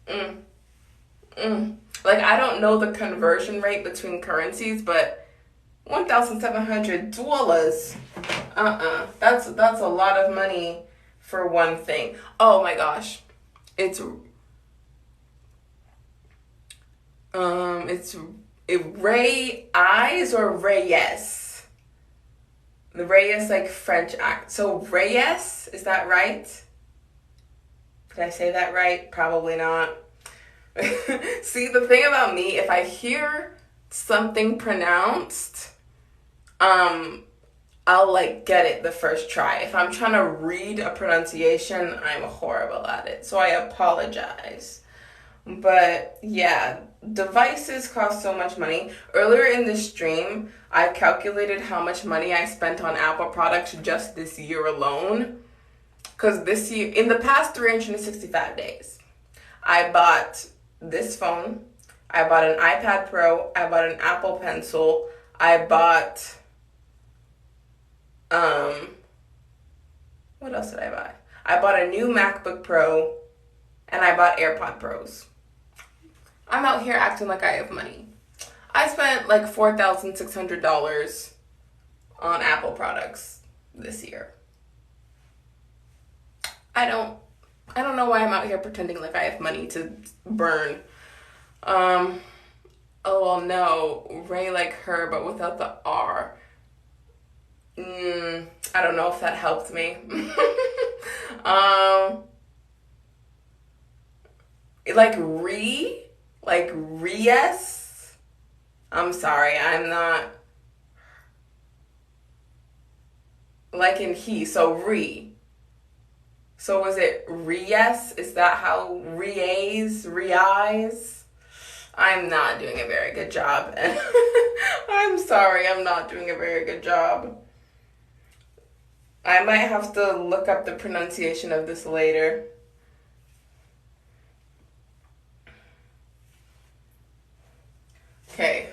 like I don't know the conversion rate between currencies, but $1,700. That's a lot of money for one thing. Oh my gosh, it's Ray Eyes or Reyes. The Reyes like French act. So Reyes, is that right? Did I say that right? Probably not. See, the thing about me, if I hear something pronounced, I'll like get it the first try. If I'm trying to read a pronunciation, I'm horrible at it. So I apologize. But yeah, devices cost so much money. Earlier in this stream, I calculated how much money I spent on Apple products just this year alone. Because this year, in the past 365 days, I bought this phone, I bought an iPad Pro, I bought an Apple Pencil, I bought, what else did I buy? I bought a new MacBook Pro, and I bought AirPod Pros. I'm out here acting like I have money. I spent like $4,600 on Apple products this year. I don't know why I'm out here pretending like I have money to burn. Oh well, no, Ray like her, but without the R. I don't know if that helped me. Like Ries. I'm sorry, I'm not like in he, so re. So was it Ries? Is that how Ries? I'm not doing a very good job. I'm sorry, I'm not doing a very good job. I might have to look up the pronunciation of this later. Okay.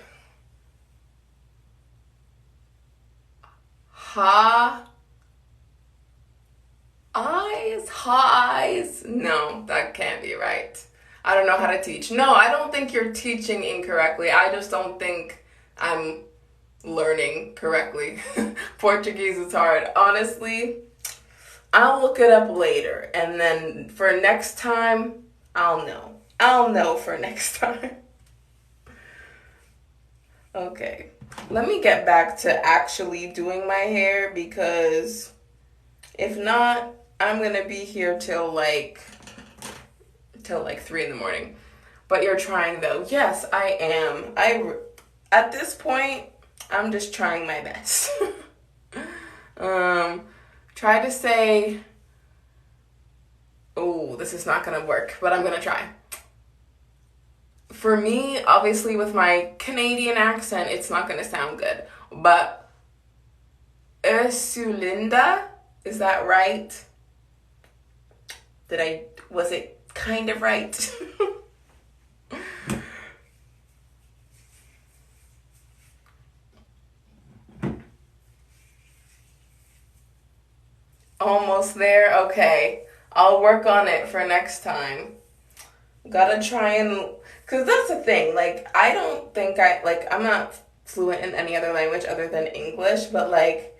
Eyes. No, that can't be right. I don't know how to teach. No, I don't think you're teaching incorrectly. I just don't think I'm learning correctly. Portuguese is hard. Honestly, I'll look it up later. And then for next time, I'll know. I'll know for next time. Okay. Let me get back to actually doing my hair, because if not, I'm going to be here till like 3 in the morning. But you're trying though. Yes, I am. At this point, I'm just trying my best. Try to say, oh, this is not going to work, but I'm going to try. For me, obviously with my Canadian accent, it's not going to sound good. But Ursulinda, is that right? Was it kind of right? Almost there? Okay. I'll work on it for next time. Gotta try and... Because that's the thing. Like, I don't think I'm not fluent in any other language other than English, but, like,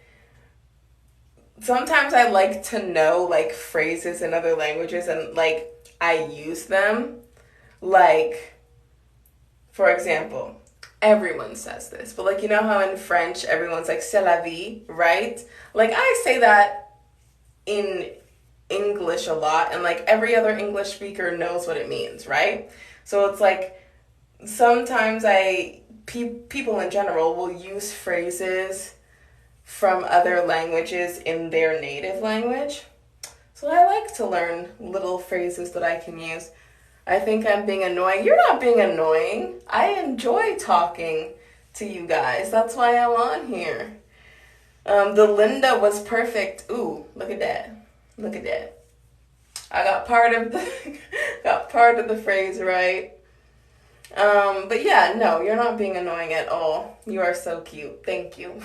sometimes I like to know, like, phrases in other languages and, like, I use them. Like, for example, everyone says this, but, like, you know how in French everyone's like, c'est la vie, right? Like, I say that in English a lot, and like every other English speaker knows what it means, right? So it's like sometimes people in general will use phrases from other languages in their native language. So I like to learn little phrases that I can use. I think I'm being annoying. You're not being annoying. I enjoy talking to you guys. That's why I'm on here. The Linda was perfect. Ooh, look at that. Look at that. I got part of the phrase right. But yeah, no, you're not being annoying at all. You are so cute. Thank you.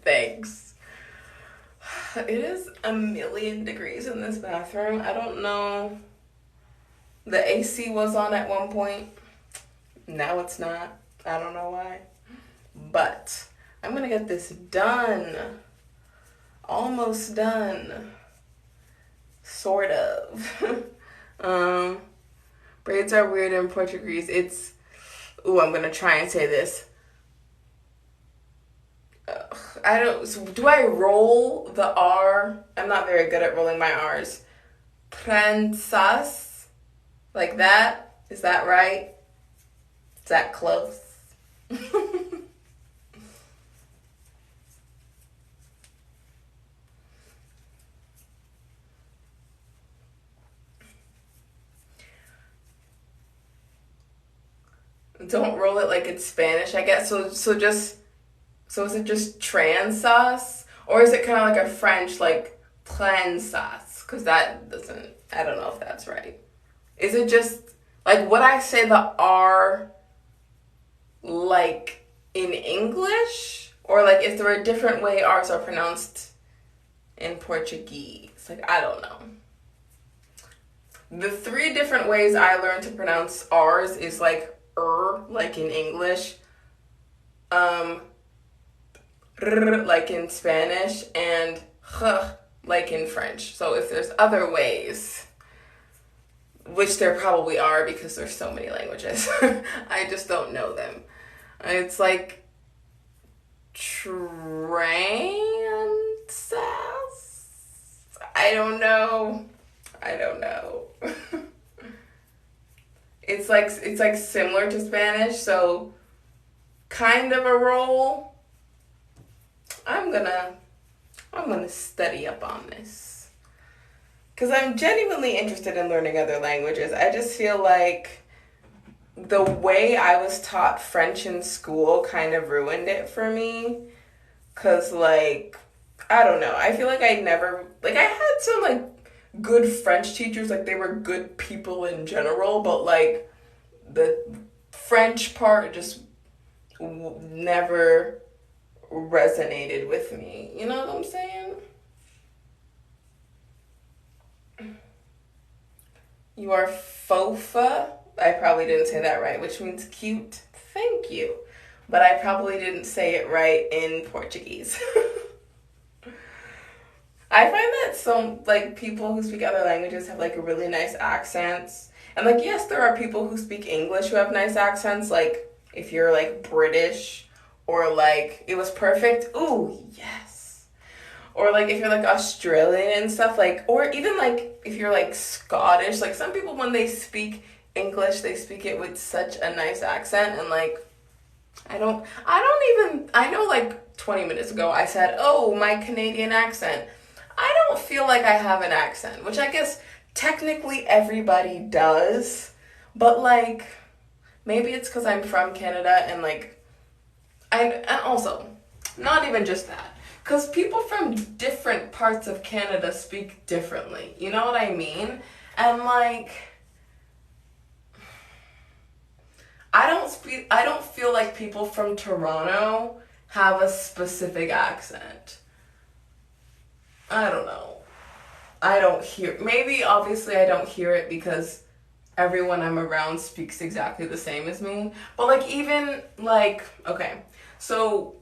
Thanks. It is 1,000,000 degrees in this bathroom. I don't know. The AC was on at one point. Now it's not. I don't know why. But I'm going to get this done. Almost done. Sort of. Braids are weird in Portuguese. I'm going to try and say this. Do I roll the R? I'm not very good at rolling my R's. Prensas? Like that? Is that right? Is that close? Don't roll it like it's Spanish, I guess. So is it just transas? Or is it kind of like a French, like prensas? Because that doesn't, I don't know if that's right. Is it just, like, would I say the R, like, in English? Or, like, is there a different way R's are pronounced in Portuguese? Like, I don't know. The 3 different ways I learned to pronounce R's is, like, like in English, like in Spanish, and like in French. So if there's other ways, which there probably are because there's so many languages, I just don't know them. It's like transas. I don't know. It's like similar to Spanish, so kind of a roll. I'm gonna study up on this, because I'm genuinely interested in learning other languages. I just feel like the way I was taught French in school kind of ruined it for me, because, like, I don't know, I feel like I had some, like, good French teachers, like, they were good people in general, but, like, the French part just never resonated with me. You know what I'm saying? You are fofa. I probably didn't say that right, which means cute. Thank you. But I probably didn't say it right in Portuguese. I find that some, like, people who speak other languages have, like, really nice accents. And, like, yes, there are people who speak English who have nice accents. Like, if you're, like, British, or, like, it was perfect. Ooh, yes. Or, like, if you're, like, Australian and stuff, like, or even, like, if you're, like, Scottish. Like, some people, when they speak English, they speak it with such a nice accent. And, like, I know, like, 20 minutes ago, I said, oh, my Canadian accent. I don't feel like I have an accent, which I guess technically everybody does, but, like, maybe it's because I'm from Canada, and, like, and also, not even just that, because people from different parts of Canada speak differently, you know what I mean? And, like, I don't feel like people from Toronto have a specific accent. I don't know. Maybe obviously I don't hear it because everyone I'm around speaks exactly the same as me. But, like, even, like, okay, so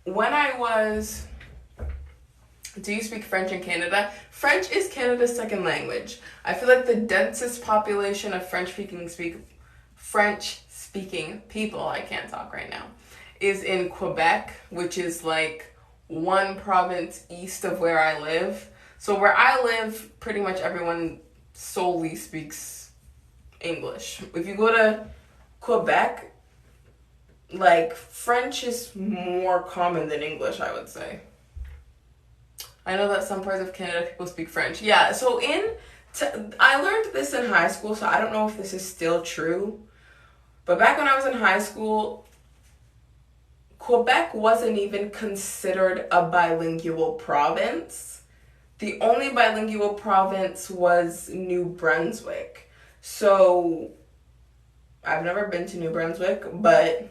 when I was, do you speak French in Canada? French is Canada's second language. I feel like the densest population of French-speaking people, I can't talk right now, is in Quebec, which is, like, one province east of where I live. So where I live, pretty much everyone solely speaks English. If you go to Quebec, like, French is more common than English, I would say. I know that some parts of Canada people speak French. Yeah, so I learned this in high school, so I don't know if this is still true. But back when I was in high school, Quebec wasn't even considered a bilingual province. The only bilingual province was New Brunswick. So I've never been to New Brunswick, but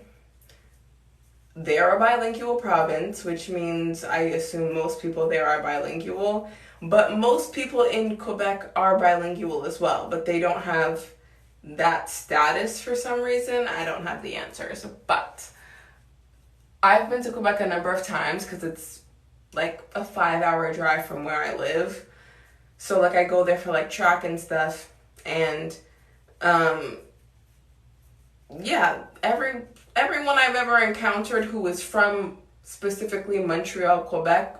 they're a bilingual province, which means I assume most people there are bilingual. But most people in Quebec are bilingual as well, but they don't have that status for some reason. I don't have the answers, but I've been to Quebec a number of times because it's like a 5-hour drive from where I live. So like I go there for like track and stuff, and yeah, everyone I've ever encountered who is from specifically Montreal, Quebec,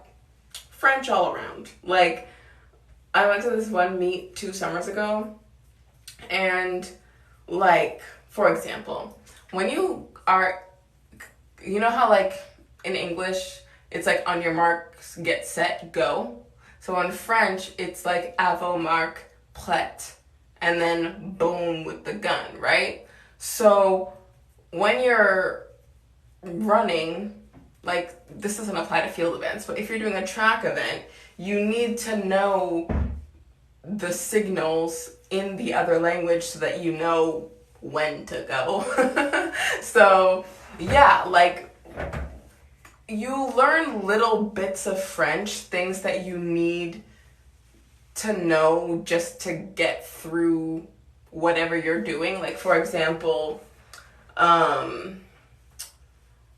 French all around. Like, I went to this one meet 2 summers ago, and like, for example, when you know how like in English it's like on your marks, get set, go? So in French it's like à vos marques, prête, and then boom with the gun, right? So when you're running, like, this doesn't apply to field events, but if you're doing a track event, you need to know the signals in the other language so that you know when to go. So yeah, like, you learn little bits of French, things that you need to know just to get through whatever you're doing. Like, for example,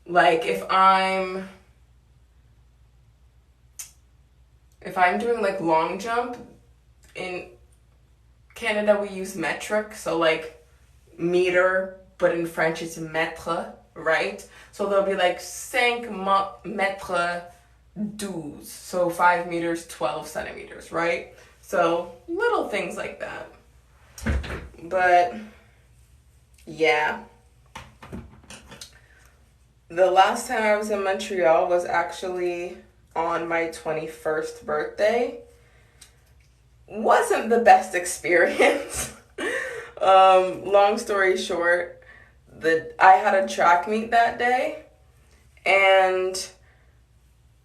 like if I'm doing like long jump, in Canada we use metric, so like meter, but in French it's mètre, right? So they'll be like 5 mètres 12, so 5 meters 12 centimeters, right? So little things like that. But yeah, the last time I was in Montreal was actually on my 21st birthday. Wasn't the best experience. Long story short, I had a track meet that day, and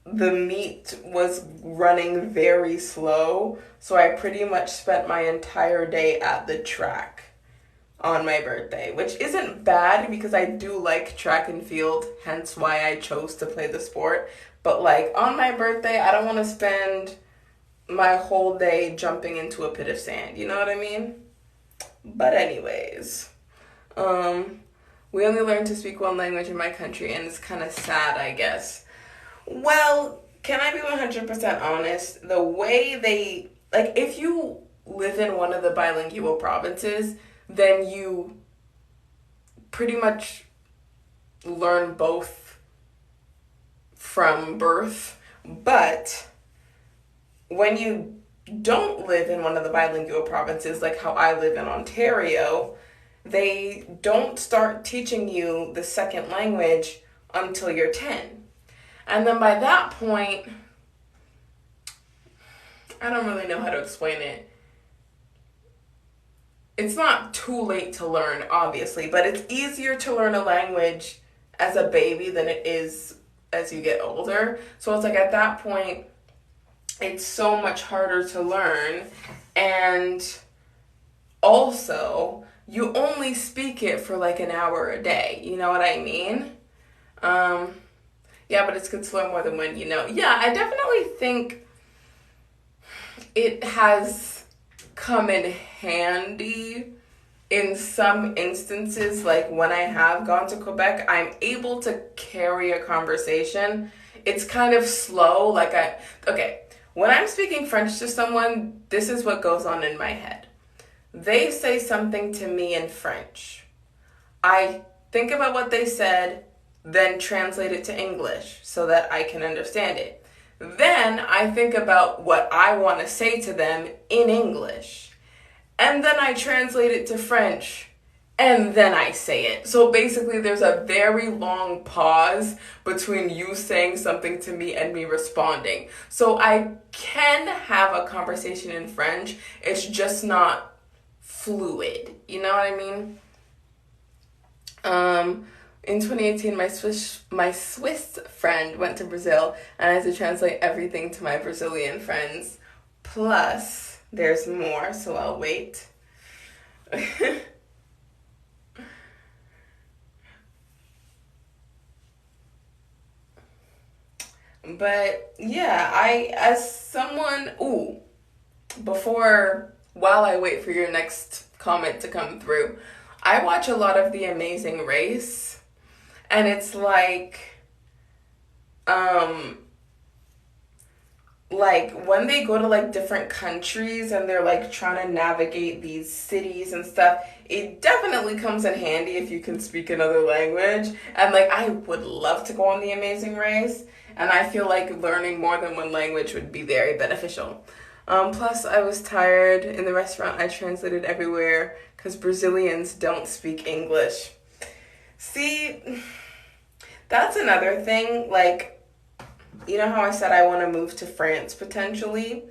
the meet was running very slow, so I pretty much spent my entire day at the track on my birthday, which isn't bad because I do like track and field, hence why I chose to play the sport. But like, on my birthday, I don't want to spend my whole day jumping into a pit of sand, you know what I mean? But anyways, we only learn to speak one language in my country, and it's kind of sad, I guess. Well, can I be 100% honest? The way they, like, if you live in one of the bilingual provinces, then you pretty much learn both from birth. But when you don't live in one of the bilingual provinces, like how I live in Ontario, they don't start teaching you the second language until you're 10. And then by that point, I don't really know how to explain it. It's not too late to learn, obviously, but it's easier to learn a language as a baby than it is as you get older. So it's like, at that point, it's so much harder to learn. And also, you only speak it for like an hour a day. You know what I mean? Yeah, but it's good to learn more than one, you know. Yeah, I definitely think it has come in handy in some instances. Like, when I have gone to Quebec, I'm able to carry a conversation. It's kind of slow. Like, when I'm speaking French to someone, this is what goes on in my head. They say something to me in French. I think about what they said, then translate it to English so that I can understand it. Then I think about what I want to say to them in English. And then I translate it to French and then I say it. So basically, there's a very long pause between you saying something to me and me responding. So I can have a conversation in French, it's just not fluid. You know what I mean? In 2018, my Swiss friend went to Brazil, and I had to translate everything to my Brazilian friends. Plus, there's more, so I'll wait. But yeah, while I wait for your next comment to come through, I watch a lot of The Amazing Race, and it's um, like when they go to like different countries and they're like trying to navigate these cities and stuff, it definitely comes in handy if you can speak another language. And like I would love to go on The Amazing Race, and I feel like learning more than one language would be very beneficial. Plus, I was tired in the restaurant. I translated everywhere because Brazilians don't speak English. See, that's another thing. Like, you know how I said I want to move to France potentially?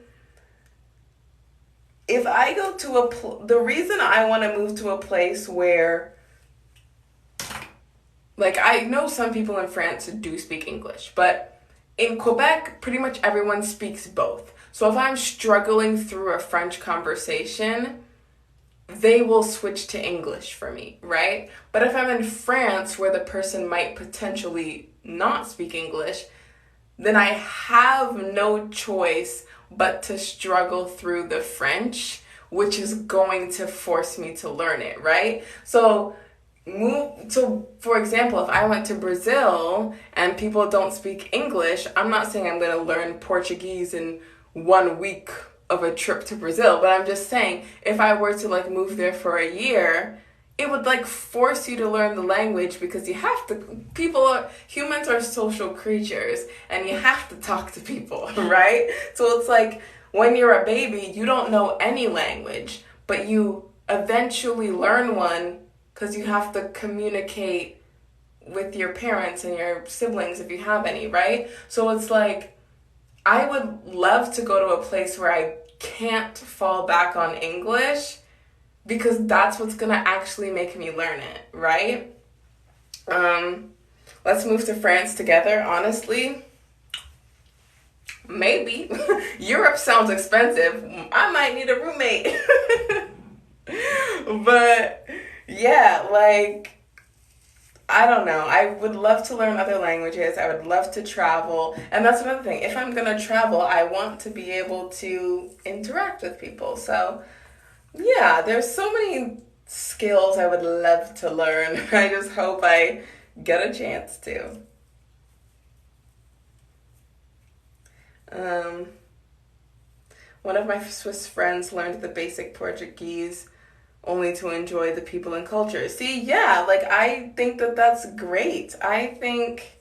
If I go to the reason I want to move to a place where, like, I know some people in France do speak English, but in Quebec, pretty much everyone speaks both. So if I'm struggling through a French conversation, they will switch to English for me, right? But if I'm in France where the person might potentially not speak English, then I have no choice but to struggle through the French, which is going to force me to learn it, right? So for example, if I went to Brazil and people don't speak English, I'm not saying I'm going to learn Portuguese in 1 week of a trip to Brazil, but I'm just saying if I were to like move there for a year, it would like force you to learn the language because humans are social creatures and you have to talk to people, right? So it's like when you're a baby, you don't know any language, but you eventually learn one because you have to communicate with your parents and your siblings if you have any, right? So it's like, I would love to go to a place where I can't fall back on English because that's what's gonna actually make me learn it, right? Let's move to France together, honestly. Maybe. Europe sounds expensive. I might need a roommate. But yeah, like, I don't know. I would love to learn other languages. I would love to travel. And that's another thing. If I'm going to travel, I want to be able to interact with people. So, yeah, there's so many skills I would love to learn. I just hope I get a chance to. One of my Swiss friends learned the basic Portuguese only to enjoy the people and culture. See, yeah, like, I think that that's great. I think,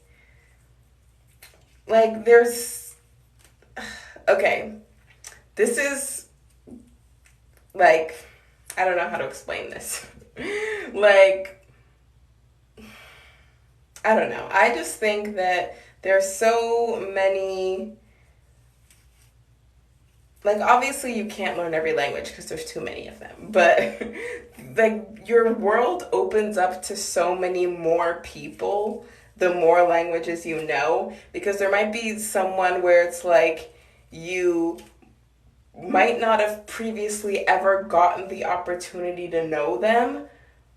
like, okay, this is, like, I don't know how to explain this. Like, I don't know. I just think that there's so many, like, obviously you can't learn every language because there's too many of them, but like your world opens up to so many more people the more languages you know, because there might be someone where it's like you might not have previously ever gotten the opportunity to know them,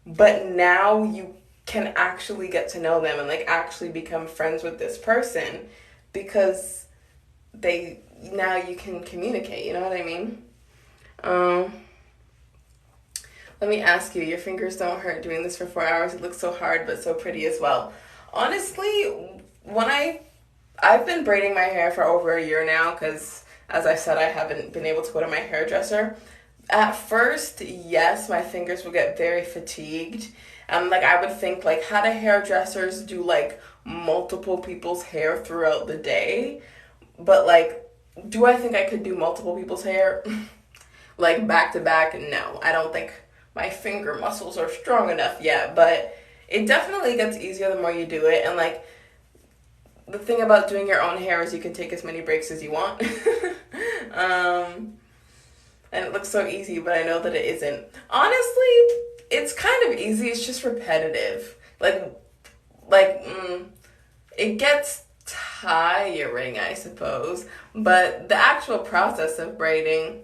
but now you can actually get to know them and like actually become friends with this person because now you can communicate, you know what I mean? Let me ask you, your fingers don't hurt doing this for 4 hours. It looks so hard, but so pretty as well. Honestly, I've been braiding my hair for over a year now because, as I said, I haven't been able to go to my hairdresser. At first, yes, my fingers would get very fatigued. And like I would think, like, how do hairdressers do like multiple people's hair throughout the day? But like, do I think I could do multiple people's hair? Like back to back? No, I don't think my finger muscles are strong enough yet, but it definitely gets easier the more you do it. And like, the thing about doing your own hair is you can take as many breaks as you want. And it looks so easy, but I know that it isn't. Honestly, it's kind of easy. It's just repetitive. It gets tiring, I suppose. But the actual process of braiding,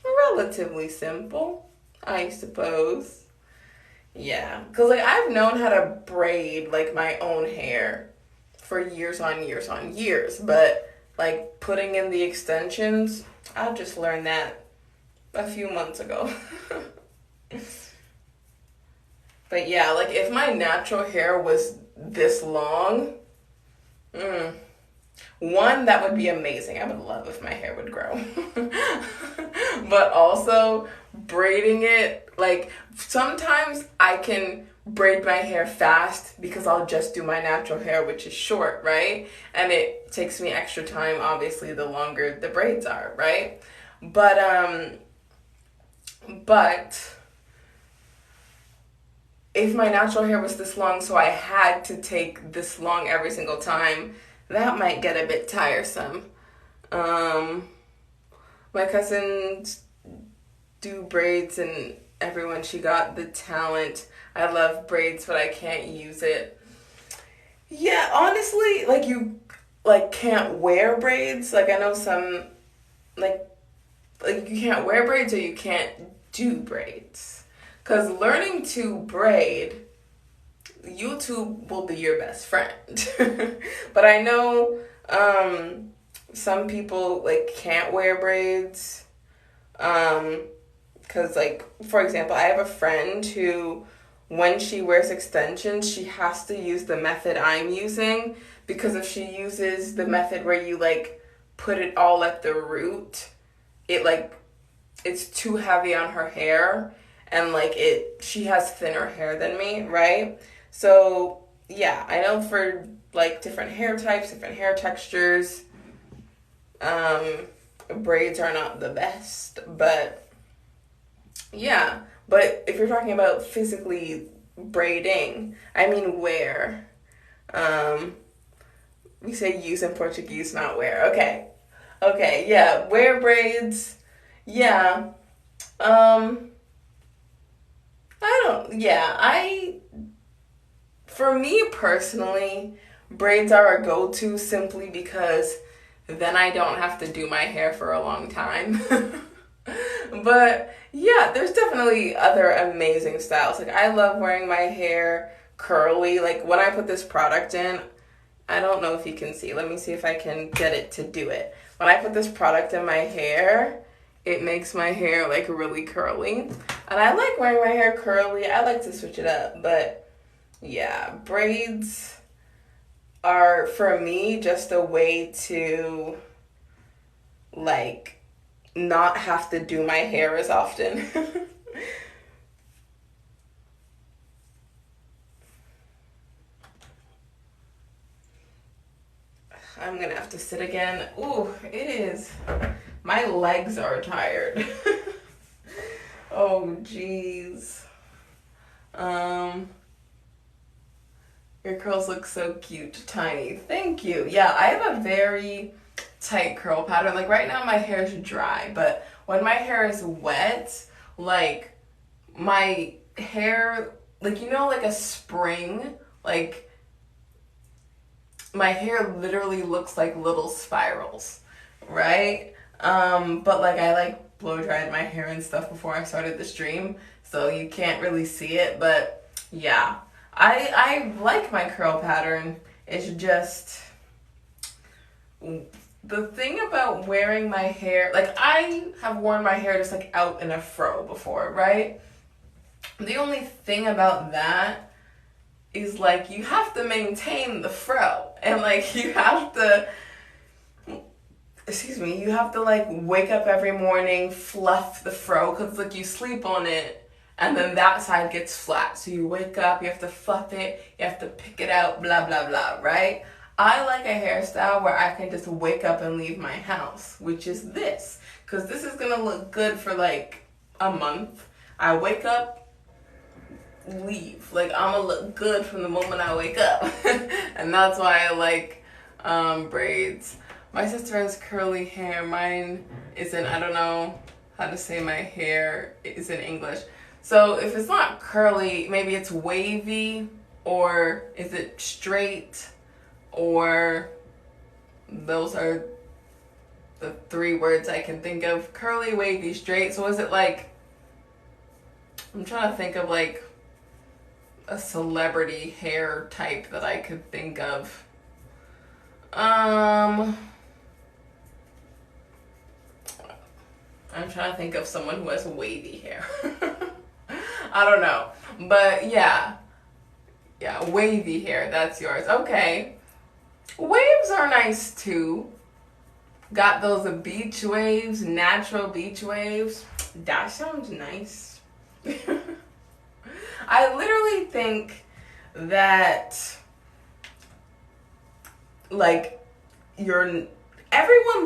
relatively simple, I suppose. Yeah, because like I've known how to braid like my own hair for years on years on years, but like putting in the extensions, I just learned that a few months ago. But yeah, like if my natural hair was this long, one, that would be amazing. I would love if my hair would grow. But also braiding it, like sometimes I can braid my hair fast because I'll just do my natural hair, which is short, right? And it takes me extra time, obviously, the longer the braids are, right? But if my natural hair was this long, so I had to take this long every single time, that might get a bit tiresome. My cousins do braids, and everyone, she got the talent. I love braids, but I can't use it. Yeah, honestly, like you like can't wear braids. Like I know some like you can't wear braids or you can't do braids. Because learning to braid, YouTube will be your best friend. But I know some people like can't wear braids. Because like, for example, I have a friend who, when she wears extensions, she has to use the method I'm using. Because if she uses the method where you like put it all at the root, it's too heavy on her hair, and like she has thinner hair than me, right? So yeah, I know for like different hair types, different hair textures, braids are not the best, but yeah. But if you're talking about physically braiding, I mean wear. We say use in Portuguese, not wear. Okay, yeah, wear braids. Yeah. For me personally, braids are a go-to simply because then I don't have to do my hair for a long time. But yeah, there's definitely other amazing styles. Like I love wearing my hair curly. Like when I put this product in, I don't know if you can see. Let me see if I can get it to do it. When I put this product in my hair, it makes my hair like really curly. And I like wearing my hair curly. I like to switch it up. But yeah, braids are for me just a way to like not have to do my hair as often. I'm gonna have to sit again. Ooh, it is. My legs are tired. Oh, jeez. Your curls look so cute, tiny. Thank you. Yeah, I have a very tight curl pattern. Like right now my hair is dry, but when my hair is wet, like my hair, like like a spring, like my hair literally looks like little spirals, right? But like I like blow dried my hair and stuff before I started the stream, so you can't really see it, but yeah. I like my curl pattern. It's just the thing about wearing my hair, like I have worn my hair just like out in a fro before, right? The only thing about that is like you have to maintain the fro, and like you have to like wake up every morning, fluff the fro, because like you sleep on it and then that side gets flat, so you wake up, you have to fluff it, you have to pick it out, blah blah blah, right? I like a hairstyle where I can just wake up and leave my house, which is this, because this is gonna look good for like a month. I wake up, leave. Like, I'm gonna look good from the moment I wake up. And that's why I like braids. My sister has curly hair. Mine isn't. I don't know how to say my hair is in English. So if it's not curly, maybe it's wavy, or is it straight, or those are the 3 words I can think of. Curly, wavy, straight. So is it like, I'm trying to think of like a celebrity hair type that I could think of. I'm trying to think of someone who has wavy hair. I don't know. But yeah, wavy hair, that's yours. Okay. Waves are nice too. Got those beach waves, natural beach waves. That sounds nice. I literally think that like everyone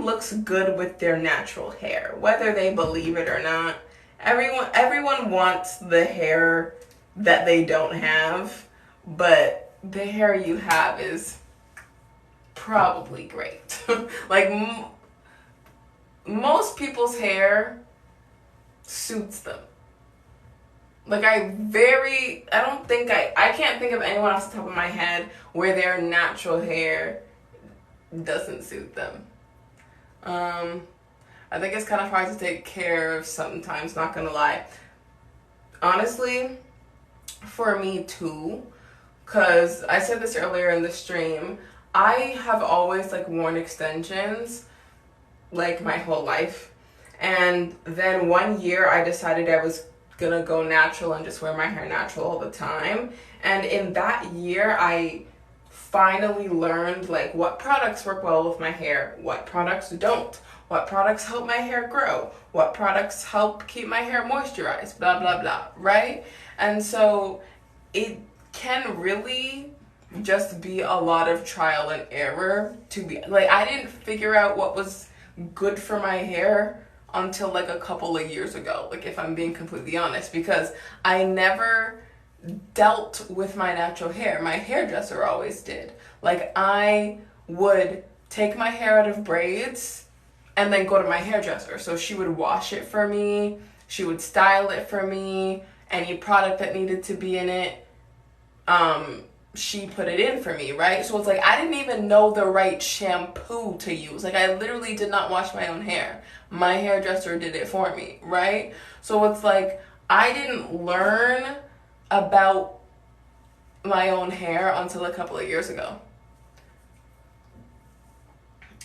looks good with their natural hair, whether they believe it or not. Everyone wants the hair that they don't have, but the hair you have is probably great. Like most people's hair suits them. Like I can't think of anyone off the top of my head where their natural hair doesn't suit them. I think it's kind of hard to take care of sometimes, not gonna lie. Honestly, for me too, because I said this earlier in the stream, I have always like worn extensions like my whole life. And then one year I decided I was gonna go natural and just wear my hair natural all the time. And in that year, I finally learned like what products work well with my hair, what products don't, what products help my hair grow, what products help keep my hair moisturized, blah, blah, blah, right? And so it can really just be a lot of trial and error to be, like, I didn't figure out what was good for my hair until like a couple of years ago, like if I'm being completely honest, because I never dealt with my natural hair. My hairdresser always did. Like I would take my hair out of braids and then go to my hairdresser. So she would wash it for me, she would style it for me, any product that needed to be in it, she put it in for me, right? So it's like I didn't even know the right shampoo to use. Like I literally did not wash my own hair. My hairdresser did it for me, right? So it's like I didn't learn about my own hair until a couple of years ago.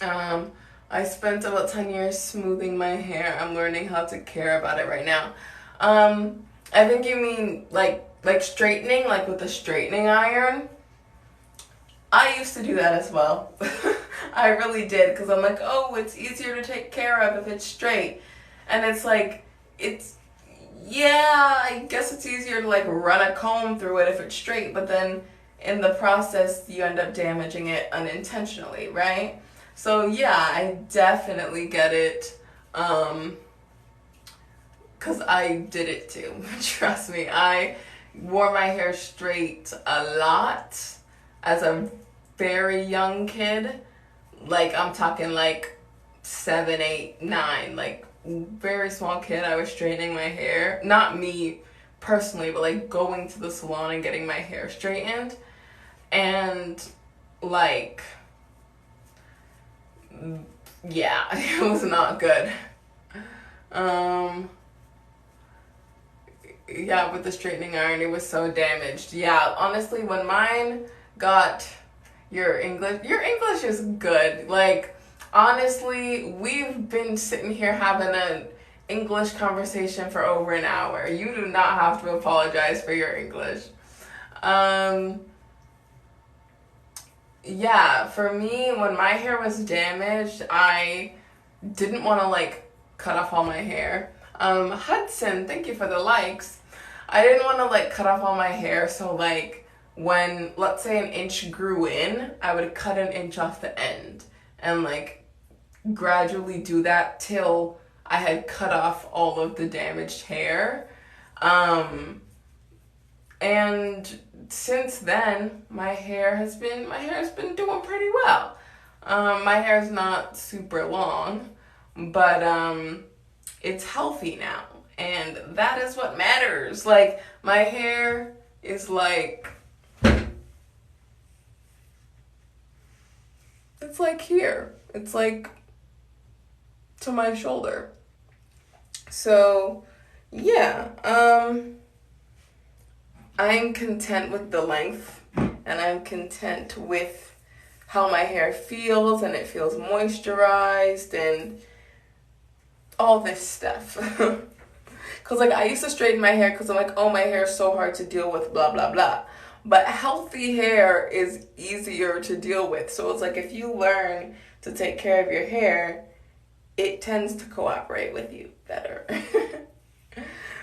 I spent about 10 years smoothing my hair. I'm learning how to care about it right now. I think you mean like straightening, like with a straightening iron. I used to do that as well. I really did, because I'm like, oh, it's easier to take care of if it's straight. And it's like, yeah, I guess it's easier to like run a comb through it if it's straight, but then in the process you end up damaging it unintentionally, right? So yeah, I definitely get it, because I did it too. Trust me, I wore my hair straight a lot as a very young kid. Like I'm talking like 7, 8, 9, like very small kid. I was straightening my hair, not me personally, but like going to the salon and getting my hair straightened, and like yeah, it was not good. Yeah, with the straightening iron, it was so damaged. Yeah, honestly, when mine got your English is good. Like, honestly, we've been sitting here having an English conversation for over an hour. You do not have to apologize for your English. Yeah, for me, when my hair was damaged, I didn't want to like cut off all my hair. Hudson, thank you for the likes. I didn't want to like cut off all my hair, so like when, let's say, an inch grew in, I would cut an inch off the end and like gradually do that till I had cut off all of the damaged hair. And And since then, my hair has been doing pretty well. My hair is not super long, but it's healthy now, and that is what matters. Like, my hair is like, it's like here. It's like to my shoulder. So, yeah, I'm content with the length, and I'm content with how my hair feels, and it feels moisturized and all this stuff. Because, like, I used to straighten my hair because I'm like, oh, my hair is so hard to deal with, blah, blah, blah. But healthy hair is easier to deal with. So it's like, if you learn to take care of your hair, it tends to cooperate with you better.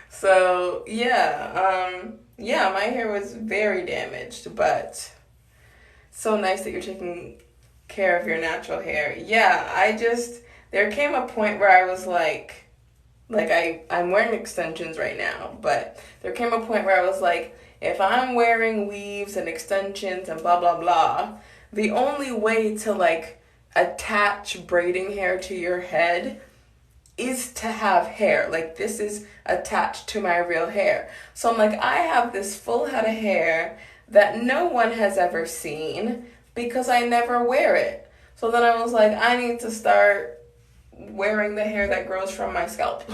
So, yeah, my hair was very damaged, but so nice that you're taking care of your natural hair. Yeah, there came a point where I was like I'm wearing extensions right now, but there came a point where I was like, if I'm wearing weaves and extensions and blah, blah, blah, the only way to, like, attach braiding hair to your head is to have hair. Like, this is attached to my real hair. So I'm like, I have this full head of hair that no one has ever seen because I never wear it. So then I was like, I need to start wearing the hair that grows from my scalp.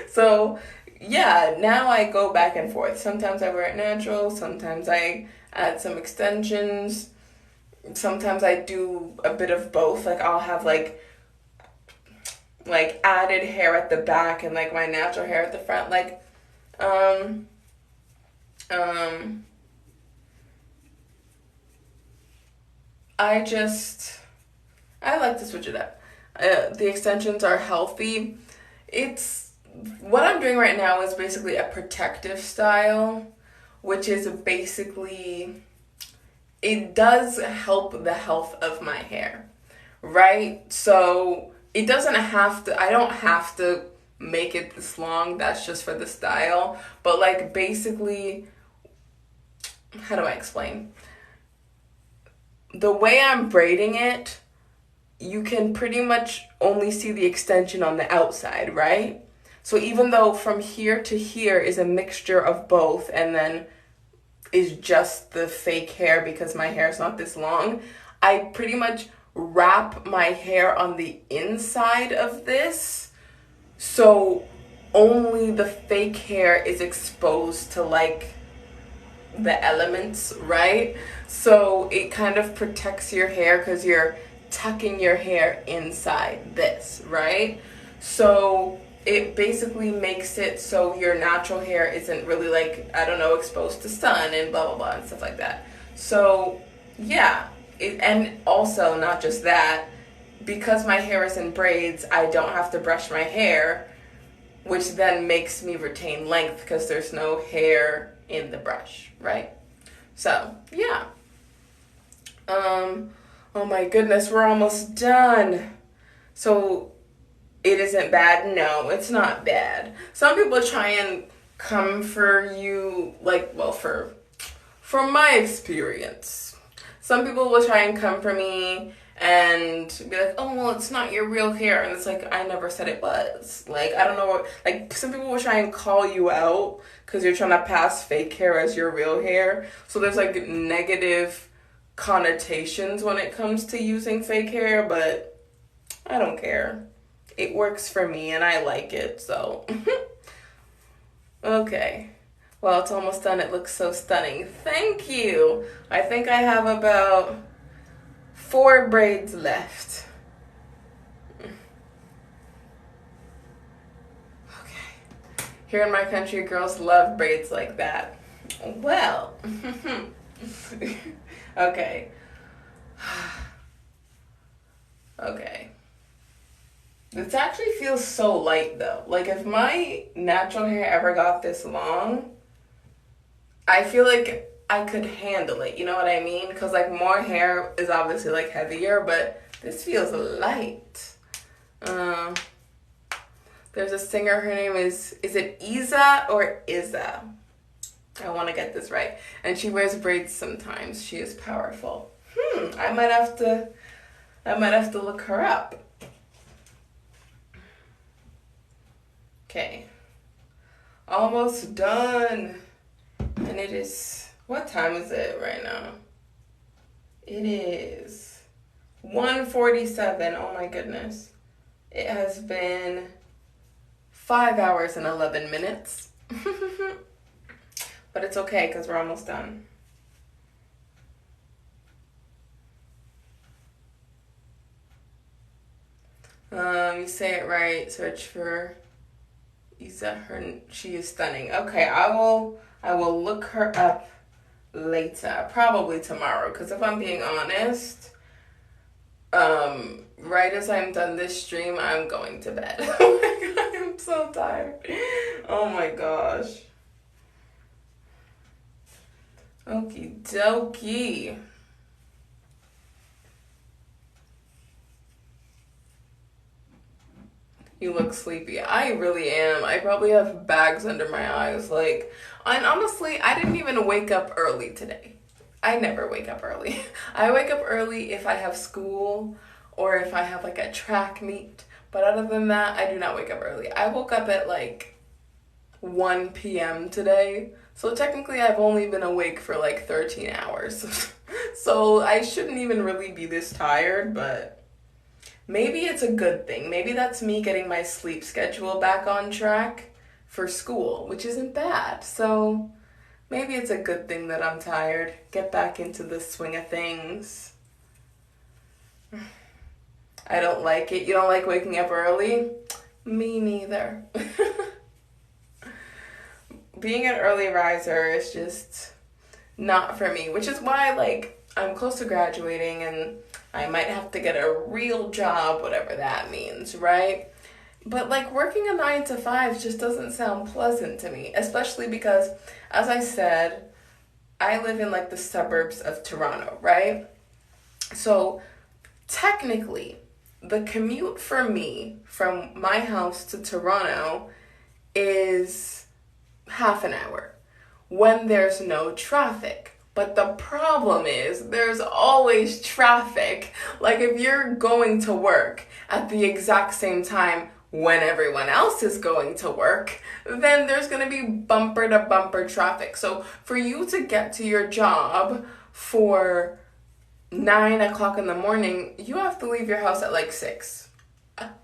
So, yeah, now I go back and forth. Sometimes I wear it natural, sometimes I add some extensions, sometimes I do a bit of both. Like, I'll have like added hair at the back and like my natural hair at the front. Like, I like to switch it up. The extensions are healthy. What I'm doing right now is basically a protective style, which is basically, it does help the health of my hair, right? So it doesn't have to, I don't have to make it this long. That's just for the style. But like, basically, how do I explain? The way I'm braiding it, you can pretty much only see the extension on the outside, right? So even though from here to here is a mixture of both and then is just the fake hair because my hair is not this long, I pretty much wrap my hair on the inside of this, so only the fake hair is exposed to like the elements, right? So it kind of protects your hair because you're tucking your hair inside this, right? So it basically makes it so your natural hair isn't really like, I don't know, exposed to sun and blah, blah, blah and stuff like that. So yeah, and also not just that, because my hair is in braids, I don't have to brush my hair, which then makes me retain length because there's no hair in the brush, right? So yeah. Oh my goodness, we're almost done. So it isn't bad? No, it's not bad. Some people try and come for you, like, well, from my experience, some people will try and come for me and be like, oh, well, it's not your real hair. And it's like, I never said it was. Like, I don't know, like, some people will try and call you out because you're trying to pass fake hair as your real hair. So there's, like, negative connotations when it comes to using fake hair, but I don't care. It works for me and I like it, so. Okay. Well, it's almost done. It looks so stunning. Thank you. I think I have about 4 braids left. Okay. Here in my country, girls love braids like that. Well. Okay. Okay. This actually feels so light though. Like, if my natural hair ever got this long, I feel like I could handle it. You know what I mean? Because like, more hair is obviously like heavier, but this feels light. There's a singer, her name is it Iza or Iza? I want to get this right. And she wears braids sometimes. She is powerful. I might have to look her up. Okay. Almost done. And it is, what time is it right now? It is 1:47. Oh my goodness. It has been 5 hours and 11 minutes. But it's okay because we're almost done. You say it right. Search for Isa. She is stunning. Okay, I will look her up later, probably tomorrow. Because if I'm being honest, right as I'm done this stream, I'm going to bed. Oh my god, I'm so tired. Oh my gosh. Okie dokie. You look sleepy. I really am. I probably have bags under my eyes. And honestly, I didn't even wake up early today. I never wake up early. I wake up early if I have school or if I have a track meet. But other than that, I do not wake up early. I woke up at 1 p.m. today. So technically I've only been awake for 13 hours. So I shouldn't even really be this tired, but maybe it's a good thing. Maybe that's me getting my sleep schedule back on track for school, which isn't bad. So maybe it's a good thing that I'm tired. Get back into the swing of things. I don't like it. You don't like waking up early? Me neither. Being an early riser is just not for me, which is why I'm close to graduating and I might have to get a real job, whatever that means, right? But working a 9 to 5 just doesn't sound pleasant to me, especially because, as I said, I live in the suburbs of Toronto, right? So technically, the commute for me from my house to Toronto is half an hour when there's no traffic. But the problem is there's always traffic. If you're going to work at the exact same time when everyone else is going to work, then there's going to be bumper to bumper traffic. So for you to get to your job for 9 o'clock in the morning, you have to leave your house at 6.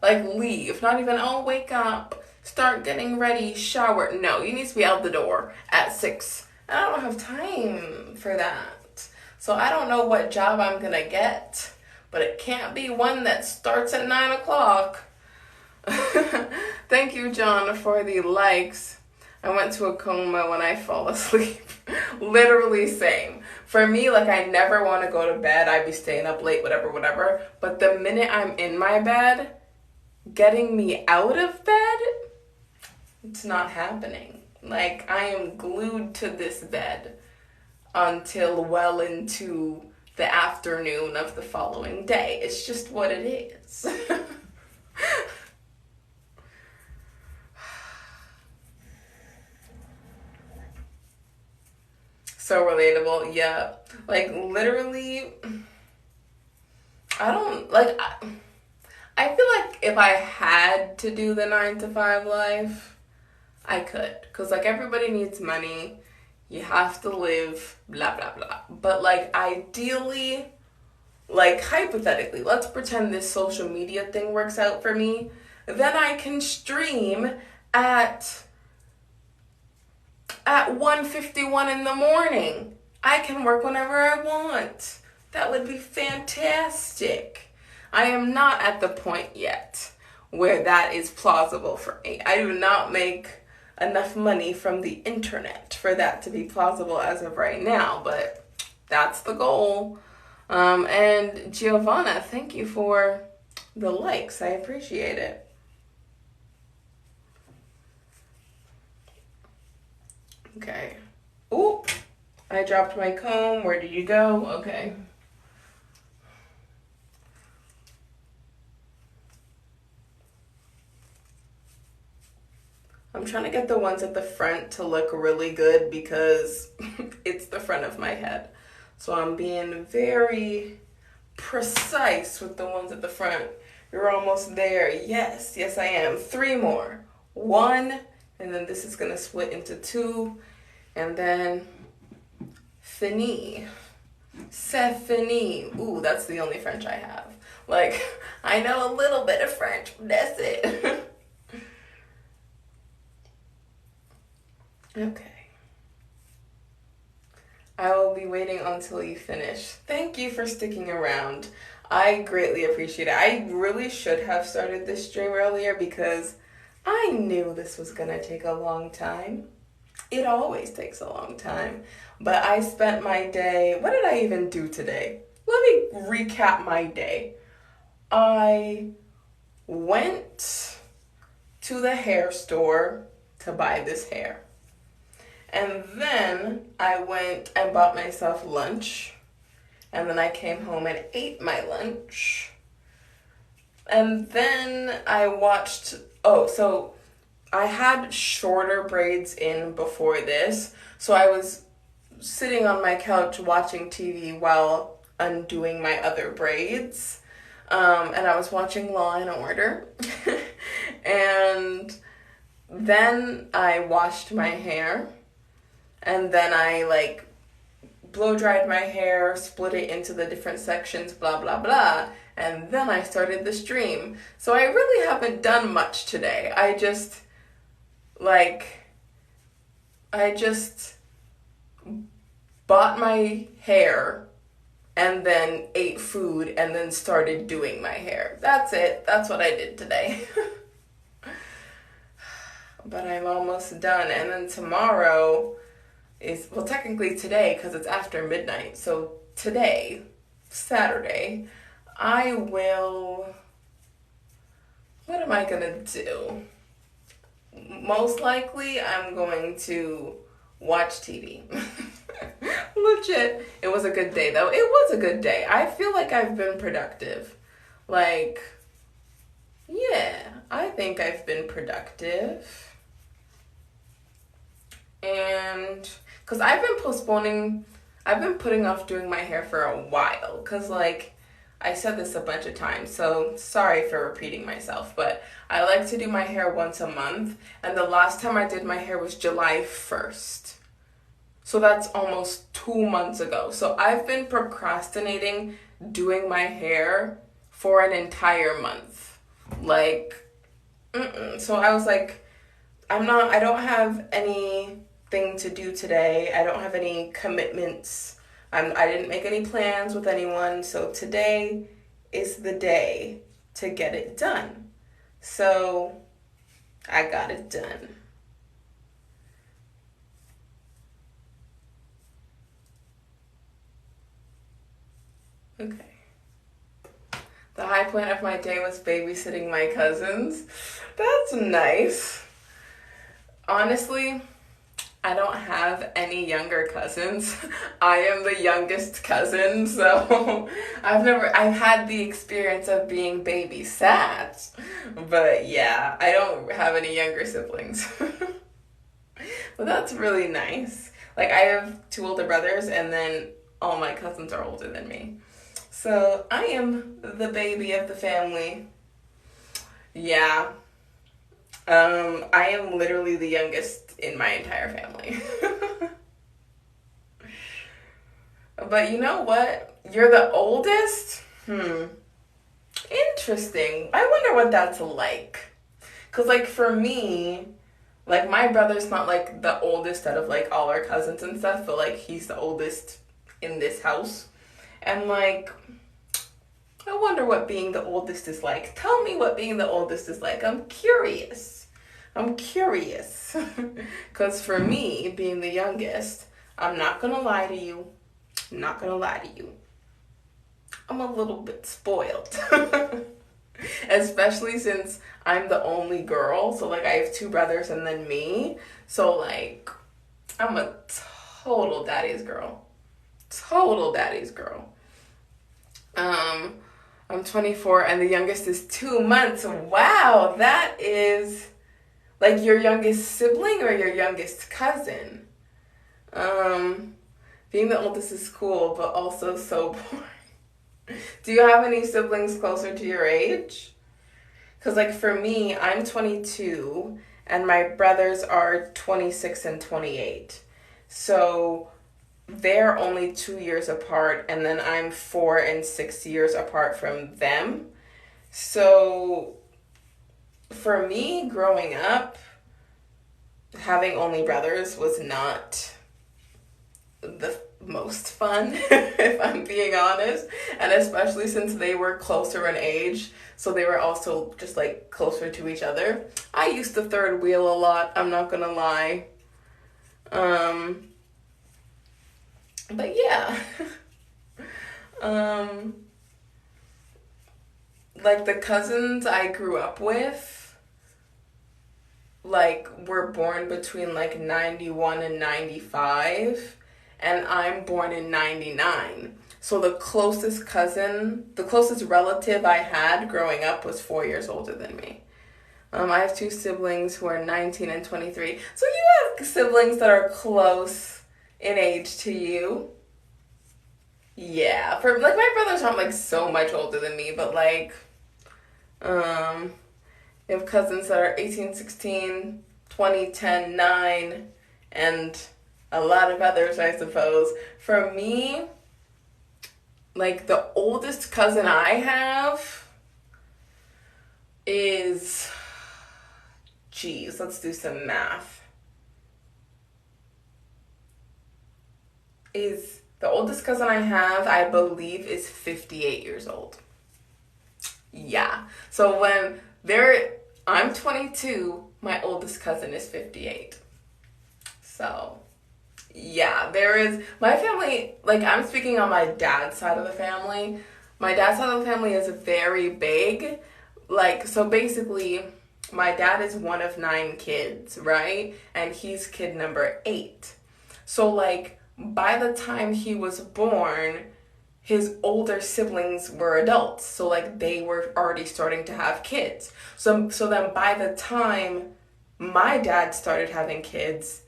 Leave, not even, wake up, start getting ready, shower. No, you need to be out the door at 6. And I don't have time for that. So I don't know what job I'm going to get, but it can't be one that starts at 9 o'clock. Thank you, John, for the likes. I went to a coma when I fall asleep. Literally same. For me, I never want to go to bed. I'd be staying up late, whatever. But the minute I'm in my bed, getting me out of bed, it's not happening. I am glued to this bed until well into the afternoon of the following day. It's just what it is. So relatable, yeah. Literally, I don't, I feel if I had to do the 9 to 5 life, I could. Because, everybody needs money. You have to live, blah, blah, blah. But, ideally, hypothetically, let's pretend this social media thing works out for me. Then I can stream at 1:51 in the morning. I can work whenever I want. That would be fantastic. I am not at the point yet where that is plausible for me. I do not make enough money from the internet for that to be plausible as of right now, but that's the goal. And Giovanna, thank you for the likes. I appreciate it. Okay. Ooh, I dropped my comb. Where did you go? Okay. I'm trying to get the ones at the front to look really good because it's the front of my head. So I'm being very precise with the ones at the front. You're almost there. Yes, yes I am. 3 more. 1, and then this is going to split into 2, and then fini. C'est fini. Ooh, that's the only French I have. Like, I know a little bit of French, but that's it. Okay. I will be waiting until you finish. Thank you for sticking around. I greatly appreciate it. I really should have started this stream earlier because I knew this was gonna take a long time. It always takes a long time. But I spent my day, what did I even do today? Let me recap my day. I went to the hair store to buy this hair. And then I went and bought myself lunch. And then I came home and ate my lunch. And then I watched, so I had shorter braids in before this. So I was sitting on my couch watching TV while undoing my other braids. And I was watching Law and Order. And then I washed my hair. And then I blow dried my hair, split it into the different sections, blah, blah, blah. And then I started the stream. So I really haven't done much today. I just bought my hair and then ate food and then started doing my hair. That's it. That's what I did today. But I'm almost done. And then tomorrow is, well, technically today because it's after midnight. So today, Saturday, I will, what am I going to do? Most likely I'm going to watch TV. Legit. It was a good day though. It was a good day. I feel like I've been productive. Yeah, I think I've been productive. And because I've been putting off doing my hair for a while. Because I said this a bunch of times, so sorry for repeating myself, but I like to do my hair once a month. And the last time I did my hair was July 1st. So that's almost 2 months ago. So I've been procrastinating doing my hair for an entire month. So I was like, I don't have anything to do today. I don't have any commitments. I didn't make any plans with anyone. So today is the day to get it done. So I got it done. Okay. The high point of my day was babysitting my cousins. That's nice. Honestly, I don't have any younger cousins. I am the youngest cousin, so I've had the experience of being babysat. But yeah, I don't have any younger siblings. But that's really nice. I have 2 older brothers and then all my cousins are older than me. So I am the baby of the family. Yeah. I am literally the youngest in my entire family. But you know what? You're the oldest? Interesting. I wonder what that's like. Because for me, my brother's not the oldest out of all our cousins and stuff, but he's the oldest in this house. And I wonder what being the oldest is like. Tell me what being the oldest is like. I'm curious. Because for me, being the youngest, I'm not going to lie to you. I'm a little bit spoiled. Especially since I'm the only girl. So I have 2 brothers and then me. So I'm a total daddy's girl. I'm 24 and the youngest is 2 months. Wow, that is Like your youngest sibling or your youngest cousin? Being the oldest is cool, but also so boring. Do you have any siblings closer to your age? Because, like, for me, I'm 22, and my brothers are 26 and 28. So they're only 2 years apart, and then I'm 4 and 6 years apart from them. So for me, growing up, having only brothers was not the most fun, if I'm being honest. And especially since they were closer in age, so they were also just like closer to each other. I used the third wheel a lot, I'm not gonna lie. But yeah. Like the cousins I grew up with, like, were born between like 91 and 95, and I'm born in 99. So the closest relative I had growing up was 4 years older than me. I have two siblings who are 19 and 23. So you have siblings that are close in age to you. Yeah, for like my brothers aren't like so much older than me, but like you have cousins that are 18, 16, 20, 10, 9, and a lot of others, I suppose. For me, like the oldest cousin I have is, geez, let's do some math. The oldest cousin I have, I believe, is 58 years old. Yeah. So I'm 22, my oldest cousin is 58. So, yeah, my family, like, I'm speaking on my dad's side of the family. My dad's side of the family is very big. Like, so basically, my dad is one of 9 kids, right? And he's kid number 8. So, like, by the time he was born, his older siblings were adults. So, like, they were already starting to have kids. So then by the time my dad started having kids,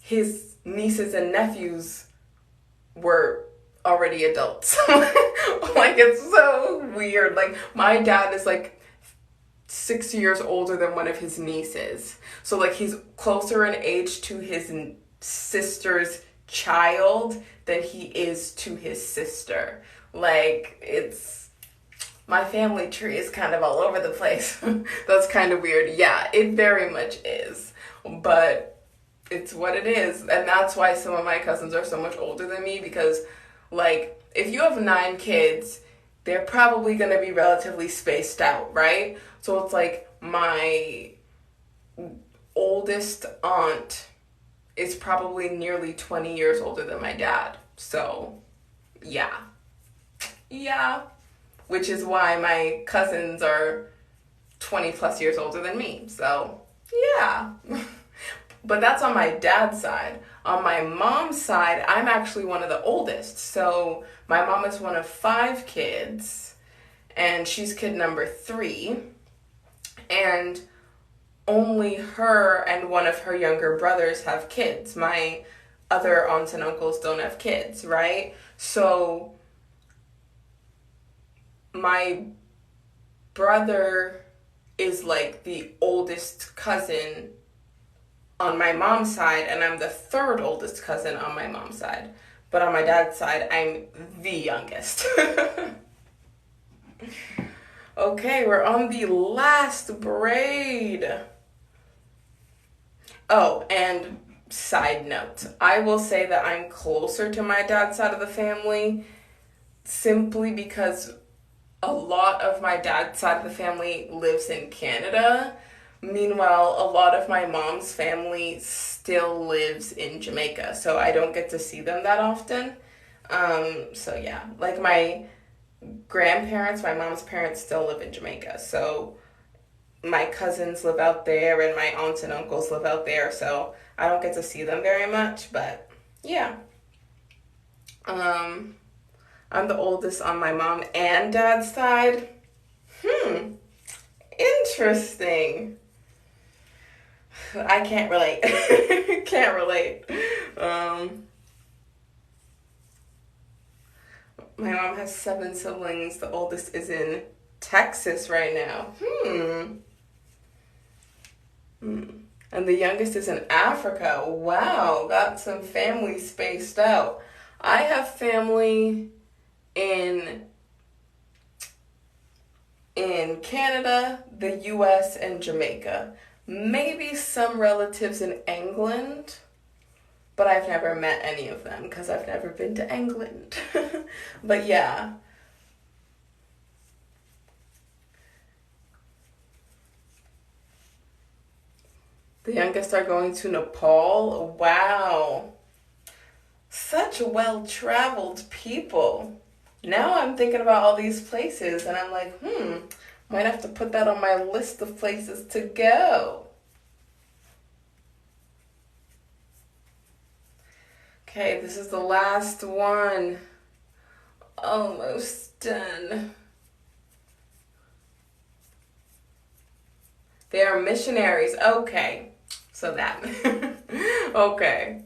his nieces and nephews were already adults. Like, it's so weird. Like, my dad is, like, 6 years older than one of his nieces. So, like, he's closer in age to his sister's child than he is to his sister. Like, my family tree is kind of all over the place. That's kind of weird. Yeah, it very much is. But it's what it is. And that's why some of my cousins are so much older than me, because, like, if you have 9 kids, they're probably going to be relatively spaced out, right? So it's like my oldest aunt is probably nearly 20 years older than my dad. So, yeah. Yeah. Which is why my cousins are 20 plus years older than me. So, yeah. But that's on my dad's side. On my mom's side, I'm actually one of the oldest. So, my mom is one of 5 kids, and she's kid number 3. And only her and one of her younger brothers have kids. My other aunts and uncles don't have kids, right? So my brother is like the oldest cousin on my mom's side, and I'm the 3rd oldest cousin on my mom's side. But on my dad's side, I'm the youngest. Okay, we're on the last braid. Oh, and side note, I will say that I'm closer to my dad's side of the family simply because a lot of my dad's side of the family lives in Canada. Meanwhile, a lot of my mom's family still lives in Jamaica, so I don't get to see them that often. So yeah, like my grandparents, my mom's parents still live in Jamaica, so my cousins live out there and my aunts and uncles live out there, so I don't get to see them very much, but yeah. I'm the oldest on my mom and dad's side. Interesting. I can't relate. Can't relate. My mom has 7 siblings. The oldest is in Texas right now. And the youngest is in Africa. Wow, got some family spaced out. I have family in Canada, the US, and Jamaica. Maybe some relatives in England, but I've never met any of them because I've never been to England. But yeah. The youngest are going to Nepal. Wow. Such well-traveled people. Now I'm thinking about all these places and I'm like, might have to put that on my list of places to go. Okay, this is the last one. Almost done. They are missionaries. Okay. So that. Okay.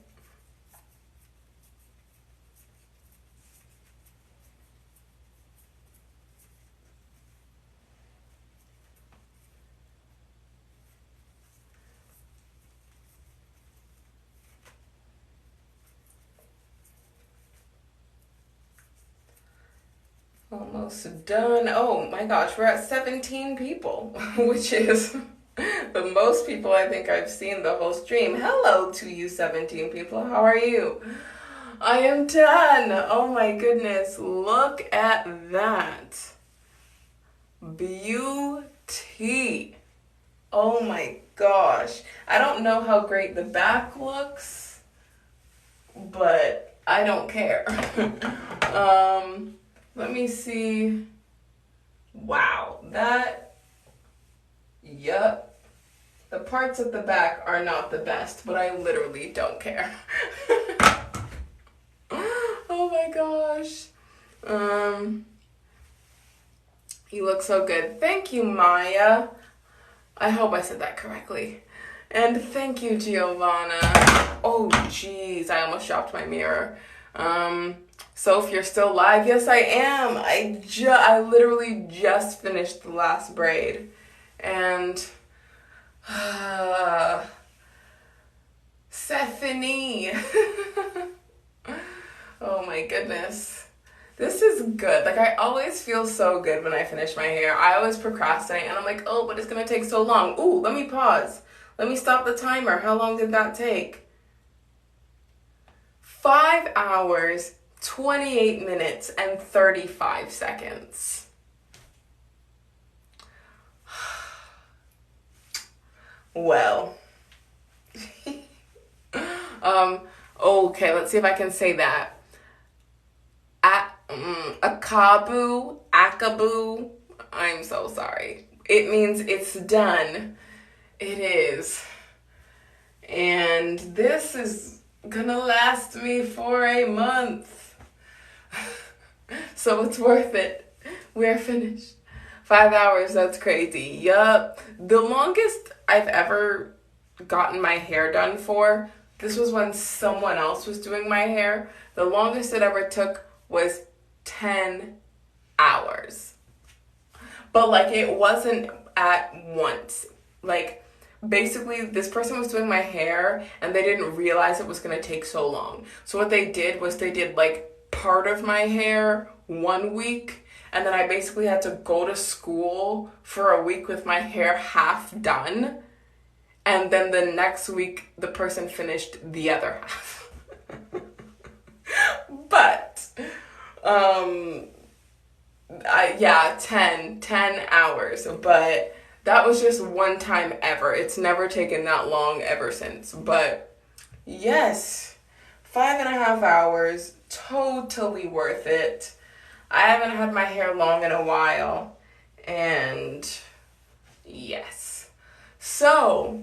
Almost done. Oh my gosh, we're at 17 people, which is the most people I think I've seen the whole stream. Hello to you 17 people. How are you? I am done. Oh my goodness. Look at that. Beauty. Oh my gosh. I don't know how great the back looks, but I don't care. Let me see. Wow, yup. The parts at the back are not the best, but I literally don't care. Oh my gosh. You look so good. Thank you, Maya. I hope I said that correctly. And thank you, Giovanna. Oh, jeez, I almost dropped my mirror. So if you're still live, yes, I am. I literally just finished the last braid. And Stephanie. Oh my goodness. This is good. Like, I always feel so good when I finish my hair. I always procrastinate and I'm like, oh, but it's gonna take so long. Ooh, let me pause. Let me stop the timer. How long did that take? 5 hours, 28 minutes, and 35 seconds. Well. Okay, let's see if I can say that. Akabu, I'm so sorry. It means it's done. It is. And this is gonna last me for a month. So it's worth it. We're finished. 5 hours, that's crazy. Yup. The longest I've ever gotten my hair done for, this was when someone else was doing my hair. The longest it ever took was 10 hours. But like, it wasn't at once. Like, basically this person was doing my hair and they didn't realize it was going to take so long. So what they did was they did like part of my hair 1 week, and then I basically had to go to school for a week with my hair half done, and then the next week the person finished the other half. But 10 hours, but that was just one time ever. It's never taken that long ever since. But yes, 5.5 hours, totally worth it. I haven't had my hair long in a while, and yes. So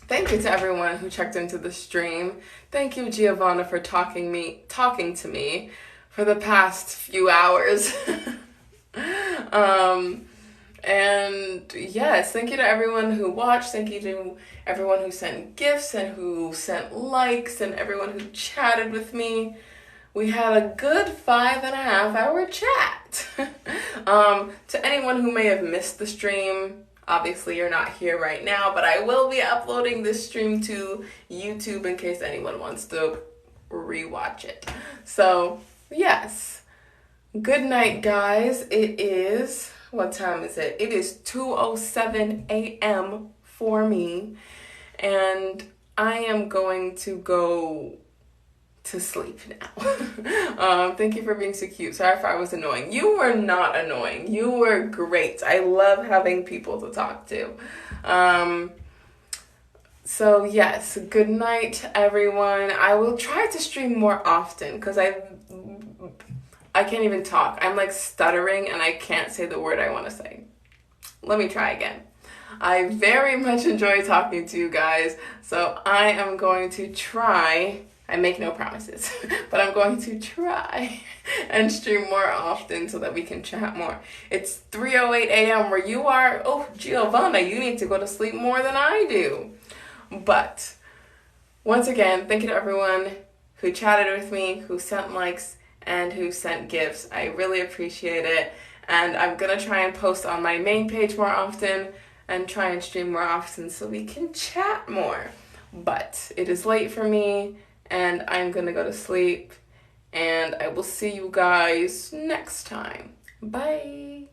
thank you to everyone who checked into the stream. Thank you, Giovanna, for talking to me for the past few hours. And yes, thank you to everyone who watched. Thank you to everyone who sent gifts and who sent likes and everyone who chatted with me. We had a good 5.5 hour chat. To anyone who may have missed the stream, obviously you're not here right now, but I will be uploading this stream to YouTube in case anyone wants to rewatch it. So, yes. Good night, guys. It is, what time is it? It is 2:07 a.m. for me, and I am going to go to sleep now. Thank you for being so cute. Sorry if I was annoying. You were not annoying. You were great. I love having people to talk to. So yes, good night, everyone. I will try to stream more often because I can't even talk. I'm like stuttering and I can't say the word I want to say. Let me try again. I very much enjoy talking to you guys, so I am going to try. I make no promises, but I'm going to try and stream more often so that we can chat more. It's 3:08 a.m. where you are. Oh, Giovanna, you need to go to sleep more than I do. But once again, thank you to everyone who chatted with me, who sent likes, and who sent gifts. I really appreciate it. And I'm going to try and post on my main page more often and try and stream more often so we can chat more. But it is late for me, and I'm gonna go to sleep, and I will see you guys next time. Bye.